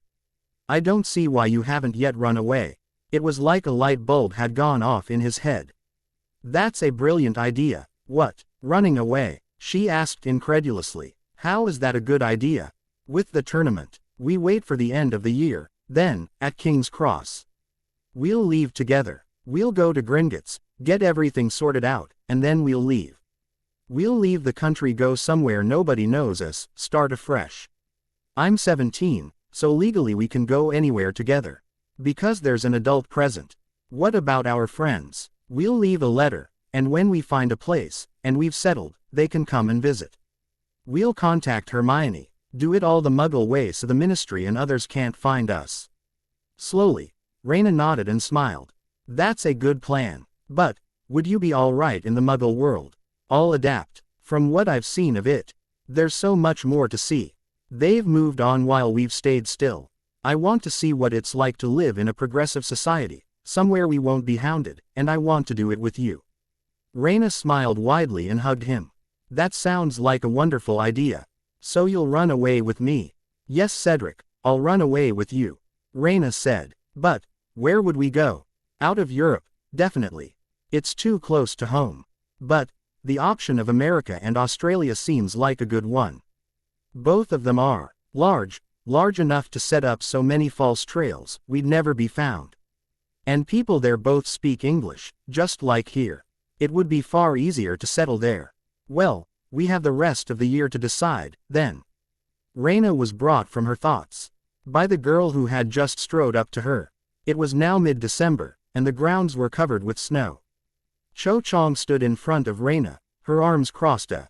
I don't see why you haven't yet run away. It was like a light bulb had gone off in his head. That's a brilliant idea. What? Running away? She asked incredulously. How is that a good idea? With the tournament, we wait for the end of the year, then, at King's Cross. We'll leave together. We'll go to Gringotts, get everything sorted out, and then we'll leave. We'll leave the country, go somewhere nobody knows us, start afresh. I'm 17, so legally we can go anywhere together. Because there's an adult present. What about our friends? We'll leave a letter, and when we find a place, and we've settled, they can come and visit. We'll contact Hermione, do it all the Muggle way so the Ministry and others can't find us. Slowly, Rayna nodded and smiled. That's a good plan. But, would you be all right in the Muggle world? I'll adapt. From what I've seen of it, there's so much more to see. They've moved on while we've stayed still. I want to see what it's like to live in a progressive society, somewhere we won't be hounded, and I want to do it with you. Rayna smiled widely and hugged him. That sounds like a wonderful idea. So you'll run away with me? Yes, Cedric, I'll run away with you, Rayna said. But, where would we go? Out of Europe, definitely. It's too close to home. But, the option of America and Australia seems like a good one. Both of them are large enough to set up so many false trails, we'd never be found. And people there both speak English, just like here. It would be far easier to settle there. Well, we have the rest of the year to decide, then. Rayna was brought from her thoughts by the girl who had just strode up to her. It was now mid-December, and the grounds were covered with snow. Cho Chang stood in front of Rayna, her arms crossed, a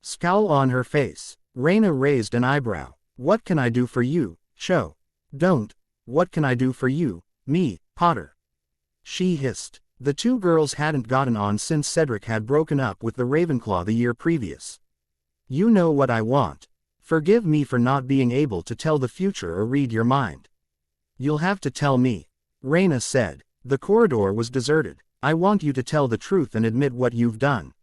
scowl on her face. Rayna raised an eyebrow. What can I do for you, Cho? Don't. What can I do for you, me, Potter? She hissed. The two girls hadn't gotten on since Cedric had broken up with the Ravenclaw the year previous. You know what I want. Forgive me for not being able to tell the future or read your mind. You'll have to tell me, Rayna said. The corridor was deserted. I want you to tell the truth and admit what you've done.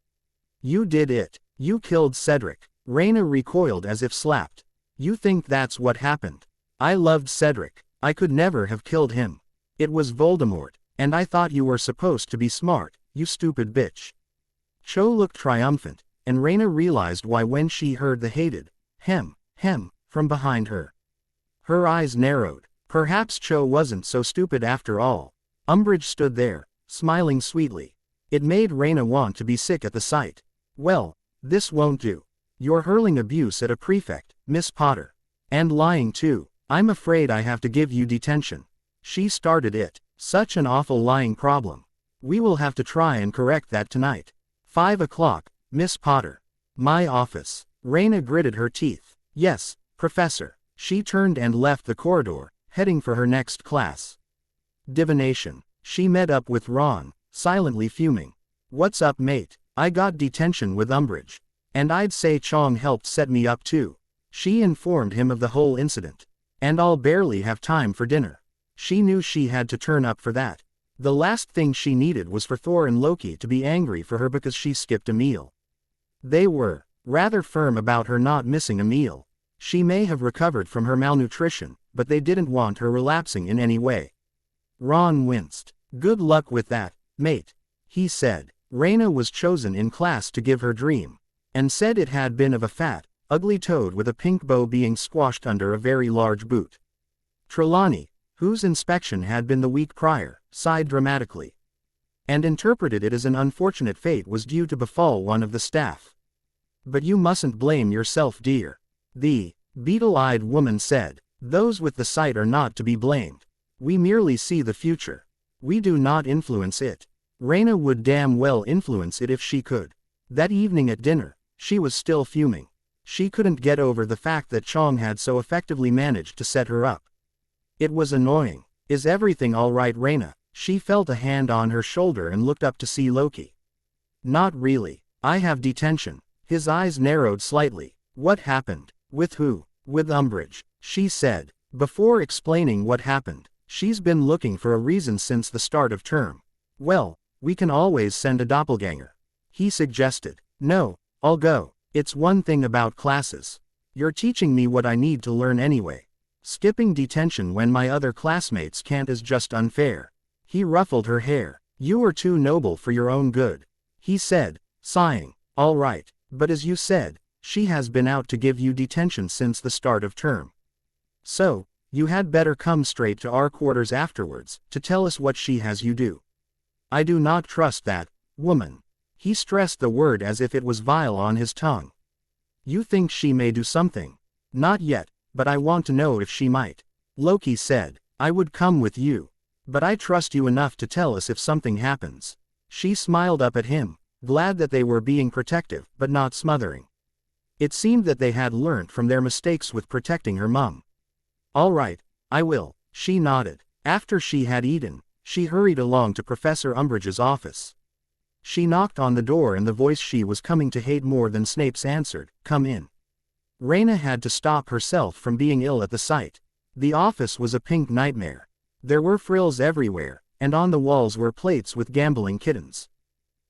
You did it. You killed Cedric. Rayna recoiled as if slapped. You think that's what happened? I loved Cedric. I could never have killed him. It was Voldemort, and I thought you were supposed to be smart, you stupid bitch. Cho looked triumphant, and Rayna realized why when she heard the hated hem from behind her. Her eyes narrowed. Perhaps Cho wasn't so stupid after all. Umbridge stood there, smiling sweetly. It made Rayna want to be sick at the sight. Well, this won't do. You're hurling abuse at a prefect, Miss Potter. And lying too. I'm afraid I have to give you detention. She started it. Such an awful lying problem. We will have to try and correct that tonight. 5 o'clock, Miss Potter. My office. Rayna gritted her teeth. Yes, Professor. She turned and left the corridor, heading for her next class. Divination. She met up with Ron, silently fuming. What's up, mate? I got detention with Umbridge. And I'd say Chong helped set me up too. She informed him of the whole incident. And I'll barely have time for dinner. She knew she had to turn up for that. The last thing she needed was for Thor and Loki to be angry for her because she skipped a meal. They were rather firm about her not missing a meal. She may have recovered from her malnutrition, but they didn't want her relapsing in any way. Ron winced. Good luck with that, mate, he said. Rayna was chosen in class to give her dream, and said it had been of a fat, ugly toad with a pink bow being squashed under a very large boot. Trelawney, whose inspection had been the week prior, sighed dramatically, and interpreted it as an unfortunate fate was due to befall one of the staff. But you mustn't blame yourself, dear, the beetle-eyed woman said. Those with the sight are not to be blamed. We merely see the future. We do not influence it. Rayna would damn well influence it if she could. That evening at dinner, she was still fuming. She couldn't get over the fact that Chong had so effectively managed to set her up. It was annoying. Is everything all right, Rayna? She felt a hand on her shoulder and looked up to see Loki. Not really. I have detention. His eyes narrowed slightly. What happened? With who? With Umbridge, she said. Before explaining what happened, she's been looking for a reason since the start of term. Well, we can always send a doppelganger, he suggested. No, I'll go. It's one thing about classes. You're teaching me what I need to learn anyway. Skipping detention when my other classmates can't is just unfair. He ruffled her hair. You are too noble for your own good, he said, sighing. All right, but as you said, she has been out to give you detention since the start of term. So, you had better come straight to our quarters afterwards, to tell us what she has you do. I do not trust that woman. He stressed the word as if it was vile on his tongue. You think she may do something? Not yet, but I want to know if she might. Loki said, I would come with you. But I trust you enough to tell us if something happens. She smiled up at him, glad that they were being protective, but not smothering. It seemed that they had learnt from their mistakes with protecting her mum. All right, I will, she nodded. After she had eaten, she hurried along to Professor Umbridge's office. She knocked on the door and the voice she was coming to hate more than Snape's answered, Come in. Rayna had to stop herself from being ill at the sight. The office was a pink nightmare. There were frills everywhere, and on the walls were plates with gambling kittens.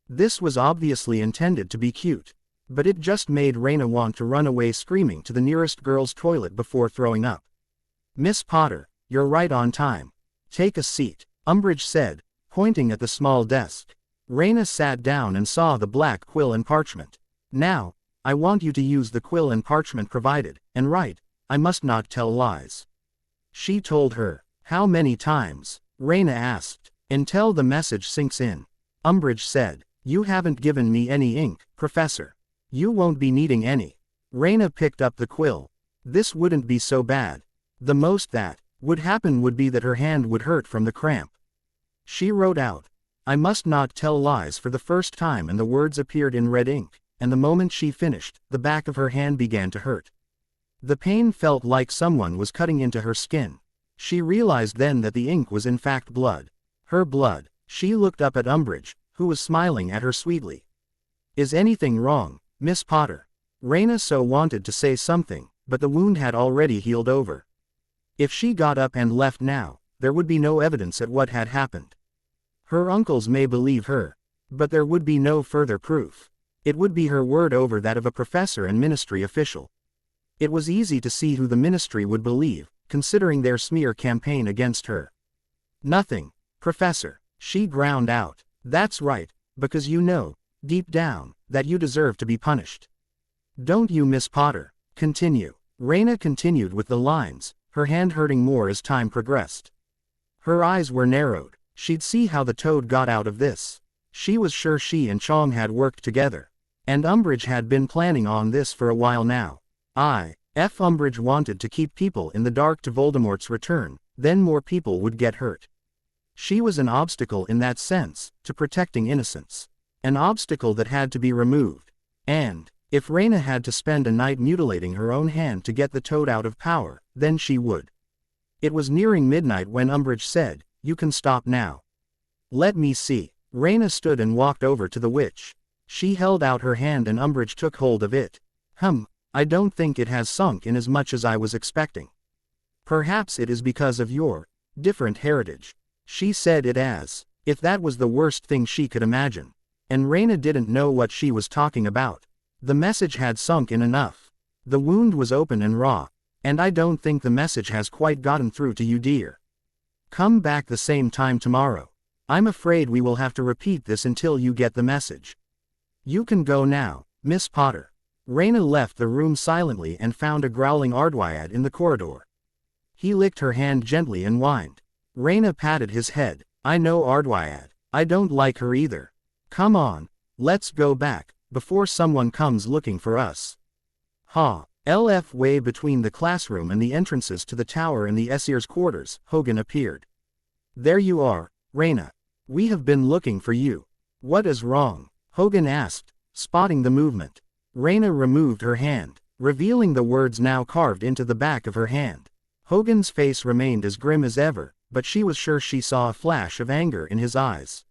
This was obviously intended to be cute, but it just made Rayna want to run away screaming to the nearest girl's toilet before throwing up. Miss Potter, you're right on time. Take a seat, Umbridge said, pointing at the small desk. Rayna sat down and saw the black quill and parchment. Now, I want you to use the quill and parchment provided, and write, I must not tell lies. She told her. How many times? Rayna asked. Until the message sinks in. Umbridge said. You haven't given me any ink, Professor. You won't be needing any. Rayna picked up the quill. This wouldn't be so bad. The most that would happen would be that her hand would hurt from the cramp. She wrote out, I must not tell lies for the first time, and the words appeared in red ink, and the moment she finished, the back of her hand began to hurt. The pain felt like someone was cutting into her skin. She realized then that the ink was in fact blood. Her blood. She looked up at Umbridge, who was smiling at her sweetly. Is anything wrong, Miss Potter? Rayna so wanted to say something, but the wound had already healed over. If she got up and left now, there would be no evidence at what had happened. Her uncles may believe her, but there would be no further proof. It would be her word over that of a professor and ministry official. It was easy to see who the ministry would believe, considering their smear campaign against her. Nothing, Professor, she ground out. That's right, because you know, deep down, that you deserve to be punished. Don't you, Miss Potter? Continue. Rayna continued with the lines, her hand hurting more as time progressed. Her eyes were narrowed. She'd see how the toad got out of this. She was sure she and Chong had worked together. And Umbridge had been planning on this for a while now. Umbridge wanted to keep people in the dark to Voldemort's return, then more people would get hurt. She was an obstacle in that sense, to protecting innocence. An obstacle that had to be removed. And, if Rayna had to spend a night mutilating her own hand to get the toad out of power, then she would. It was nearing midnight when Umbridge said, You can stop now. Let me see. Rayna stood and walked over to the witch. She held out her hand and Umbridge took hold of it. I don't think it has sunk in as much as I was expecting. Perhaps it is because of your different heritage. She said it as if that was the worst thing she could imagine. And Rayna didn't know what she was talking about. The message had sunk in enough. The wound was open and raw. And I don't think the message has quite gotten through to you, dear. Come back the same time tomorrow. I'm afraid we will have to repeat this until you get the message. You can go now, Miss Potter. Rayna left the room silently and found a growling Ardwyad in the corridor. He licked her hand gently and whined. Rayna patted his head. I know Ardwyad. I don't like her either. Come on, let's go back, before someone comes looking for us. LF way between the classroom and the entrances to the tower and the Essier's quarters, Hogan appeared. There you are, Rayna. We have been looking for you. What is wrong? Hogan asked, spotting the movement. Rayna removed her hand, revealing the words now carved into the back of her hand. Hogan's face remained as grim as ever, but she was sure she saw a flash of anger in his eyes.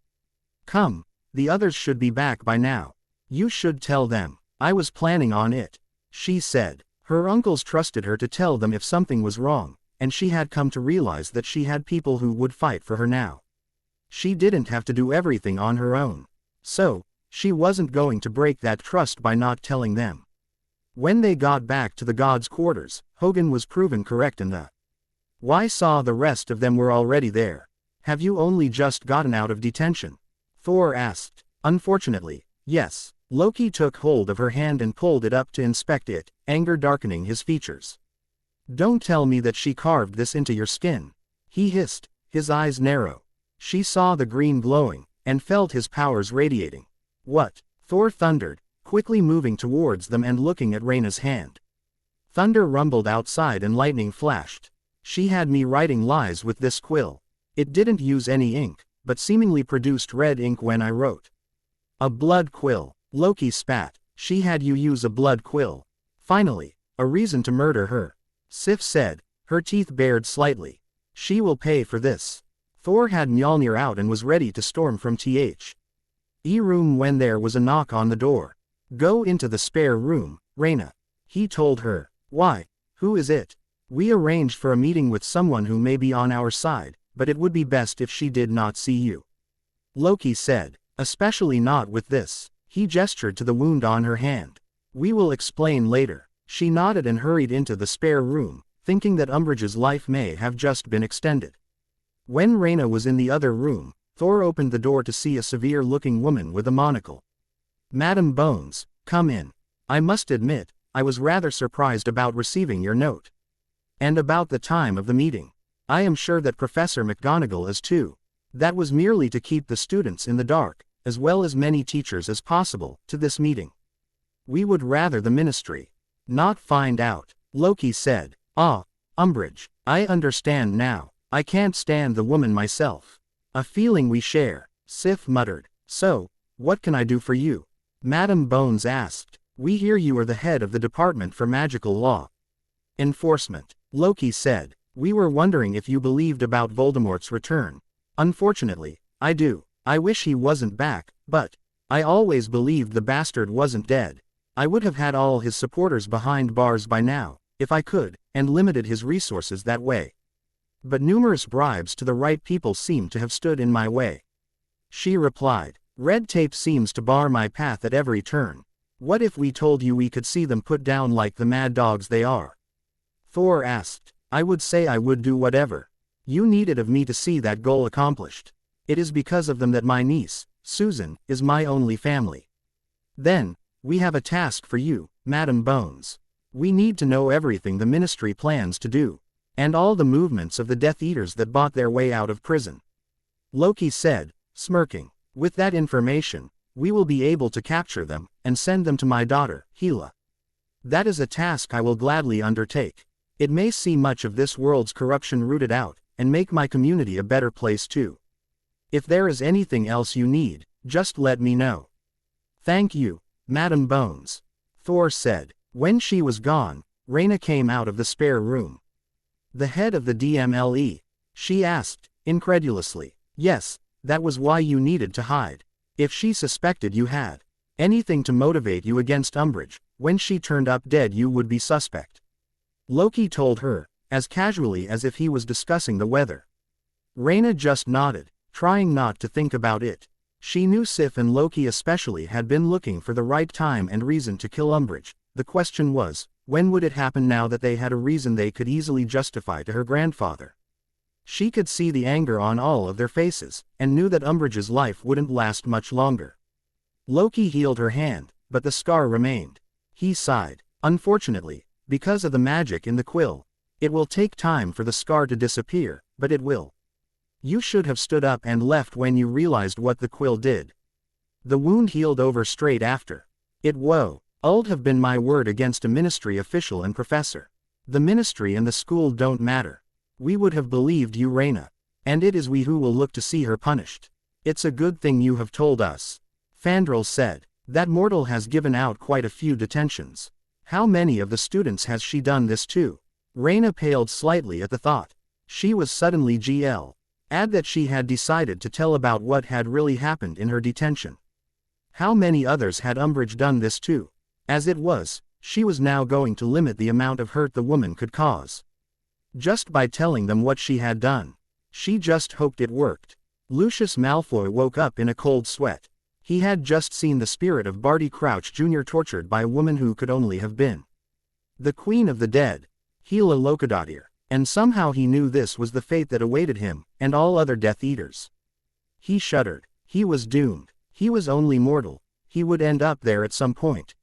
Come, the others should be back by now. You should tell them. I was planning on it. she said. Her uncles trusted her to tell them if something was wrong, and she had come to realize that she had people who would fight for her now. She didn't have to do everything on her own. So, she wasn't going to break that trust by not telling them. When they got back to the gods' quarters, Hogan was proven correct in the why saw the rest of them were already there. Have you only just gotten out of detention? Thor asked. Unfortunately, yes. Loki took hold of her hand and pulled it up to inspect it, anger darkening his features. Don't tell me that she carved this into your skin. He hissed, his eyes narrow. She saw the green glowing, and felt his powers radiating. What? Thor thundered, quickly moving towards them and looking at Rayna's hand. Thunder rumbled outside and lightning flashed. She had me writing lies with this quill. It didn't use any ink, but seemingly produced red ink when I wrote. A blood quill, Loki spat. She had you use a blood quill. Finally, a reason to murder her. Sif said, her teeth bared slightly. She will pay for this. Thor had Mjolnir out and was ready to storm from the room when there was a knock on the door. Go into the spare room, Rayna. He told her. Why? Who is it? We arranged for a meeting with someone who may be on our side, but it would be best if she did not see you. Loki said. Especially not with this. He gestured to the wound on her hand. We will explain later. She nodded and hurried into the spare room, thinking that Umbridge's life may have just been extended. When Rayna was in the other room, Thor opened the door to see a severe-looking woman with a monocle. Madam Bones, come in. I must admit, I was rather surprised about receiving your note. And about the time of the meeting. I am sure that Professor McGonagall is too. That was merely to keep the students in the dark, as well as many teachers as possible, to this meeting. We would rather the ministry not find out, Loki said. Ah, Umbridge, I understand now. I can't stand the woman myself. A feeling we share, Sif muttered. So, what can I do for you? Madam Bones asked. We hear you are the head of the Department for Magical Law Enforcement, Loki said. We were wondering if you believed about Voldemort's return. Unfortunately, I do. I wish he wasn't back, but I always believed the bastard wasn't dead. I would have had all his supporters behind bars by now, if I could, and limited his resources that way. But numerous bribes to the right people seem to have stood in my way. She replied. Red tape seems to bar my path at every turn. What if we told you we could see them put down like the mad dogs they are? Thor asked. I would say I would do whatever you needed of me to see that goal accomplished. It is because of them that my niece, Susan, is my only family. Then, we have a task for you, Madam Bones. We need to know everything the ministry plans to do, and all the movements of the Death Eaters that bought their way out of prison. Loki said, smirking. With that information, we will be able to capture them, and send them to my daughter, Hela. That is a task I will gladly undertake. It may see much of this world's corruption rooted out, and make my community a better place too. If there is anything else you need, just let me know. Thank you, Madam Bones. Thor said. When she was gone, Rayna came out of the spare room. The head of the DMLE? She asked, incredulously. Yes, that was why you needed to hide. If she suspected you had anything to motivate you against Umbridge, when she turned up dead you would be suspect. Loki told her, as casually as if he was discussing the weather. Rayna just nodded, trying not to think about it. She knew Sif and Loki especially had been looking for the right time and reason to kill Umbridge. The question was, when would it happen now that they had a reason they could easily justify to her grandfather? She could see the anger on all of their faces, and knew that Umbridge's life wouldn't last much longer. Loki healed her hand, but the scar remained. He sighed. Unfortunately, because of the magic in the quill, it will take time for the scar to disappear, but it will. You should have stood up and left when you realized what the quill did. The wound healed over straight after. It would have been my word against a ministry official and professor. The ministry and the school don't matter. We would have believed you, Rayna. And it is we who will look to see her punished. It's a good thing you have told us. Fandral said. That mortal has given out quite a few detentions. How many of the students has she done this to? Rayna paled slightly at the thought. She was suddenly GL. Add that she had decided to tell about what had really happened in her detention. How many others had Umbridge done this to? As it was, She was now going to limit the amount of hurt the woman could cause. Just by telling them what she had done. She just hoped it worked. Lucius Malfoy woke up in a cold sweat. He had just seen the spirit of Barty Crouch Jr. tortured by a woman who could only have been the Queen of the Dead, Hela Locadotir, and somehow he knew this was the fate that awaited him, and all other Death Eaters. He shuddered. He was doomed. He was only mortal. He would end up there at some point.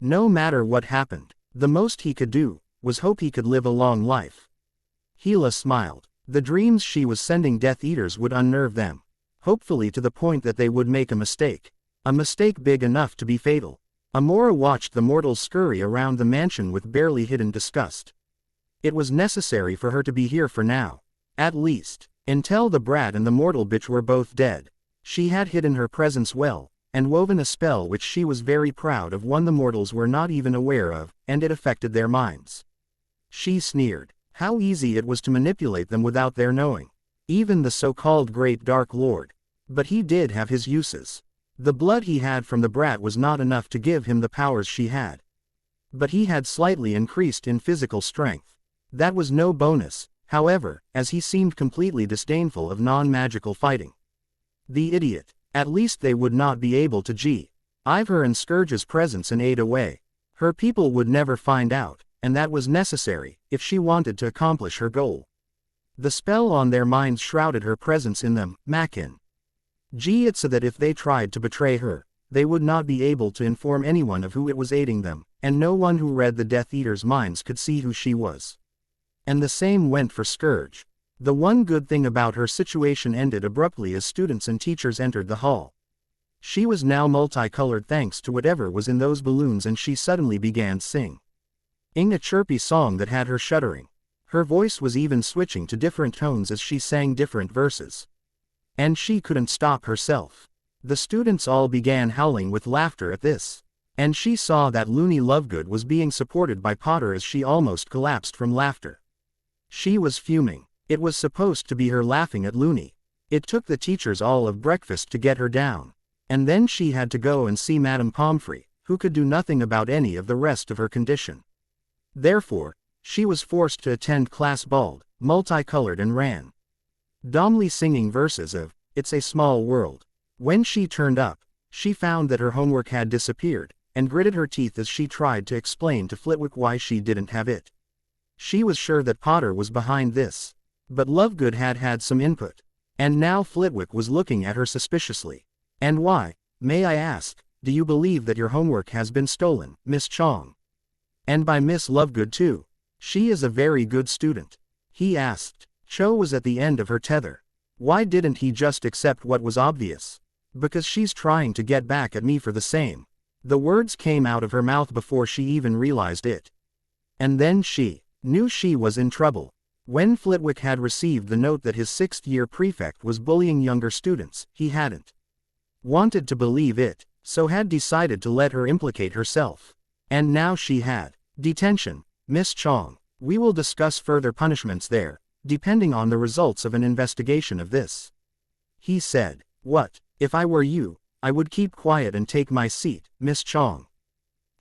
No matter what happened, the most he could do was hope he could live a long life. Hela smiled. The dreams she was sending Death Eaters would unnerve them, hopefully to the point that they would make a mistake big enough to be fatal. Amora watched the mortals scurry around the mansion with barely hidden disgust. It was necessary for her to be here for now. At least, until the brat and the mortal bitch were both dead. She had hidden her presence well, and woven a spell which she was very proud of, one the mortals were not even aware of, and it affected their minds. She sneered. How easy it was to manipulate them without their knowing. Even the so-called Great Dark Lord. But he did have his uses. The blood he had from the brat was not enough to give him the powers she had. But he had slightly increased in physical strength. That was no bonus, however, as he seemed completely disdainful of non-magical fighting. The idiot. At least they would not be able to give her and Scourge's presence and aid away. Her people would never find out, and that was necessary, if she wanted to accomplish her goal. The spell on their minds shrouded her presence in them, Mackin. It so that if they tried to betray her, they would not be able to inform anyone of who it was aiding them, and no one who read the Death Eaters' minds could see who she was. And the same went for Scourge. The one good thing about her situation ended abruptly as students and teachers entered the hall. She was now multicolored thanks to whatever was in those balloons, and she suddenly began singing a chirpy song that had her shuddering. Her voice was even switching to different tones as she sang different verses. And she couldn't stop herself. The students all began howling with laughter at this. And she saw that Loony Lovegood was being supported by Potter as she almost collapsed from laughter. She was fuming. It was supposed to be her laughing at Loony. It took the teachers all of breakfast to get her down. And then she had to go and see Madame Pomfrey, who could do nothing about any of the rest of her condition. Therefore, she was forced to attend class bald, multicolored, and ran dumbly singing verses of It's a Small World. When she turned up, she found that her homework had disappeared, and gritted her teeth as she tried to explain to Flitwick why she didn't have it. She was sure that Potter was behind this. But Lovegood had had some input. And now Flitwick was looking at her suspiciously. And why, may I ask, do you believe that your homework has been stolen, Miss Chong? And by Miss Lovegood too. She is a very good student. He asked. Cho was at the end of her tether. Why didn't he just accept what was obvious? Because she's trying to get back at me for the same. The words came out of her mouth before she even realized it. And then she knew she was in trouble. When Flitwick had received the note that his sixth-year prefect was bullying younger students, he hadn't wanted to believe it, so had decided to let her implicate herself. And now she had. Detention, Miss Chong. We will discuss further punishments there, depending on the results of an investigation of this. He said. What? If I were you, I would keep quiet and take my seat, Miss Chong.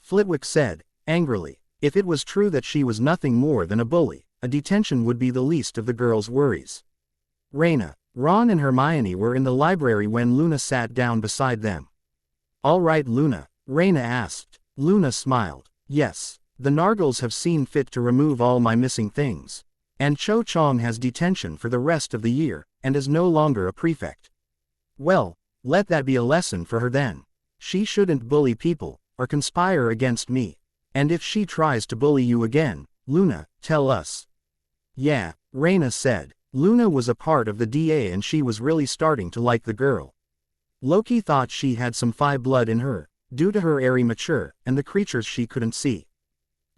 Flitwick said, angrily. If it was true that she was nothing more than a bully, a detention would be the least of the girls' worries. Rayna, Ron and Hermione were in the library when Luna sat down beside them. All right, Luna, Rayna asked. Luna smiled. Yes, the Nargles have seen fit to remove all my missing things. And Cho Chong has detention for the rest of the year, and is no longer a prefect. Well, let that be a lesson for her then. She shouldn't bully people, or conspire against me. And if she tries to bully you again, Luna, tell us. Yeah, Rayna said. Luna was a part of the DA and she was really starting to like the girl. Loki thought she had some Phi blood in her, due to her airy mature, and the creatures she couldn't see.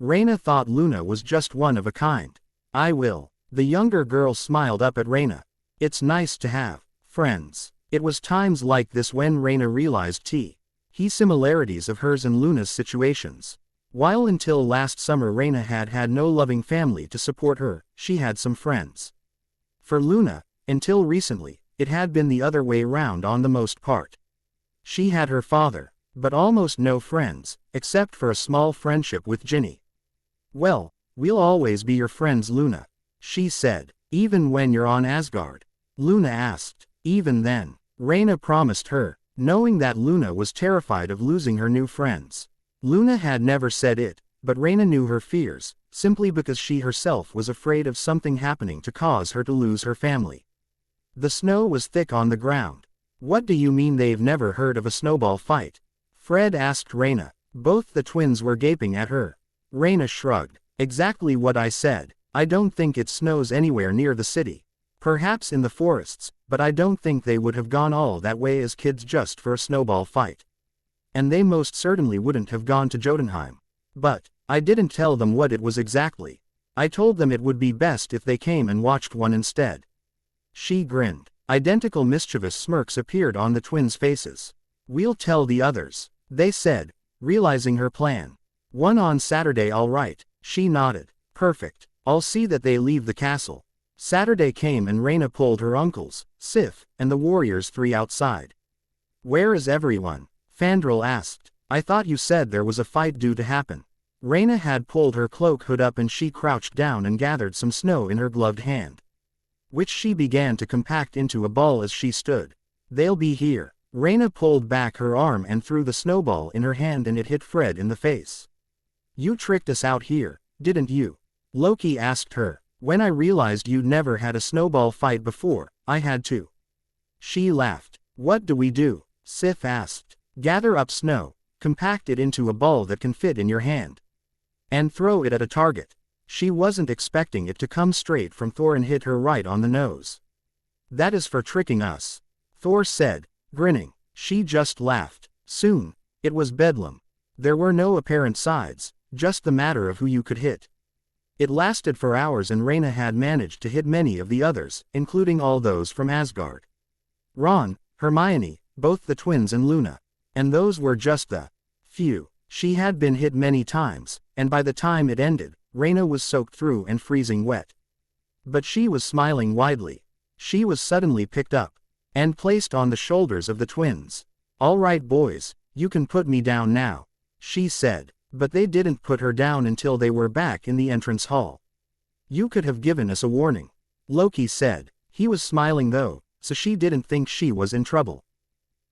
Rayna thought Luna was just one of a kind. I will. The younger girl smiled up at Rayna. It's nice to have friends. It was times like this when Rayna realized he similarities of hers and Luna's situations. While until last summer Rayna had had no loving family to support her, she had some friends. For Luna, until recently, it had been the other way round on the most part. She had her father, but almost no friends, except for a small friendship with Ginny. Well, we'll always be your friends, Luna, she said. Even when you're on Asgard? Luna asked. Even then, Rayna promised her, knowing that Luna was terrified of losing her new friends. Luna had never said it, but Rayna knew her fears, simply because she herself was afraid of something happening to cause her to lose her family. The snow was thick on the ground. What do you mean they've never heard of a snowball fight? Fred asked Rayna. Both the twins were gaping at her. Rayna shrugged. Exactly what I said. I don't think it snows anywhere near the city. Perhaps in the forests, but I don't think they would have gone all that way as kids just for a snowball fight. And they most certainly wouldn't have gone to Jotunheim. But I didn't tell them what it was exactly. I told them it would be best if they came and watched one instead. She grinned. Identical mischievous smirks appeared on the twins' faces. We'll tell the others, they said, realizing her plan. One on Saturday, all right, she nodded. Perfect. I'll see that they leave the castle. Saturday came and Rayna pulled her uncles, Sif, and the warriors 3 outside. Where is everyone? Fandral asked. I thought you said there was a fight due to happen. Rayna had pulled her cloak hood up and she crouched down and gathered some snow in her gloved hand, which she began to compact into a ball as she stood. They'll be here. Rayna pulled back her arm and threw the snowball in her hand and it hit Fred in the face. You tricked us out here, didn't you? Loki asked her. When I realized you'd never had a snowball fight before, I had to. She laughed. What do we do? Sif asked. Gather up snow, compact it into a ball that can fit in your hand, and throw it at a target. She wasn't expecting it to come straight from Thor and hit her right on the nose. That is for tricking us, Thor said, grinning. She just laughed. Soon, it was bedlam. There were no apparent sides, just the matter of who you could hit. It lasted for hours and Rayna had managed to hit many of the others, including all those from Asgard. Ron, Hermione, both the twins and Luna. And those were just the few. She had been hit many times, and by the time it ended, Rayna was soaked through and freezing wet. But she was smiling widely. She was suddenly picked up and placed on the shoulders of the twins. All right, boys, you can put me down now, she said. But they didn't put her down until they were back in the entrance hall. You could have given us a warning, Loki said. He was smiling though, so she didn't think she was in trouble.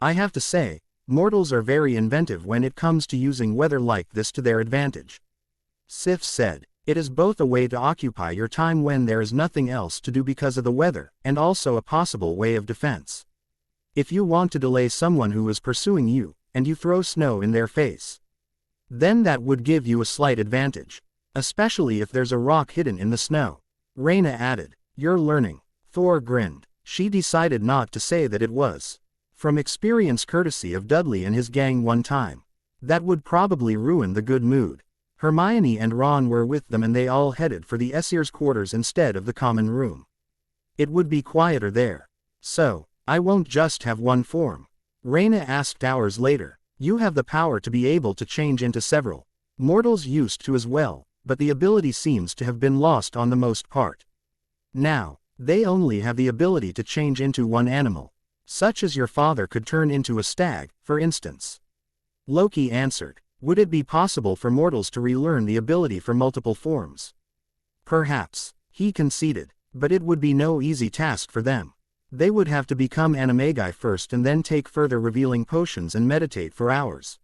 I have to say, mortals are very inventive when it comes to using weather like this to their advantage, Sif said. It is both a way to occupy your time when there is nothing else to do because of the weather, and also a possible way of defense. If you want to delay someone who is pursuing you, and you throw snow in their face, then that would give you a slight advantage, especially if there's a rock hidden in the snow, Rayna added. You're learning. Thor grinned. She decided not to say that it was from experience courtesy of Dudley and his gang one time. That would probably ruin the good mood. Hermione and Ron were with them and they all headed for the Aesir's quarters instead of the common room. It would be quieter there. So, I won't just have one form? Rayna asked hours later. You have the power to be able to change into several. Mortals used to as well, but the ability seems to have been lost on the most part. Now, they only have the ability to change into one animal. Such as your father could turn into a stag, for instance. Loki answered. Would it be possible for mortals to relearn the ability for multiple forms? Perhaps, he conceded, but it would be no easy task for them. They would have to become animagi first and then take further revealing potions and meditate for hours,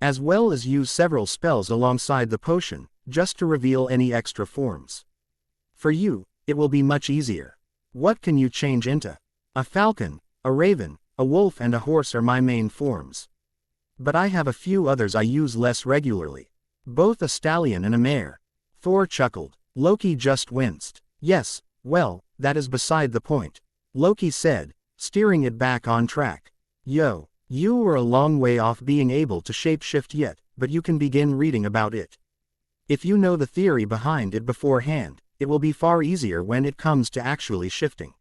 as well as use several spells alongside the potion, just to reveal any extra forms. For you, it will be much easier. What can you change into? A falcon, a raven, a wolf and a horse are my main forms. But I have a few others I use less regularly. Both a stallion and a mare. Thor chuckled. Loki just winced. Yes, well, that is beside the point, Loki said, steering it back on track. Yo, you were a long way off being able to shapeshift yet, but you can begin reading about it. If you know the theory behind it beforehand, it will be far easier when it comes to actually shifting.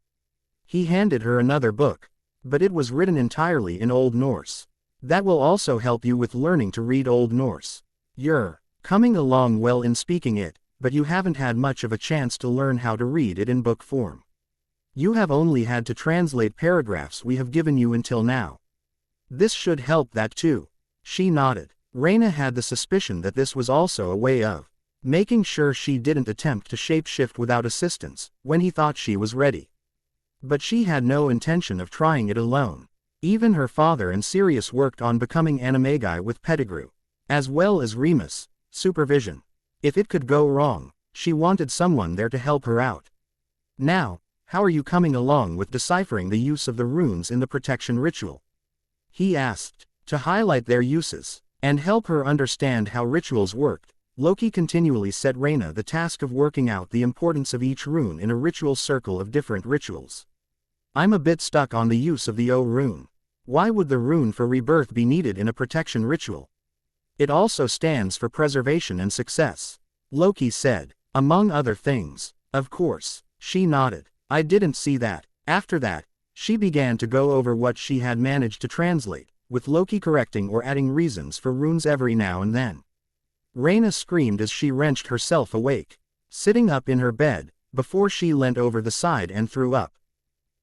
He handed her another book, but it was written entirely in Old Norse. That will also help you with learning to read Old Norse. You're coming along well in speaking it, but you haven't had much of a chance to learn how to read it in book form. You have only had to translate paragraphs we have given you until now. This should help that too. She nodded. Rayna had the suspicion that this was also a way of making sure she didn't attempt to shapeshift without assistance, when he thought she was ready. But she had no intention of trying it alone. Even her father and Sirius worked on becoming animagi with Pettigrew, as well as Remus, supervision. If it could go wrong, she wanted someone there to help her out. Now, how are you coming along with deciphering the use of the runes in the protection ritual? He asked. To highlight their uses, and help her understand how rituals worked, Loki continually set Rayna the task of working out the importance of each rune in a ritual circle of different rituals. I'm a bit stuck on the use of the O rune. Why would the rune for rebirth be needed in a protection ritual? It also stands for preservation and success, Loki said. Among other things, of course. She nodded. I didn't see that. After that, she began to go over what she had managed to translate, with Loki correcting or adding reasons for runes every now and then. Rayna screamed as she wrenched herself awake, sitting up in her bed, before she leant over the side and threw up.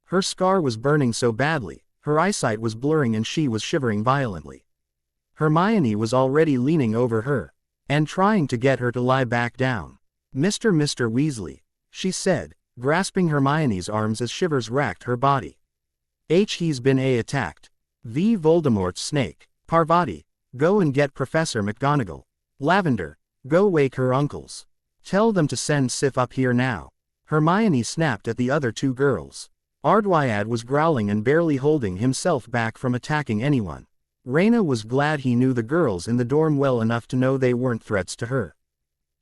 Her scar was burning so badly, her eyesight was blurring and she was shivering violently. Hermione was already leaning over her, and trying to get her to lie back down. Mr. Weasley, she said, grasping Hermione's arms as shivers racked her body. He's been attacked. V. Voldemort's snake. Parvati, go and get Professor McGonagall. Lavender, go wake her uncles. Tell them to send Sif up here now. Hermione snapped at the other two girls. Ardwyad was growling and barely holding himself back from attacking anyone. Rayna was glad he knew the girls in the dorm well enough to know they weren't threats to her.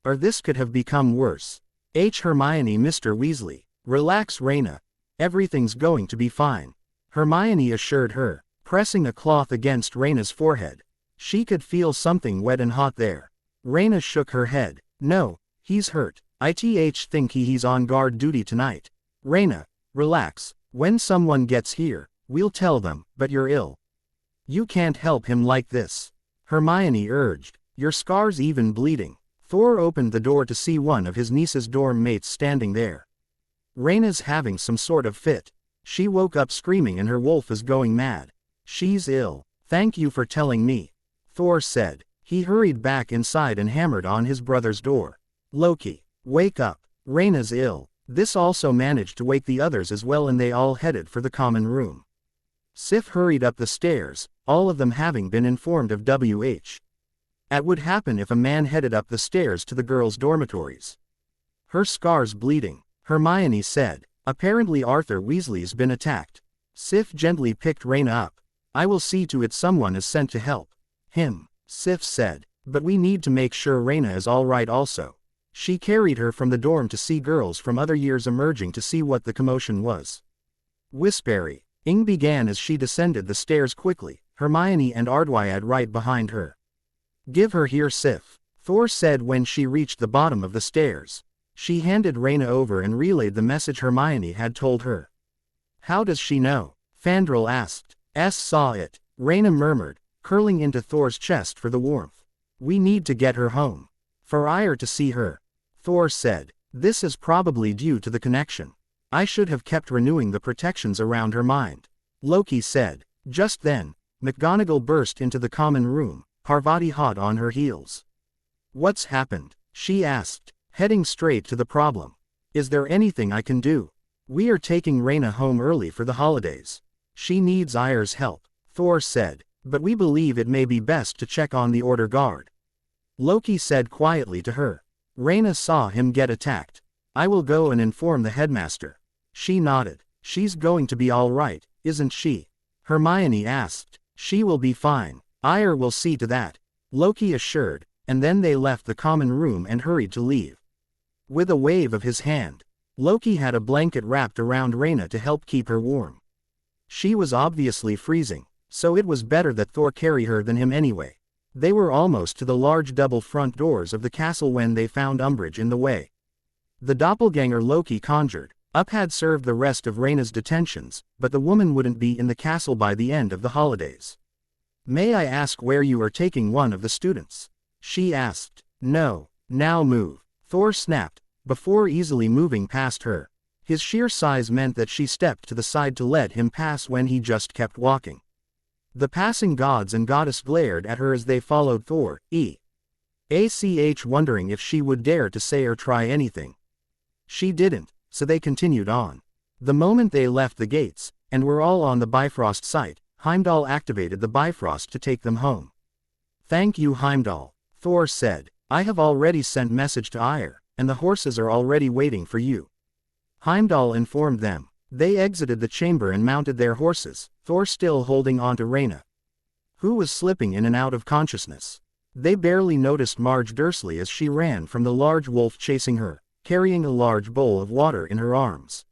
Or this could have become worse. Hermione, Mr. Weasley. Relax, Rayna. Everything's going to be fine, Hermione assured her, pressing a cloth against Rayna's forehead. She could feel something wet and hot there. Rayna shook her head. No, he's hurt. I think he's on guard duty tonight. Rayna, relax. When someone gets here, we'll tell them, but you're ill. You can't help him like this, Hermione urged. Your scar's even bleeding. Thor opened the door to see one of his niece's dorm mates standing there. Rayna's having some sort of fit. She woke up screaming and her wolf is going mad. She's ill. Thank you for telling me, Thor said. He hurried back inside and hammered on his brother's door. Loki, wake up. Rayna's ill. This also managed to wake the others as well and they all headed for the common room. Sif hurried up the stairs, all of them having been informed of what would happen if a man headed up the stairs to the girls' dormitories. Her scar's bleeding, Hermione said. Apparently Arthur Weasley's been attacked. Sif gently picked Rayna up. I will see to it someone is sent to help him, Sif said. But we need to make sure Rayna is alright also. She carried her from the dorm to see girls from other years emerging to see what the commotion was. Whispery, Ing began as she descended the stairs quickly, Hermione and Ardwyad right behind her. Give her here, Sif, Thor said when she reached the bottom of the stairs. She handed Rayna over and relayed the message Hermione had told her. How does she know? Fandral asked. Saw it, Rayna murmured, curling into Thor's chest for the warmth. We need to get her home. For Ire to see her, Thor said. This is probably due to the connection. I should have kept renewing the protections around her mind, Loki said. Just then, McGonagall burst into the common room, Parvati hot on her heels. What's happened? She asked, heading straight to the problem. Is there anything I can do? We are taking Rayna home early for the holidays. She needs Ire's help, Thor said, but we believe it may be best to check on the Order Guard. Loki said quietly to her. Rayna saw him get attacked. I will go and inform the headmaster. She nodded. She's going to be all right, isn't she? Hermione asked. She will be fine. Ire will see to that, Loki assured, and then they left the common room and hurried to leave. With a wave of his hand, Loki had a blanket wrapped around Rayna to help keep her warm. She was obviously freezing, so it was better that Thor carry her than him anyway. They were almost to the large double front doors of the castle when they found Umbridge in the way. The doppelganger Loki conjured up had served the rest of Rayna's detentions, but the woman wouldn't be in the castle by the end of the holidays. May I ask where you are taking one of the students? She asked. No, now move, Thor snapped, before easily moving past her. His sheer size meant that she stepped to the side to let him pass when he just kept walking. The passing gods and goddess glared at her as they followed Thor, wondering if she would dare to say or try anything. She didn't, so they continued on. The moment they left the gates, and were all on the Bifrost site, Heimdall activated the Bifrost to take them home. "Thank you, Heimdall," Thor said. "I have already sent message to Ire, and the horses are already waiting for you." Heimdall informed them. They exited the chamber and mounted their horses, Thor still holding on to Rayna, who was slipping in and out of consciousness. They barely noticed Marge Dursley as she ran from the large wolf chasing her, carrying a large bowl of water in her arms.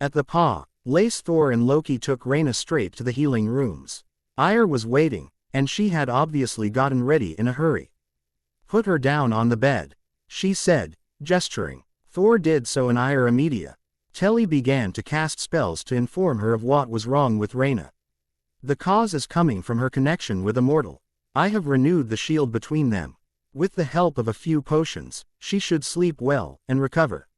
At the place, Thor and Loki took Rayna straight to the healing rooms. Ire was waiting, and she had obviously gotten ready in a hurry. "Put her down on the bed," she said, gesturing. Thor did so and Ire immediately began to cast spells to inform her of what was wrong with Rayna. "The cause is coming from her connection with a mortal. I have renewed the shield between them. With the help of a few potions, she should sleep well and recover.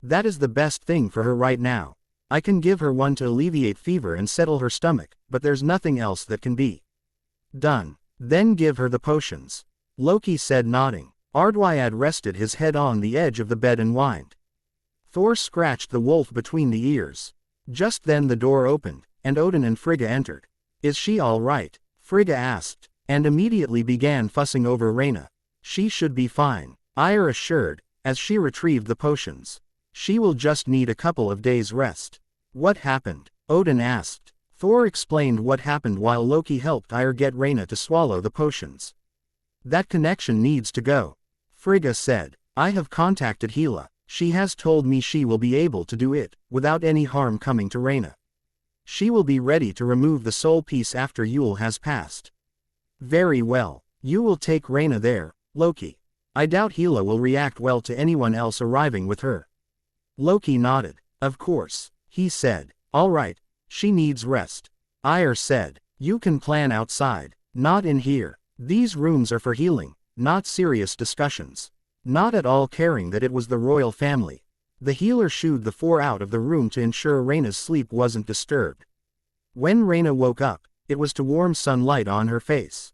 That is the best thing for her right now. I can give her one to alleviate fever and settle her stomach, but there's nothing else that can be done." "Then give her the potions," Loki said, nodding. Ardwyad rested his head on the edge of the bed and whined. Thor scratched the wolf between the ears. Just then the door opened, and Odin and Frigga entered. "Is she all right?" Frigga asked, and immediately began fussing over Rayna. "She should be fine," Ire assured, as she retrieved the potions. "She will just need a couple of days' rest." "What happened?" Odin asked. Thor explained what happened while Loki helped Ire get Rayna to swallow the potions. "That connection needs to go," Frigga said. "I have contacted Hela. She has told me she will be able to do it, without any harm coming to Rayna. She will be ready to remove the soul piece after Yule has passed." "Very well. You will take Rayna there, Loki. I doubt Hela will react well to anyone else arriving with her." Loki nodded. "Of course," he said. "All right, she needs rest." Ire said. "You can plan outside, not in here. These rooms are for healing, not serious discussions." Not at all caring that it was the royal family, the healer shooed the four out of the room to ensure Rayna's sleep wasn't disturbed. When Rayna woke up, it was to warm sunlight on her face.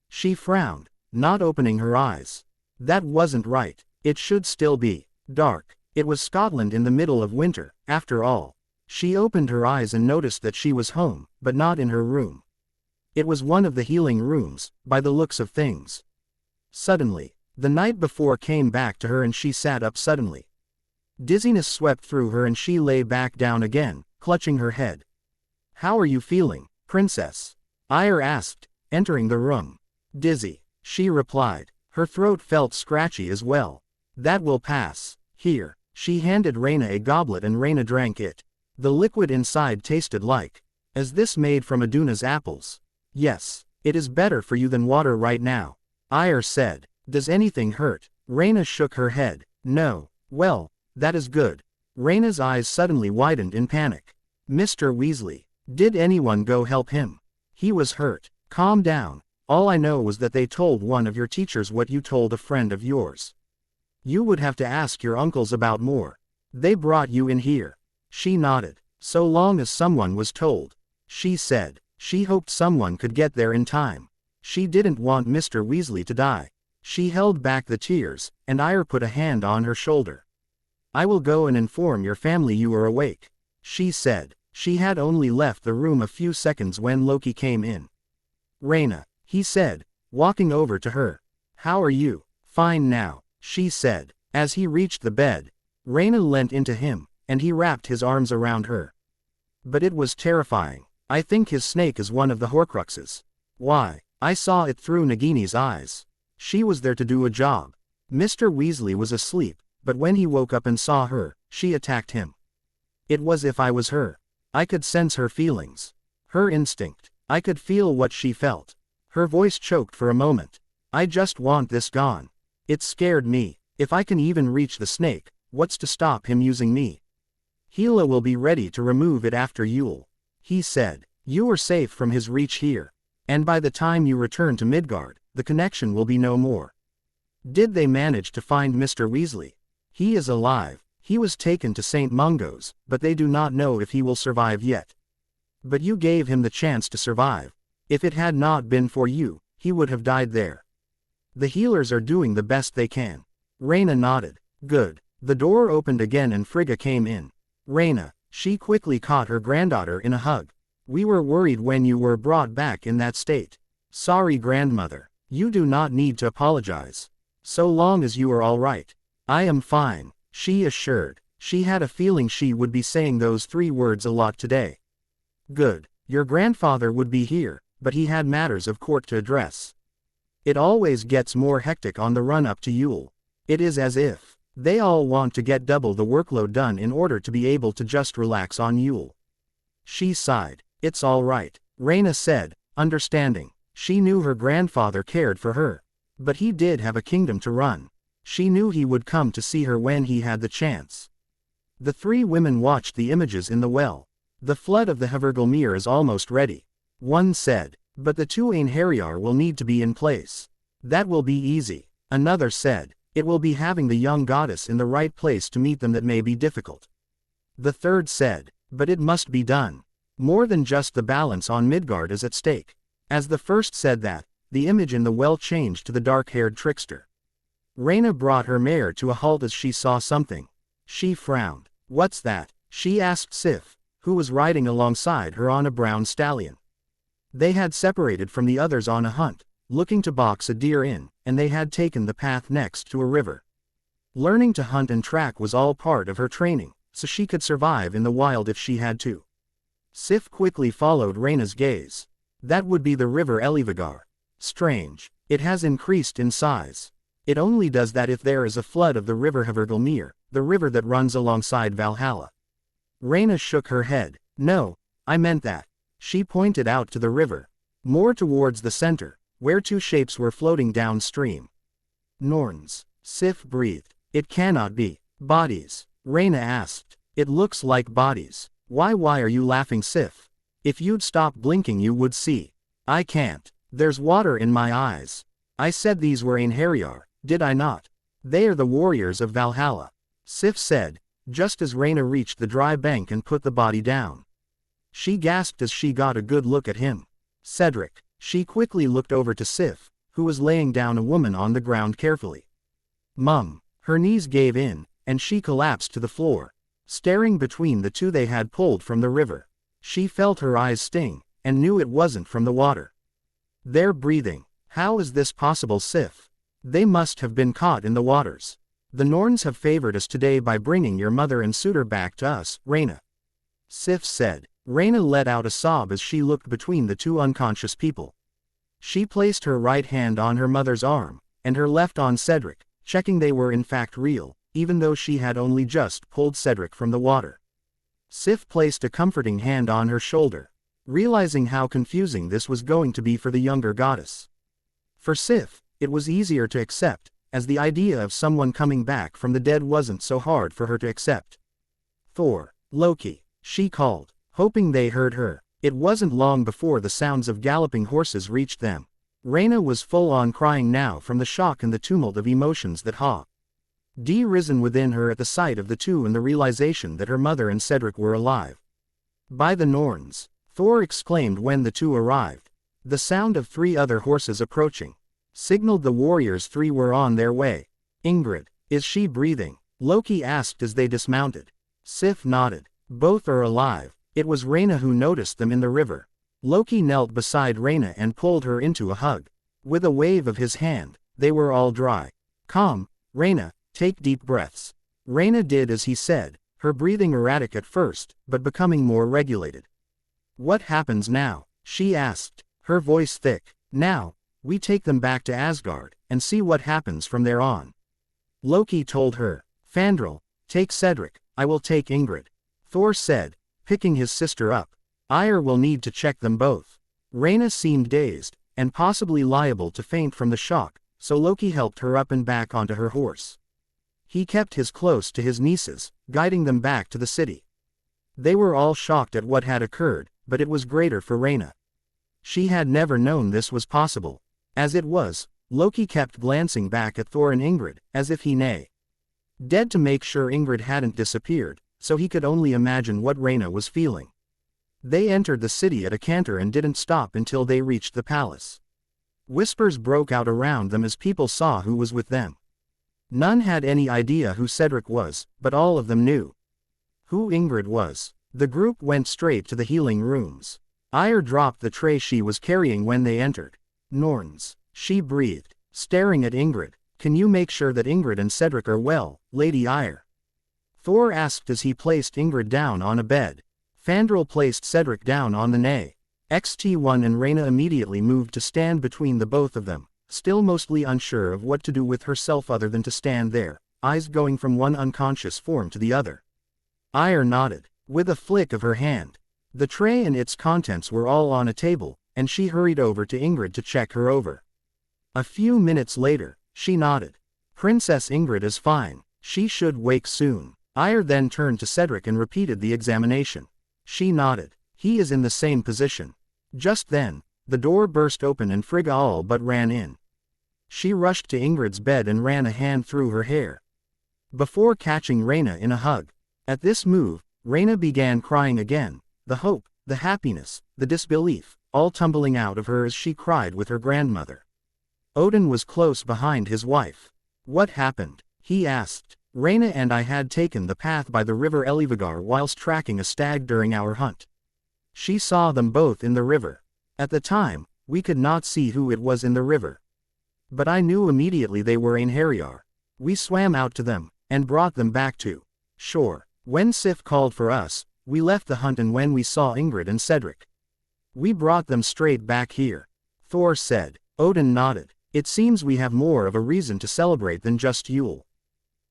She frowned, not opening her eyes. That wasn't right. It should still be dark. It was Scotland in the middle of winter, after all. She opened her eyes and noticed that she was home, but not in her room. It was one of the healing rooms, by the looks of things. Suddenly, the night before came back to her and she sat up suddenly. Dizziness swept through her and she lay back down again, clutching her head. "How are you feeling, princess?" Ire asked, entering the room. "Dizzy," she replied. Her throat felt scratchy as well. "That will pass. Here." She handed Rayna a goblet and Rayna drank it. The liquid inside tasted like, "Is this made from Aduna's apples?" "Yes. It is better for you than water right now," Ire said. "Does anything hurt?" Rayna shook her head. "No." "Well, that is good." Rayna's eyes suddenly widened in panic. "Mr. Weasley. Did anyone go help him? He was hurt." "Calm down. All I know was that they told one of your teachers what you told a friend of yours. You would have to ask your uncles about more. They brought you in here." She nodded. "So long as someone was told," she said. She hoped someone could get there in time. She didn't want Mr. Weasley to die. She held back the tears, and Ire put a hand on her shoulder. "I will go and inform your family you are awake," she said. She had only left the room a few seconds when Loki came in. "Rayna," he said, walking over to her. "How are you?" "Fine now," she said. As he reached the bed, Rayna leant into him, and he wrapped his arms around her. "But it was terrifying. I think his snake is one of the Horcruxes." "Why?" "I saw it through Nagini's eyes. She was there to do a job. Mr. Weasley was asleep, but when he woke up and saw her, she attacked him. It was as if I was her. I could sense her feelings. Her instinct. I could feel what she felt." Her voice choked for a moment. "I just want this gone. It scared me. If I can even reach the snake, what's to stop him using me?" "Hela will be ready to remove it after Yule," he said. "You are safe from his reach here. And by the time you return to Midgard, the connection will be no more." "Did they manage to find Mr. Weasley?" "He is alive. He was taken to St. Mungo's, but they do not know if he will survive yet." "But you gave him the chance to survive." If it had not been for you, he would have died there. The healers are doing the best they can. Rayna nodded. Good. The door opened again and Frigga came in. Rayna, she quickly caught her granddaughter in a hug. We were worried when you were brought back in that state. Sorry, grandmother. You do not need to apologize. So long as you are all right. I am fine, she assured. She had a feeling she would be saying those 3 words a lot today. Good. Your grandfather would be here, but he had matters of court to address. It always gets more hectic on the run-up to Yule. It is as if they all want to get double the workload done in order to be able to just relax on Yule. She sighed. It's all right, Rayna said, understanding. She knew her grandfather cared for her. But he did have a kingdom to run. She knew he would come to see her when he had the chance. The 3 women watched the images in the well. The flood of the Havergalmere is almost ready. One said, but the 2 Einherjar will need to be in place. That will be easy. Another said, it will be having the young goddess in the right place to meet them that may be difficult. The third said, but it must be done. More than just the balance on Midgard is at stake. As the first said that, the image in the well changed to the dark-haired trickster. Rayna brought her mare to a halt as she saw something. She frowned. What's that? She asked Sif, who was riding alongside her on a brown stallion. They had separated from the others on a hunt, looking to box a deer in, and they had taken the path next to a river. Learning to hunt and track was all part of her training, so she could survive in the wild if she had to. Sif quickly followed Rayna's gaze. That would be the river Elivagar. Strange. It has increased in size. It only does that if there is a flood of the river Havergalmere, the river that runs alongside Valhalla. Rayna shook her head. No, I meant that. She pointed out to the river. More towards the center, where 2 shapes were floating downstream. Norns. Sif breathed. It cannot be. Bodies. Rayna asked. It looks like bodies. Why are you laughing, Sif? If you'd stop blinking you would see. I can't. There's water in my eyes. I said these were Einherjar, did I not? They are the warriors of Valhalla. Sif said, just as Rayna reached the dry bank and put the body down. She gasped as she got a good look at him. Cedric. She quickly looked over to Sif, who was laying down a woman on the ground carefully. Mum. Her knees gave in, and she collapsed to the floor, staring between the 2 they had pulled from the river. She felt her eyes sting, and knew it wasn't from the water. They're breathing. How is this possible, Sif? They must have been caught in the waters. The Norns have favored us today by bringing your mother and suitor back to us, Rayna. Sif said. Rayna let out a sob as she looked between the 2 unconscious people. She placed her right hand on her mother's arm, and her left on Cedric, checking they were in fact real, even though she had only just pulled Cedric from the water. Sif placed a comforting hand on her shoulder, realizing how confusing this was going to be for the younger goddess. For Sif, it was easier to accept, as the idea of someone coming back from the dead wasn't so hard for her to accept. Thor. Loki. She called, hoping they heard her. It wasn't long before the sounds of galloping horses reached them. Rayna was full-on crying now from the shock and the tumult of emotions that had risen within her at the sight of the 2 and the realization that her mother and Cedric were alive. By the Norns. Thor exclaimed when the 2 arrived. The sound of 3 other horses approaching signaled the warriors 3 were on their way. Ingrid. Is she breathing? Loki asked as they dismounted. Sif nodded. Both are alive. It was Rayna who noticed them in the river. Loki knelt beside Rayna and pulled her into a hug. With a wave of his hand, they were all dry. Calm, Rayna, take deep breaths. Rayna did as he said, her breathing erratic at first, but becoming more regulated. What happens now? She asked, her voice thick. Now, we take them back to Asgard, and see what happens from there on. Loki told her. Fandral, take Cedric, I will take Ingrid. Thor said, picking his sister up. Ire will need to check them both. Rayna seemed dazed, and possibly liable to faint from the shock, so Loki helped her up and back onto her horse. He kept his close to his nieces, guiding them back to the city. They were all shocked at what had occurred, but it was greater for Rayna. She had never known this was possible. As it was, Loki kept glancing back at Thor and Ingrid, as if he dead to make sure Ingrid hadn't disappeared, so he could only imagine what Rayna was feeling. They entered the city at a canter and didn't stop until they reached the palace. Whispers broke out around them as people saw who was with them. None had any idea who Cedric was, but all of them knew who Ingrid was. The group went straight to the healing rooms. Ire dropped the tray she was carrying when they entered. Norns, she breathed, staring at Ingrid. Can you make sure that Ingrid and Cedric are well, Lady Ire? Thor asked as he placed Ingrid down on a bed. Fandral placed Cedric down on the nay. XT1 and Rayna immediately moved to stand between the both of them, still mostly unsure of what to do with herself other than to stand there, eyes going from one unconscious form to the other. Ire nodded, with a flick of her hand. The tray and its contents were all on a table, and she hurried over to Ingrid to check her over. A few minutes later, she nodded. Princess Ingrid is fine, she should wake soon. Ire then turned to Cedric and repeated the examination. She nodded. He is in the same position. Just then, the door burst open and Frigga all but ran in. She rushed to Ingrid's bed and ran a hand through her hair, before catching Rayna in a hug. At this move, Rayna began crying again, the hope, the happiness, the disbelief, all tumbling out of her as she cried with her grandmother. Odin was close behind his wife. What happened? He asked. Rayna and I had taken the path by the river Elivagar whilst tracking a stag during our hunt. She saw them both in the river. At the time, we could not see who it was in the river. But I knew immediately they were Einherjar. We swam out to them, and brought them back to shore. When Sif called for us, we left the hunt, and when we saw Ingrid and Cedric, we brought them straight back here. Thor said. Odin nodded. It seems we have more of a reason to celebrate than just Yule,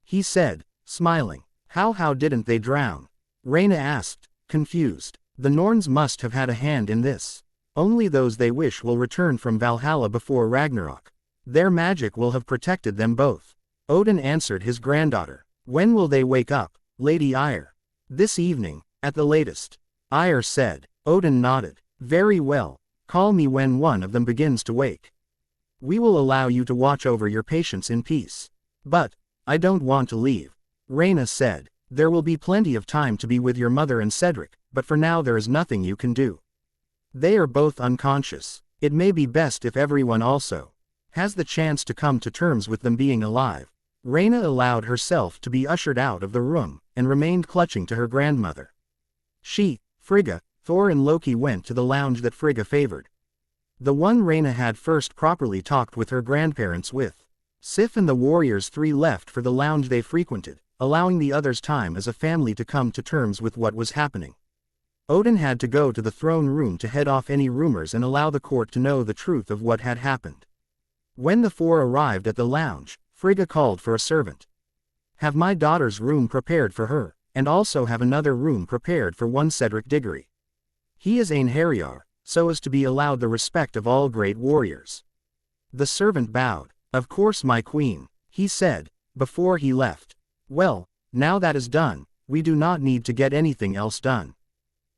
he said, smiling. How didn't they drown? Rayna asked, confused. The Norns must have had a hand in this. Only those they wish will return from Valhalla before Ragnarok. Their magic will have protected them both. Odin answered his granddaughter. When will they wake up, Lady Ire? This evening, at the latest. Ire said. Odin nodded. Very well. Call me when one of them begins to wake. We will allow you to watch over your patients in peace. But I don't want to leave. Rayna said. There will be plenty of time to be with your mother and Cedric, but for now there is nothing you can do. They are both unconscious. It may be best if everyone also has the chance to come to terms with them being alive. Rayna allowed herself to be ushered out of the room, and remained clutching to her grandmother. She, Frigga, Thor and Loki went to the lounge that Frigga favored. The one Rayna had first properly talked with her grandparents with. Sif and the warriors three left for the lounge they frequented, allowing the others time as a family to come to terms with what was happening. Odin had to go to the throne room to head off any rumors and allow the court to know the truth of what had happened. When the four arrived at the lounge, Frigga called for a servant. Have my daughter's room prepared for her, and also have another room prepared for one Cedric Diggory. He is Einherjar, so as to be allowed the respect of all great warriors. The servant bowed. Of course, my queen, he said, before he left. Well, now that is done, we do not need to get anything else done.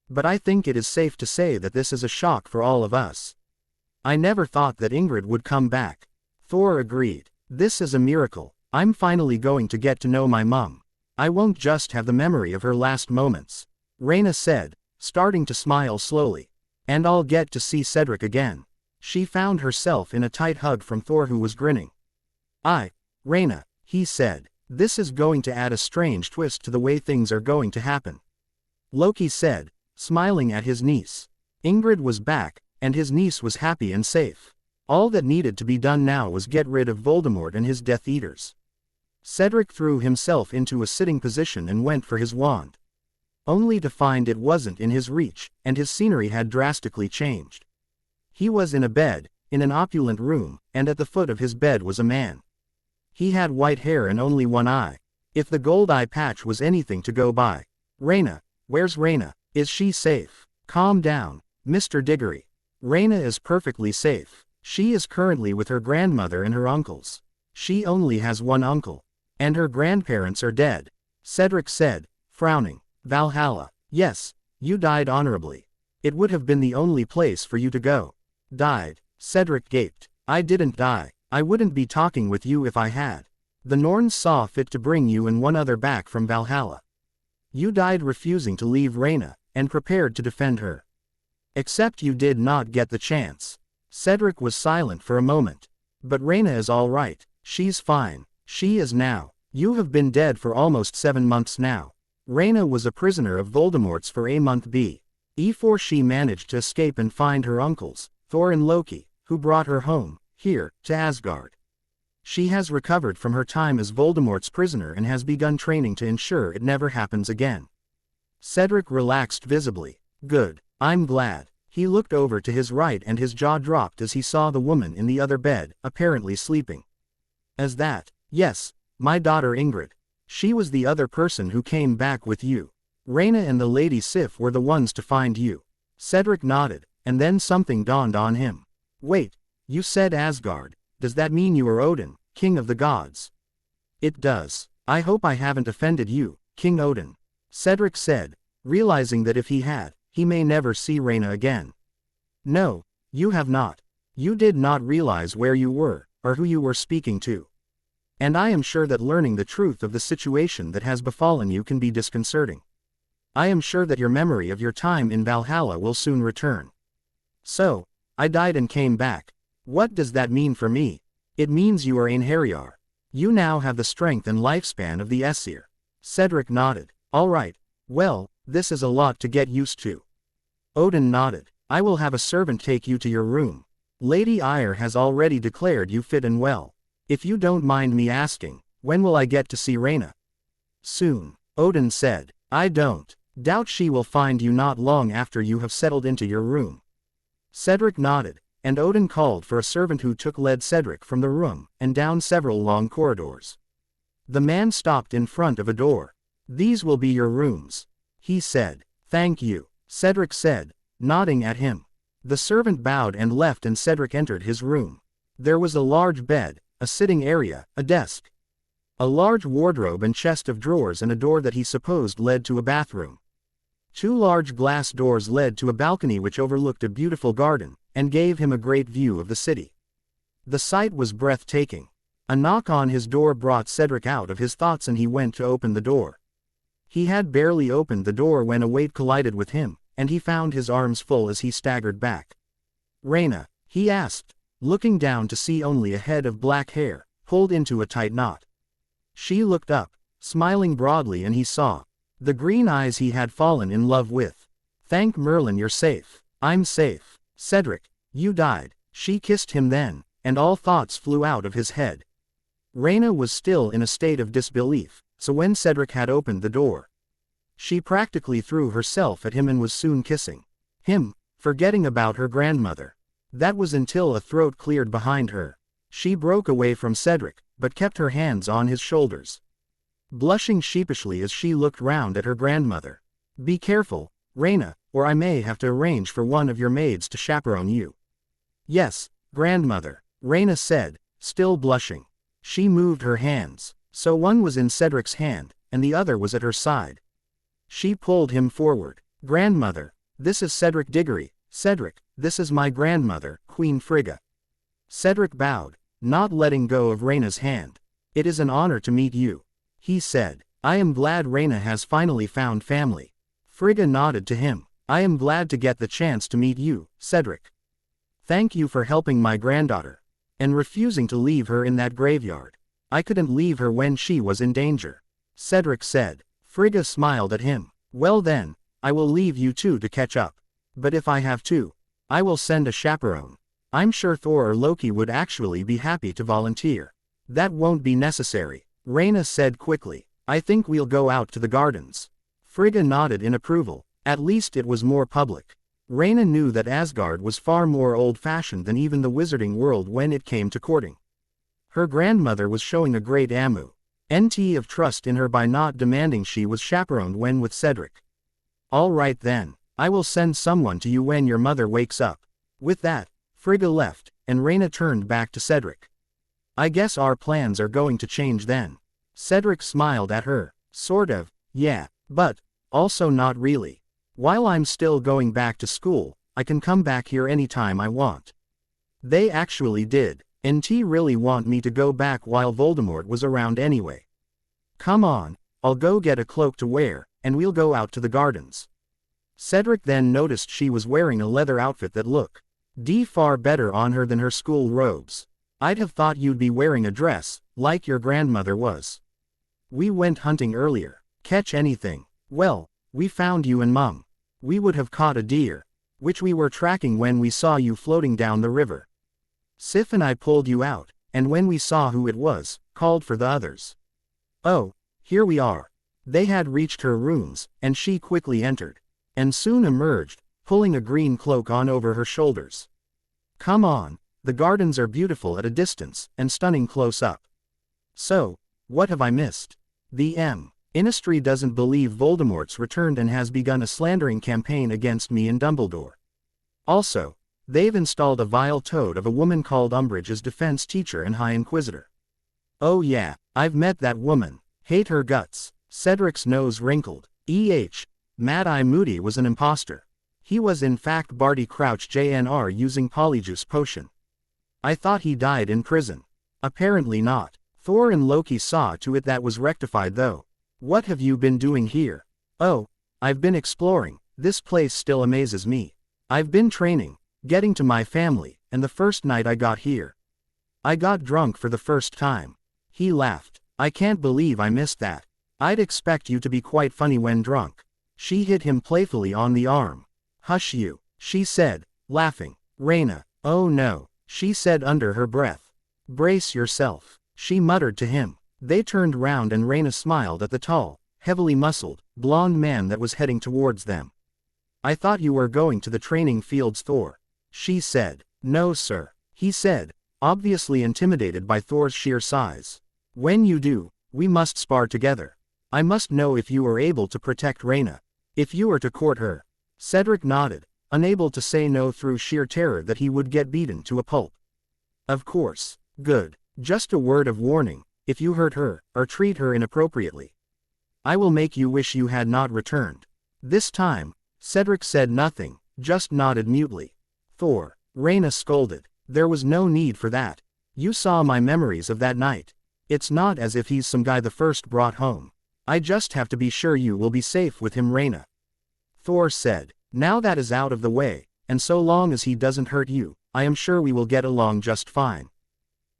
But I think it is safe to say that this is a shock for all of us. I never thought that Ingrid would come back. Thor agreed. This is a miracle. I'm finally going to get to know my mum. I won't just have the memory of her last moments. Rayna said, starting to smile slowly. And I'll get to see Cedric again. She found herself in a tight hug from Thor, who was grinning. Rayna, he said. This is going to add a strange twist to the way things are going to happen. Loki said, smiling at his niece. Ingrid was back, and his niece was happy and safe. All that needed to be done now was get rid of Voldemort and his Death Eaters. Cedric threw himself into a sitting position and went for his wand, only to find it wasn't in his reach, and his scenery had drastically changed. He was in a bed, in an opulent room, and at the foot of his bed was a man. He had white hair and only one eye, if the gold eye patch was anything to go by. Rayna, where's Rayna? Is she safe? Calm down, Mr. Diggory. Rayna is perfectly safe. She is currently with her grandmother and her uncles. She only has one uncle, and her grandparents are dead. Cedric said, frowning. Valhalla. Yes, you died honorably. It would have been the only place for you to go. Died. Cedric gaped. I didn't die. I wouldn't be talking with you if I had. The Norns saw fit to bring you and one other back from Valhalla. You died refusing to leave Rayna, and prepared to defend her. Except you did not get the chance. Cedric was silent for a moment. But Rayna is all right, she's fine, she is now. You have been dead for almost 7 months now. Rayna was a prisoner of Voldemort's for a month before she managed to escape and find her uncles, Thor and Loki, who brought her home, here, to Asgard. She has recovered from her time as Voldemort's prisoner and has begun training to ensure it never happens again. Cedric relaxed visibly. Good, I'm glad. He looked over to his right and his jaw dropped as he saw the woman in the other bed, apparently sleeping. As that? Yes, my daughter Ingrid. She was the other person who came back with you. Rayna and the Lady Sif were the ones to find you. Cedric nodded, and then something dawned on him. Wait, you said Asgard. Does that mean you are Odin, king of the gods? It does. I hope I haven't offended you, King Odin. Cedric said, realizing that if he had, he may never see Rayna again. No, you have not. You did not realize where you were, or who you were speaking to. And I am sure that learning the truth of the situation that has befallen you can be disconcerting. I am sure that your memory of your time in Valhalla will soon return. So, I died and came back. What does that mean for me? It means you are Einherjar. You now have the strength and lifespan of the Aesir. Cedric nodded. All right, well, this is a lot to get used to. Odin nodded. I will have a servant take you to your room. Lady Eyre has already declared you fit and well. If you don't mind me asking, when will I get to see Rayna? Soon, Odin said. I don't doubt she will find you not long after you have settled into your room. Cedric nodded, and Odin called for a servant who led Cedric from the room, and down several long corridors. The man stopped in front of a door. These will be your rooms, he said. Thank you, Cedric said, nodding at him. The servant bowed and left and Cedric entered his room. There was a large bed, a sitting area, a desk, a large wardrobe and chest of drawers and a door that he supposed led to a bathroom. 2 large glass doors led to a balcony which overlooked a beautiful garden, and gave him a great view of the city. The sight was breathtaking. A knock on his door brought Cedric out of his thoughts and he went to open the door. He had barely opened the door when a weight collided with him, and he found his arms full as he staggered back. Rayna, he asked, looking down to see only a head of black hair, pulled into a tight knot. She looked up, smiling broadly, and he saw the green eyes he had fallen in love with. Thank Merlin, you're safe. I'm safe. Cedric, you died. She kissed him then, and all thoughts flew out of his head. Rayna was still in a state of disbelief, so when Cedric had opened the door, she practically threw herself at him and was soon kissing him, forgetting about her grandmother. That was until a throat cleared behind her. She broke away from Cedric, but kept her hands on his shoulders, blushing sheepishly as she looked round at her grandmother. Be careful, Rayna, or I may have to arrange for one of your maids to chaperone you. Yes, grandmother, Rayna said, still blushing. She moved her hands, so one was in Cedric's hand, and the other was at her side. She pulled him forward. Grandmother, this is Cedric Diggory. Cedric, this is my grandmother, Queen Frigga. Cedric bowed, not letting go of Rayna's hand. It is an honor to meet you, he said. I am glad Rayna has finally found family. Frigga nodded to him. I am glad to get the chance to meet you, Cedric. Thank you for helping my granddaughter, and refusing to leave her in that graveyard. I couldn't leave her when she was in danger, Cedric said. Frigga smiled at him. Well then, I will leave you two to catch up. But if I have to, I will send a chaperone. I'm sure Thor or Loki would actually be happy to volunteer. That won't be necessary, Rayna said quickly. I think we'll go out to the gardens. Frigga nodded in approval. At least it was more public. Rayna knew that Asgard was far more old-fashioned than even the wizarding world when it came to courting. Her grandmother was showing a great of trust in her by not demanding she was chaperoned when with Cedric. All right then, I will send someone to you when your mother wakes up. With that, Frigga left, and Rayna turned back to Cedric. I guess our plans are going to change then. Cedric smiled at her. Sort of, yeah, but also not really. While I'm still going back to school, I can come back here anytime I want. They actually did. NT really want me to go back while Voldemort was around anyway. Come on, I'll go get a cloak to wear, and we'll go out to the gardens. Cedric then noticed she was wearing a leather outfit that looked far better on her than her school robes. I'd have thought you'd be wearing a dress, like your grandmother was. We went hunting earlier. Catch anything? Well, we found you and Mum. We would have caught a deer, which we were tracking when we saw you floating down the river. Sif and I pulled you out, and when we saw who it was, called for the others. Oh, here we are. They had reached her rooms, and she quickly entered, and soon emerged, pulling a green cloak on over her shoulders. Come on, the gardens are beautiful at a distance, and stunning close up. So, what have I missed? The Ministry doesn't believe Voldemort's returned and has begun a slandering campaign against me and Dumbledore. Also, they've installed a vile toad of a woman called Umbridge as defense teacher and High Inquisitor. Oh yeah, I've met that woman. Hate her guts. Cedric's nose wrinkled. Mad-Eye Moody was an imposter. He was in fact Barty Crouch Jr. using Polyjuice Potion. I thought he died in prison. Apparently not. Thor and Loki saw to it that was rectified though. What have you been doing here? Oh, I've been exploring. This place still amazes me. I've been training, getting to my family, and the first night I got here, I got drunk for the first time. He laughed. I can't believe I missed that. I'd expect you to be quite funny when drunk. She hit him playfully on the arm. Hush you, she said, laughing. Rayna, oh no, she said under her breath. Brace yourself, she muttered to him. They turned round and Rayna smiled at the tall, heavily muscled, blonde man that was heading towards them. I thought you were going to the training fields, Thor. She said. No sir, he said, obviously intimidated by Thor's sheer size. When you do, we must spar together. I must know if you are able to protect Rayna. If you are to court her. Cedric nodded, unable to say no through sheer terror that he would get beaten to a pulp. Of course. Good. Just a word of warning, if you hurt her, or treat her inappropriately, I will make you wish you had not returned. This time, Cedric said nothing, just nodded mutely. Thor, Rayna scolded. There was no need for that. You saw my memories of that night. It's not as if he's some guy the first brought home. I just have to be sure you will be safe with him, Rayna. Thor said. Now that is out of the way, and so long as he doesn't hurt you, I am sure we will get along just fine.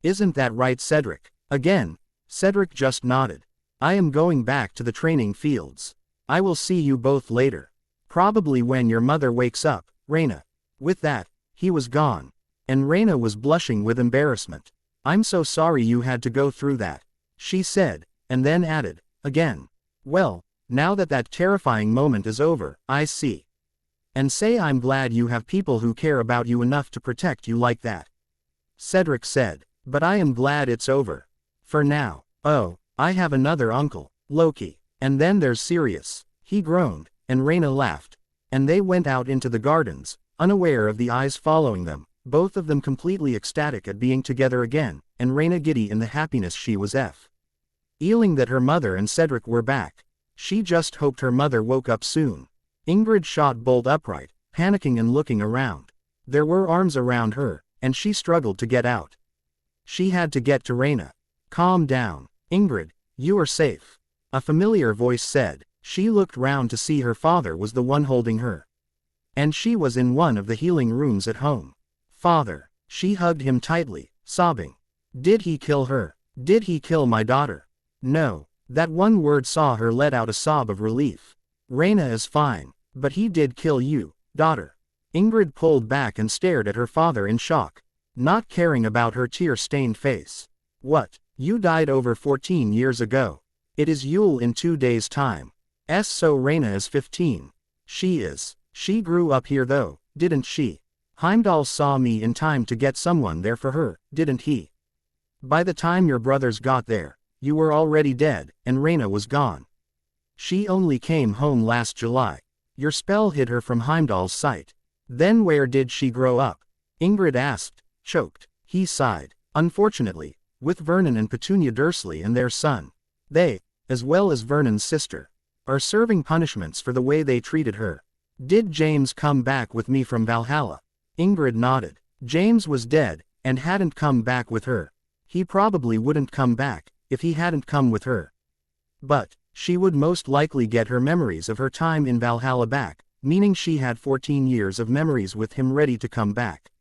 Isn't that right, Cedric? Again, Cedric just nodded. I am going back to the training fields. I will see you both later. Probably when your mother wakes up, Rayna. With that, he was gone. And Rayna was blushing with embarrassment. I'm so sorry you had to go through that, she said, and then added, again. Well, now that that terrifying moment is over, I see. And say I'm glad you have people who care about you enough to protect you like that. Cedric said, but I am glad it's over. For now. Oh, I have another uncle, Loki. And then there's Sirius. He groaned, and Rayna laughed. And they went out into the gardens, unaware of the eyes following them, both of them completely ecstatic at being together again, and Rayna giddy in the happiness she was feeling that her mother and Cedric were back. She just hoped her mother woke up soon. Ingrid shot bolt upright, panicking and looking around. There were arms around her, and she struggled to get out. She had to get to Rayna. Calm down, Ingrid, you are safe. A familiar voice said. She looked round to see her father was the one holding her. And she was in one of the healing rooms at home. Father, she hugged him tightly, sobbing. Did he kill her? Did he kill my daughter? No, that one word saw her let out a sob of relief. Rayna is fine, but he did kill you, daughter. Ingrid pulled back and stared at her father in shock, not caring about her tear-stained face. What? You died over 14 years ago. It is Yule in 2 days' time. So Rayna is 15. She is. She grew up here though, didn't she? Heimdall saw me in time to get someone there for her, didn't he? By the time your brothers got there, you were already dead, and Rayna was gone. She only came home last July. Your spell hid her from Heimdall's sight. Then where did she grow up? Ingrid asked, choked. He sighed. Unfortunately, with Vernon and Petunia Dursley and their son. They, as well as Vernon's sister, are serving punishments for the way they treated her. Did James come back with me from Valhalla? Ingrid nodded. James was dead, and hadn't come back with her. He probably wouldn't come back, if he hadn't come with her. But, she would most likely get her memories of her time in Valhalla back, meaning she had 14 years of memories with him ready to come back.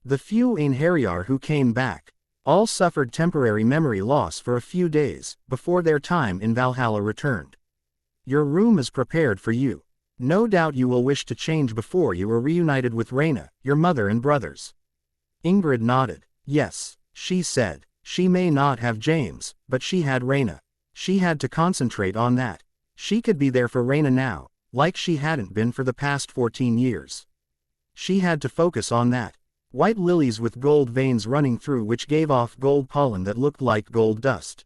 The few Einherjar who came back, all suffered temporary memory loss for a few days, before their time in Valhalla returned. Your room is prepared for you. No doubt you will wish to change before you are reunited with Rayna, your mother and brothers. Ingrid nodded. Yes, she said. She may not have James, but she had Rayna. She had to concentrate on that. She could be there for Rayna now, like she hadn't been for the past 14 years. She had to focus on that. White lilies with gold veins running through which gave off gold pollen that looked like gold dust.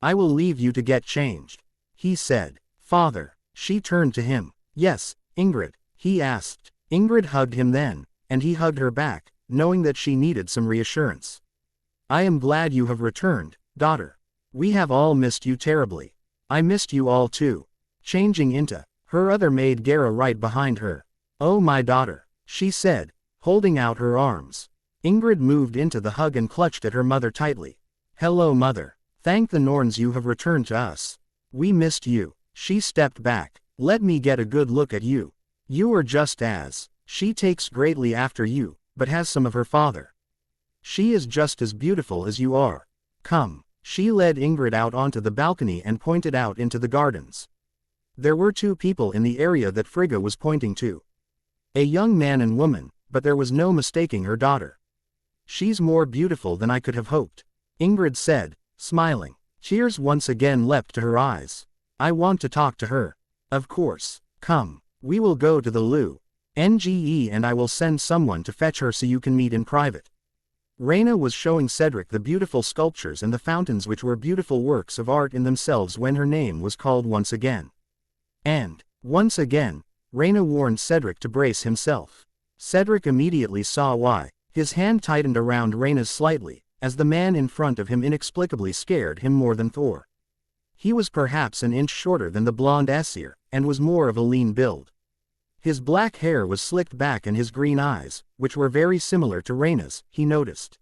I will leave you to get changed, he said. Father. She turned to him. Yes, Ingrid, he asked. Ingrid hugged him then, and he hugged her back, knowing that she needed some reassurance. I am glad you have returned, daughter. We have all missed you terribly. I missed you all too. Changing into her other maid Gara right behind her. Oh my daughter, she said, holding out her arms. Ingrid moved into the hug and clutched at her mother tightly. Hello mother. Thank the Norns you have returned to us. We missed you. She stepped back. Let me get a good look at you. You are just as. She takes greatly after you, but has some of her father. She is just as beautiful as you are. Come. She led Ingrid out onto the balcony and pointed out into the gardens. There were two people in the area that Frigga was pointing to. A young man and woman, but there was no mistaking her daughter. She's more beautiful than I could have hoped, Ingrid said, smiling. Tears once again leapt to her eyes. I want to talk to her. Of course. Come. We will go to the loo. NGE and I will send someone to fetch her so you can meet in private. Rayna was showing Cedric the beautiful sculptures and the fountains which were beautiful works of art in themselves when her name was called once again. And, once again, Rayna warned Cedric to brace himself. Cedric immediately saw why. His hand tightened around Rayna's slightly, as the man in front of him inexplicably scared him more than Thor. He was perhaps an inch shorter than the blonde Aesir, and was more of a lean build. His black hair was slicked back and his green eyes, which were very similar to Rayna's, he noticed,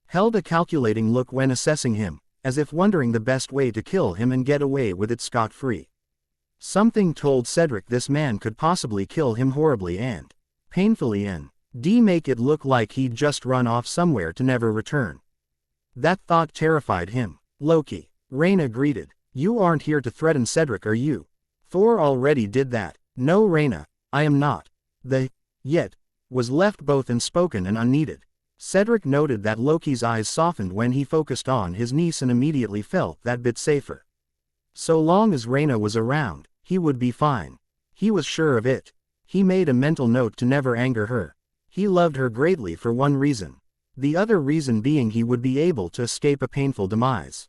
held a calculating look when assessing him, as if wondering the best way to kill him and get away with it scot-free. Something told Cedric this man could possibly kill him horribly and painfully and make it look like he'd just run off somewhere to never return. That thought terrified him. Loki. Rayna greeted. You aren't here to threaten Cedric, are you? Thor already did that. No Rayna, I am not. The yet was left both unspoken and unneeded. Cedric noted that Loki's eyes softened when he focused on his niece and immediately felt that bit safer. So long as Rayna was around, he would be fine. He was sure of it. He made a mental note to never anger her. He loved her greatly for one reason. The other reason being he would be able to escape a painful demise.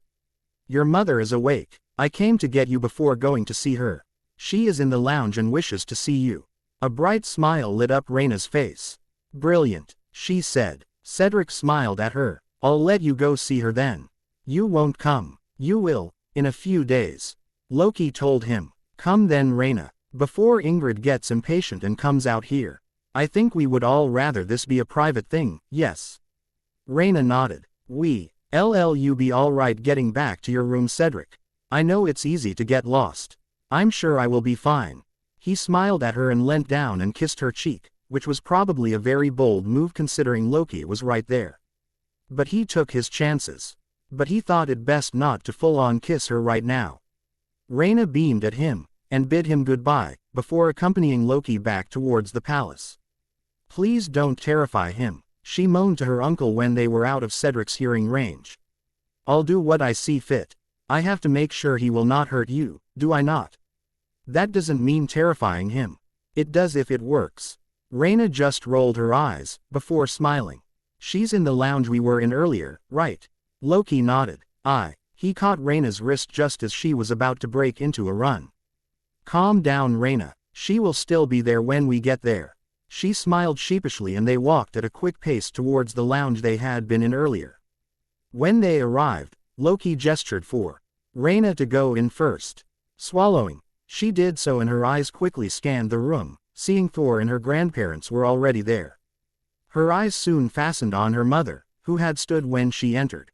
Your mother is awake. I came to get you before going to see her. She is in the lounge and wishes to see you. A bright smile lit up Rayna's face. Brilliant, she said. Cedric smiled at her. I'll let you go see her then. You won't come. You will, in a few days. Loki told him. Come then Rayna, before Ingrid gets impatient and comes out here. I think we would all rather this be a private thing, yes? Rayna nodded. You be alright getting back to your room Cedric. I know it's easy to get lost. I'm sure I will be fine. He smiled at her and leant down and kissed her cheek, which was probably a very bold move considering Loki was right there. But he took his chances. But he thought it best not to full-on kiss her right now. Rayna beamed at him, and bid him goodbye, before accompanying Loki back towards the palace. Please don't terrify him, she moaned to her uncle when they were out of Cedric's hearing range. I'll do what I see fit. I have to make sure he will not hurt you, do I not? That doesn't mean terrifying him. It does if it works. Rayna just rolled her eyes, before smiling. She's in the lounge we were in earlier, right? Loki nodded. Aye. He caught Rayna's wrist just as she was about to break into a run. Calm down Rayna, she will still be there when we get there. She smiled sheepishly and they walked at a quick pace towards the lounge they had been in earlier. When they arrived, Loki gestured for Rayna to go in first. Swallowing, she did so and her eyes quickly scanned the room, seeing Thor and her grandparents were already there. Her eyes soon fastened on her mother, who had stood when she entered.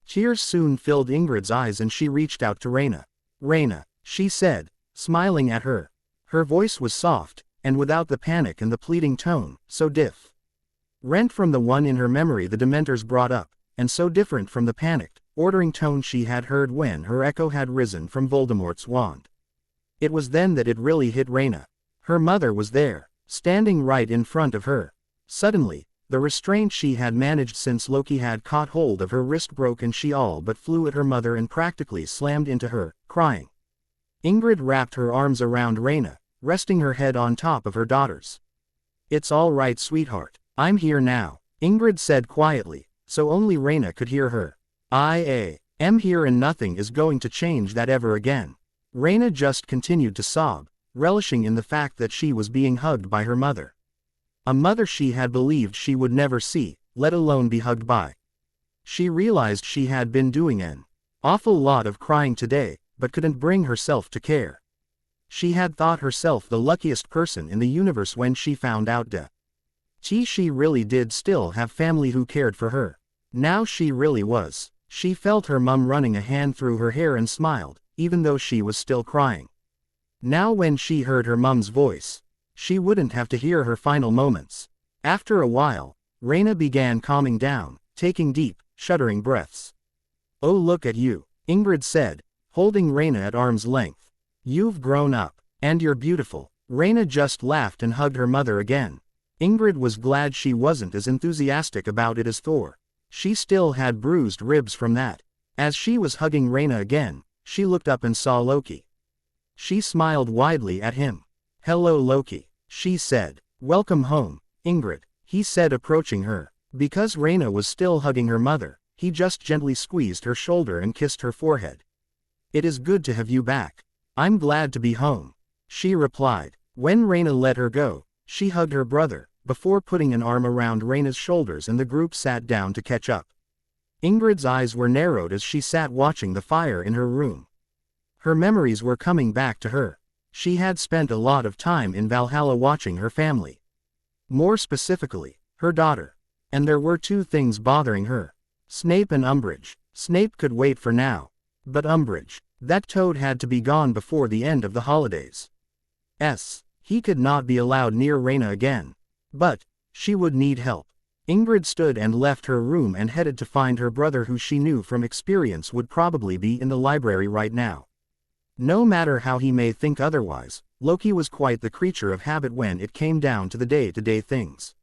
Tears soon filled Ingrid's eyes and she reached out to Rayna. Rayna, she said, smiling at her. Her voice was soft, and without the panic and the pleading tone, so different from the one in her memory the Dementors brought up, and so different from the panicked, ordering tone she had heard when her echo had risen from Voldemort's wand. It was then that it really hit Rayna. Her mother was there, standing right in front of her. Suddenly, the restraint she had managed since Loki had caught hold of her wrist broke and she all but flew at her mother and practically slammed into her, crying. Ingrid wrapped her arms around Rayna, resting her head on top of her daughter's. "It's all right, sweetheart. I'm here now," Ingrid said quietly, so only Rayna could hear her. "I am here and nothing is going to change that ever again." Rayna just continued to sob, relishing in the fact that she was being hugged by her mother. A mother she had believed she would never see, let alone be hugged by. She realized she had been doing an awful lot of crying today, but couldn't bring herself to care. She had thought herself the luckiest person in the universe when she found out that she really did still have family who cared for her. Now she really was. She felt her mum running a hand through her hair and smiled, even though she was still crying. Now when she heard her mum's voice, she wouldn't have to hear her final moments. After a while, Rayna began calming down, taking deep, shuddering breaths. "Oh, look at you," Ingrid said, holding Rayna at arm's length. "You've grown up, and you're beautiful." Rayna just laughed and hugged her mother again. Ingrid was glad she wasn't as enthusiastic about it as Thor. She still had bruised ribs from that. As she was hugging Rayna again, she looked up and saw Loki. She smiled widely at him. "Hello, Loki," she said. "Welcome home, Ingrid," he said, approaching her. Because Rayna was still hugging her mother, he just gently squeezed her shoulder and kissed her forehead. "It is good to have you back. I'm glad to be home," she replied. When Rayna let her go, she hugged her brother, before putting an arm around Rayna's shoulders, and the group sat down to catch up. Ingrid's eyes were narrowed as she sat watching the fire in her room. Her memories were coming back to her. She had spent a lot of time in Valhalla watching her family. More specifically, her daughter. And there were two things bothering her. Snape and Umbridge. Snape could wait for now. But Umbridge, that toad had to be gone before the end of the holidays. He could not be allowed near Rayna again. But she would need help. Ingrid stood and left her room and headed to find her brother, who she knew from experience would probably be in the library right now. No matter how he may think otherwise, Loki was quite the creature of habit when it came down to the day-to-day things.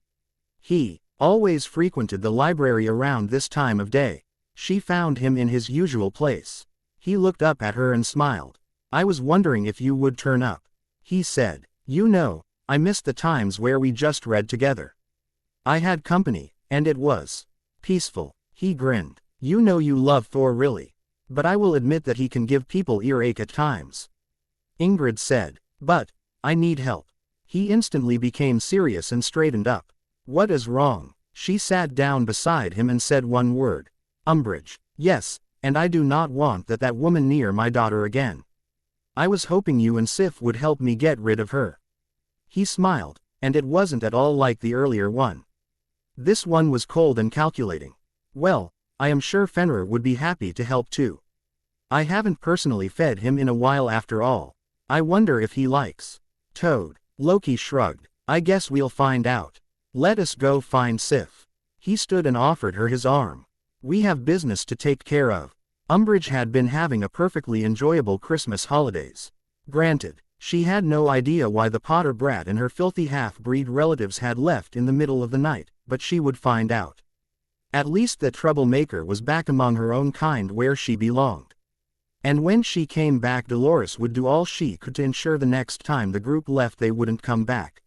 He always frequented the library around this time of day. She found him in his usual place. He looked up at her and smiled. "I was wondering if you would turn up," he said. "You know, I missed the times where we just read together. I had company, and it was peaceful." He grinned. "You know you love Thor really. But I will admit that he can give people earache at times," Ingrid said. "But I need help." He instantly became serious and straightened up. "What is wrong?" She sat down beside him and said one word. "Umbridge." "Yes, and I do not want that woman near my daughter again. I was hoping you and Sif would help me get rid of her." He smiled, and it wasn't at all like the earlier one. This one was cold and calculating. "Well, I am sure Fenrir would be happy to help too. I haven't personally fed him in a while after all. I wonder if he likes toad." Loki shrugged. "I guess we'll find out. Let us go find Sif." He stood and offered her his arm. "We have business to take care of." Umbridge had been having a perfectly enjoyable Christmas holidays. Granted, she had no idea why the Potter brat and her filthy half-breed relatives had left in the middle of the night, but she would find out. At least that troublemaker was back among her own kind where she belonged. And when she came back, Dolores would do all she could to ensure the next time the group left they wouldn't come back.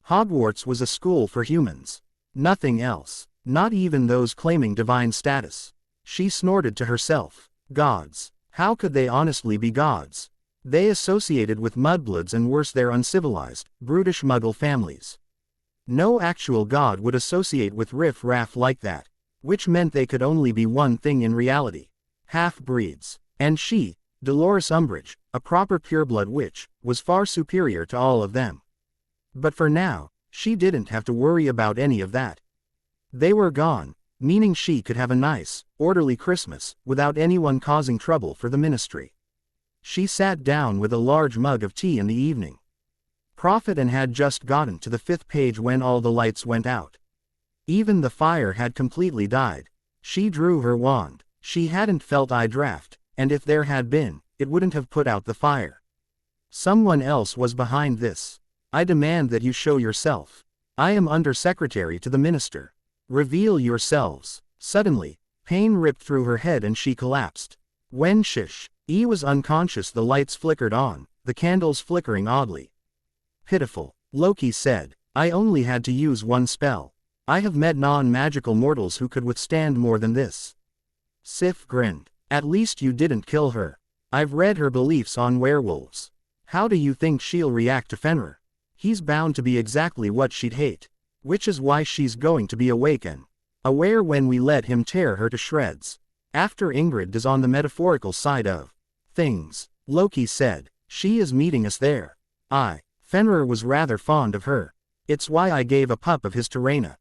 Hogwarts was a school for humans. Nothing else. Not even those claiming divine status. She snorted to herself. Gods. How could they honestly be gods? They associated with mudbloods, and worse, their uncivilized, brutish Muggle families. No actual god would associate with riff-raff like that. Which meant they could only be one thing in reality. Half-breeds. And she, Dolores Umbridge, a proper pureblood witch, was far superior to all of them. But for now, she didn't have to worry about any of that. They were gone, meaning she could have a nice, orderly Christmas, without anyone causing trouble for the ministry. She sat down with a large mug of tea in the evening. Prophet and had just gotten to the 5th page when all the lights went out. Even the fire had completely died. She drew her wand. She hadn't felt a draft, and if there had been, it wouldn't have put out the fire. Someone else was behind this. I demand that you show yourself. I am Undersecretary to the Minister. Reveal yourselves. Suddenly, pain ripped through her head and she collapsed. When E was unconscious, the lights flickered on, the candles flickering oddly. Pitiful, Loki said. I only had to use one spell. I have met non-magical mortals who could withstand more than this. Sif grinned. At least you didn't kill her. I've read her beliefs on werewolves. How do you think she'll react to Fenrir? He's bound to be exactly what she'd hate. Which is why she's going to be awakened. Aware when we let him tear her to shreds. After Ingrid is on the metaphorical side of things, Loki said. She is meeting us there. Fenrir was rather fond of her. It's why I gave a pup of his to Rayna.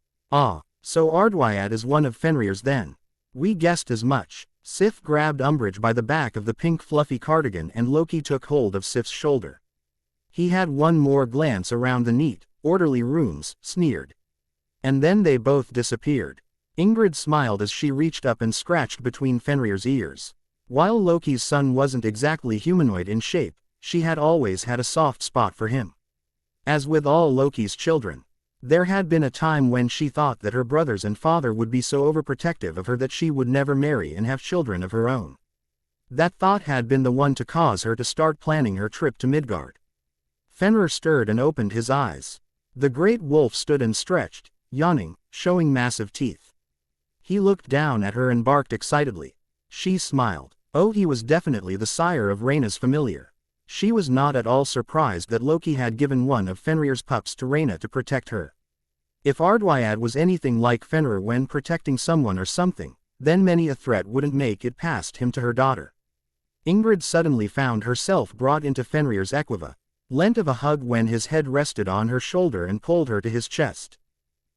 So Ardwyad is one of Fenrir's then. We guessed as much. Sif grabbed Umbridge by the back of the pink fluffy cardigan and Loki took hold of Sif's shoulder. He had one more glance around the neat, orderly rooms, sneered. And then they both disappeared. Ingrid smiled as she reached up and scratched between Fenrir's ears. While Loki's son wasn't exactly humanoid in shape, she had always had a soft spot for him. As with all Loki's children, there had been a time when she thought that her brothers and father would be so overprotective of her that she would never marry and have children of her own. That thought had been the one to cause her to start planning her trip to Midgard. Fenrir stirred and opened his eyes. The great wolf stood and stretched, yawning, showing massive teeth. He looked down at her and barked excitedly. She smiled. Oh, he was definitely the sire of Rayna's familiar. She was not at all surprised that Loki had given one of Fenrir's pups to Rayna to protect her. If Ardwyad was anything like Fenrir when protecting someone or something, then many a threat wouldn't make it past him to her daughter. Ingrid suddenly found herself brought into Fenrir's equiva, lent of a hug when his head rested on her shoulder and pulled her to his chest.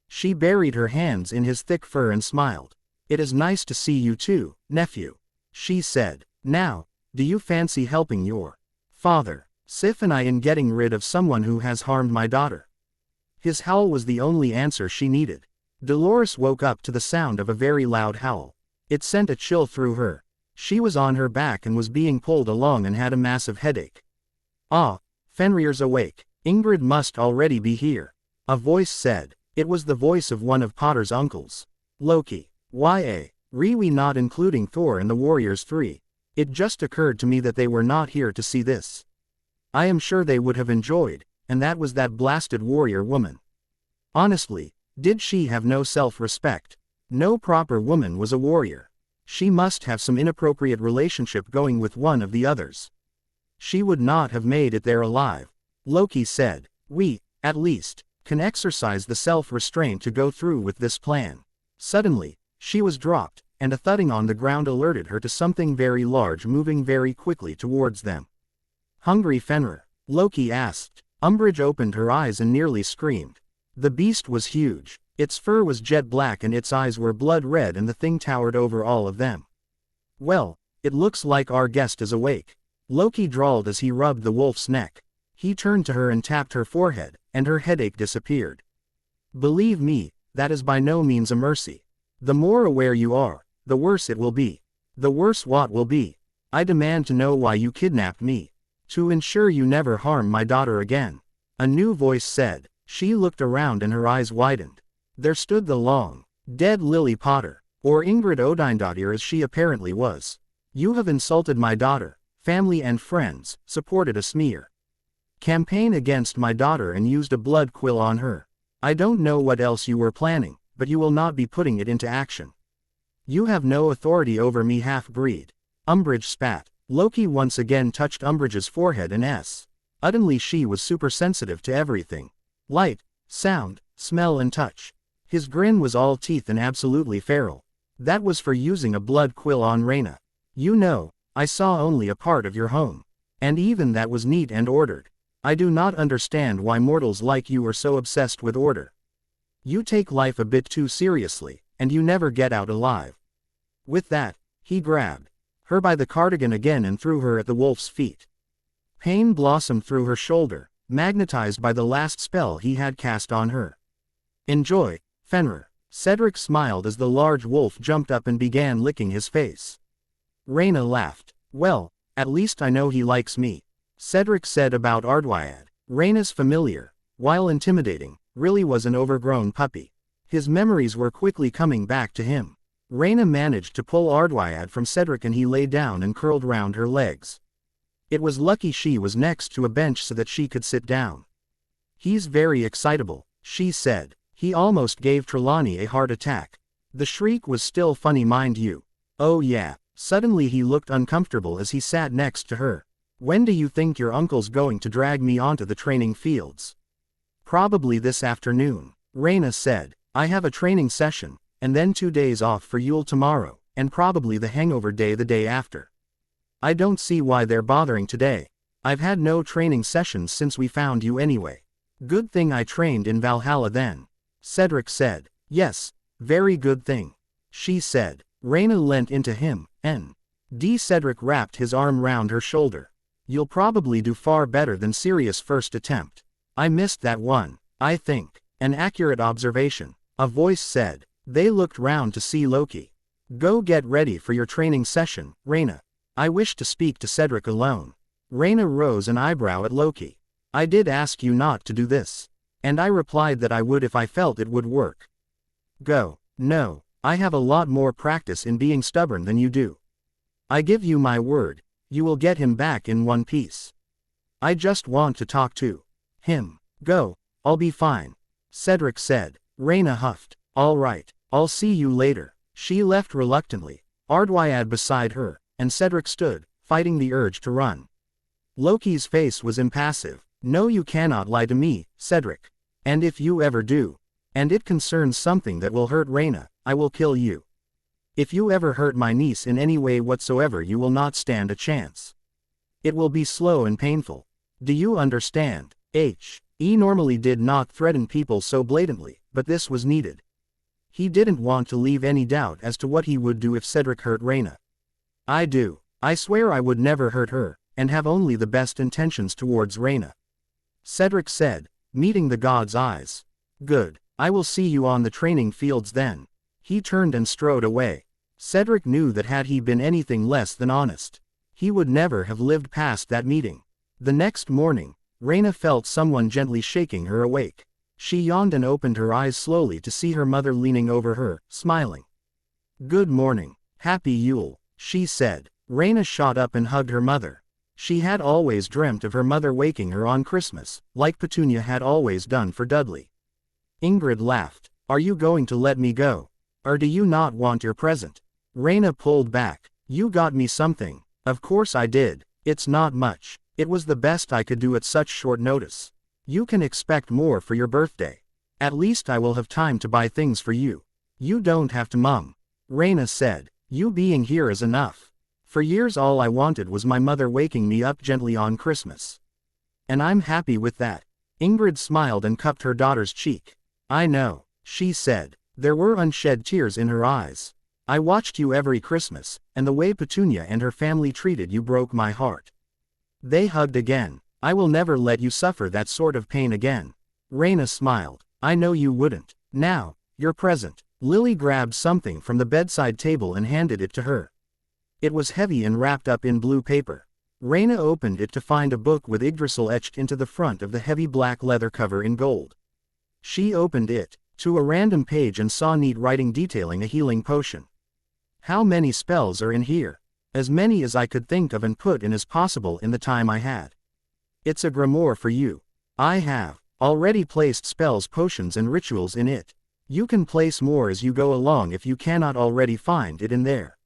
She buried her hands in his thick fur and smiled. It is nice to see you too, nephew, she said. Now, do you fancy helping your father, Sif and I in getting rid of someone who has harmed my daughter? His howl was the only answer she needed. Dolores woke up to the sound of a very loud howl. It sent a chill through her. She was on her back and was being pulled along and had a massive headache. Fenrir's awake. Ingrid must already be here. A voice said. It was the voice of one of Potter's uncles. Loki. We not including Thor and the Warriors 3. It just occurred to me that they were not here to see this. I am sure they would have enjoyed, and that was that blasted warrior woman. Honestly, did she have no self-respect? No proper woman was a warrior. She must have some inappropriate relationship going with one of the others. She would not have made it there alive. Loki said. We, at least, can exercise the self-restraint to go through with this plan. Suddenly, she was dropped, and a thudding on the ground alerted her to something very large moving very quickly towards them. Hungry Fenrir? Loki asked. Umbridge opened her eyes and nearly screamed. The beast was huge. Its fur was jet black and its eyes were blood red and the thing towered over all of them. Well, it looks like our guest is awake. Loki drawled as he rubbed the wolf's neck. He turned to her and tapped her forehead, and her headache disappeared. Believe me, that is by no means a mercy. The more aware you are, the worse it will be. The worse what will be? I demand to know why you kidnapped me. To ensure you never harm my daughter again. A new voice said. She looked around and her eyes widened. There stood the long, dead Lily Potter, or Ingrid Odindottir as she apparently was. You have insulted my daughter, family and friends, supported a smear campaign against my daughter and used a blood quill on her. I don't know what else you were planning, but you will not be putting it into action. You have no authority over me, half-breed. Umbridge spat. Loki once again touched Umbridge's forehead and Suddenly she was super sensitive to everything. Light, sound, smell and touch. His grin was all teeth and absolutely feral. That was for using a blood quill on Rayna. You know, I saw only a part of your home. And even that was neat and ordered. I do not understand why mortals like you are so obsessed with order. You take life a bit too seriously, and you never get out alive. With that, he grabbed her by the cardigan again and threw her at the wolf's feet. Pain blossomed through her shoulder, magnetized by the last spell he had cast on her. Enjoy, Fenrir. Cedric smiled as the large wolf jumped up and began licking his face. Rayna laughed. Well, at least I know he likes me. Cedric said about Ardwyad. Rayna's familiar, while intimidating, really was an overgrown puppy. His memories were quickly coming back to him. Rayna managed to pull Ardwyad from Cedric and he lay down and curled round her legs. It was lucky she was next to a bench so that she could sit down. He's very excitable, she said. He almost gave Trelawney a heart attack. The shriek was still funny, mind you. Oh yeah. Suddenly he looked uncomfortable as he sat next to her. When do you think your uncle's going to drag me onto the training fields? Probably this afternoon, Rayna said. I have a training session, and then 2 days off for Yule tomorrow, and probably the hangover day the day after. I don't see why they're bothering today. I've had no training sessions since we found you anyway. Good thing I trained in Valhalla then. Cedric said. Yes, very good thing, she said. Rayna leant into him, and Cedric wrapped his arm round her shoulder. You'll probably do far better than Sirius' first attempt. I missed that one, I think. An accurate observation, a voice said. They looked round to see Loki. Go get ready for your training session, Rayna. I wish to speak to Cedric alone. Rayna rose an eyebrow at Loki. I did ask you not to do this. And I replied that I would if I felt it would work. Go. No, I have a lot more practice in being stubborn than you do. I give you my word, you will get him back in one piece. I just want to talk to him. Go, I'll be fine, Cedric said. Rayna huffed. All right, I'll see you later. She left reluctantly, Ardwyad beside her, and Cedric stood, fighting the urge to run. Loki's face was impassive. No, you cannot lie to me, Cedric. And if you ever do, and it concerns something that will hurt Rayna, I will kill you. If you ever hurt my niece in any way whatsoever, you will not stand a chance. It will be slow and painful. Do you understand? He normally did not threaten people so blatantly, but this was needed. He didn't want to leave any doubt as to what he would do if Cedric hurt Rayna. I do. I swear I would never hurt her, and have only the best intentions towards Rayna, Cedric said, meeting the god's eyes. Good. I will see you on the training fields then. He turned and strode away. Cedric knew that had he been anything less than honest, he would never have lived past that meeting. The next morning, Rayna felt someone gently shaking her awake. She yawned and opened her eyes slowly to see her mother leaning over her, smiling. Good morning. Happy Yule, she said. Rayna shot up and hugged her mother. She had always dreamt of her mother waking her on Christmas, like Petunia had always done for Dudley. Ingrid laughed. Are you going to let me go? Or do you not want your present? Rayna pulled back. You got me something. Of course I did. It's not much. It was the best I could do at such short notice. You can expect more for your birthday. At least I will have time to buy things for you. You don't have to, Mum. Rayna said. You being here is enough. For years all I wanted was my mother waking me up gently on Christmas. And I'm happy with that. Ingrid smiled and cupped her daughter's cheek. I know, she said. There were unshed tears in her eyes. I watched you every Christmas, and the way Petunia and her family treated you broke my heart. They hugged again. I will never let you suffer that sort of pain again. Rayna smiled. I know you wouldn't. Now, your present. Lily grabbed something from the bedside table and handed it to her. It was heavy and wrapped up in blue paper. Rayna opened it to find a book with Yggdrasil etched into the front of the heavy black leather cover in gold. She opened it to a random page and saw neat writing detailing a healing potion. How many spells are in here? As many as I could think of and put in as possible in the time I had. It's a grimoire for you. I have already placed spells, potions and rituals in it. You can place more as you go along if you cannot already find it in there.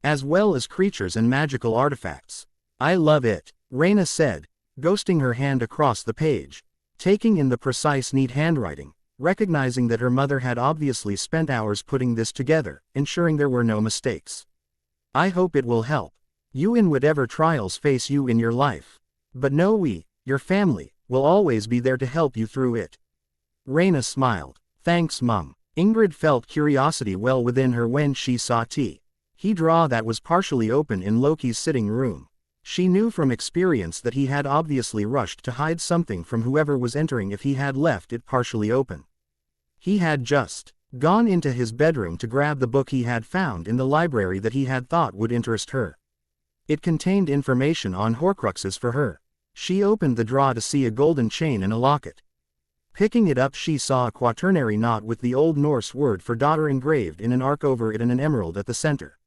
As well as creatures and magical artifacts. I love it, Rayna said, ghosting her hand across the page, taking in the precise neat handwriting, recognizing that her mother had obviously spent hours putting this together, ensuring there were no mistakes. I hope it will help you in whatever trials face you in your life. But know we, your family, will always be there to help you through it. Rayna smiled. Thanks, Mum. Ingrid felt curiosity well within her when she saw T. He draw that was partially open in Loki's sitting room. She knew from experience that he had obviously rushed to hide something from whoever was entering if he had left it partially open. He had just gone into his bedroom to grab the book he had found in the library that he had thought would interest her. It contained information on Horcruxes for her. She opened the drawer to see a golden chain and a locket. Picking it up, she saw a quaternary knot with the Old Norse word for daughter engraved in an arc over it and an emerald at the center.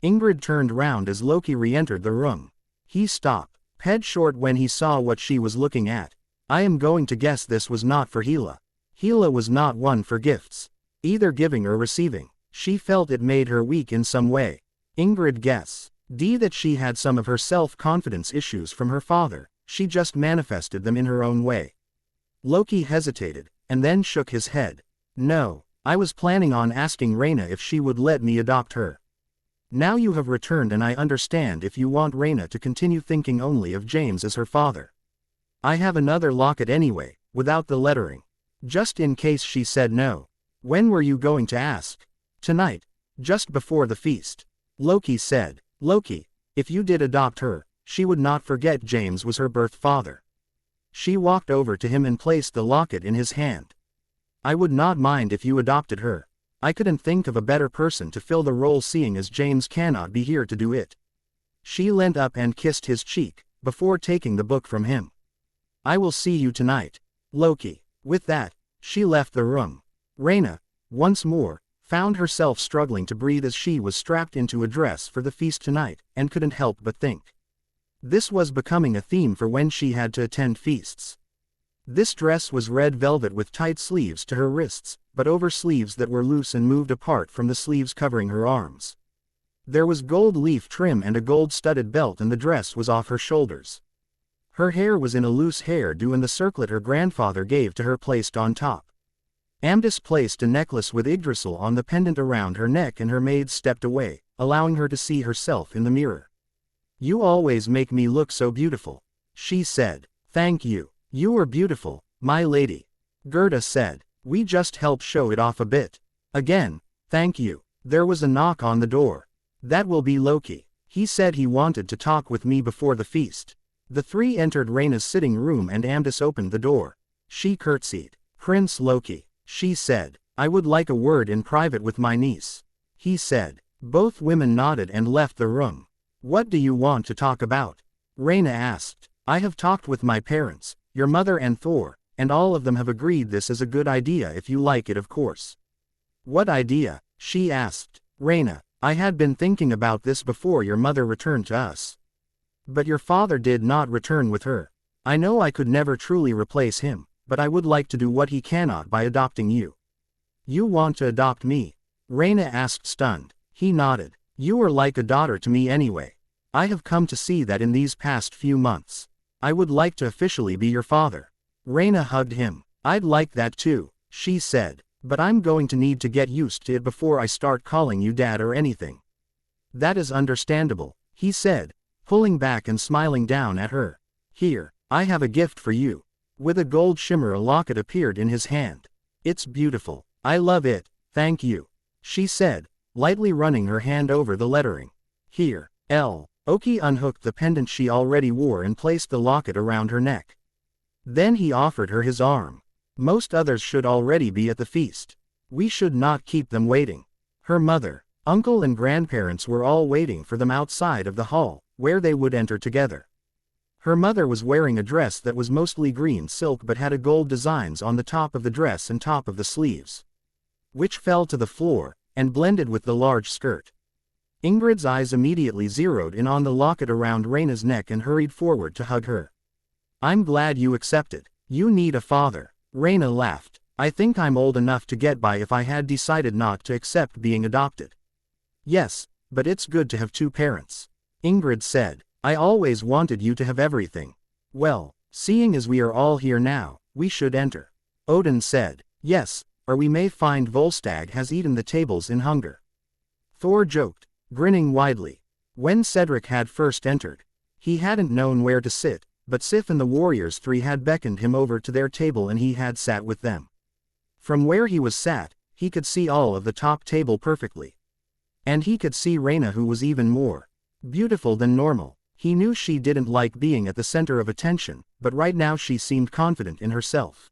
Ingrid turned round as Loki re-entered the room. He stopped, head short when he saw what she was looking at. I am going to guess this was not for Hela. Hela was not one for gifts, either giving or receiving. She felt it made her weak in some way. Ingrid guessed that she had some of her self-confidence issues from her father. She just manifested them in her own way. Loki hesitated, and then shook his head. No, I was planning on asking Rayna if she would let me adopt her. Now you have returned and I understand if you want Rayna to continue thinking only of James as her father. I have another locket anyway, without the lettering. Just in case she said no. When were you going to ask? Tonight, just before the feast. Loki said. Loki, if you did adopt her, she would not forget James was her birth father. She walked over to him and placed the locket in his hand. I would not mind if you adopted her. I couldn't think of a better person to fill the role seeing as James cannot be here to do it. She leant up and kissed his cheek, before taking the book from him. I will see you tonight, Loki. With that, she left the room. Rayna, once more, found herself struggling to breathe as she was strapped into a dress for the feast tonight, and couldn't help but think. This was becoming a theme for when she had to attend feasts. This dress was red velvet with tight sleeves to her wrists, but over sleeves that were loose and moved apart from the sleeves covering her arms. There was gold leaf trim and a gold-studded belt, and the dress was off her shoulders. Her hair was in a loose hairdo, and the circlet her grandfather gave to her placed on top. Amdis placed a necklace with Yggdrasil on the pendant around her neck, and her maid stepped away, allowing her to see herself in the mirror. You always make me look so beautiful, she said. Thank you. You are beautiful, my lady. Gerda said. We just help show it off a bit. Again, thank you. There was a knock on the door. That will be Loki. He said he wanted to talk with me before the feast. The three entered Rayna's sitting room and Amdis opened the door. She curtsied. Prince Loki, she said. I would like a word in private with my niece. He said. Both women nodded and left the room. What do you want to talk about? Rayna asked. I have talked with my parents, your mother and Thor, and all of them have agreed this is a good idea if you like it, of course. What idea? She asked. Rayna, I had been thinking about this before your mother returned to us. But your father did not return with her. I know I could never truly replace him, but I would like to do what he cannot by adopting you. You want to adopt me? Rayna asked, stunned. He nodded. You are like a daughter to me anyway. I have come to see that in these past few months. I would like to officially be your father. Rayna hugged him. I'd like that too, she said, but I'm going to need to get used to it before I start calling you dad or anything. That is understandable, he said, pulling back and smiling down at her. Here, I have a gift for you. With a gold shimmer, a locket appeared in his hand. It's beautiful. I love it, thank you, she said, lightly running her hand over the lettering. Here, L. Oki unhooked the pendant she already wore and placed the locket around her neck. Then he offered her his arm. Most others should already be at the feast. We should not keep them waiting. Her mother, uncle and grandparents were all waiting for them outside of the hall, where they would enter together. Her mother was wearing a dress that was mostly green silk but had a gold designs on the top of the dress and top of the sleeves, which fell to the floor, and blended with the large skirt. Ingrid's eyes immediately zeroed in on the locket around Rayna's neck and hurried forward to hug her. I'm glad you accepted. You need a father. Rayna laughed. I think I'm old enough to get by if I had decided not to accept being adopted. Yes, but it's good to have two parents. Ingrid said. I always wanted you to have everything. Well, seeing as we are all here now, we should enter. Odin said. Yes, or we may find Volstagg has eaten the tables in hunger. Thor joked, grinning widely. When Cedric had first entered, he hadn't known where to sit, but Sif and the Warriors three had beckoned him over to their table and he had sat with them. From where he was sat, he could see all of the top table perfectly. And he could see Rayna, who was even more beautiful than normal. He knew she didn't like being at the center of attention, but right now she seemed confident in herself.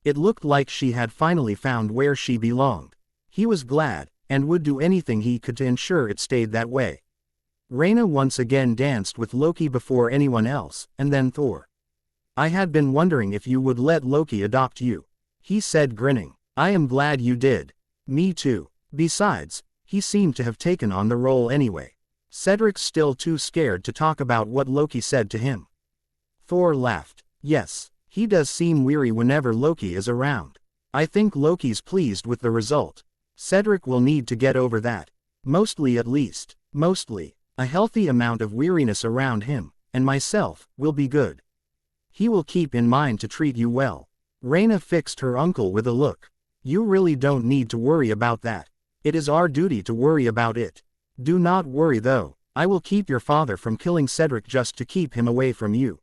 It looked like she had finally found where she belonged. He was glad, and would do anything he could to ensure it stayed that way. Rayna once again danced with Loki before anyone else, and then Thor. "I had been wondering if you would let Loki adopt you," he said, grinning. "I am glad you did." "Me too. Besides, he seemed to have taken on the role anyway." Cedric's still too scared to talk about what Loki said to him. Thor laughed. "Yes, he does seem weary whenever Loki is around. I think Loki's pleased with the result. Cedric will need to get over that. Mostly at least. Mostly. A healthy amount of weariness around him, and myself, will be good. He will keep in mind to treat you well." Rayna fixed her uncle with a look. "You really don't need to worry about that. It is our duty to worry about it. Do not worry though, I will keep your father from killing Cedric just to keep him away from you."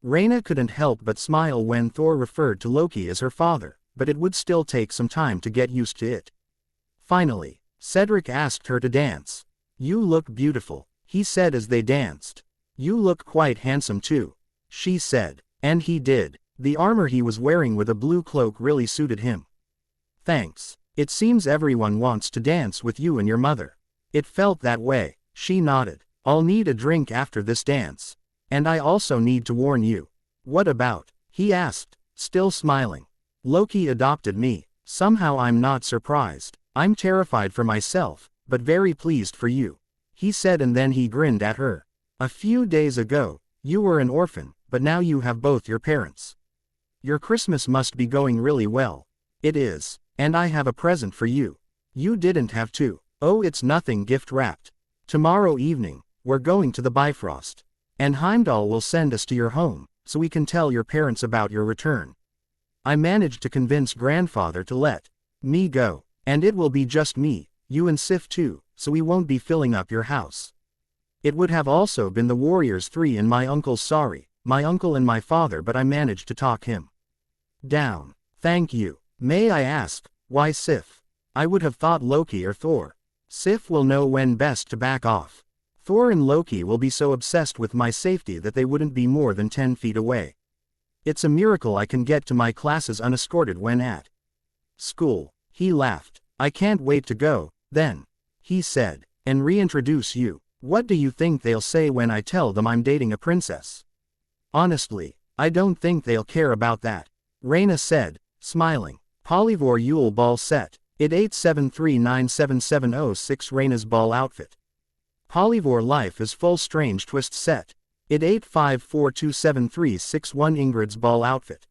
Rayna couldn't help but smile when Thor referred to Loki as her father, but it would still take some time to get used to it. Finally, Cedric asked her to dance. "You look beautiful," he said as they danced. "You look quite handsome too," she said. And he did. The armor he was wearing with a blue cloak really suited him. "Thanks. It seems everyone wants to dance with you and your mother." "It felt that way," she nodded. "I'll need a drink after this dance. And I also need to warn you." "What about?" he asked, still smiling. "Loki adopted me. Somehow I'm not surprised. I'm terrified for myself, but very pleased for you," he said, and then he grinned at her. "A few days ago, you were an orphan, but now you have both your parents. Your Christmas must be going really well." "It is. And I have a present for you." "You didn't have to." "Oh, it's nothing gift wrapped. Tomorrow evening, we're going to the Bifrost. And Heimdall will send us to your home, so we can tell your parents about your return. I managed to convince grandfather to let me go, and it will be just me, you and Sif too, so we won't be filling up your house. It would have also been the Warriors 3 and my uncle's sorry, my uncle and my father, but I managed to talk him down. Thank you. May I ask, why Sif? I would have thought Loki or Thor. Sif will know when best to back off. Thor and Loki will be so obsessed with my safety that they wouldn't be more than 10 feet away. It's a miracle I can get to my classes unescorted when at school." He laughed. "I can't wait to go, then," he said, "and reintroduce you. What do you think they'll say when I tell them I'm dating a princess?" "Honestly, I don't think they'll care about that," Rayna said, smiling. Polyvore Yule Ball Set. It 873977006 Rayna's Ball Outfit. Polyvore Life is Full Strange Twist Set. It 854273661 Ingrid's Ball Outfit.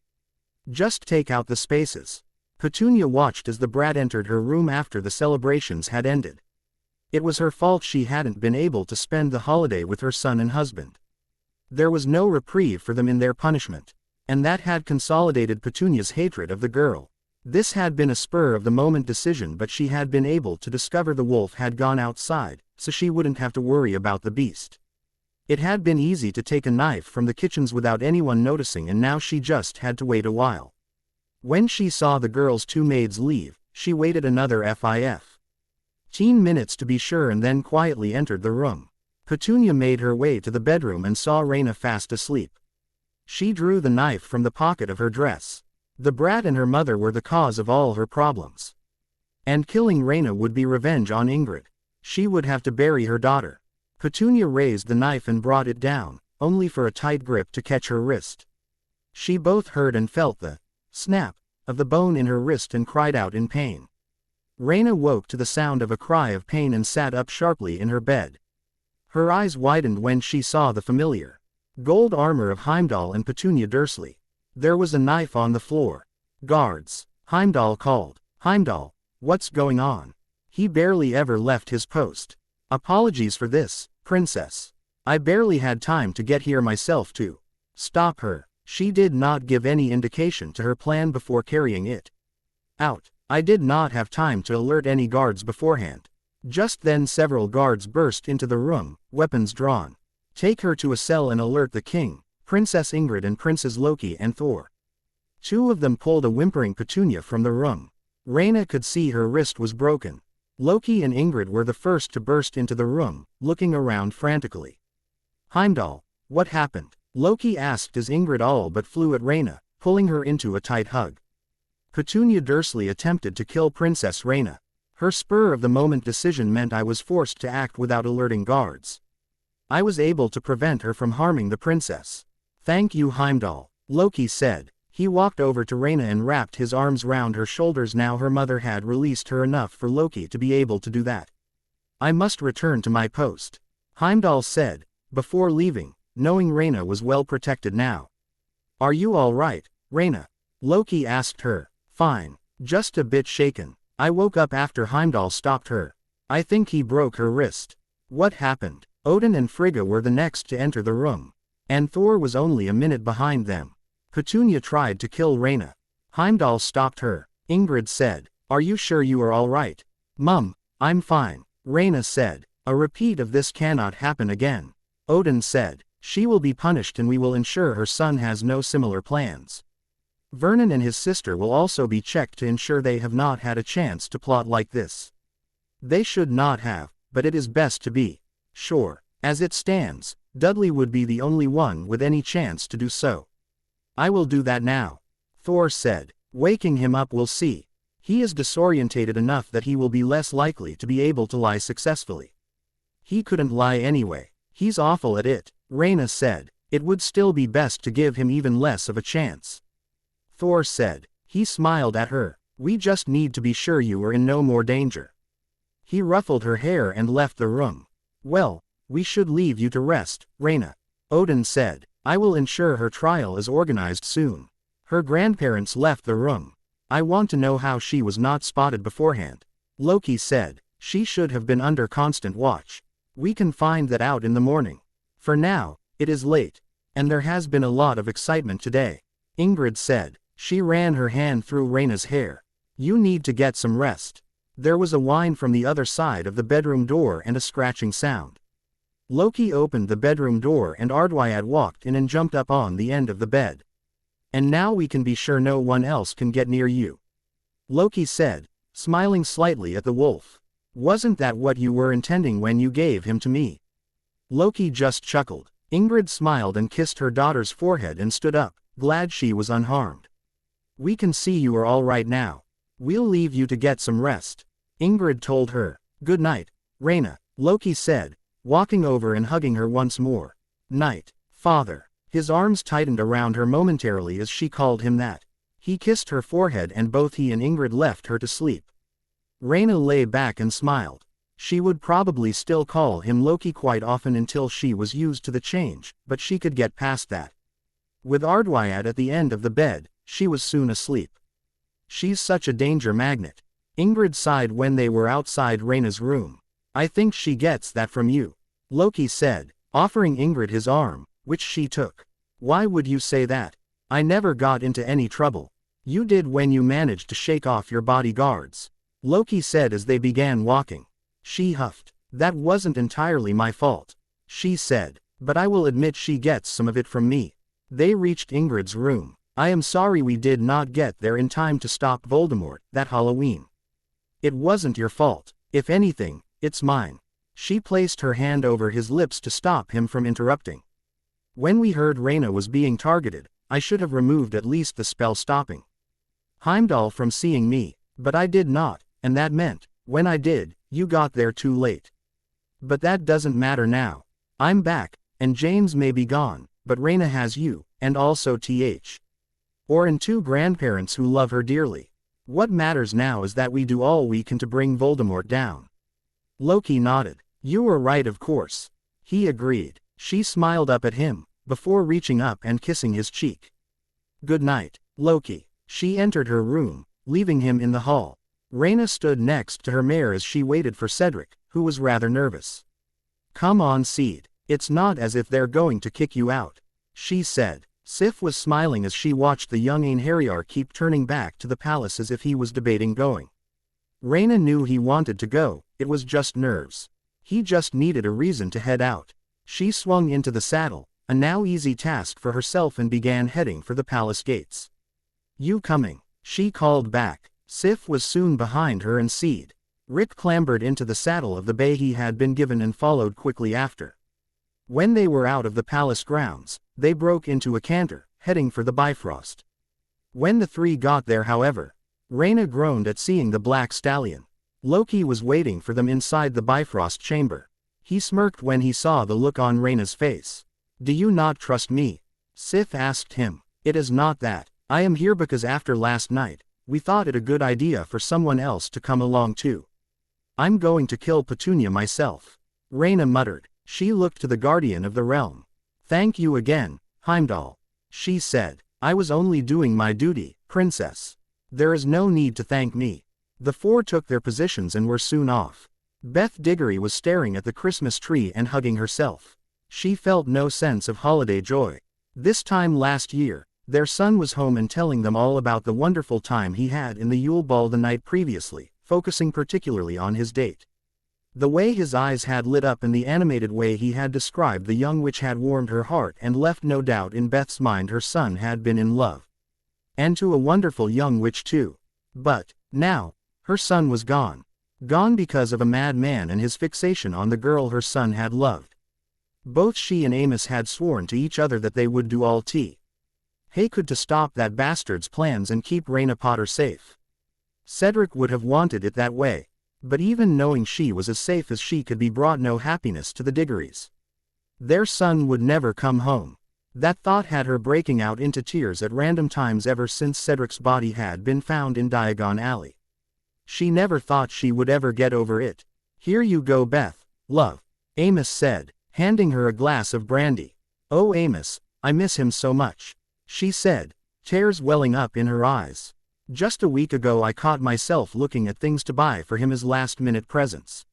Just take out the spaces. Petunia watched as the brat entered her room after the celebrations had ended. It was her fault she hadn't been able to spend the holiday with her son and husband. There was no reprieve for them in their punishment, and that had consolidated Petunia's hatred of the girl. This had been a spur-of-the-moment decision, but she had been able to discover the wolf had gone outside, so she wouldn't have to worry about the beast. It had been easy to take a knife from the kitchens without anyone noticing, and now she just had to wait a while. When she saw the girl's 2 maids leave, she waited another 15 minutes to be sure and then quietly entered the room. Petunia made her way to the bedroom and saw Rayna fast asleep. She drew the knife from the pocket of her dress. The brat and her mother were the cause of all her problems. And killing Rayna would be revenge on Ingrid. She would have to bury her daughter. Petunia raised the knife and brought it down, only for a tight grip to catch her wrist. She both heard and felt the snap of the bone in her wrist and cried out in pain. Rayna woke to the sound of a cry of pain and sat up sharply in her bed. Her eyes widened when she saw the familiar gold armor of Heimdall and Petunia Dursley. There was a knife on the floor. "Guards!" Heimdall called. "Heimdall, what's going on?" He barely ever left his post. "Apologies for this, princess. I barely had time to get here myself to stop her." She did not give any indication to her plan before carrying it out. "I did not have time to alert any guards beforehand." Just then several guards burst into the room, weapons drawn. "Take her to a cell and alert the king, Princess Ingrid and Princes Loki and Thor." 2 of them pulled a whimpering Petunia from the room. Rayna could see her wrist was broken. Loki and Ingrid were the first to burst into the room, looking around frantically. Heimdall, what happened? Loki asked as Ingrid all but flew at Rayna, pulling her into a tight hug. Petunia Dursley attempted to kill Princess Rayna. Her spur-of-the-moment decision meant I was forced to act without alerting guards. I was able to prevent her from harming the princess. Thank you, Heimdall, Loki said. He walked over to Rayna and wrapped his arms round her shoulders. Now her mother had released her enough for Loki to be able to do that. I must return to my post, Heimdall said, before leaving, knowing Rayna was well protected now. Are you all right, Rayna? Loki asked her. Fine, just a bit shaken. I woke up after Heimdall stopped her. I think he broke her wrist. What happened? Odin and Frigga were the next to enter the room. And Thor was only a minute behind them. Petunia tried to kill Rayna. Heimdall stopped her. Ingrid said, "Are you sure you are all right?" "Mum, I'm fine," Rayna said. "A repeat of this cannot happen again." Odin said, "She will be punished and we will ensure her son has no similar plans. Vernon and his sister will also be checked to ensure they have not had a chance to plot like this. They should not have, but it is best to be sure. As it stands, Dudley would be the only one with any chance to do so." "I will do that now," Thor said. "Waking him up will see. He is disorientated enough that he will be less likely to be able to lie successfully." "He couldn't lie anyway. He's awful at it," Rayna said. "It would still be best to give him even less of a chance." Thor said. He smiled at her. "We just need to be sure you are in no more danger." He ruffled her hair and left the room. "Well, we should leave you to rest, Rayna," Odin said. "I will ensure her trial is organized soon." Her grandparents left the room. "I want to know how she was not spotted beforehand," Loki said. "She should have been under constant watch. We can find that out in the morning. For now, it is late. And there has been a lot of excitement today," Ingrid said. She ran her hand through Rayna's hair. "You need to get some rest." There was a whine from the other side of the bedroom door and a scratching sound. Loki opened the bedroom door and Ardwyad walked in and jumped up on the end of the bed. "And now we can be sure no one else can get near you," Loki said, smiling slightly at the wolf. "Wasn't that what you were intending when you gave him to me?" Loki just chuckled. Ingrid smiled and kissed her daughter's forehead and stood up, glad she was unharmed. "We can see you are all right now. We'll leave you to get some rest," Ingrid told her. "Good night, Rayna," Loki said, walking over and hugging her once more. "Night, father." His arms tightened around her momentarily as she called him that. He kissed her forehead and both he and Ingrid left her to sleep. Rayna lay back and smiled. She would probably still call him Loki quite often until she was used to the change, but she could get past that. With Ardwyad at the end of the bed, she was soon asleep. "She's such a danger magnet," Ingrid sighed when they were outside Rayna's room. "I think she gets that from you," Loki said, offering Ingrid his arm, which she took. "Why would you say that? I never got into any trouble." "You did when you managed to shake off your bodyguards," Loki said as they began walking. She huffed. "That wasn't entirely my fault," she said, "but I will admit she gets some of it from me." They reached Ingrid's room. "I am sorry we did not get there in time to stop Voldemort that Halloween. It wasn't your fault. If anything, it's mine." She placed her hand over his lips to stop him from interrupting. "When we heard Rayna was being targeted, I should have removed at least the spell stopping Heimdall from seeing me, but I did not, and that meant, when I did, you got there too late. But that doesn't matter now. I'm back, and James may be gone, but Rayna has you, and also and two grandparents who love her dearly. What matters now is that we do all we can to bring Voldemort down." Loki nodded. "You were right, of course," he agreed. She smiled up at him, before reaching up and kissing his cheek. "Good night, Loki." She entered her room, leaving him in the hall. Rayna stood next to her mare as she waited for Cedric, who was rather nervous. "Come on, Seed. It's not as if they're going to kick you out," she said. Sif was smiling as she watched the young Einherjar keep turning back to the palace as if he was debating going. Rayna knew he wanted to go, it was just nerves. He just needed a reason to head out. She swung into the saddle, a now easy task for herself, and began heading for the palace gates. "You coming?" she called back. Sif was soon behind her and Seed. Rick clambered into the saddle of the bay he had been given and followed quickly after. When they were out of the palace grounds, they broke into a canter, heading for the Bifrost. When the three got there, however, Rayna groaned at seeing the black stallion. Loki was waiting for them inside the Bifrost chamber. He smirked when he saw the look on Rayna's face. "Do you not trust me?" Sif asked him. "It is not that. I am here because after last night, we thought it a good idea for someone else to come along too. I'm going to kill Petunia myself." Rayna muttered. She looked to the guardian of the realm. "Thank you again, Heimdall," she said. "I was only doing my duty, princess. There is no need to thank me." The four took their positions and were soon off. Beth Diggory was staring at the Christmas tree and hugging herself. She felt no sense of holiday joy. This time last year, their son was home and telling them all about the wonderful time he had in the Yule Ball the night previously, focusing particularly on his date. The way his eyes had lit up and the animated way he had described the young witch had warmed her heart and left no doubt in Beth's mind her son had been in love. And to a wonderful young witch too. But, now, her son was gone. Gone because of a madman and his fixation on the girl her son had loved. Both she and Amos had sworn to each other that they would do all they could to stop that bastard's plans and keep Rayna Potter safe. Cedric would have wanted it that way, but even knowing she was as safe as she could be brought no happiness to the Diggorys. Their son would never come home. That thought had her breaking out into tears at random times ever since Cedric's body had been found in Diagon Alley. She never thought she would ever get over it. "Here you go, Beth, love," Amos said, handing her a glass of brandy. "Oh Amos, I miss him so much," she said, tears welling up in her eyes. "Just a week ago I caught myself looking at things to buy for him as last-minute presents."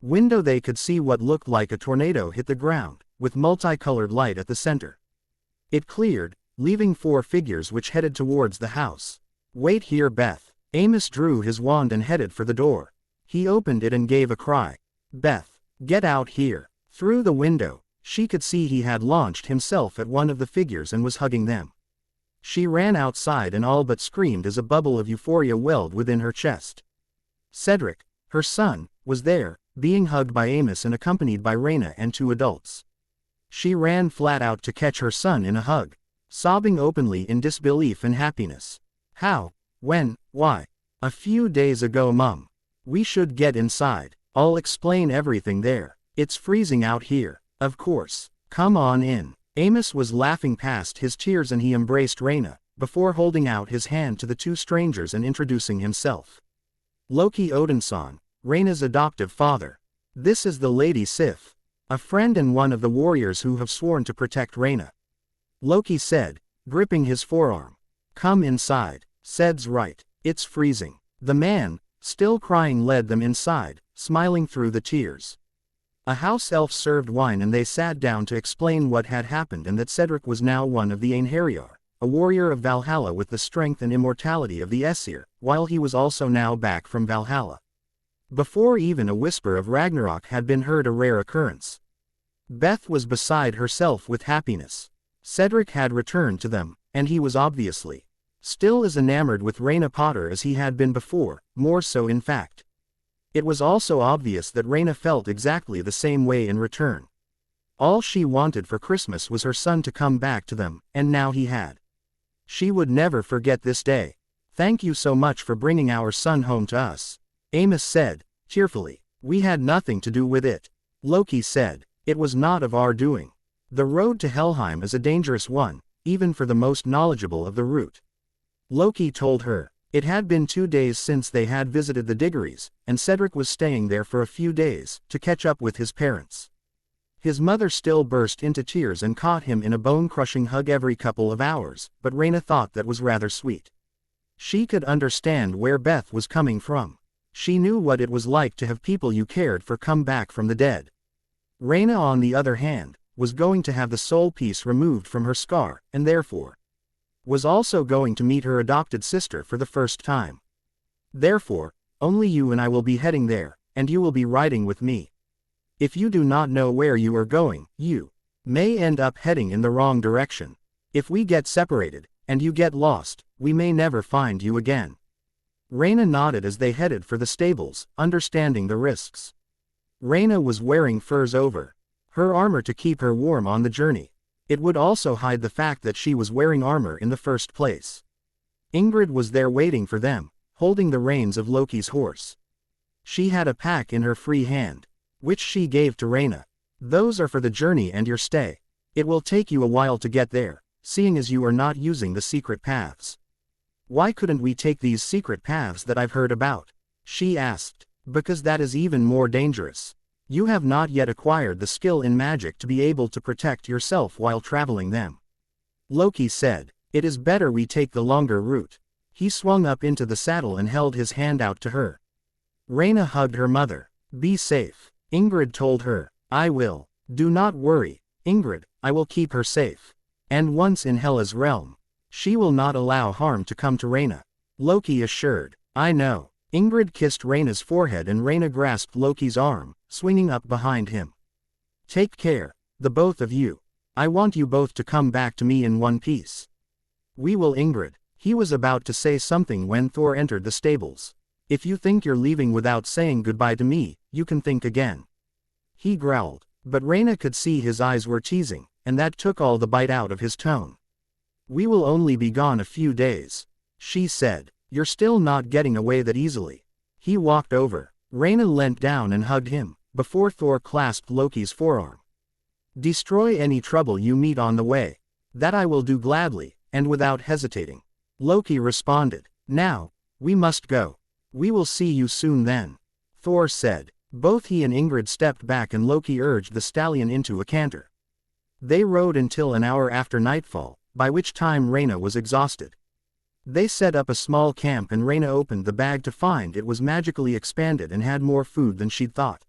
Window they could see what looked like a tornado hit the ground, with multicolored light at the center. It cleared, leaving four figures which headed towards the house. "Wait here, Beth." Amos drew his wand and headed for the door. He opened it and gave a cry. "Beth, get out here." Through the window, she could see he had launched himself at one of the figures and was hugging them. She ran outside and all but screamed as a bubble of euphoria welled within her chest. Cedric, her son, was there, being hugged by Amos and accompanied by Rayna and two adults. She ran flat out to catch her son in a hug, sobbing openly in disbelief and happiness. "How? When? Why? A few days ago, Mum. We should get inside. I'll explain everything there. It's freezing out here." "Of course. Come on in." Amos was laughing past his tears and he embraced Rayna, before holding out his hand to the two strangers and introducing himself. "Loki Odinson, Rayna's adoptive father. This is the Lady Sif, a friend and one of the warriors who have sworn to protect Rayna," Loki said, gripping his forearm. "Come inside. Ced's right. It's freezing." The man, still crying, led them inside, smiling through the tears. A house elf served wine and they sat down to explain what had happened and that Cedric was now one of the Einherjar, a warrior of Valhalla with the strength and immortality of the Aesir, while he was also now back from Valhalla. Before even a whisper of Ragnarok had been heard, a rare occurrence. Beth was beside herself with happiness. Cedric had returned to them, and he was obviously still as enamored with Rayna Potter as he had been before, more so in fact. It was also obvious that Rayna felt exactly the same way in return. All she wanted for Christmas was her son to come back to them, and now he had. She would never forget this day. "Thank you so much for bringing our son home to us," Amos said, tearfully. "We had nothing to do with it," Loki said. "It was not of our doing. The road to Helheim is a dangerous one, even for the most knowledgeable of the route," Loki told her. It had been 2 days since they had visited the Diggorys, and Cedric was staying there for a few days, to catch up with his parents. His mother still burst into tears and caught him in a bone-crushing hug every couple of hours, but Rayna thought that was rather sweet. She could understand where Beth was coming from. She knew what it was like to have people you cared for come back from the dead. Rayna, on the other hand, was going to have the soul piece removed from her scar, and therefore was also going to meet her adopted sister for the first time. "Therefore, only you and I will be heading there, and you will be riding with me. If you do not know where you are going, you may end up heading in the wrong direction. If we get separated, and you get lost, we may never find you again." Rayna nodded as they headed for the stables, understanding the risks. Rayna was wearing furs over Her armor to keep her warm on the journey. It would also hide the fact that she was wearing armor in the first place. Ingrid was there waiting for them, holding the reins of Loki's horse. She had a pack in her free hand, which she gave to Rayna. Those are for the journey and your stay. It will take you a while to get there, seeing as you are not using the secret paths. Why couldn't we take these secret paths that I've heard about? She asked. Because that is even more dangerous. You have not yet acquired the skill in magic to be able to protect yourself while traveling them. Loki said, it is better we take the longer route. He swung up into the saddle and held his hand out to her. Rayna hugged her mother. Be safe, Ingrid told her. I will. Do not worry, Ingrid, I will keep her safe. And once in Hela's realm, she will not allow harm to come to Rayna. Loki assured. I know. Ingrid kissed Rayna's forehead and Rayna grasped Loki's arm, swinging up behind him. Take care, the both of you. I want you both to come back to me in one piece. We will, Ingrid. He was about to say something when Thor entered the stables. If you think you're leaving without saying goodbye to me, you can think again. He growled, but Rayna could see his eyes were teasing, and that took all the bite out of his tone. We will only be gone a few days, she said. You're still not getting away that easily. He walked over. Rayna leant down and hugged him, before Thor clasped Loki's forearm. Destroy any trouble you meet on the way. That I will do gladly, and without hesitating. Loki responded. Now, we must go. We will see you soon then. Thor said. Both he and Ingrid stepped back and Loki urged the stallion into a canter. They rode until an hour after nightfall, by which time Rayna was exhausted. They set up a small camp and Rayna opened the bag to find it was magically expanded and had more food than she'd thought.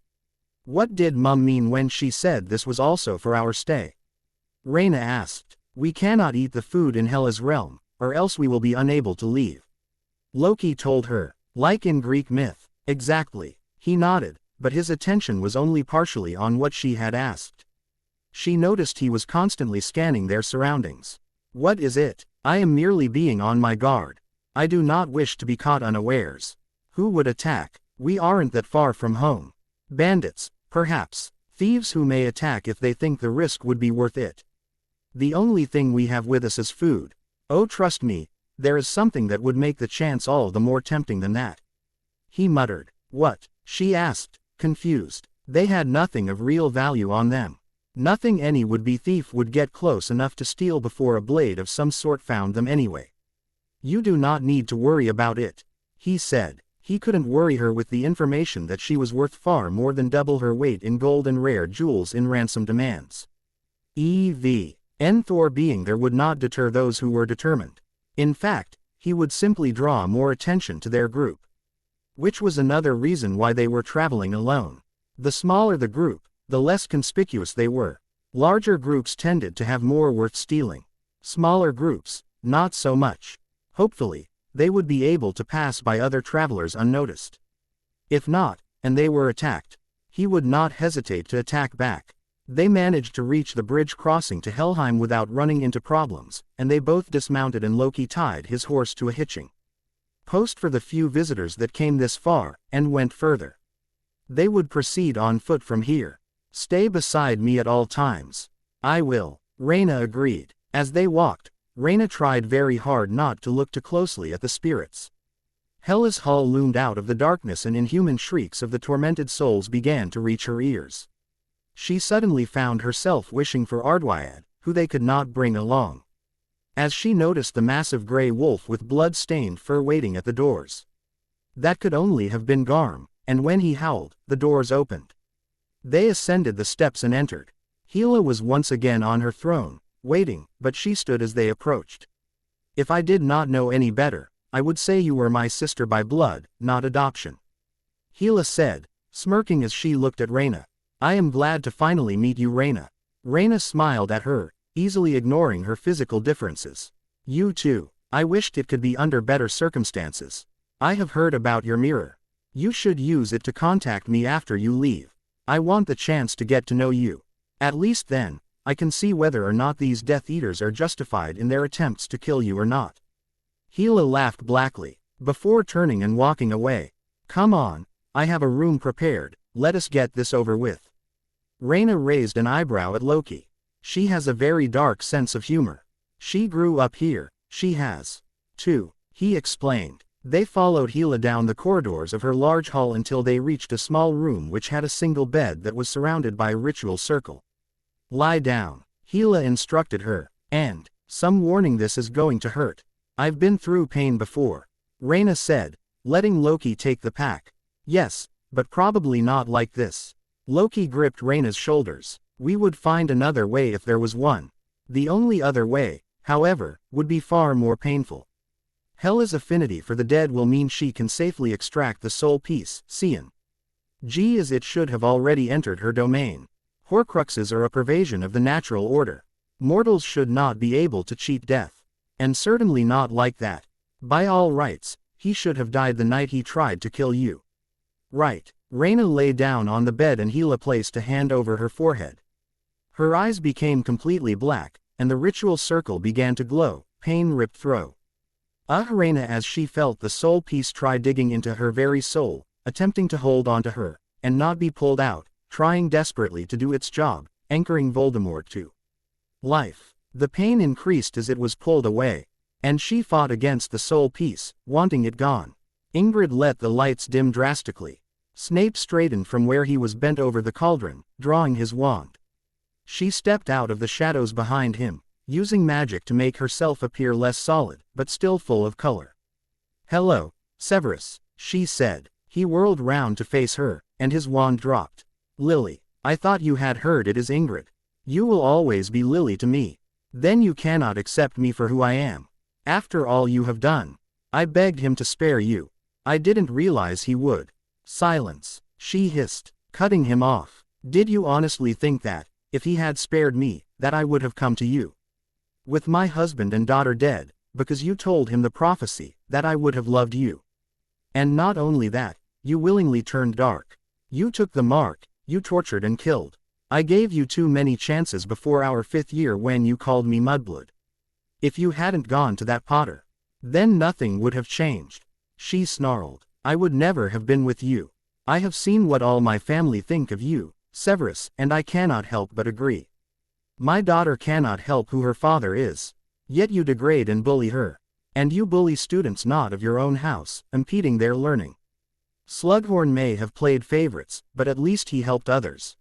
What did Mum mean when she said this was also for our stay? Rayna asked. We cannot eat the food in Hela's realm, or else we will be unable to leave. Loki told her. Like in Greek myth. Exactly. He nodded, but his attention was only partially on what she had asked. She noticed he was constantly scanning their surroundings. What is it? I am merely being on my guard. I do not wish to be caught unawares. Who would attack? We aren't that far from home. Bandits, perhaps. Thieves who may attack if they think the risk would be worth it. The only thing we have with us is food. Oh, trust me, there is something that would make the chance all the more tempting than that. He muttered. What? She asked, confused. They had nothing of real value on them. Nothing any would-be thief would get close enough to steal before a blade of some sort found them anyway. You do not need to worry about it, he said. He couldn't worry her with the information that she was worth far more than double her weight in gold and rare jewels in ransom demands. Thor being there would not deter those who were determined. In fact, he would simply draw more attention to their group. Which was another reason why they were traveling alone. The smaller the group, the less conspicuous they were. Larger groups tended to have more worth stealing. Smaller groups, not so much. Hopefully, they would be able to pass by other travelers unnoticed. If not, and they were attacked, he would not hesitate to attack back. They managed to reach the bridge crossing to Helheim without running into problems, and they both dismounted and Loki tied his horse to a hitching post for the few visitors that came this far, and went further. They would proceed on foot from here. Stay beside me at all times. I will, Rayna agreed. As they walked, Rayna tried very hard not to look too closely at the spirits. Hela's hull loomed out of the darkness and inhuman shrieks of the tormented souls began to reach her ears. She suddenly found herself wishing for Ardwyad, who they could not bring along. As she noticed the massive grey wolf with blood-stained fur waiting at the doors. That could only have been Garm, and when he howled, the doors opened. They ascended the steps and entered. Hela was once again on her throne, waiting, but she stood as they approached. If I did not know any better, I would say you were my sister by blood, not adoption. Hela said, smirking as she looked at Rayna. I am glad to finally meet you, Rayna. Rayna smiled at her, easily ignoring her physical differences. You too. I wished it could be under better circumstances. I have heard about your mirror. You should use it to contact me after you leave. I want the chance to get to know you. At least then, I can see whether or not these Death Eaters are justified in their attempts to kill you or not. Hela laughed blackly, before turning and walking away. Come on, I have a room prepared, let us get this over with. Rayna raised an eyebrow at Loki. She has a very dark sense of humor. She grew up here, she has. Too, he explained. They followed Hela down the corridors of her large hall until they reached a small room which had a single bed that was surrounded by a ritual circle. Lie down, Hela instructed her, and, some warning, this is going to hurt. I've been through pain before, Rayna said, letting Loki take the pack. Yes, but probably not like this. Loki gripped Rayna's shoulders. We would find another way if there was one. The only other way, however, would be far more painful. Hela's affinity for the dead will mean she can safely extract the soul piece, Cian. G as it should have already entered her domain. Horcruxes are a pervasion of the natural order. Mortals should not be able to cheat death. And certainly not like that. By all rights, he should have died the night he tried to kill you. Right. Rayna lay down on the bed and Hela placed a hand over her forehead. Her eyes became completely black, and the ritual circle began to glow, pain ripped through. Rayna, as she felt the soul piece try digging into her very soul, attempting to hold onto her, and not be pulled out, trying desperately to do its job, anchoring Voldemort to life. The pain increased as it was pulled away, and she fought against the soul piece, wanting it gone. Ingrid let the lights dim drastically. Snape straightened from where he was bent over the cauldron, drawing his wand. She stepped out of the shadows behind him, using magic to make herself appear less solid, but still full of color. "Hello, Severus," she said. He whirled round to face her, and his wand dropped. "Lily, I thought you had heard it is Ingrid. You will always be Lily to me. Then you cannot accept me for who I am. After all you have done. I begged him to spare you. I didn't realize he would." "Silence," she hissed, cutting him off. "Did you honestly think that, if he had spared me, that I would have come to you? With my husband and daughter dead, because you told him the prophecy, that I would have loved you? And not only that, you willingly turned dark. You took the mark, you tortured and killed. I gave you too many chances before our 5th year when you called me Mudblood. If you hadn't gone to that Potter, then nothing would have changed." She snarled. "I would never have been with you. I have seen what all my family think of you, Severus, and I cannot help but agree. My daughter cannot help who her father is. Yet you degrade and bully her. And you bully students not of your own house, impeding their learning. Slughorn may have played favorites, but at least he helped others.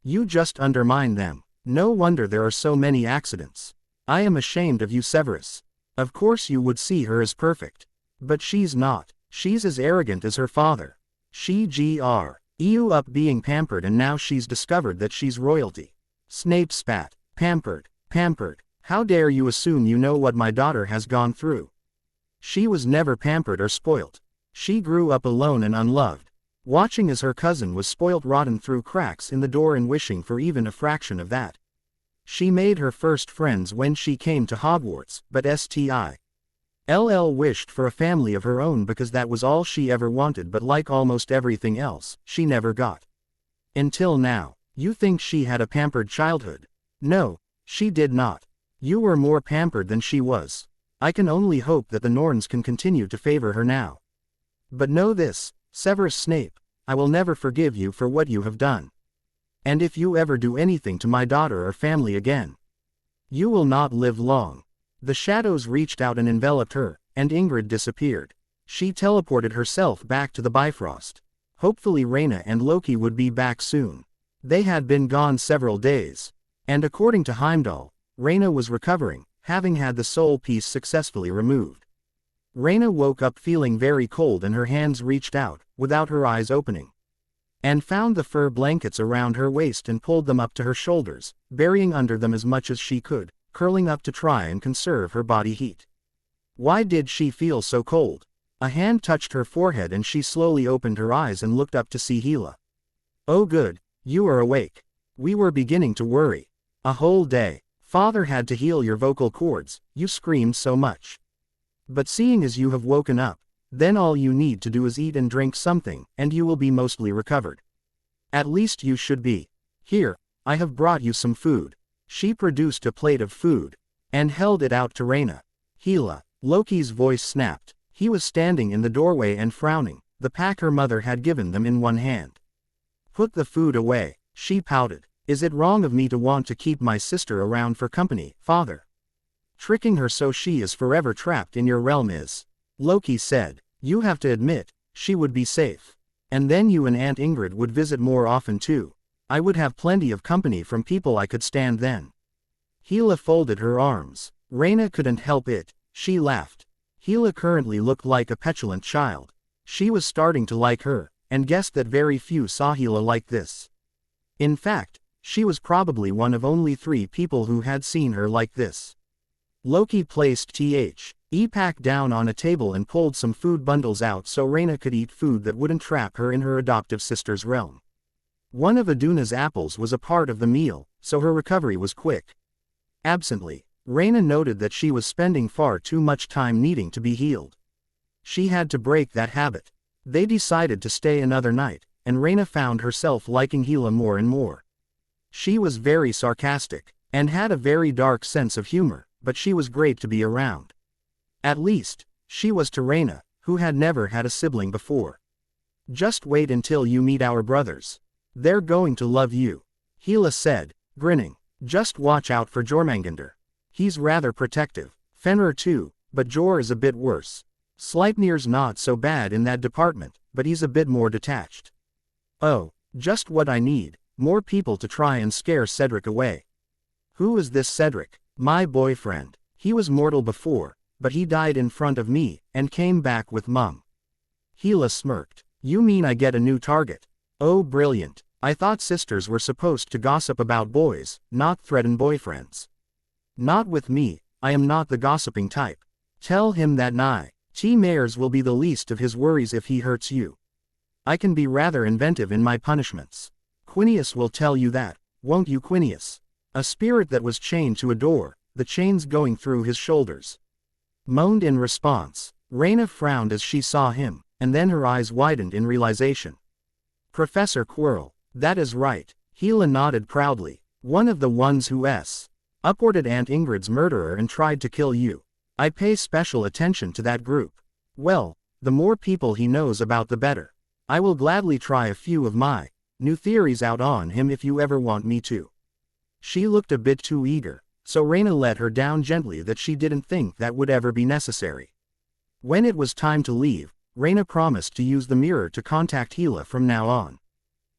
You just undermine them. No wonder there are so many accidents. I am ashamed of you, Severus. Of course you would see her as perfect. But she's not. She's as arrogant as her father. She grew up being pampered and now she's discovered that she's royalty." Snape spat. Pampered. How dare you assume you know what my daughter has gone through? She was never pampered or spoilt. She grew up alone and unloved, watching as her cousin was spoilt rotten through cracks in the door and wishing for even a fraction of that. She made her first friends when she came to Hogwarts, but Still wished for a family of her own because that was all she ever wanted, but like almost everything else, she never got. Until now. You think she had a pampered childhood? No, she did not. You were more pampered than she was. I can only hope that the Norns can continue to favor her now. But know this, Severus Snape, I will never forgive you for what you have done. And if you ever do anything to my daughter or family again, you will not live long." The shadows reached out and enveloped her, and Ingrid disappeared. She teleported herself back to the Bifrost. Hopefully Rayna and Loki would be back soon. They had been gone several days. And according to Heimdall, Rayna was recovering, having had the soul piece successfully removed. Rayna woke up feeling very cold and her hands reached out, without her eyes opening, and found the fur blankets around her waist and pulled them up to her shoulders, burying under them as much as she could, curling up to try and conserve her body heat. Why did she feel so cold? A hand touched her forehead and she slowly opened her eyes and looked up to see Hela. "Oh good, you are awake. We were beginning to worry. A whole day. Father had to heal your vocal cords, you screamed so much. But seeing as you have woken up, then all you need to do is eat and drink something, and you will be mostly recovered. At least you should be. Here, I have brought you some food." She produced a plate of food, and held it out to Rayna. "Hela," Loki's voice snapped. He was standing in the doorway and frowning, the pack her mother had given them in one hand. "Put the food away," She pouted. Is it wrong of me to want to keep my sister around for company, father? Tricking her so she is forever trapped in your realm is. Loki said. You have to admit, she would be safe. And then you and Aunt Ingrid would visit more often too. I would have plenty of company from people I could stand then. Hela folded her arms. Rayna couldn't help it, she laughed. Hela currently looked like a petulant child. She was starting to like her, and guessed that very few saw Hela like this. In fact, she was probably one of only 3 people who had seen her like this. Loki placed the pack down on a table and pulled some food bundles out so Rayna could eat food that wouldn't trap her in her adoptive sister's realm. One of Aduna's apples was a part of the meal, so her recovery was quick. Absently, Rayna noted that she was spending far too much time needing to be healed. She had to break that habit. They decided to stay another night, and Rayna found herself liking Hela more and more. She was very sarcastic, and had a very dark sense of humor, but she was great to be around. At least, she was to Rayna, who had never had a sibling before. Just wait until you meet our brothers. They're going to love you, Hela said, grinning. Just watch out for Jormungandr. He's rather protective. Fenrir too, but Jor is a bit worse. Sleipnir's not so bad in that department, but he's a bit more detached. Oh, just what I need, more people to try and scare Cedric away. Who is this Cedric? My boyfriend. He was mortal before, but he died in front of me, and came back with Mum. Hela smirked. You mean I get a new target? Oh brilliant, I thought sisters were supposed to gossip about boys, not threaten boyfriends. Not with me, I am not the gossiping type. Tell him that Nightmares will be the least of his worries if he hurts you. I can be rather inventive in my punishments. Quinius will tell you that, won't you Quinius? A spirit that was chained to a door, the chains going through his shoulders. Moaned in response. Rayna frowned as she saw him, and then her eyes widened in realization. Professor Quirrell, that is right, Hela nodded proudly. One of the ones who upwarded Aunt Ingrid's murderer and tried to kill you. I pay special attention to that group. Well, the more people he knows about the better. I will gladly try a few of my new theories out on him if you ever want me to. She looked a bit too eager, so Rayna let her down gently that she didn't think that would ever be necessary. When it was time to leave, Rayna promised to use the mirror to contact Hela from now on.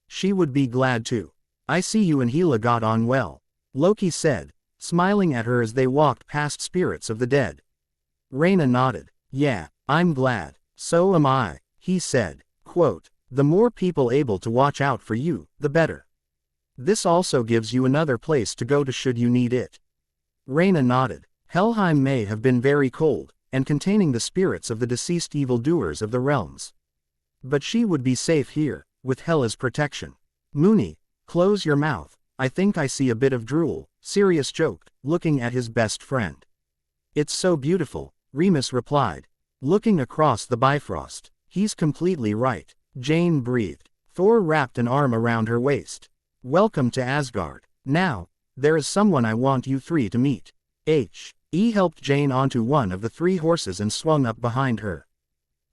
She would be glad to. I see you and Hela got on well, Loki said, smiling at her as they walked past spirits of the dead. Rayna nodded. Yeah, I'm glad. So am I, he said. Quote, the more people able to watch out for you, the better. This also gives you another place to go to should you need it. Rayna nodded. Helheim may have been very cold, and containing the spirits of the deceased evildoers of the realms. But she would be safe here, with Hela's protection. Moony, close your mouth, I think I see a bit of drool, Sirius joked, looking at his best friend. It's so beautiful, Remus replied. Looking across the Bifrost. He's completely right, Jane breathed. Thor wrapped an arm around her waist. Welcome to Asgard. Now, there is someone I want you 3 to meet. He helped Jane onto one of the 3 horses and swung up behind her.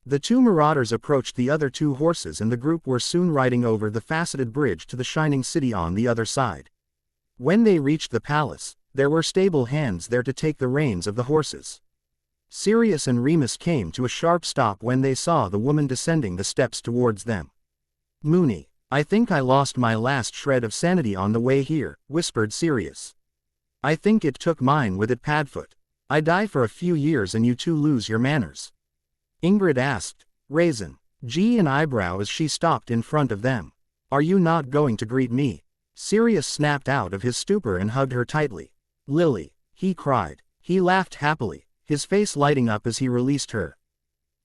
The 2 marauders approached the other 2 horses and the group were soon riding over the faceted bridge to the shining city on the other side. When they reached the palace, there were stable hands there to take the reins of the horses. Sirius and Remus came to a sharp stop when they saw the woman descending the steps towards them. Moony, I think I lost my last shred of sanity on the way here, whispered Sirius. I think it took mine with it Padfoot. I die for a few years and you 2 lose your manners. Ingrid asked, raising an eyebrow as she stopped in front of them. Are you not going to greet me? Sirius snapped out of his stupor and hugged her tightly. Lily, he cried. He laughed happily, his face lighting up as he released her.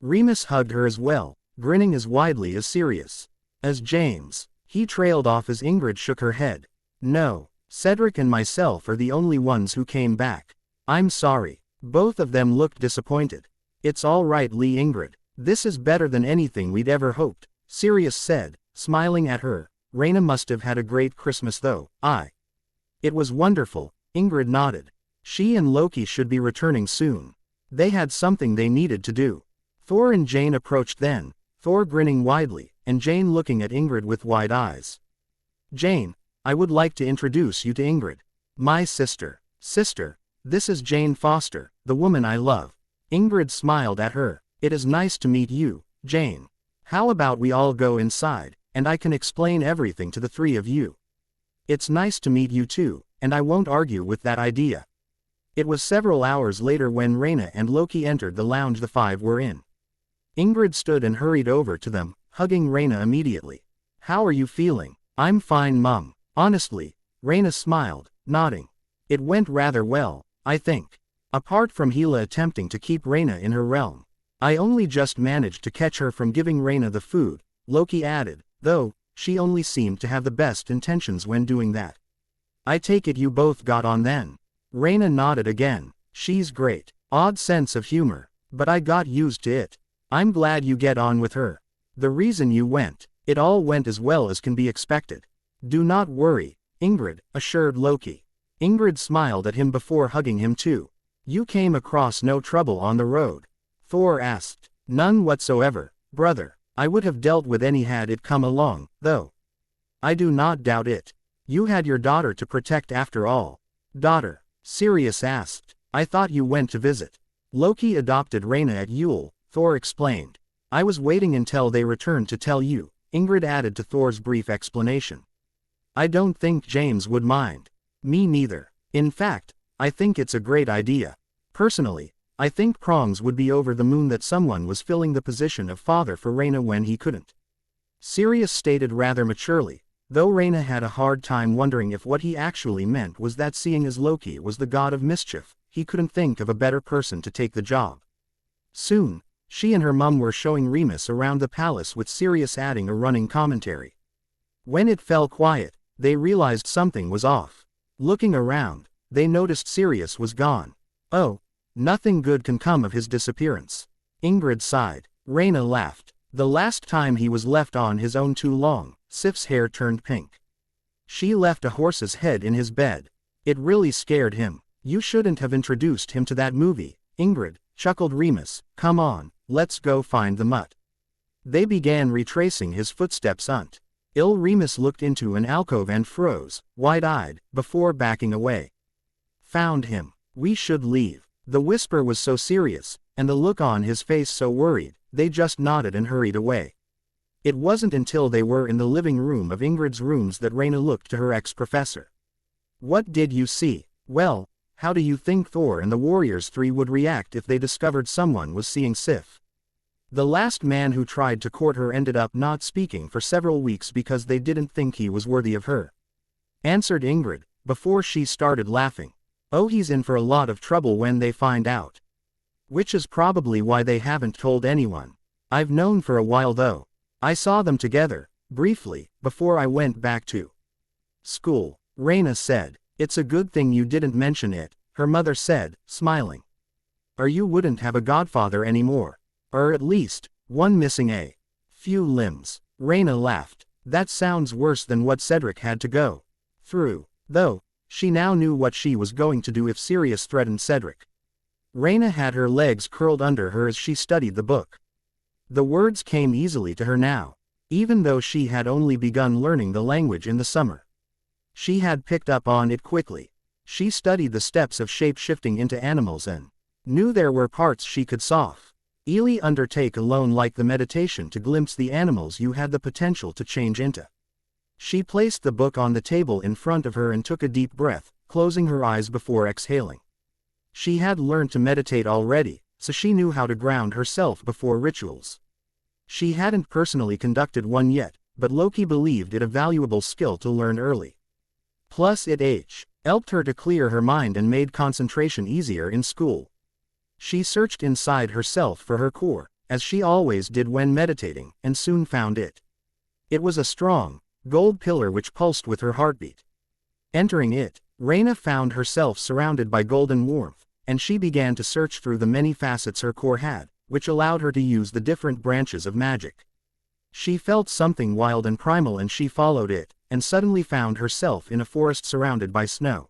Remus hugged her as well, grinning as widely as Sirius. As James, he trailed off as Ingrid shook her head. No, Cedric and myself are the only ones who came back. I'm sorry. Both of them looked disappointed. It's all right, Ingrid. This is better than anything we'd ever hoped, Sirius said, smiling at her. Rayna must have had a great Christmas though. It was wonderful, Ingrid nodded. She and Loki should be returning soon. They had something they needed to do. Thor and Jane approached then, Thor grinning widely, and Jane looking at Ingrid with wide eyes. Jane, I would like to introduce you to Ingrid. My sister. Sister, this is Jane Foster, the woman I love. Ingrid smiled at her. It is nice to meet you, Jane. How about we all go inside, and I can explain everything to the three of you. It's nice to meet you too, and I won't argue with that idea. It was several hours later when Rayna and Loki entered the lounge the five were in. Ingrid stood and hurried over to them, hugging Rayna immediately. How are you feeling? I'm fine, Mum. Honestly, Rayna smiled, nodding. It went rather well, I think. Apart from Hela attempting to keep Rayna in her realm. I only just managed to catch her from giving Rayna the food, Loki added, though, she only seemed to have the best intentions when doing that. I take it you both got on then. Rayna nodded again. She's great. Odd sense of humor. But I got used to it. I'm glad you get on with her. The reason you went. It all went as well as can be expected. Do not worry, Ingrid, assured Loki. Ingrid smiled at him before hugging him too. You came across no trouble on the road? Thor asked. None whatsoever, brother. I would have dealt with any had it come along, though. I do not doubt it. You had your daughter to protect after all. Daughter? Sirius asked. I thought you went to visit. Loki adopted Rayna at Yule, Thor explained. I was waiting until they returned to tell you, Ingrid added to Thor's brief explanation. I don't think James would mind. Me neither. In fact, I think it's a great idea. Personally, I think Prongs would be over the moon that someone was filling the position of father for Rayna when he couldn't. Sirius stated rather maturely, though Rayna had a hard time wondering if what he actually meant was that seeing as Loki was the god of mischief, he couldn't think of a better person to take the job. Soon, she and her mum were showing Remus around the palace with Sirius adding a running commentary. When it fell quiet, they realized something was off. Looking around, they noticed Sirius was gone. Oh, nothing good can come of his disappearance. Ingrid sighed. Rayna laughed. The last time he was left on his own too long, Sif's hair turned pink. She left a horse's head in his bed. It really scared him. You shouldn't have introduced him to that movie, Ingrid, chuckled Remus. Come on, let's go find the mutt. They began retracing his footsteps until Remus looked into an alcove and froze, wide-eyed, before backing away. Found him. We should leave. The whisper was so serious, and the look on his face so worried, they just nodded and hurried away. It wasn't until they were in the living room of Ingrid's rooms that Rayna looked to her ex-professor. What did you see? Well, how do you think Thor and the Warriors 3 would react if they discovered someone was seeing Sif? The last man who tried to court her ended up not speaking for several weeks because they didn't think he was worthy of her. Answered Ingrid, before she started laughing. Oh, he's in for a lot of trouble when they find out. Which is probably why they haven't told anyone. I've known for a while though. I saw them together, briefly, before I went back to school. Rayna said. It's a good thing you didn't mention it, her mother said, smiling. Or you wouldn't have a godfather anymore. Or at least, one missing a few limbs. Rayna laughed. That sounds worse than what Cedric had to go through, though. She now knew what she was going to do if Sirius threatened Cedric. Rayna had her legs curled under her as she studied the book. The words came easily to her now, even though she had only begun learning the language in the summer. She had picked up on it quickly. She studied the steps of shape-shifting into animals and knew there were parts she could softly undertake alone, like the meditation to glimpse the animals you had the potential to change into. She placed the book on the table in front of her and took a deep breath, closing her eyes before exhaling. She had learned to meditate already, so she knew how to ground herself before rituals. She hadn't personally conducted one yet, but Loki believed it a valuable skill to learn early. Plus it helped her to clear her mind and made concentration easier in school. She searched inside herself for her core, as she always did when meditating, and soon found it. It was a strong, gold pillar which pulsed with her heartbeat. Entering it, Rayna found herself surrounded by golden warmth, and she began to search through the many facets her core had, which allowed her to use the different branches of magic. She felt something wild and primal and she followed it, and suddenly found herself in a forest surrounded by snow.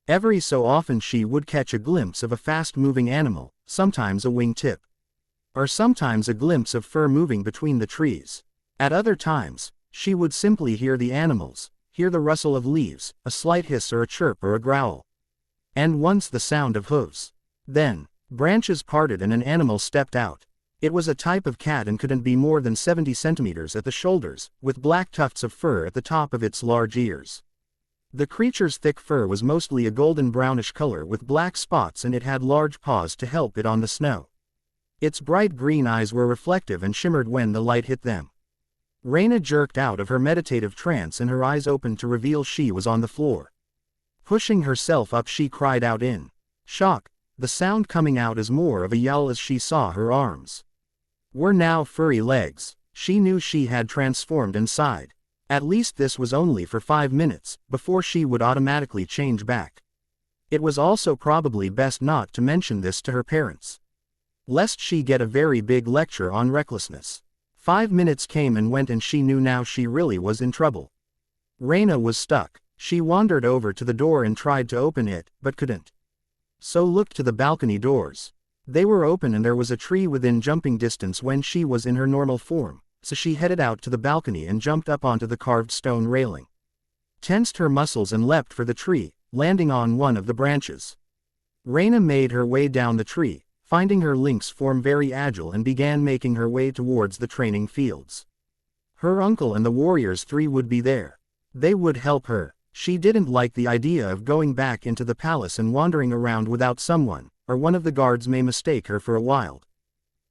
Every so often she would catch a glimpse of a fast-moving animal, sometimes a wingtip. Or sometimes a glimpse of fur moving between the trees. At other times, she would simply hear the animals, hear the rustle of leaves, a slight hiss or a chirp or a growl. And once the sound of hooves. Then, branches parted and an animal stepped out. It was a type of cat and couldn't be more than 70 centimeters at the shoulders, with black tufts of fur at the top of its large ears. The creature's thick fur was mostly a golden brownish color with black spots, and it had large paws to help it on the snow. Its bright green eyes were reflective and shimmered when the light hit them. Rayna jerked out of her meditative trance and her eyes opened to reveal she was on the floor. Pushing herself up, she cried out in shock, the sound coming out as more of a yell as she saw her arms were now furry legs. She knew she had transformed inside. At least this was only for 5 minutes, before she would automatically change back. It was also probably best not to mention this to her parents, lest she get a very big lecture on recklessness. 5 minutes came and went and she knew now she really was in trouble. Rayna was stuck. She wandered over to the door and tried to open it, but couldn't. So looked to the balcony doors. They were open and there was a tree within jumping distance when she was in her normal form, so she headed out to the balcony and jumped up onto the carved stone railing. Tensed her muscles and leapt for the tree, landing on one of the branches. Rayna made her way down the tree, finding her lynx form very agile, and began making her way towards the training fields. Her uncle and the warriors 3 would be there. They would help her. She didn't like the idea of going back into the palace and wandering around without someone, or one of the guards may mistake her for a wild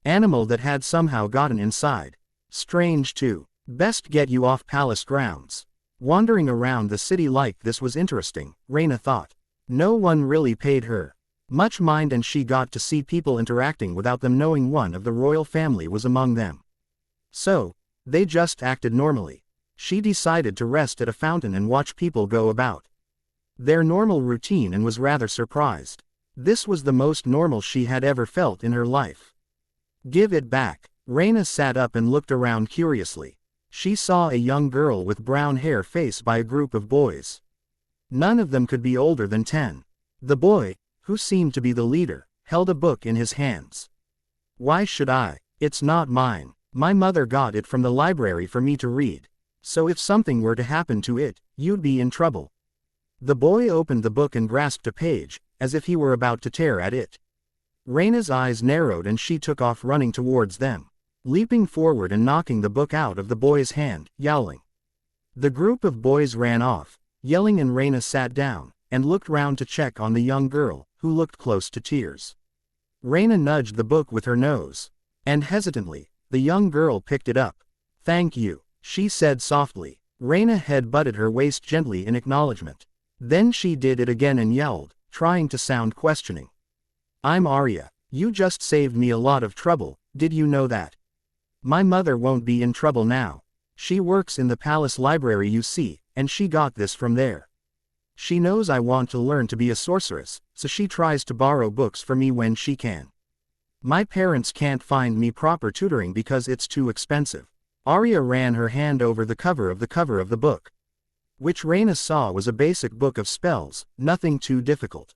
animal that had somehow gotten inside. Strange too. Best get you off palace grounds. Wandering around the city like this was interesting, Rayna thought. No one really paid her much mind and she got to see people interacting without them knowing one of the royal family was among them. So, they just acted normally. She decided to rest at a fountain and watch people go about their normal routine and was rather surprised. This was the most normal she had ever felt in her life. Give it back. Rayna sat up and looked around curiously. She saw a young girl with brown hair faced by a group of boys. None of them could be older than 10. The boy, who seemed to be the leader, held a book in his hands. Why should I? It's not mine. My mother got it from the library for me to read. So if something were to happen to it, you'd be in trouble. The boy opened the book and grasped a page, as if he were about to tear at it. Rayna's eyes narrowed and she took off running towards them, leaping forward and knocking the book out of the boy's hand, yowling. The group of boys ran off, yelling, and Rayna sat down, and looked round to check on the young girl, who looked close to tears. Rayna nudged the book with her nose, and hesitantly, the young girl picked it up. Thank you, she said softly. Rayna head-butted her waist gently in acknowledgement. Then she did it again and yelled, trying to sound questioning. I'm Arya. You just saved me a lot of trouble, did you know that? My mother won't be in trouble now. She works in the palace library, you see, and she got this from there. She knows I want to learn to be a sorceress, so she tries to borrow books from me when she can. My parents can't find me proper tutoring because it's too expensive. Arya ran her hand over the cover of the book, which Rayna saw was a basic book of spells, nothing too difficult.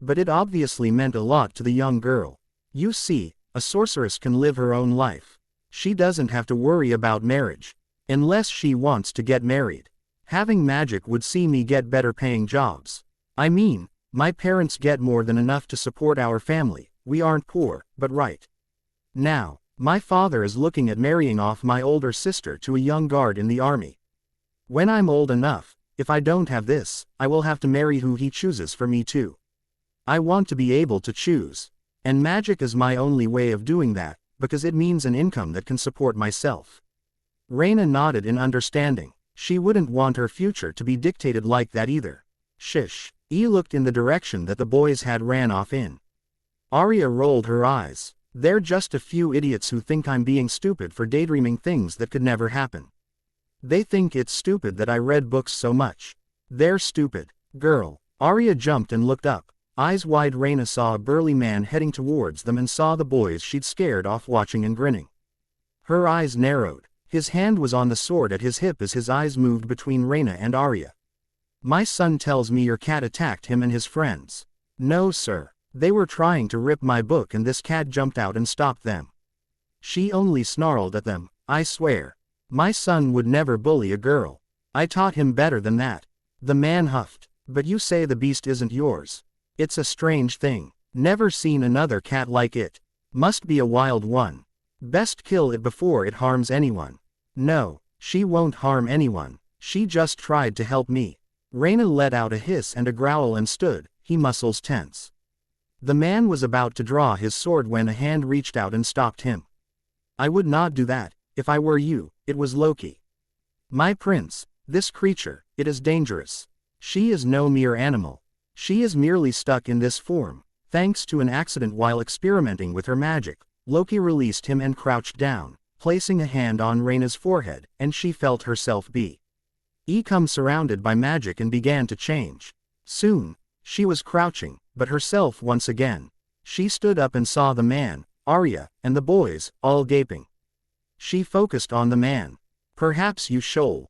But it obviously meant a lot to the young girl. You see, a sorceress can live her own life. She doesn't have to worry about marriage. Unless she wants to get married. Having magic would see me get better paying jobs. I mean, my parents get more than enough to support our family. We aren't poor, but right now, my father is looking at marrying off my older sister to a young guard in the army. When I'm old enough, if I don't have this, I will have to marry who he chooses for me too. I want to be able to choose. And magic is my only way of doing that, because it means an income that can support myself. Rayna nodded in understanding. She wouldn't want her future to be dictated like that either. Shish. He looked in the direction that the boys had ran off in. Arya rolled her eyes. They're just a few idiots who think I'm being stupid for daydreaming things that could never happen. They think it's stupid that I read books so much. They're stupid. Girl. Arya jumped and looked up. Eyes wide. Rayna saw a burly man heading towards them and saw the boys she'd scared off watching and grinning. Her eyes narrowed. His hand was on the sword at his hip as his eyes moved between Rayna and Arya. My son tells me your cat attacked him and his friends. No sir. They were trying to rip my book and this cat jumped out and stopped them. She only snarled at them. I swear. My son would never bully a girl. I taught him better than that. The man huffed. But you say the beast isn't yours. It's a strange thing. Never seen another cat like it. Must be a wild one. Best kill it before it harms anyone. No, she won't harm anyone. She just tried to help me. Rayna let out a hiss and a growl and stood, he muscles tense. The man was about to draw his sword when a hand reached out and stopped him. I would not do that, if I were you. It was Loki. My prince, this creature, it is dangerous. She is no mere animal. She is merely stuck in this form. Thanks to an accident while experimenting with her magic, Loki released him and crouched down, placing a hand on Rayna's forehead, and she felt herself become surrounded by magic and began to change. Soon, she was crouching, but herself once again. She stood up and saw the man, Arya, and the boys, all gaping. She focused on the man. Perhaps you should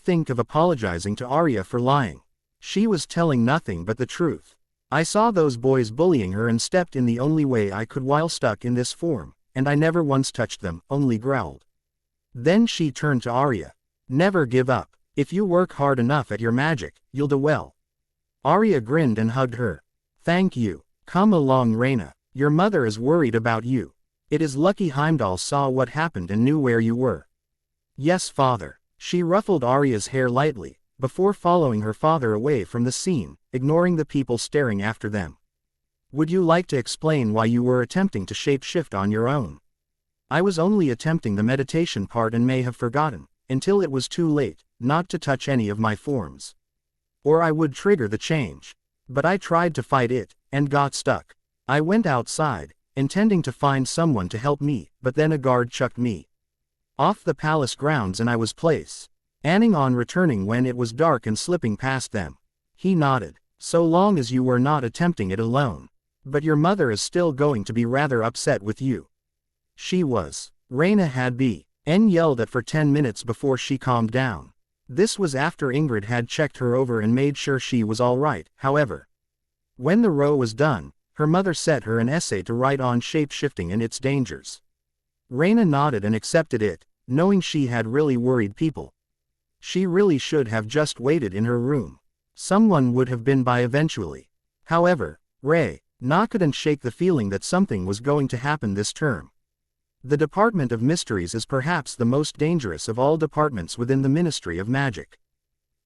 think of apologizing to Arya for lying. She was telling nothing but the truth. I saw those boys bullying her and stepped in the only way I could while stuck in this form, and I never once touched them, only growled. Then she turned to Arya. Never give up. If you work hard enough at your magic, you'll do well. Arya grinned and hugged her. Thank you. Come along, Rayna. Your mother is worried about you. It is lucky Heimdall saw what happened and knew where you were. Yes, father. She ruffled Arya's hair lightly, before following her father away from the scene, ignoring the people staring after them. Would you like to explain why you were attempting to shape-shift on your own? I was only attempting the meditation part and may have forgotten, until it was too late, not to touch any of my forms. Or I would trigger the change. But I tried to fight it, and got stuck. I went outside, intending to find someone to help me, but then a guard chucked me off the palace grounds and I was planning on returning when it was dark and slipping past them. He nodded. So long as you were not attempting it alone. But your mother is still going to be rather upset with you. She was. Rayna had been yelled at for 10 minutes before she calmed down. This was after Ingrid had checked her over and made sure she was all right. However, when the row was done, her mother set her an essay to write on shape-shifting and its dangers. Rayna nodded and accepted it, knowing she had really worried people. She really should have just waited in her room. Someone would have been by eventually. However, Rayna couldn't shake the feeling that something was going to happen this term. The Department of Mysteries is perhaps the most dangerous of all departments within the Ministry of Magic.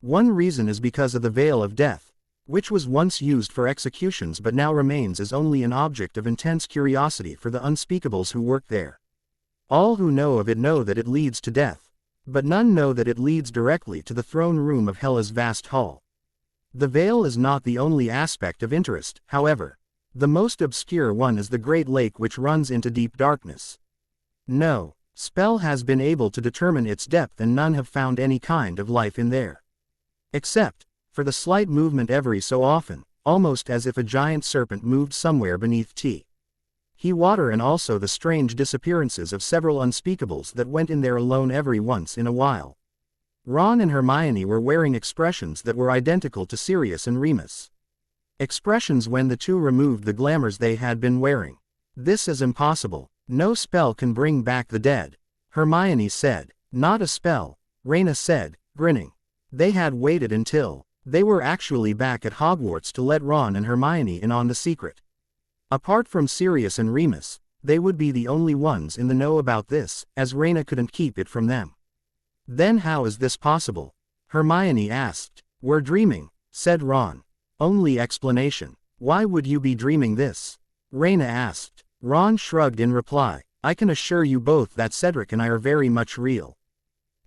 One reason is because of the Veil of Death, which was once used for executions but now remains as only an object of intense curiosity for the unspeakables who work there. All who know of it know that it leads to death, but none know that it leads directly to the throne room of Hela's vast hall. The veil is not the only aspect of interest, however. The most obscure one is the Great Lake, which runs into deep darkness. No spell has been able to determine its depth and none have found any kind of life in there. Except for the slight movement every so often, almost as if a giant serpent moved somewhere beneath water, and also the strange disappearances of several unspeakables that went in there alone every once in a while. Ron and Hermione were wearing expressions that were identical to Sirius and Remus. Expressions when the two removed the glamours they had been wearing. This is impossible. No spell can bring back the dead. Hermione said. Not a spell, Rayna said, grinning. They had waited until they were actually back at Hogwarts to let Ron and Hermione in on the secret. Apart from Sirius and Remus, they would be the only ones in the know about this, as Rayna couldn't keep it from them. Then how is this possible? Hermione asked. We're dreaming, said Ron. Only explanation. Why would you be dreaming this? Rayna asked. Ron shrugged in reply. I can assure you both that Cedric and I are very much real.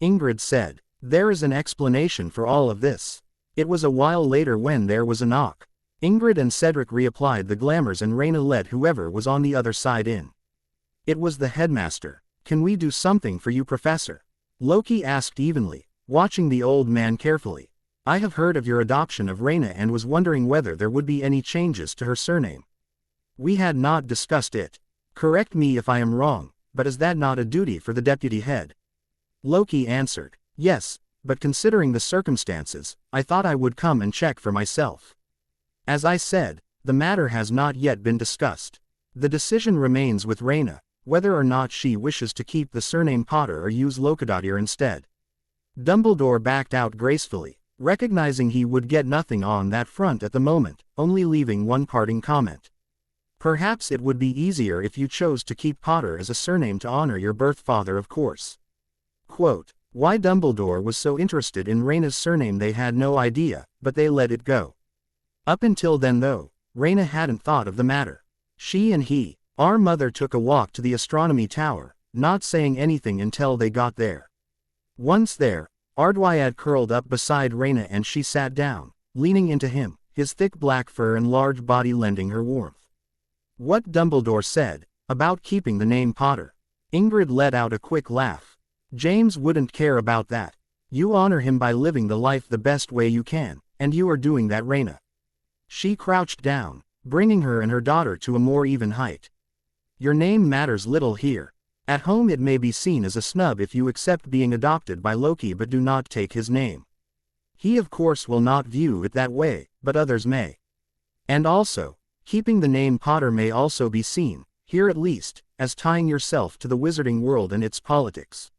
Ingrid said. There is an explanation for all of this. It was a while later when there was a knock. Ingrid and Cedric reapplied the glamours and Rayna let whoever was on the other side in. It was the headmaster. Can we do something for you, Professor? Loki asked evenly, watching the old man carefully. I have heard of your adoption of Rayna and was wondering whether there would be any changes to her surname. We had not discussed it. Correct me if I am wrong, but is that not a duty for the deputy head? Loki answered. Yes, but considering the circumstances, I thought I would come and check for myself. As I said, the matter has not yet been discussed. The decision remains with Rayna, whether or not she wishes to keep the surname Potter or use Locadotier instead. Dumbledore backed out gracefully, recognizing he would get nothing on that front at the moment, only leaving one parting comment. Perhaps it would be easier if you chose to keep Potter as a surname to honor your birth father, of course. Quote, why Dumbledore was so interested in Rayna's surname they had no idea, but they let it go. Up until then though, Rayna hadn't thought of the matter. She and our mother took a walk to the astronomy tower, not saying anything until they got there. Once there, Ardwyad curled up beside Rayna and she sat down, leaning into him, his thick black fur and large body lending her warmth. What Dumbledore said, about keeping the name Potter. Ingrid let out a quick laugh. James wouldn't care about that. You honor him by living the life the best way you can, and you are doing that, Rayna. She crouched down, bringing her and her daughter to a more even height. Your name matters little here. At home it may be seen as a snub if you accept being adopted by Loki but do not take his name. He of course will not view it that way, but others may. And also, keeping the name Potter may also be seen, here at least, as tying yourself to the wizarding world and its politics.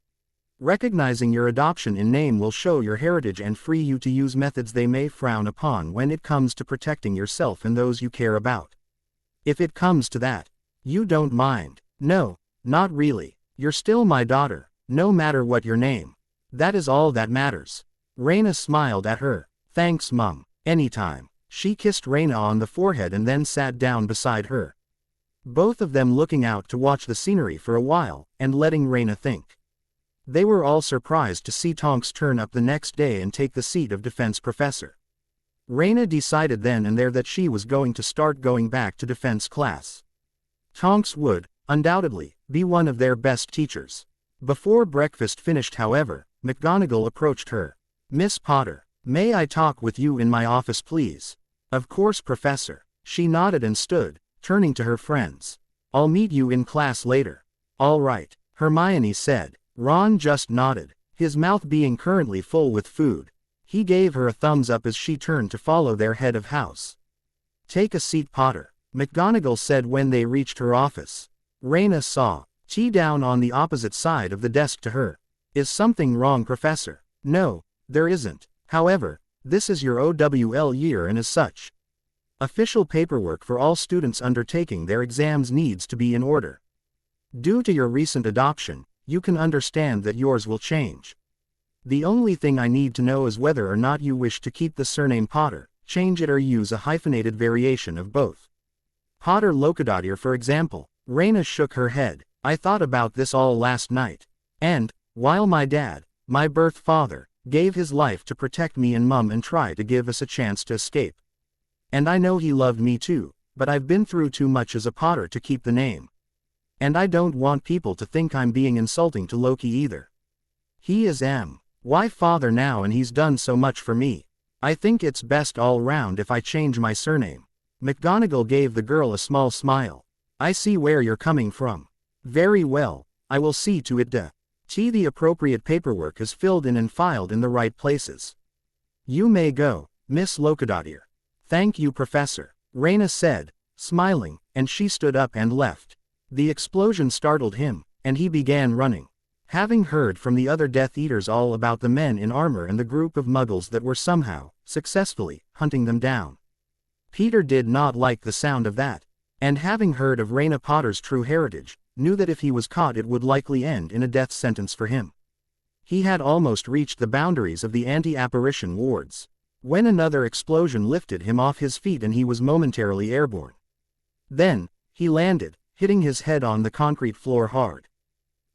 Recognizing your adoption in name will show your heritage and free you to use methods they may frown upon when it comes to protecting yourself and those you care about. If it comes to that, you don't mind. No, not really. You're still my daughter, no matter what your name. That is all that matters. Rayna smiled at her. Thanks, Mum. Anytime. She kissed Rayna on the forehead and then sat down beside her. Both of them looking out to watch the scenery for a while, and letting Rayna think. They were all surprised to see Tonks turn up the next day and take the seat of defense professor. Rayna decided then and there that she was going to start going back to defense class. Tonks would, undoubtedly, be one of their best teachers. Before breakfast finished, however, McGonagall approached her. Miss Potter, may I talk with you in my office, please? Of course, Professor. She nodded and stood, turning to her friends. I'll meet you in class later. All right, Hermione said. Ron just nodded, his mouth being currently full with food. He gave her a thumbs up as she turned to follow their head of house. Take a seat, Potter, McGonagall said when they reached her office. Rayna saw T down on the opposite side of the desk to her. Is something wrong, Professor? No, there isn't. However, this is your OWL year and as such, official paperwork for all students undertaking their exams needs to be in order. Due to your recent adoption, you can understand that yours will change. The only thing I need to know is whether or not you wish to keep the surname Potter, change it or use a hyphenated variation of both. Potter Locodotier, for example. Rayna shook her head. I thought about this all last night. And, while my dad, my birth father, gave his life to protect me and Mum and try to give us a chance to escape. And I know he loved me too, but I've been through too much as a Potter to keep the name. And I don't want people to think I'm being insulting to Loki either. He is my father now and he's done so much for me. I think it's best all round if I change my surname. McGonagall gave the girl a small smile. I see where you're coming from. Very well, I will see to it the appropriate paperwork is filled in and filed in the right places. You may go, Miss Locodotier. Thank you, Professor, Rayna said, smiling, and she stood up and left. The explosion startled him, and he began running. Having heard from the other Death Eaters all about the men in armor and the group of muggles that were somehow, successfully, hunting them down. Peter did not like the sound of that. And having heard of Rayna Potter's true heritage, knew that if he was caught it would likely end in a death sentence for him. He had almost reached the boundaries of the anti-apparition wards, when another explosion lifted him off his feet and he was momentarily airborne. Then, he landed, hitting his head on the concrete floor hard.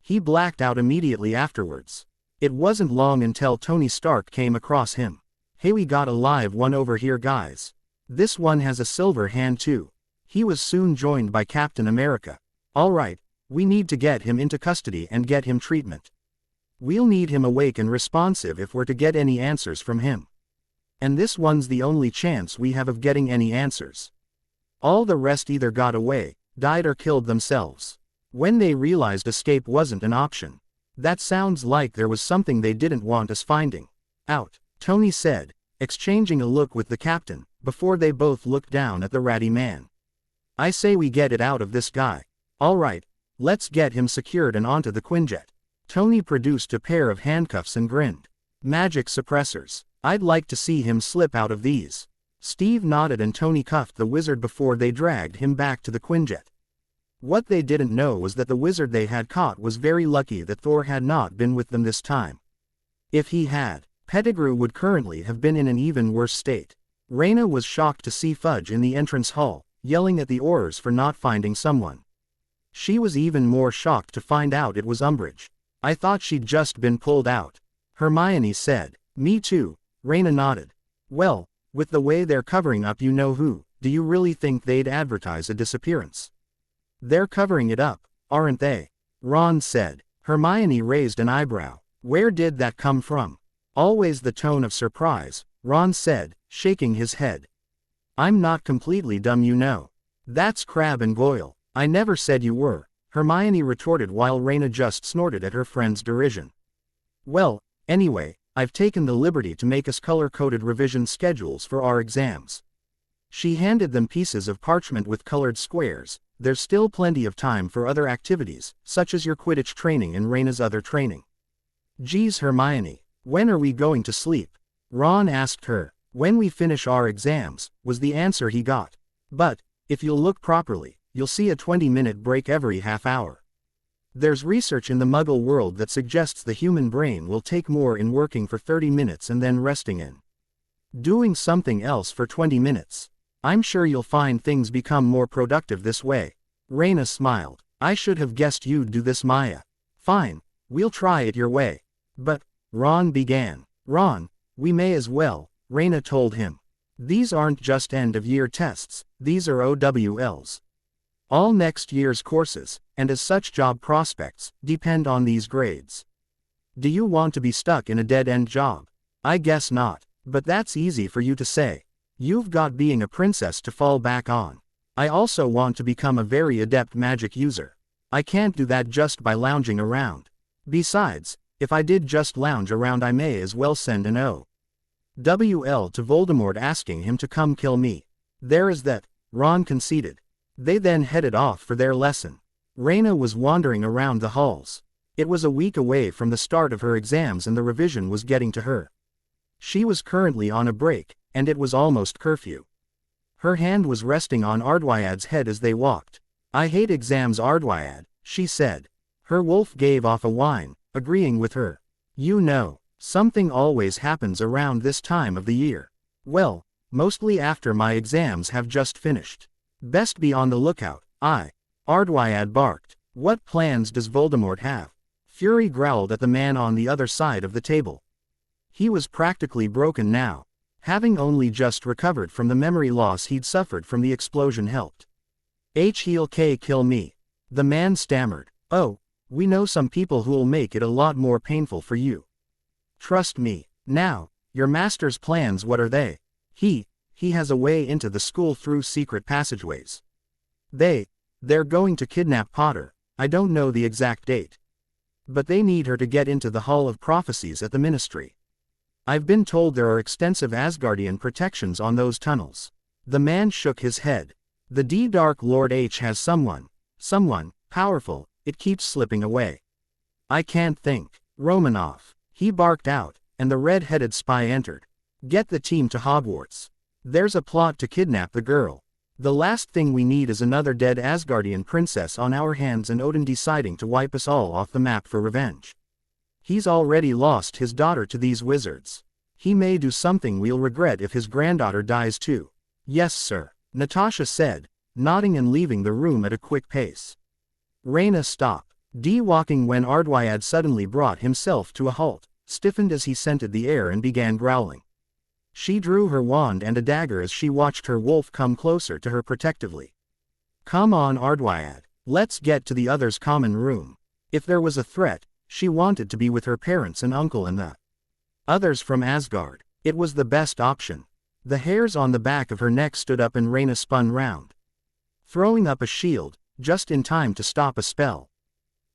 He blacked out immediately afterwards. It wasn't long until Tony Stark came across him. Hey, we got a live one over here, guys. This one has a silver hand too. He was soon joined by Captain America. All right, we need to get him into custody and get him treatment. We'll need him awake and responsive if we're to get any answers from him. And this one's the only chance we have of getting any answers. All the rest either got away, died or killed themselves. When they realized escape wasn't an option. That sounds like there was something they didn't want us finding out, Tony said, exchanging a look with the captain, before they both looked down at the ratty man. I say we get it out of this guy. All right, let's get him secured and onto the Quinjet. Tony produced a pair of handcuffs and grinned. Magic suppressors. I'd like to see him slip out of these. Steve nodded and Tony cuffed the wizard before they dragged him back to the Quinjet. What they didn't know was that the wizard they had caught was very lucky that Thor had not been with them this time. If he had, Pettigrew would currently have been in an even worse state. Rayna was shocked to see Fudge in the entrance hall, yelling at the Aurors for not finding someone. She was even more shocked to find out it was Umbridge. I thought she'd just been pulled out. Hermione said. Me too, Rayna nodded. Well, with the way they're covering up you know who, do you really think they'd advertise a disappearance? They're covering it up, aren't they? Ron said. Hermione raised an eyebrow. Where did that come from? Always the tone of surprise, Ron said, shaking his head. I'm not completely dumb you know. That's Crabbe and Goyle. I never said you were, Hermione retorted while Rayna just snorted at her friend's derision. Well, anyway, I've taken the liberty to make us color-coded revision schedules for our exams. She handed them pieces of parchment with colored squares. There's still plenty of time for other activities, such as your Quidditch training and Rayna's other training. Geez Hermione, when are we going to sleep? Ron asked her. When we finish our exams, was the answer he got. But, if you'll look properly, you'll see a 20-minute break every half hour. There's research in the Muggle world that suggests the human brain will take more in working for 30 minutes and then resting in doing something else for 20 minutes. I'm sure you'll find things become more productive this way. Rayna smiled. I should have guessed you'd do this Maya. Fine, we'll try it your way. But, Ron began. Ron, we may as well, Rayna told him. These aren't just end-of-year tests, these are OWLs. All next year's courses, and as such job prospects, depend on these grades. Do you want to be stuck in a dead-end job? I guess not, but that's easy for you to say. You've got being a princess to fall back on. I also want to become a very adept magic user. I can't do that just by lounging around. Besides, if I did just lounge around I may as well send an OWL to Voldemort asking him to come kill me. There is that, Ron conceded. They then headed off for their lesson. Rayna was wandering around the halls. It was a week away from the start of her exams and the revision was getting to her. She was currently on a break, and it was almost curfew. Her hand was resting on Ardwyad's head as they walked. I hate exams Ardwyad, she said. Her wolf gave off a whine, agreeing with her. You know, something always happens around this time of the year. Well, mostly after my exams have just finished. Best be on the lookout. Ardwyad barked. What plans does Voldemort have? Fury growled at the man on the other side of the table. He was practically broken now. Having only just recovered from the memory loss he'd suffered from the explosion helped. He'll kill me. The man stammered. Oh, we know some people who'll make it a lot more painful for you. Trust me. Now, your master's plans, what are they? He has a way into the school through secret passageways. They're going to kidnap Potter. I don't know the exact date. But they need her to get into the Hall of Prophecies at the Ministry. I've been told there are extensive Asgardian protections on those tunnels. The man shook his head. The Dark Lord has someone powerful, it keeps slipping away. I can't think. Romanoff. He barked out, and the red-headed spy entered. Get the team to Hogwarts. There's a plot to kidnap the girl. The last thing we need is another dead Asgardian princess on our hands and Odin deciding to wipe us all off the map for revenge. He's already lost his daughter to these wizards. He may do something we'll regret if his granddaughter dies too. Yes sir, Natasha said, nodding and leaving the room at a quick pace. Rayna stopped, walking when Ardwyad suddenly brought himself to a halt, stiffened as he scented the air and began growling. She drew her wand and a dagger as she watched her wolf come closer to her protectively. Come on Ardwyad, let's get to the others' common room. If there was a threat, she wanted to be with her parents and uncle and the others from Asgard. It was the best option. The hairs on the back of her neck stood up and Rayna spun round, throwing up a shield, just in time to stop a spell.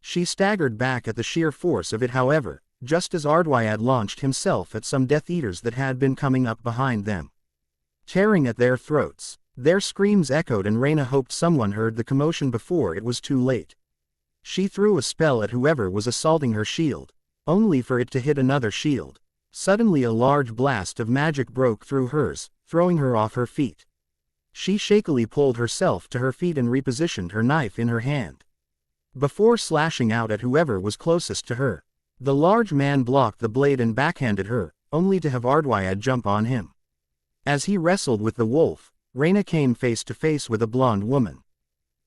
She staggered back at the sheer force of it however, just as Ardwyad launched himself at some Death Eaters that had been coming up behind them, tearing at their throats. Their screams echoed and Rayna hoped someone heard the commotion before it was too late. She threw a spell at whoever was assaulting her shield, only for it to hit another shield. Suddenly a large blast of magic broke through hers, throwing her off her feet. She shakily pulled herself to her feet and repositioned her knife in her hand. Before slashing out at whoever was closest to her, the large man blocked the blade and backhanded her, only to have Ardwyad jump on him. As he wrestled with the wolf, Rayna came face to face with a blonde woman.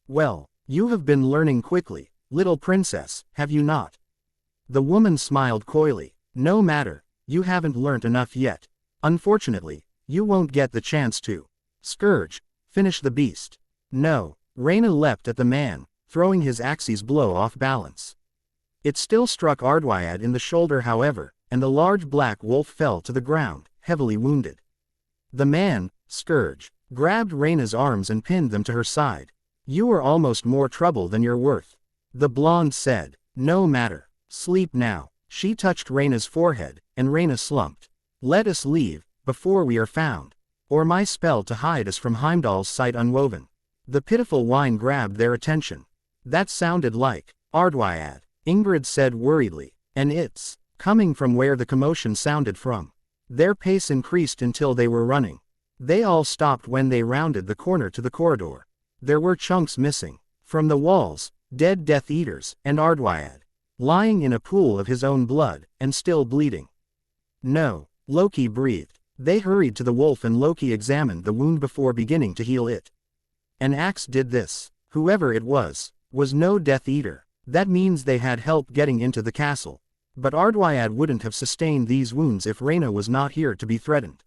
"Well, you have been learning quickly, little princess, have you not?" The woman smiled coyly. "No matter, you haven't learnt enough yet. Unfortunately, you won't get the chance to. Scourge, finish the beast." "No." Rayna leapt at the man, throwing his axe's blow off balance. It still struck Ardwyad in the shoulder however, and the large black wolf fell to the ground, heavily wounded. The man, Scourge, grabbed Rayna's arms and pinned them to her side. "You are almost more trouble than you're worth," the blonde said. "No matter. Sleep now." She touched Rayna's forehead, and Rayna slumped. "Let us leave, before we are found. Or my spell to hide us from Heimdall's sight unwoven." The pitiful whine grabbed their attention. "That sounded like Ardwyad," Ingrid said worriedly, "and it's coming from where the commotion sounded from." Their pace increased until they were running. They all stopped when they rounded the corner to the corridor. There were chunks missing from the walls, dead Death Eaters, and Ardwyad, lying in a pool of his own blood, and still bleeding. "No," Loki breathed. They hurried to the wolf and Loki examined the wound before beginning to heal it. An axe did this. Whoever it was no Death Eater. That means they had help getting into the castle. But Ardwyad wouldn't have sustained these wounds if Rayna was not here to be threatened.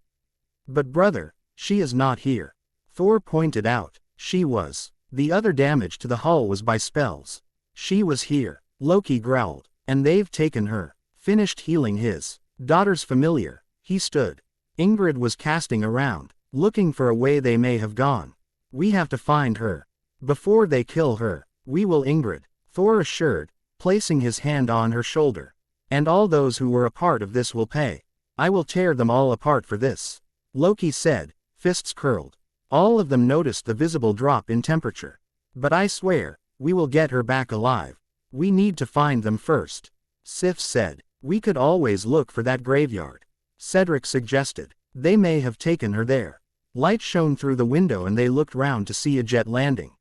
"But brother, she is not here," Thor pointed out. "She was. The other damage to the hull was by spells. She was here," Loki growled. "And they've taken her." Finished healing his daughter's familiar, he stood. Ingrid was casting around, looking for a way they may have gone. "We have to find her. Before they kill her, we will." Ingrid, Thor assured, placing his hand on her shoulder. "And all those who were a part of this will pay. I will tear them all apart for this," Loki said, fists curled. All of them noticed the visible drop in temperature. "But I swear, we will get her back alive. We need to find them first," Sif said. "We could always look for that graveyard," Cedric suggested. "They may have taken her there." Light shone through the window and they looked round to see a jet landing.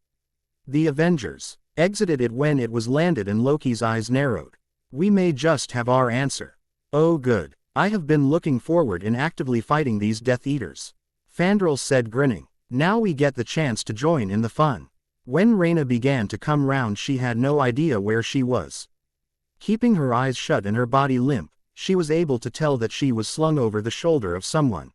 The Avengers exited it when it was landed and Loki's eyes narrowed. "We may just have our answer." "Oh good. I have been looking forward in actively fighting these Death Eaters," Fandral said grinning. "Now we get the chance to join in the fun." When Rayna began to come round she had no idea where she was. Keeping her eyes shut and her body limp, she was able to tell that she was slung over the shoulder of someone.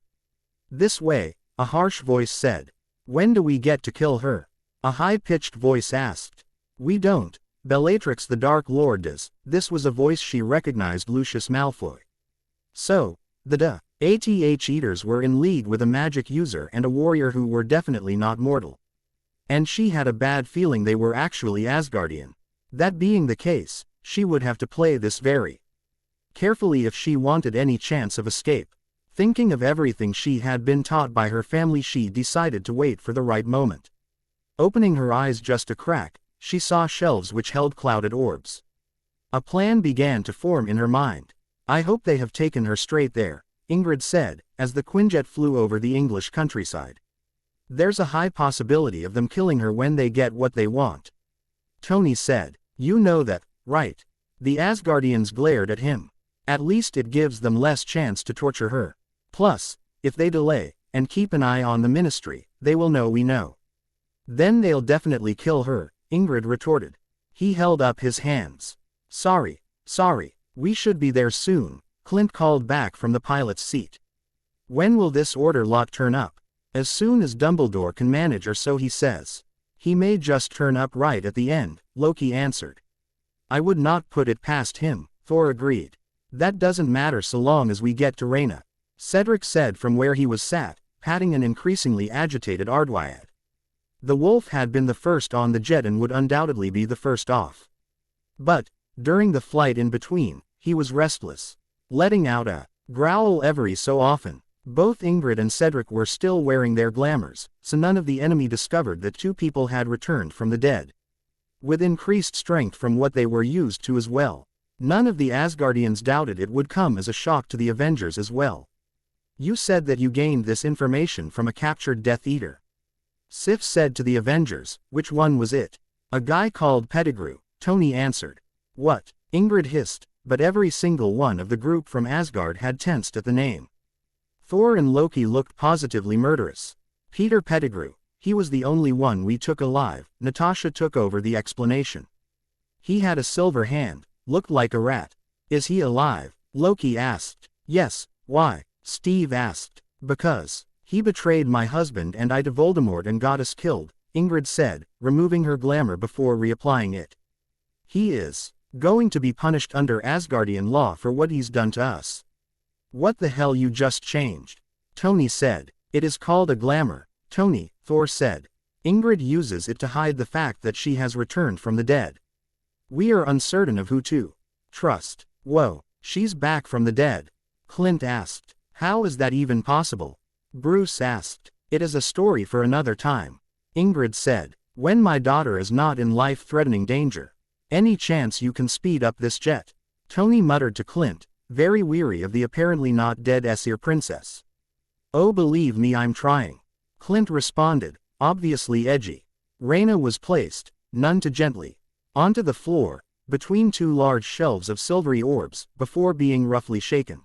"This way," a harsh voice said. "When do we get to kill her?" a high-pitched voice asked. "We don't. Bellatrix the Dark Lord does." This was a voice she recognized: Lucius Malfoy. So, the Ath Eaters were in league with a magic user and a warrior who were definitely not mortal. And she had a bad feeling they were actually Asgardian. That being the case, she would have to play this very carefully if she wanted any chance of escape. Thinking of everything she had been taught by her family, she decided to wait for the right moment. Opening her eyes just a crack, she saw shelves which held clouded orbs. A plan began to form in her mind. "I hope they have taken her straight there," Ingrid said, as the Quinjet flew over the English countryside. "There's a high possibility of them killing her when they get what they want," Tony said. "You know that, right?" The Asgardians glared at him. "At least it gives them less chance to torture her. Plus, if they delay, and keep an eye on the ministry, they will know we know." "Then they'll definitely kill her," Ingrid retorted. He held up his hands. Sorry, we should be there soon," Clint called back from the pilot's seat. "When will this order lot turn up?" "As soon as Dumbledore can manage, or so he says. He may just turn up right at the end," Loki answered. "I would not put it past him," Thor agreed. "That doesn't matter so long as we get to Rayna," Cedric said from where he was sat, patting an increasingly agitated Ardwyad. The wolf had been the first on the jet and would undoubtedly be the first off. But, during the flight in between, he was restless, letting out a growl every so often. Both Ingrid and Cedric were still wearing their glamours, so none of the enemy discovered that two people had returned from the dead, with increased strength from what they were used to as well. None of the Asgardians doubted it would come as a shock to the Avengers as well. You said that you gained this information from a captured Death Eater. Sif said to the Avengers, which one was it? A guy called Pettigrew, Tony answered. What? Ingrid hissed, but every single one of the group from Asgard had tensed at the name. Thor and Loki looked positively murderous. Peter Pettigrew, he was the only one we took alive. Natasha took over the explanation. He had a silver hand, looked like a rat. Is he alive? Loki asked. Yes, why? Steve asked. Because he betrayed my husband and I to Voldemort and got us killed, Ingrid said, removing her glamour before reapplying it. He is going to be punished under Asgardian law for what he's done to us. What the hell you just changed? Tony said. It is called a glamour, Tony, Thor said. Ingrid uses it to hide the fact that she has returned from the dead. We are uncertain of who to trust. Whoa, she's back from the dead. Clint asked. How is that even possible? Bruce asked. It is a story for another time. Ingrid said. When my daughter is not in life-threatening danger. Any chance you can speed up this jet? Tony muttered to Clint, very weary of the apparently not dead Aesir princess. Oh, believe me, I'm trying. Clint responded, obviously edgy. Rayna was placed, none too gently, onto the floor, between two large shelves of silvery orbs, before being roughly shaken.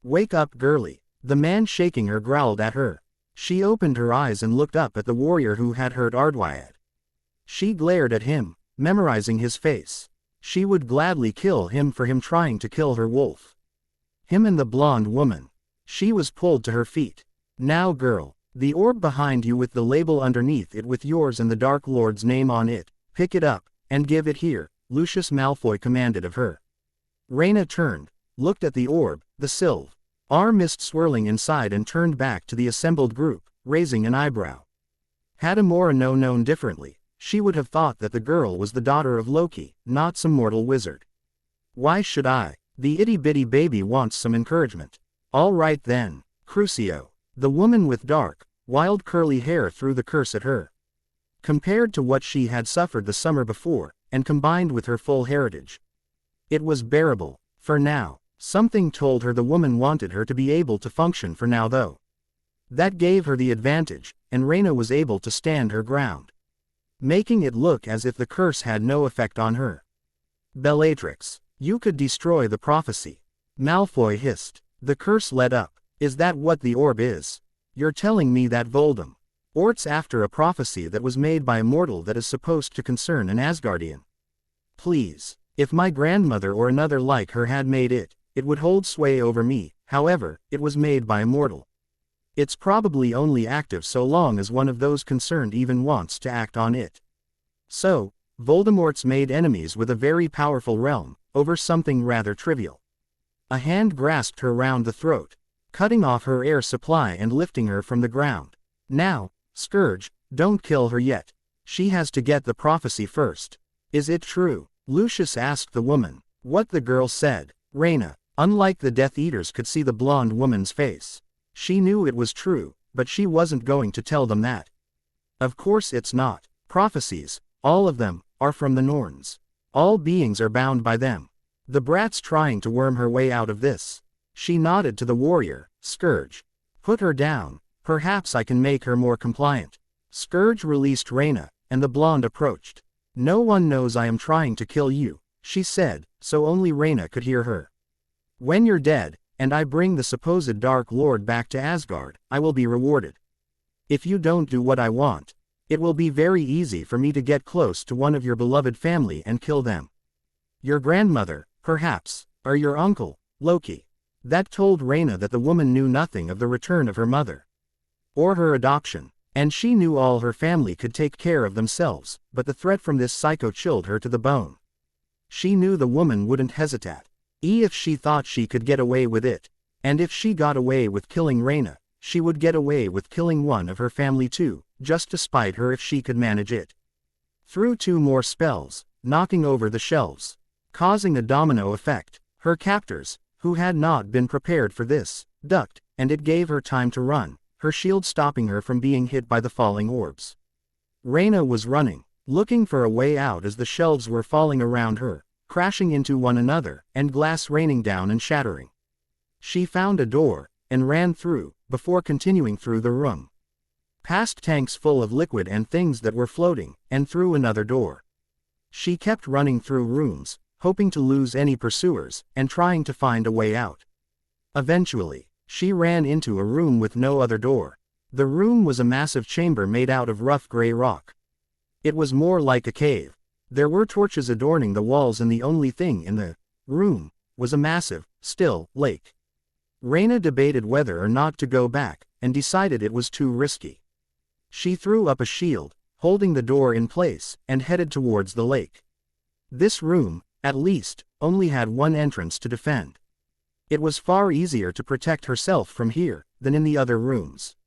Wake up, girlie. The man shaking her growled at her. She opened her eyes and looked up at the warrior who had hurt Ardwyad. She glared at him, memorizing his face. She would gladly kill him for him trying to kill her wolf. Him and the blonde woman. She was pulled to her feet. Now girl, the orb behind you with the label underneath it with yours and the Dark Lord's name on it, pick it up, and give it here, Lucius Malfoy commanded of her. Rayna turned, looked at the orb, the sylph, mist swirling inside and turned back to the assembled group, raising an eyebrow. Had Amora known differently, she would have thought that the girl was the daughter of Loki, not some mortal wizard. Why should I? The itty-bitty baby wants some encouragement. All right then, Crucio. The woman with dark, wild curly hair threw the curse at her. Compared to what she had suffered the summer before, and combined with her full heritage, it was bearable, for now. Something told her the woman wanted her to be able to function for now though. That gave her the advantage, and Rayna was able to stand her ground, making it look as if the curse had no effect on her. Bellatrix, you could destroy the prophecy. Malfoy hissed. The curse let up. Is that what the orb is? You're telling me that Voldemort's after a prophecy that was made by a mortal that is supposed to concern an Asgardian? Please, if my grandmother or another like her had made it, it would hold sway over me. However, it was made by a mortal. It's probably only active so long as one of those concerned even wants to act on it. So, Voldemort's made enemies with a very powerful realm, over something rather trivial. A hand grasped her round the throat, cutting off her air supply and lifting her from the ground. Now, Scourge, don't kill her yet. She has to get the prophecy first. Is it true? Lucius asked the woman. What the girl said. Rayna, unlike the Death Eaters, could see the blonde woman's face. She knew it was true, but she wasn't going to tell them that. Of course it's not. Prophecies, all of them, are from the Norns. All beings are bound by them. The brat's trying to worm her way out of this. She nodded to the warrior. Scourge. Put her down. Perhaps I can make her more compliant. Scourge released Rayna, and the blonde approached. No one knows I am trying to kill you, she said, so only Rayna could hear her. When you're dead, and I bring the supposed Dark Lord back to Asgard, I will be rewarded. If you don't do what I want, it will be very easy for me to get close to one of your beloved family and kill them. Your grandmother, perhaps, or your uncle, Loki. That told Rayna that the woman knew nothing of the return of her mother, or her adoption, and she knew all her family could take care of themselves, but the threat from this psycho chilled her to the bone. She knew the woman wouldn't hesitate. If she thought she could get away with it, and if she got away with killing Rayna, she would get away with killing one of her family too, just to spite her if she could manage it. Threw 2 more spells, knocking over the shelves, causing a domino effect. Her captors, who had not been prepared for this, ducked, and it gave her time to run, her shield stopping her from being hit by the falling orbs. Rayna was running, looking for a way out as the shelves were falling around her, crashing into one another, and glass raining down and shattering. She found a door, and ran through, before continuing through the room. Past tanks full of liquid and things that were floating, and through another door. She kept running through rooms, hoping to lose any pursuers, and trying to find a way out. Eventually, she ran into a room with no other door. The room was a massive chamber made out of rough gray rock. It was more like a cave. There were torches adorning the walls, and the only thing in the room was a massive, still lake. Rayna debated whether or not to go back, and decided it was too risky. She threw up a shield, holding the door in place, and headed towards the lake. This room, at least, only had one entrance to defend. It was far easier to protect herself from here than in the other rooms.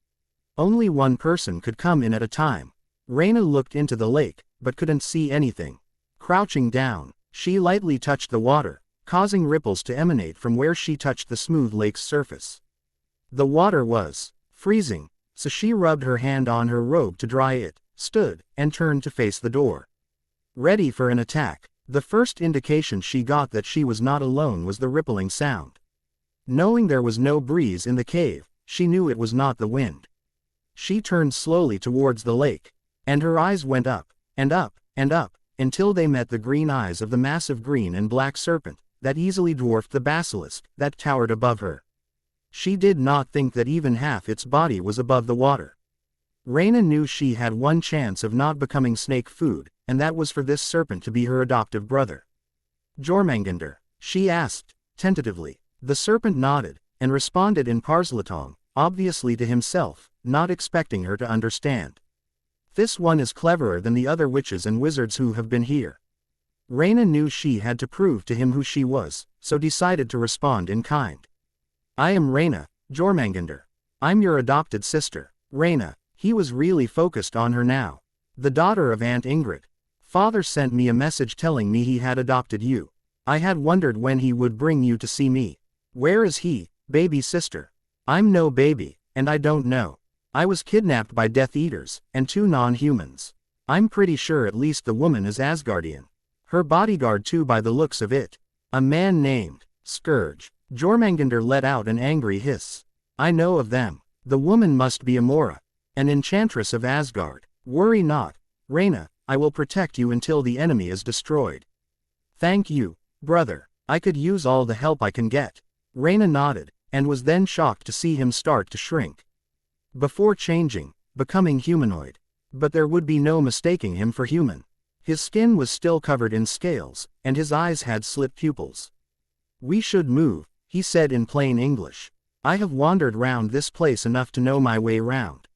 Only one person could come in at a time. Rayna looked into the lake, but couldn't see anything. Crouching down, she lightly touched the water, causing ripples to emanate from where she touched the smooth lake's surface. The water was freezing, so she rubbed her hand on her robe to dry it, stood, and turned to face the door. Ready for an attack. The first indication she got that she was not alone was the rippling sound. Knowing there was no breeze in the cave, she knew it was not the wind. She turned slowly towards the lake, and her eyes went up, and up, and up, until they met the green eyes of the massive green and black serpent that easily dwarfed the basilisk that towered above her. She did not think that even half its body was above the water. Rayna knew she had one chance of not becoming snake food, and that was for this serpent to be her adoptive brother. Jormungandr, she asked, tentatively. The serpent nodded, and responded in Parslotong, obviously to himself, not expecting her to understand. This one is cleverer than the other witches and wizards who have been here. Rayna knew she had to prove to him who she was, so decided to respond in kind. I am Rayna, Jormungandr. I'm your adopted sister. Rayna, he was really focused on her now. The daughter of Aunt Ingrid. Father sent me a message telling me he had adopted you. I had wondered when he would bring you to see me. Where is he, baby sister? I'm no baby, and I don't know. I was kidnapped by Death Eaters, and 2 non-humans. I'm pretty sure at least the woman is Asgardian. Her bodyguard too by the looks of it. A man named Scourge. Jormungandr let out an angry hiss. I know of them. The woman must be Amora, an enchantress of Asgard. Worry not, Rayna, I will protect you until the enemy is destroyed. Thank you, brother. I could use all the help I can get. Rayna nodded, and was then shocked to see him start to shrink. Before changing, becoming humanoid. But there would be no mistaking him for human. His skin was still covered in scales, and his eyes had slit pupils. We should move, he said in plain English. I have wandered round this place enough to know my way round.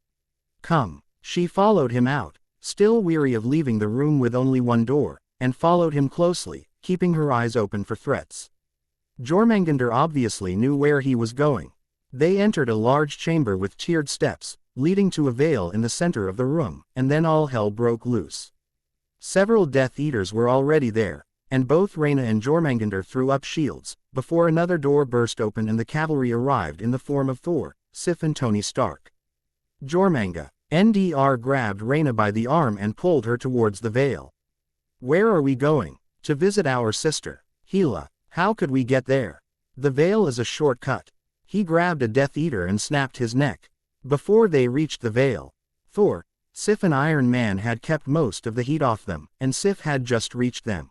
Come. She followed him out, still weary of leaving the room with only one door, and followed him closely, keeping her eyes open for threats. Jormungandr obviously knew where he was going. They entered a large chamber with tiered steps, leading to a veil in the center of the room, and then all hell broke loose. Several Death Eaters were already there, and both Rayna and Jormungandr threw up shields, before another door burst open and the cavalry arrived in the form of Thor, Sif and Tony Stark. Jormungandr grabbed Rayna by the arm and pulled her towards the veil. Where are we going? To visit our sister. Hela, how could we get there? The veil is a shortcut. He grabbed a Death Eater and snapped his neck. Before they reached the veil, Thor, Sif and Iron Man had kept most of the heat off them, and Sif had just reached them.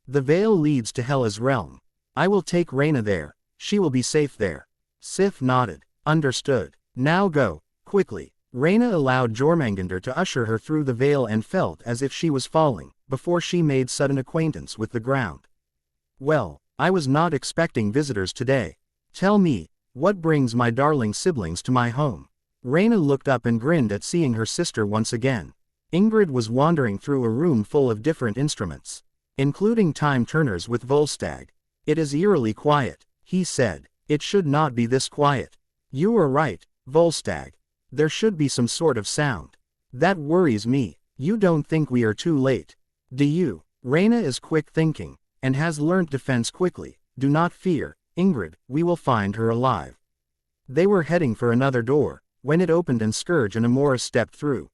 The veil leads to Hela's realm. I will take Rayna there. She will be safe there. Sif nodded. Understood. Now go, quickly. Rayna allowed Jormungandr to usher her through the veil and felt as if she was falling, before she made sudden acquaintance with the ground. Well, I was not expecting visitors today. Tell me, what brings my darling siblings to my home? Rayna looked up and grinned at seeing her sister once again. Ingrid was wandering through a room full of different instruments, including time turners with Volstagg. It is eerily quiet, he said. It should not be this quiet. You are right, Volstagg. There should be some sort of sound. That worries me. You don't think we are too late, do you? Rayna is quick thinking, and has learnt defense quickly. Do not fear, Ingrid, we will find her alive. They were heading for another door, when it opened and Scourge and Amora stepped through.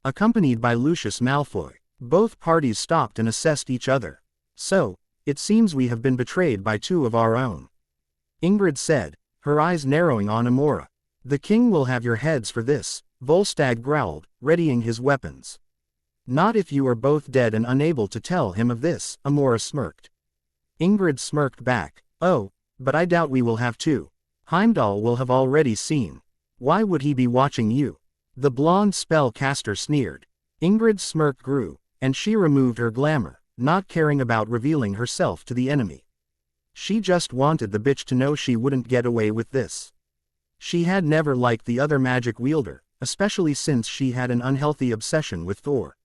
Accompanied by Lucius Malfoy, both parties stopped and assessed each other. So, It seems we have been betrayed by two of our own. Ingrid said, her eyes narrowing on Amora. The king will have your heads for this, Volstagg growled, readying his weapons. Not if you are both dead and unable to tell him of this, Amora smirked. Ingrid smirked back. Oh, but I doubt we will have to. Heimdall will have already seen. Why would he be watching you? The blonde spellcaster sneered. Ingrid's smirk grew, and she removed her glamour, not caring about revealing herself to the enemy. She just wanted the bitch to know she wouldn't get away with this. She had never liked the other magic wielder, especially since she had an unhealthy obsession with Thor.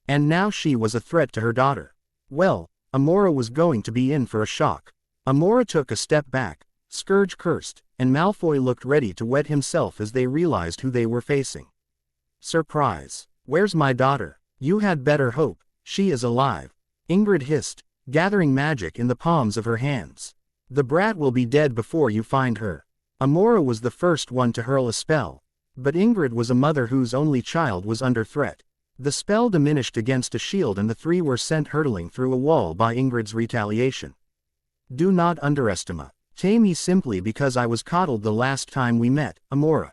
And now she was a threat to her daughter. Well, Amora was going to be in for a shock. Amora took a step back, Scourge cursed, and Malfoy looked ready to wet himself as they realized who they were facing. Surprise. Where's my daughter? You had better hope, she is alive. Ingrid hissed, gathering magic in the palms of her hands. The brat will be dead before you find her. Amora was the first one to hurl a spell. But Ingrid was a mother whose only child was under threat. The spell diminished against a shield and the three were sent hurtling through a wall by Ingrid's retaliation. Do not underestimate me simply because I was coddled the last time we met, Amora.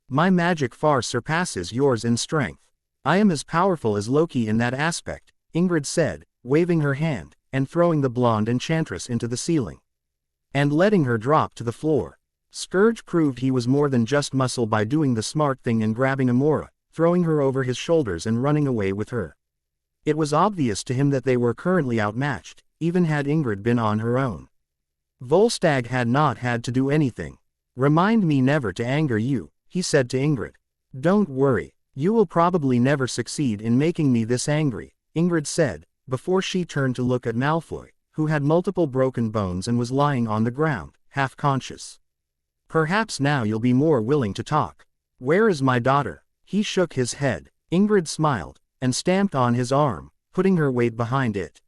My magic far surpasses yours in strength. I am as powerful as Loki in that aspect, Ingrid said, waving her hand, and throwing the blonde enchantress into the ceiling. And letting her drop to the floor. Scourge proved he was more than just muscle by doing the smart thing and grabbing Amora, throwing her over his shoulders and running away with her. It was obvious to him that they were currently outmatched, even had Ingrid been on her own. Volstagg had not had to do anything. Remind me never to anger you, he said to Ingrid. Don't worry, you will probably never succeed in making me this angry, Ingrid said, before she turned to look at Malfoy, who had multiple broken bones and was lying on the ground, half conscious. Perhaps now you'll be more willing to talk. Where is my daughter? He shook his head. Ingrid smiled, and stamped on his arm, putting her weight behind it.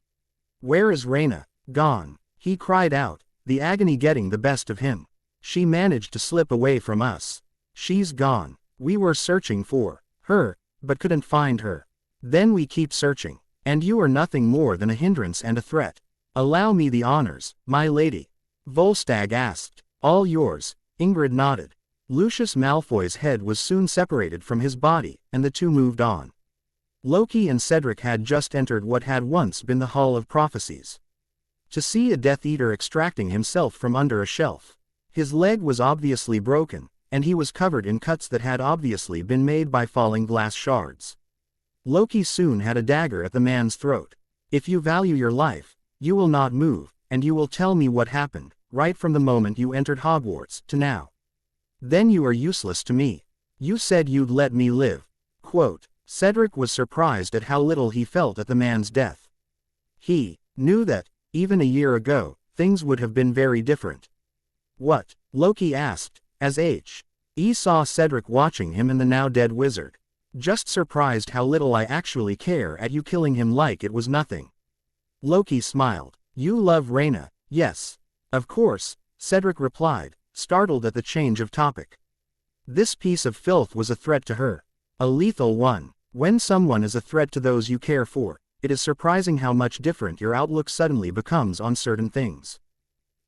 Where is Rayna? Gone. He cried out, the agony getting the best of him. She managed to slip away from us. She's gone. We were searching for her, but couldn't find her. Then we keep searching, and you are nothing more than a hindrance and a threat. Allow me the honors, my lady. Volstagg asked. All yours, Ingrid nodded. Lucius Malfoy's head was soon separated from his body, and the two moved on. Loki and Cedric had just entered what had once been the Hall of Prophecies. To see a Death Eater extracting himself from under a shelf. His leg was obviously broken, and he was covered in cuts that had obviously been made by falling glass shards. Loki soon had a dagger at the man's throat. If you value your life, you will not move, and you will tell me what happened, right from the moment you entered Hogwarts, to now. Then you are useless to me. You said you'd let me live. Quote, Cedric was surprised at how little he felt at the man's death. He knew that, even a year ago, things would have been very different. What? Loki asked, as He saw Cedric watching him and the now dead wizard. Just surprised how little I actually care at you killing him like it was nothing. Loki smiled. You love Rayna, yes. Of course, Cedric replied, startled at the change of topic. This piece of filth was a threat to her. A lethal one. When someone is a threat to those you care for, it is surprising how much different your outlook suddenly becomes on certain things.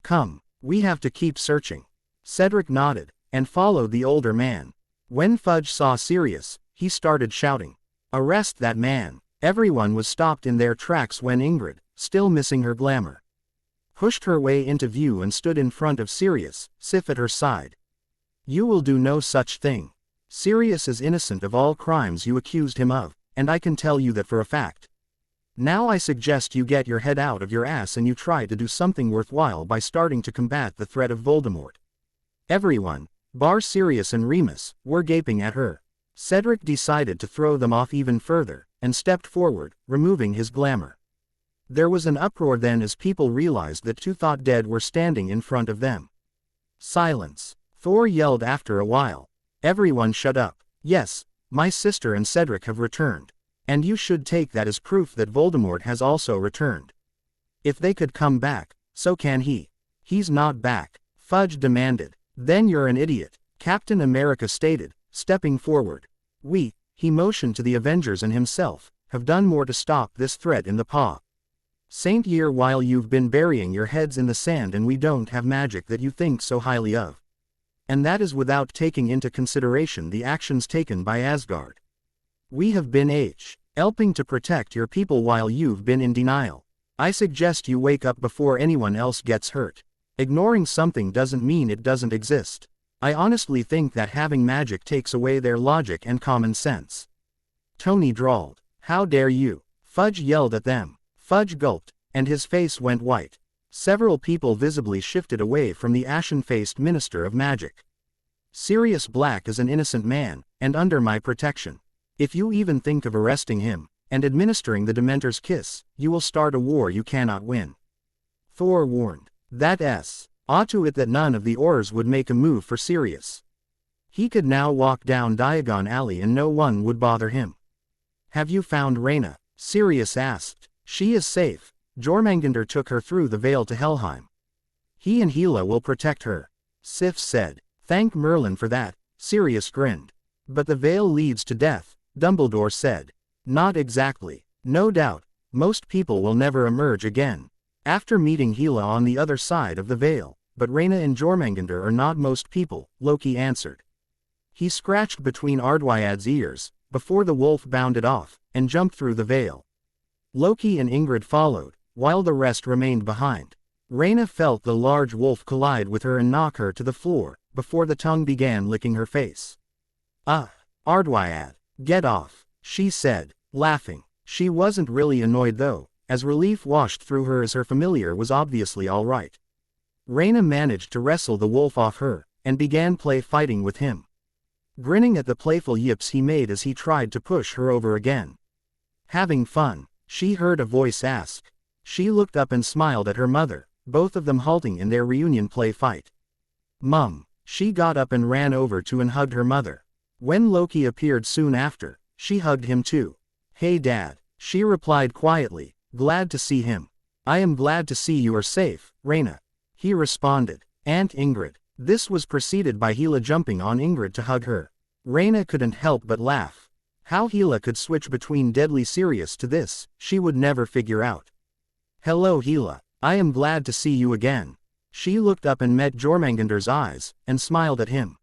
Come, we have to keep searching. Cedric nodded, and followed the older man. When Fudge saw Sirius, he started shouting. Arrest that man. Everyone was stopped in their tracks when Ingrid, still missing her glamour, pushed her way into view and stood in front of Sirius, Sif at her side. You will do no such thing. Sirius is innocent of all crimes you accused him of, and I can tell you that for a fact. Now I suggest you get your head out of your ass and you try to do something worthwhile by starting to combat the threat of Voldemort. Everyone, bar Sirius and Remus, were gaping at her. Cedric decided to throw them off even further, and stepped forward, removing his glamour. There was an uproar then as people realized that two thought dead were standing in front of them. Silence. Thor yelled after a while. Everyone shut up. Yes, my sister and Cedric have returned. And you should take that as proof that Voldemort has also returned. If they could come back, so can he. He's not back, Fudge demanded. Then you're an idiot, Captain America stated, stepping forward. He motioned to the Avengers and himself, have done more to stop this threat in the paw. Saint Year, while you've been burying your heads in the sand and we don't have magic that you think so highly of. And that is without taking into consideration the actions taken by Asgard. We have been helping to protect your people while you've been in denial. I suggest you wake up before anyone else gets hurt. Ignoring something doesn't mean it doesn't exist. I honestly think that having magic takes away their logic and common sense. Tony drawled. How dare you? Fudge yelled at them. Fudge gulped, and his face went white. Several people visibly shifted away from the ashen-faced Minister of Magic. Sirius Black is an innocent man, and under my protection. If you even think of arresting him, and administering the Dementor's kiss, you will start a war you cannot win. Thor warned. That ought to it that none of the Aurors would make a move for Sirius. He could now walk down Diagon Alley and no one would bother him. Have you found Rayna? Sirius asked. She is safe. Jormungandr took her through the veil to Helheim. He and Hela will protect her. Sif said. Thank Merlin for that, Sirius grinned. But the veil leads to death, Dumbledore said. Not exactly. No doubt, most people will never emerge again. After meeting Hela on the other side of the veil, but Rayna and Jormungandr are not most people, Loki answered. He scratched between Ardwyad's ears, before the wolf bounded off, and jumped through the veil. Loki and Ingrid followed, while the rest remained behind. Rayna felt the large wolf collide with her and knock her to the floor, before the tongue began licking her face. Ardwyad, get off, she said, laughing. She wasn't really annoyed though, as relief washed through her as her familiar was obviously all right. Rayna managed to wrestle the wolf off her, and began fighting with him. Grinning at the playful yips he made as he tried to push her over again. Having fun, she heard a voice ask. She looked up and smiled at her mother, both of them halting in their reunion fight. Mum. She got up and ran over to and hugged her mother. When Loki appeared soon after, she hugged him too. Hey Dad, she replied quietly, glad to see him. I am glad to see you are safe, Rayna. He responded. Aunt Ingrid. This was preceded by Hela jumping on Ingrid to hug her. Rayna couldn't help but laugh. How Hela could switch between deadly serious to this, she would never figure out. Hello Hela, I am glad to see you again. She looked up and met Jormungandr's eyes, and smiled at him.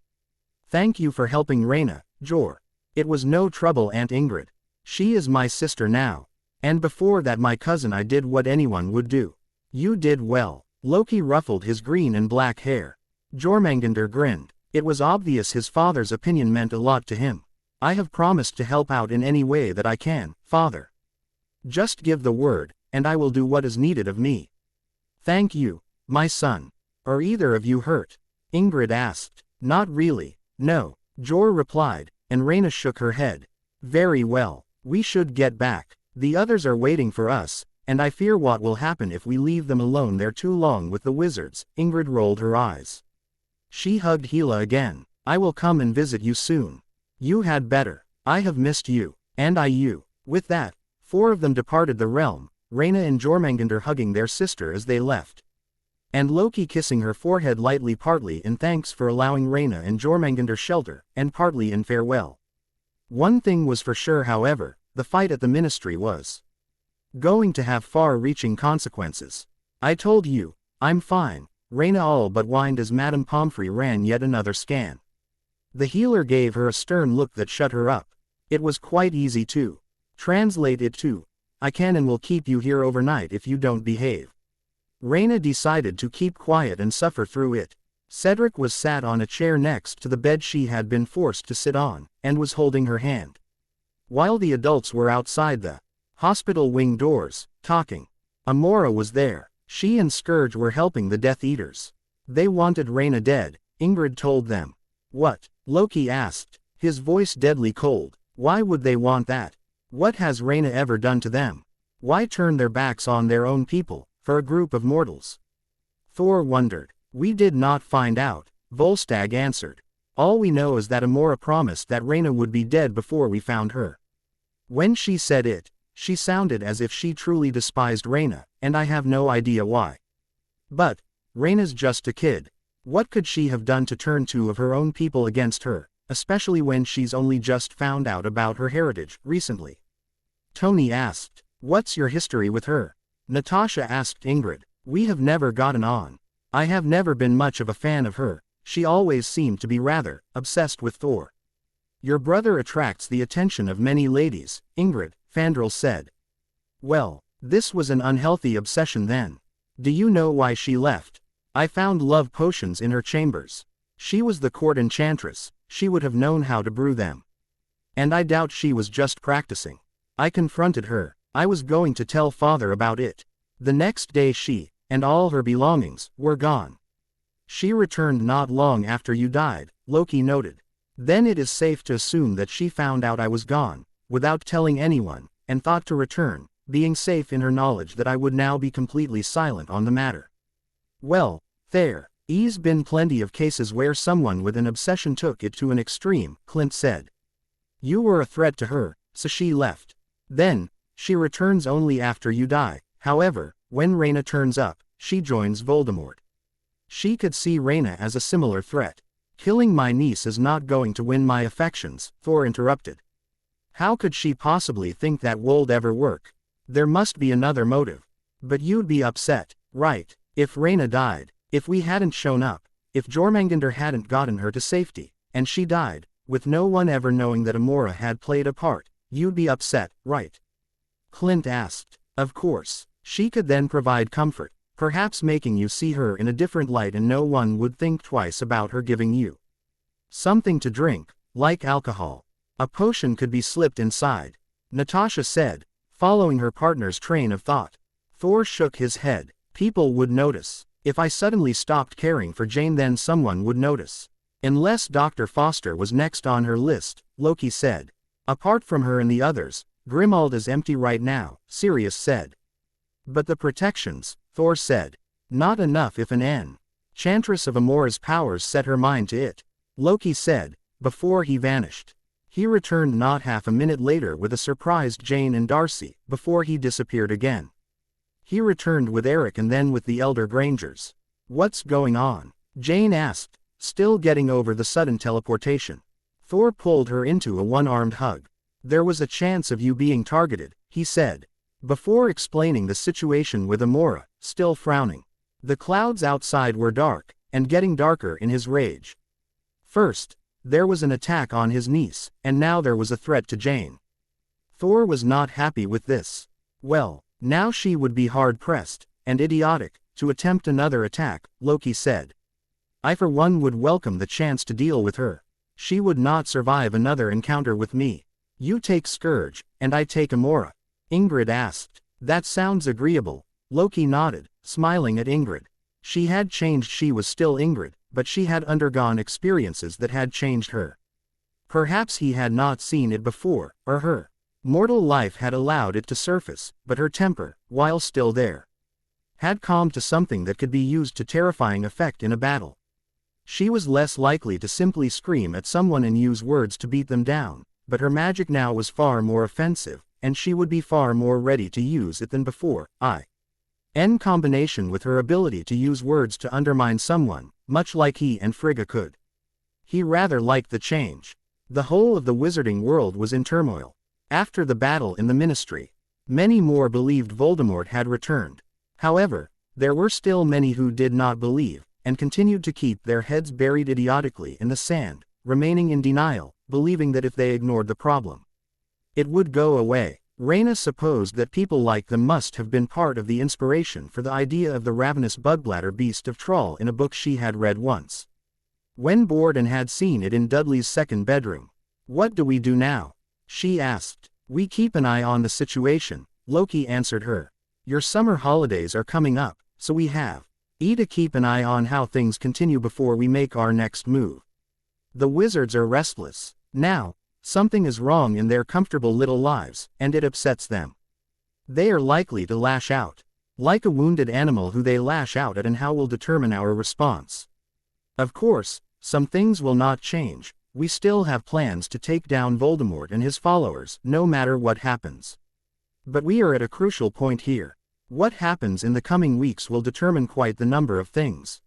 Thank you for helping Rayna, Jor. It was no trouble Aunt Ingrid. She is my sister now. And before that my cousin I did what anyone would do. You did well. Loki ruffled his green and black hair. Jormungandr grinned. It was obvious his father's opinion meant a lot to him. I have promised to help out in any way that I can, father. Just give the word, and I will do what is needed of me. Thank you, my son. Are either of you hurt? Ingrid asked. Not really, no, Jor replied, and Rayna shook her head. Very well, we should get back. The others are waiting for us, and I fear what will happen if we leave them alone there too long with the wizards. Ingrid rolled her eyes. She hugged Hela again. I will come and visit you soon. You had better. I have missed you, and I you. With that, 4 of them departed the realm, Rayna and Jormungandr hugging their sister as they left. And Loki kissing her forehead lightly, partly in thanks for allowing Rayna and Jormungandr shelter, and partly in farewell. One thing was for sure however, the fight at the ministry was going to have far-reaching consequences. I told you, I'm fine, Rayna all but whined as Madame Pomfrey ran yet another scan. The healer gave her a stern look that shut her up. It was quite easy to translate it to, I can and will keep you here overnight if you don't behave. Rayna decided to keep quiet and suffer through it. Cedric was sat on a chair next to the bed she had been forced to sit on, and was holding her hand. While the adults were outside the hospital wing doors, talking. Amora was there. She and Scourge were helping the Death Eaters. They wanted Rayna dead, Ingrid told them. What? Loki asked, his voice deadly cold. Why would they want that? What has Rayna ever done to them? Why turn their backs on their own people, for a group of mortals? Thor wondered. We did not find out, Volstagg answered. All we know is that Amora promised that Rayna would be dead before we found her. When she said it, she sounded as if she truly despised Rayna, and I have no idea why. But, Rayna's just a kid. What could she have done to turn 2 of her own people against her, especially when she's only just found out about her heritage recently? Tony asked. What's your history with her? Natasha asked Ingrid. We have never gotten on. I have never been much of a fan of her, she always seemed to be rather obsessed with Thor. Your brother attracts the attention of many ladies, Ingrid, Fandral said. Well, this was an unhealthy obsession then. Do you know why she left? I found love potions in her chambers. She was the court enchantress, she would have known how to brew them. And I doubt she was just practicing. I confronted her, I was going to tell father about it. The next day she, and all her belongings, were gone. She returned not long after you died, Loki noted. Then it is safe to assume that she found out I was gone, without telling anyone, and thought to return, being safe in her knowledge that I would now be completely silent on the matter. Well, there's been plenty of cases where someone with an obsession took it to an extreme, Clint said. You were a threat to her, so she left. Then, she returns only after you die. However, when Rayna turns up, she joins Voldemort. She could see Rayna as a similar threat. Killing my niece is not going to win my affections, Thor interrupted. How could she possibly think that would ever work? There must be another motive. But you'd be upset, right, if Rayna died, if we hadn't shown up, if Jormungandr hadn't gotten her to safety, and she died, with no one ever knowing that Amora had played a part, you'd be upset, right? Clint asked. Of course. She could then provide comfort, perhaps making you see her in a different light, and no one would think twice about her giving you something to drink, like alcohol. A potion could be slipped inside, Natasha said, following her partner's train of thought. Thor shook his head. People would notice. If I suddenly stopped caring for Jane, then someone would notice. Unless Dr. Foster was next on her list, Loki said. Apart from her and the others, Grimald is empty right now, Sirius said. But the protections, Thor said. Not enough if an enchantress of Amora's powers set her mind to it, Loki said, before he vanished. He returned not half a minute later with a surprised Jane and Darcy, before he disappeared again. He returned with Eric and then with the elder Grangers. What's going on? Jane asked, still getting over the sudden teleportation. Thor pulled her into a one-armed hug. There was a chance of you being targeted, he said, before explaining the situation with Amora, still frowning. The clouds outside were dark, and getting darker in his rage. First, there was an attack on his niece, and now there was a threat to Jane. Thor was not happy with this. Well, now she would be hard-pressed, and idiotic, to attempt another attack, Loki said. I for one would welcome the chance to deal with her. She would not survive another encounter with me. You take Scourge, and I take Amora. Ingrid asked. That sounds agreeable. Loki nodded, smiling at Ingrid. She had changed. She was still Ingrid, but she had undergone experiences that had changed her. Perhaps he had not seen it before, or her mortal life had allowed it to surface, but her temper, while still there, had calmed to something that could be used to terrifying effect in a battle. She was less likely to simply scream at someone and use words to beat them down, but her magic now was far more offensive, and she would be far more ready to use it than before, in combination with her ability to use words to undermine someone, much like he and Frigga could. He rather liked the change. The whole of the wizarding world was in turmoil. After the battle in the Ministry, many more believed Voldemort had returned. However, there were still many who did not believe, and continued to keep their heads buried idiotically in the sand, remaining in denial, believing that if they ignored the problem, it would go away. Rayna supposed that people like them must have been part of the inspiration for the idea of the ravenous bugbladder beast of Troll in a book she had read once, when bored, and had seen it in Dudley's second bedroom. What do we do now? She asked. We keep an eye on the situation, Loki answered her. Your summer holidays are coming up, so we have to keep an eye on how things continue before we make our next move. The wizards are restless. Now, something is wrong in their comfortable little lives, and it upsets them. They are likely to lash out. Like a wounded animal who they lash out at, and how will determine our response. Of course, some things will not change. We still have plans to take down Voldemort and his followers, no matter what happens. But we are at a crucial point here. What happens in the coming weeks will determine quite the number of things.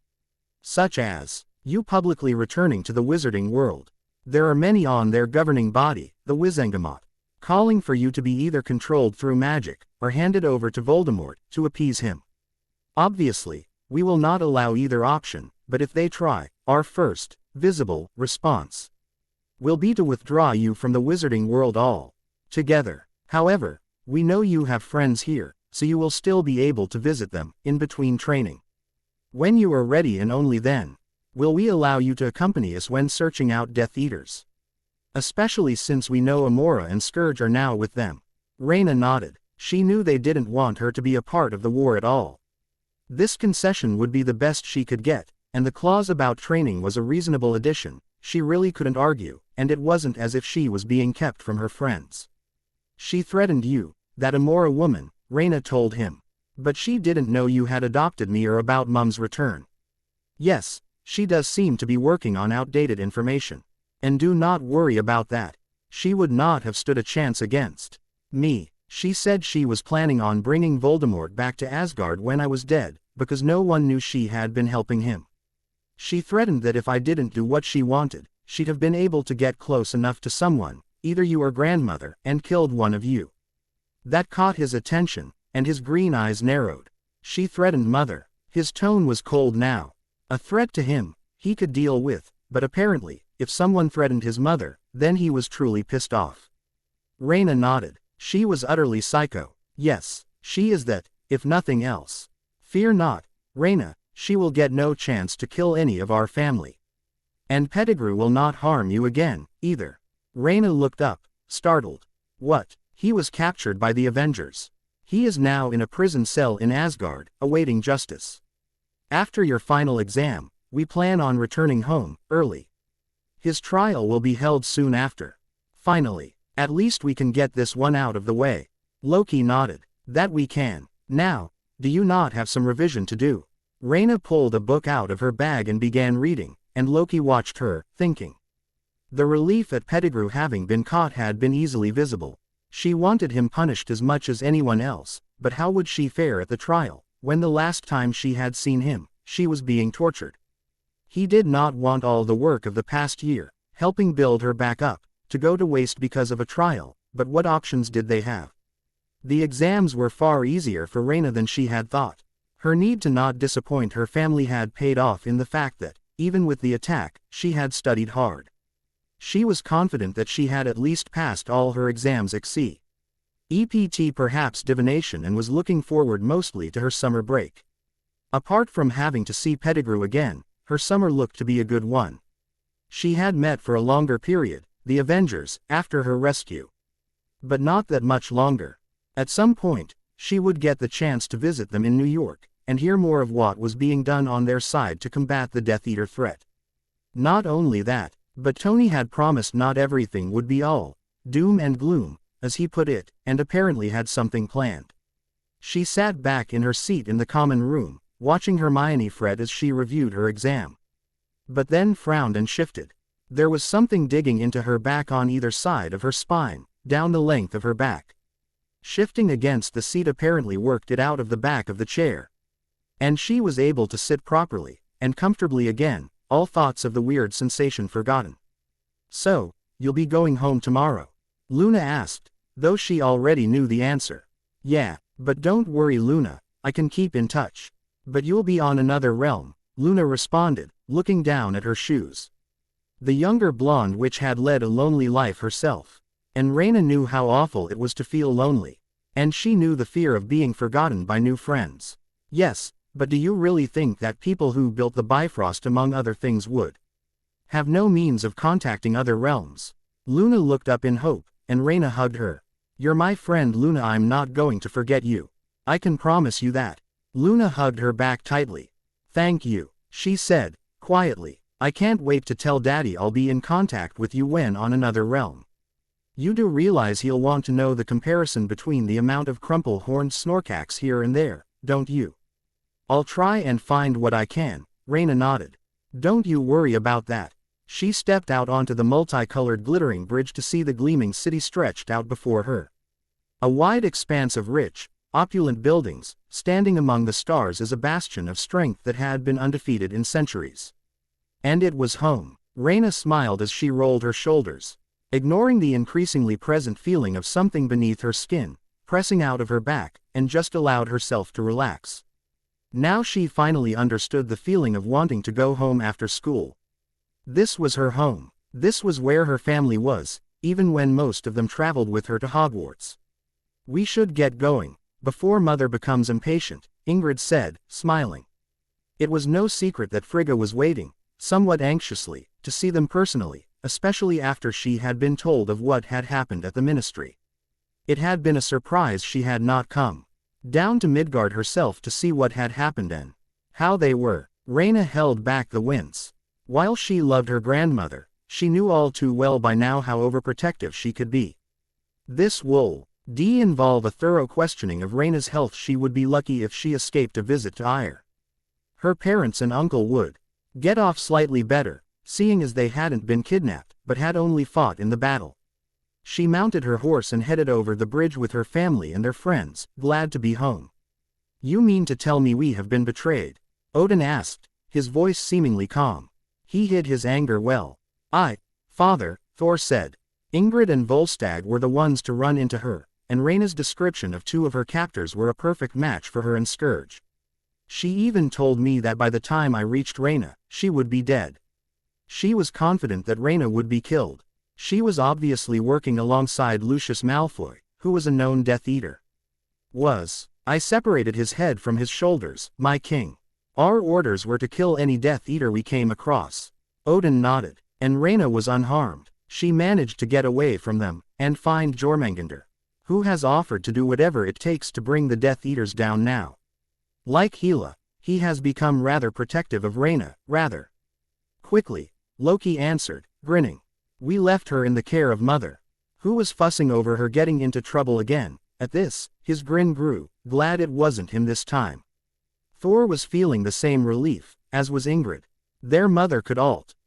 Such as, you publicly returning to the wizarding world. There are many on their governing body, the Wizengamot, calling for you to be either controlled through magic, or handed over to Voldemort, to appease him. Obviously, we will not allow either option, but if they try, our first, visible, response will be to withdraw you from the wizarding world all together. However, we know you have friends here, so you will still be able to visit them, in between training. When you are ready and only then, will we allow you to accompany us when searching out Death Eaters. Especially since we know Amora and Scourge are now with them. Rayna nodded. She knew they didn't want her to be a part of the war at all. This concession would be the best she could get, and the clause about training was a reasonable addition. She really couldn't argue, and it wasn't as if she was being kept from her friends. She threatened you, that Amora woman, Rayna told him. But she didn't know you had adopted me or about Mum's return. Yes, she does seem to be working on outdated information. And do not worry about that. She would not have stood a chance against me. She said she was planning on bringing Voldemort back to Asgard when I was dead, because no one knew she had been helping him. She threatened that if I didn't do what she wanted, she'd have been able to get close enough to someone, either you or grandmother, and killed one of you. That caught his attention, and his green eyes narrowed. She threatened Mother. His tone was cold now. A threat to him, he could deal with, but apparently, if someone threatened his mother, then he was truly pissed off. Rayna nodded. She was utterly psycho. Yes, she is that, if nothing else. Fear not, Rayna, she will get no chance to kill any of our family. And Pettigrew will not harm you again, either. Rayna looked up, startled. What? He was captured by the Avengers. He is now in a prison cell in Asgard, awaiting justice. After your final exam, we plan on returning home, early. His trial will be held soon after. Finally, at least we can get this one out of the way. Loki nodded. That we can. Now, do you not have some revision to do? Rayna pulled a book out of her bag and began reading, and Loki watched her, thinking. The relief at Pettigrew having been caught had been easily visible. She wanted him punished as much as anyone else, but how would she fare at the trial, when the last time she had seen him, she was being tortured? He did not want all the work of the past year, helping build her back up, to go to waste because of a trial, but what options did they have? The exams were far easier for Rayna than she had thought. Her need to not disappoint her family had paid off in the fact that, even with the attack, she had studied hard. She was confident that she had at least passed all her exams except perhaps divination, and was looking forward mostly to her summer break. Apart from having to see Pettigrew again, her summer looked to be a good one. She had met for a longer period, the Avengers, after her rescue. But not that much longer. At some point, she would get the chance to visit them in New York, and hear more of what was being done on their side to combat the Death Eater threat. Not only that, but Tony had promised not everything would be all doom and gloom, as he put it, and apparently had something planned. She sat back in her seat in the common room, watching Hermione fret as she reviewed her exam. But then frowned and shifted. There was something digging into her back on either side of her spine, down the length of her back. Shifting against the seat apparently worked it out of the back of the chair. And she was able to sit properly, and comfortably again, all thoughts of the weird sensation forgotten. So, you'll be going home tomorrow? Luna asked, though she already knew the answer. Yeah, but don't worry Luna, I can keep in touch. But you'll be on another realm, Luna responded, looking down at her shoes. The younger blonde witch had led a lonely life herself. And Rayna knew how awful it was to feel lonely. And she knew the fear of being forgotten by new friends. Yes, but do you really think that people who built the Bifrost among other things would have no means of contacting other realms? Luna looked up in hope, and Rayna hugged her. You're my friend Luna, I'm not going to forget you. I can promise you that. Luna hugged her back tightly. Thank you, she said, quietly. I can't wait to tell Daddy I'll be in contact with you when on another realm. You do realize he'll want to know the comparison between the amount of crumple-horned Snorkax here and there, don't you? I'll try and find what I can, Rayna nodded. Don't you worry about that. She stepped out onto the multicolored glittering bridge to see the gleaming city stretched out before her. A wide expanse of rich, opulent buildings, standing among the stars as a bastion of strength that had been undefeated in centuries. And it was home. Rayna smiled as she rolled her shoulders. ignoring the increasingly present feeling of something beneath her skin, pressing out of her back, and just allowed herself to relax. Now she finally understood the feeling of wanting to go home after school. This was her home. This was where her family was, even when most of them traveled with her to Hogwarts. "We should get going, before Mother becomes impatient," Ingrid said, smiling. It was no secret that Frigga was waiting, somewhat anxiously, to see them personally, especially after she had been told of what had happened at the ministry. It had been a surprise she had not come down to Midgard herself to see what had happened and how they were. Rayna held back the wince. While she loved her grandmother, she knew all too well by now how overprotective she could be. This would involve a thorough questioning of Rayna's health. She would be lucky if she escaped a visit to Ire. Her parents and uncle would get off slightly better, seeing as they hadn't been kidnapped, but had only fought in the battle. She mounted her horse and headed over the bridge with her family and their friends, glad to be home. "You mean to tell me we have been betrayed?" Odin asked, his voice seemingly calm. He hid his anger well. Father," Thor said. Ingrid and Volstagg were the ones to run into her, and Rayna's description of two of her captors were a perfect match for her and Scourge. "She even told me that by the time I reached Rayna, she would be dead." She was confident that Rayna would be killed. She was obviously working alongside Lucius Malfoy, who was a known Death Eater. I separated his head from his shoulders, my king. Our orders were to kill any Death Eater we came across." Odin nodded. "And Rayna was unharmed. She managed to get away from them, and find Jormungandr, who has offered to do whatever it takes to bring the Death Eaters down now. Like Hela, he has become rather protective of Rayna, rather quickly," Loki answered, grinning. "We left her in the care of Mother, who was fussing over her getting into trouble again." At this, his grin grew, glad it wasn't him this time. Thor was feeling the same relief, as was Ingrid. Their mother could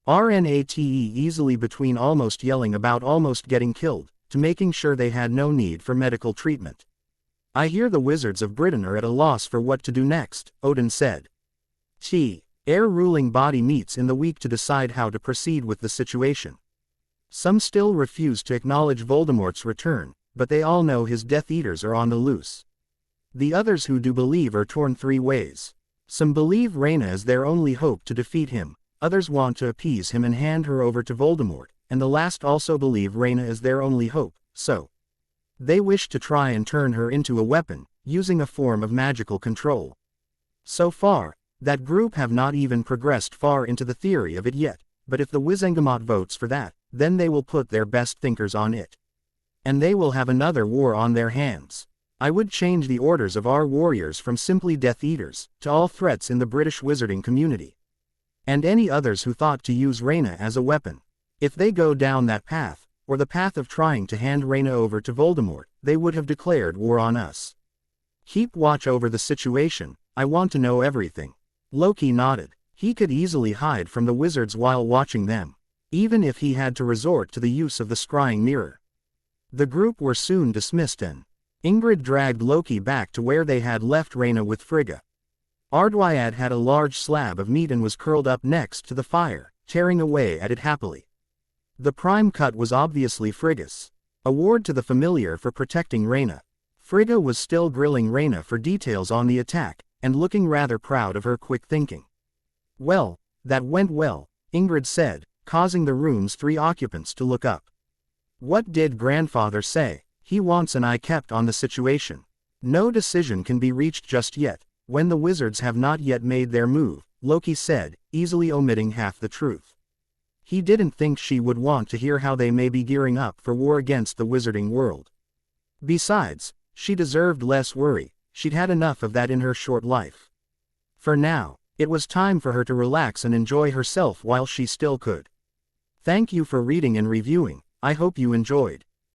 RNATE easily between almost yelling about almost getting killed, to making sure they had no need for medical treatment. "I hear the wizards of Britain are at a loss for what to do next," Odin said. Air ruling body meets in the week to decide how to proceed with the situation. Some still refuse to acknowledge Voldemort's return, but they all know his Death Eaters are on the loose. The others who do believe are torn three ways. Some believe Rayna is their only hope to defeat him, others want to appease him and hand her over to Voldemort, and the last also believe Rayna is their only hope, so they wish to try and turn her into a weapon, using a form of magical control. So far, that group have not even progressed far into the theory of it yet, but if the Wizengamot votes for that, then they will put their best thinkers on it. And they will have another war on their hands. I would change the orders of our warriors from simply Death Eaters, to all threats in the British wizarding community. And any others who thought to use Rayna as a weapon. If they go down that path, or the path of trying to hand Rayna over to Voldemort, they would have declared war on us. Keep watch over the situation, I want to know everything. Loki nodded. He could easily hide from the wizards while watching them, even if he had to resort to the use of the scrying mirror. The group were soon dismissed and Ingrid dragged Loki back to where they had left Rayna with Frigga. Ardwyad had a large slab of meat and was curled up next to the fire, tearing away at it happily. The prime cut was obviously Frigga's. Award to the familiar for protecting Rayna. Frigga was still grilling Rayna for details on the attack, and looking rather proud of her quick thinking. "Well, that went well," Ingrid said, causing the room's three occupants to look up. "What did grandfather say?" "He wants an eye kept on the situation. No decision can be reached just yet, when the wizards have not yet made their move," Loki said, easily omitting half the truth. He didn't think she would want to hear how they may be gearing up for war against the wizarding world. Besides, she deserved less worry, she'd had enough of that in her short life. For now, it was time for her to relax and enjoy herself while she still could. Thank you for reading and reviewing, I hope you enjoyed.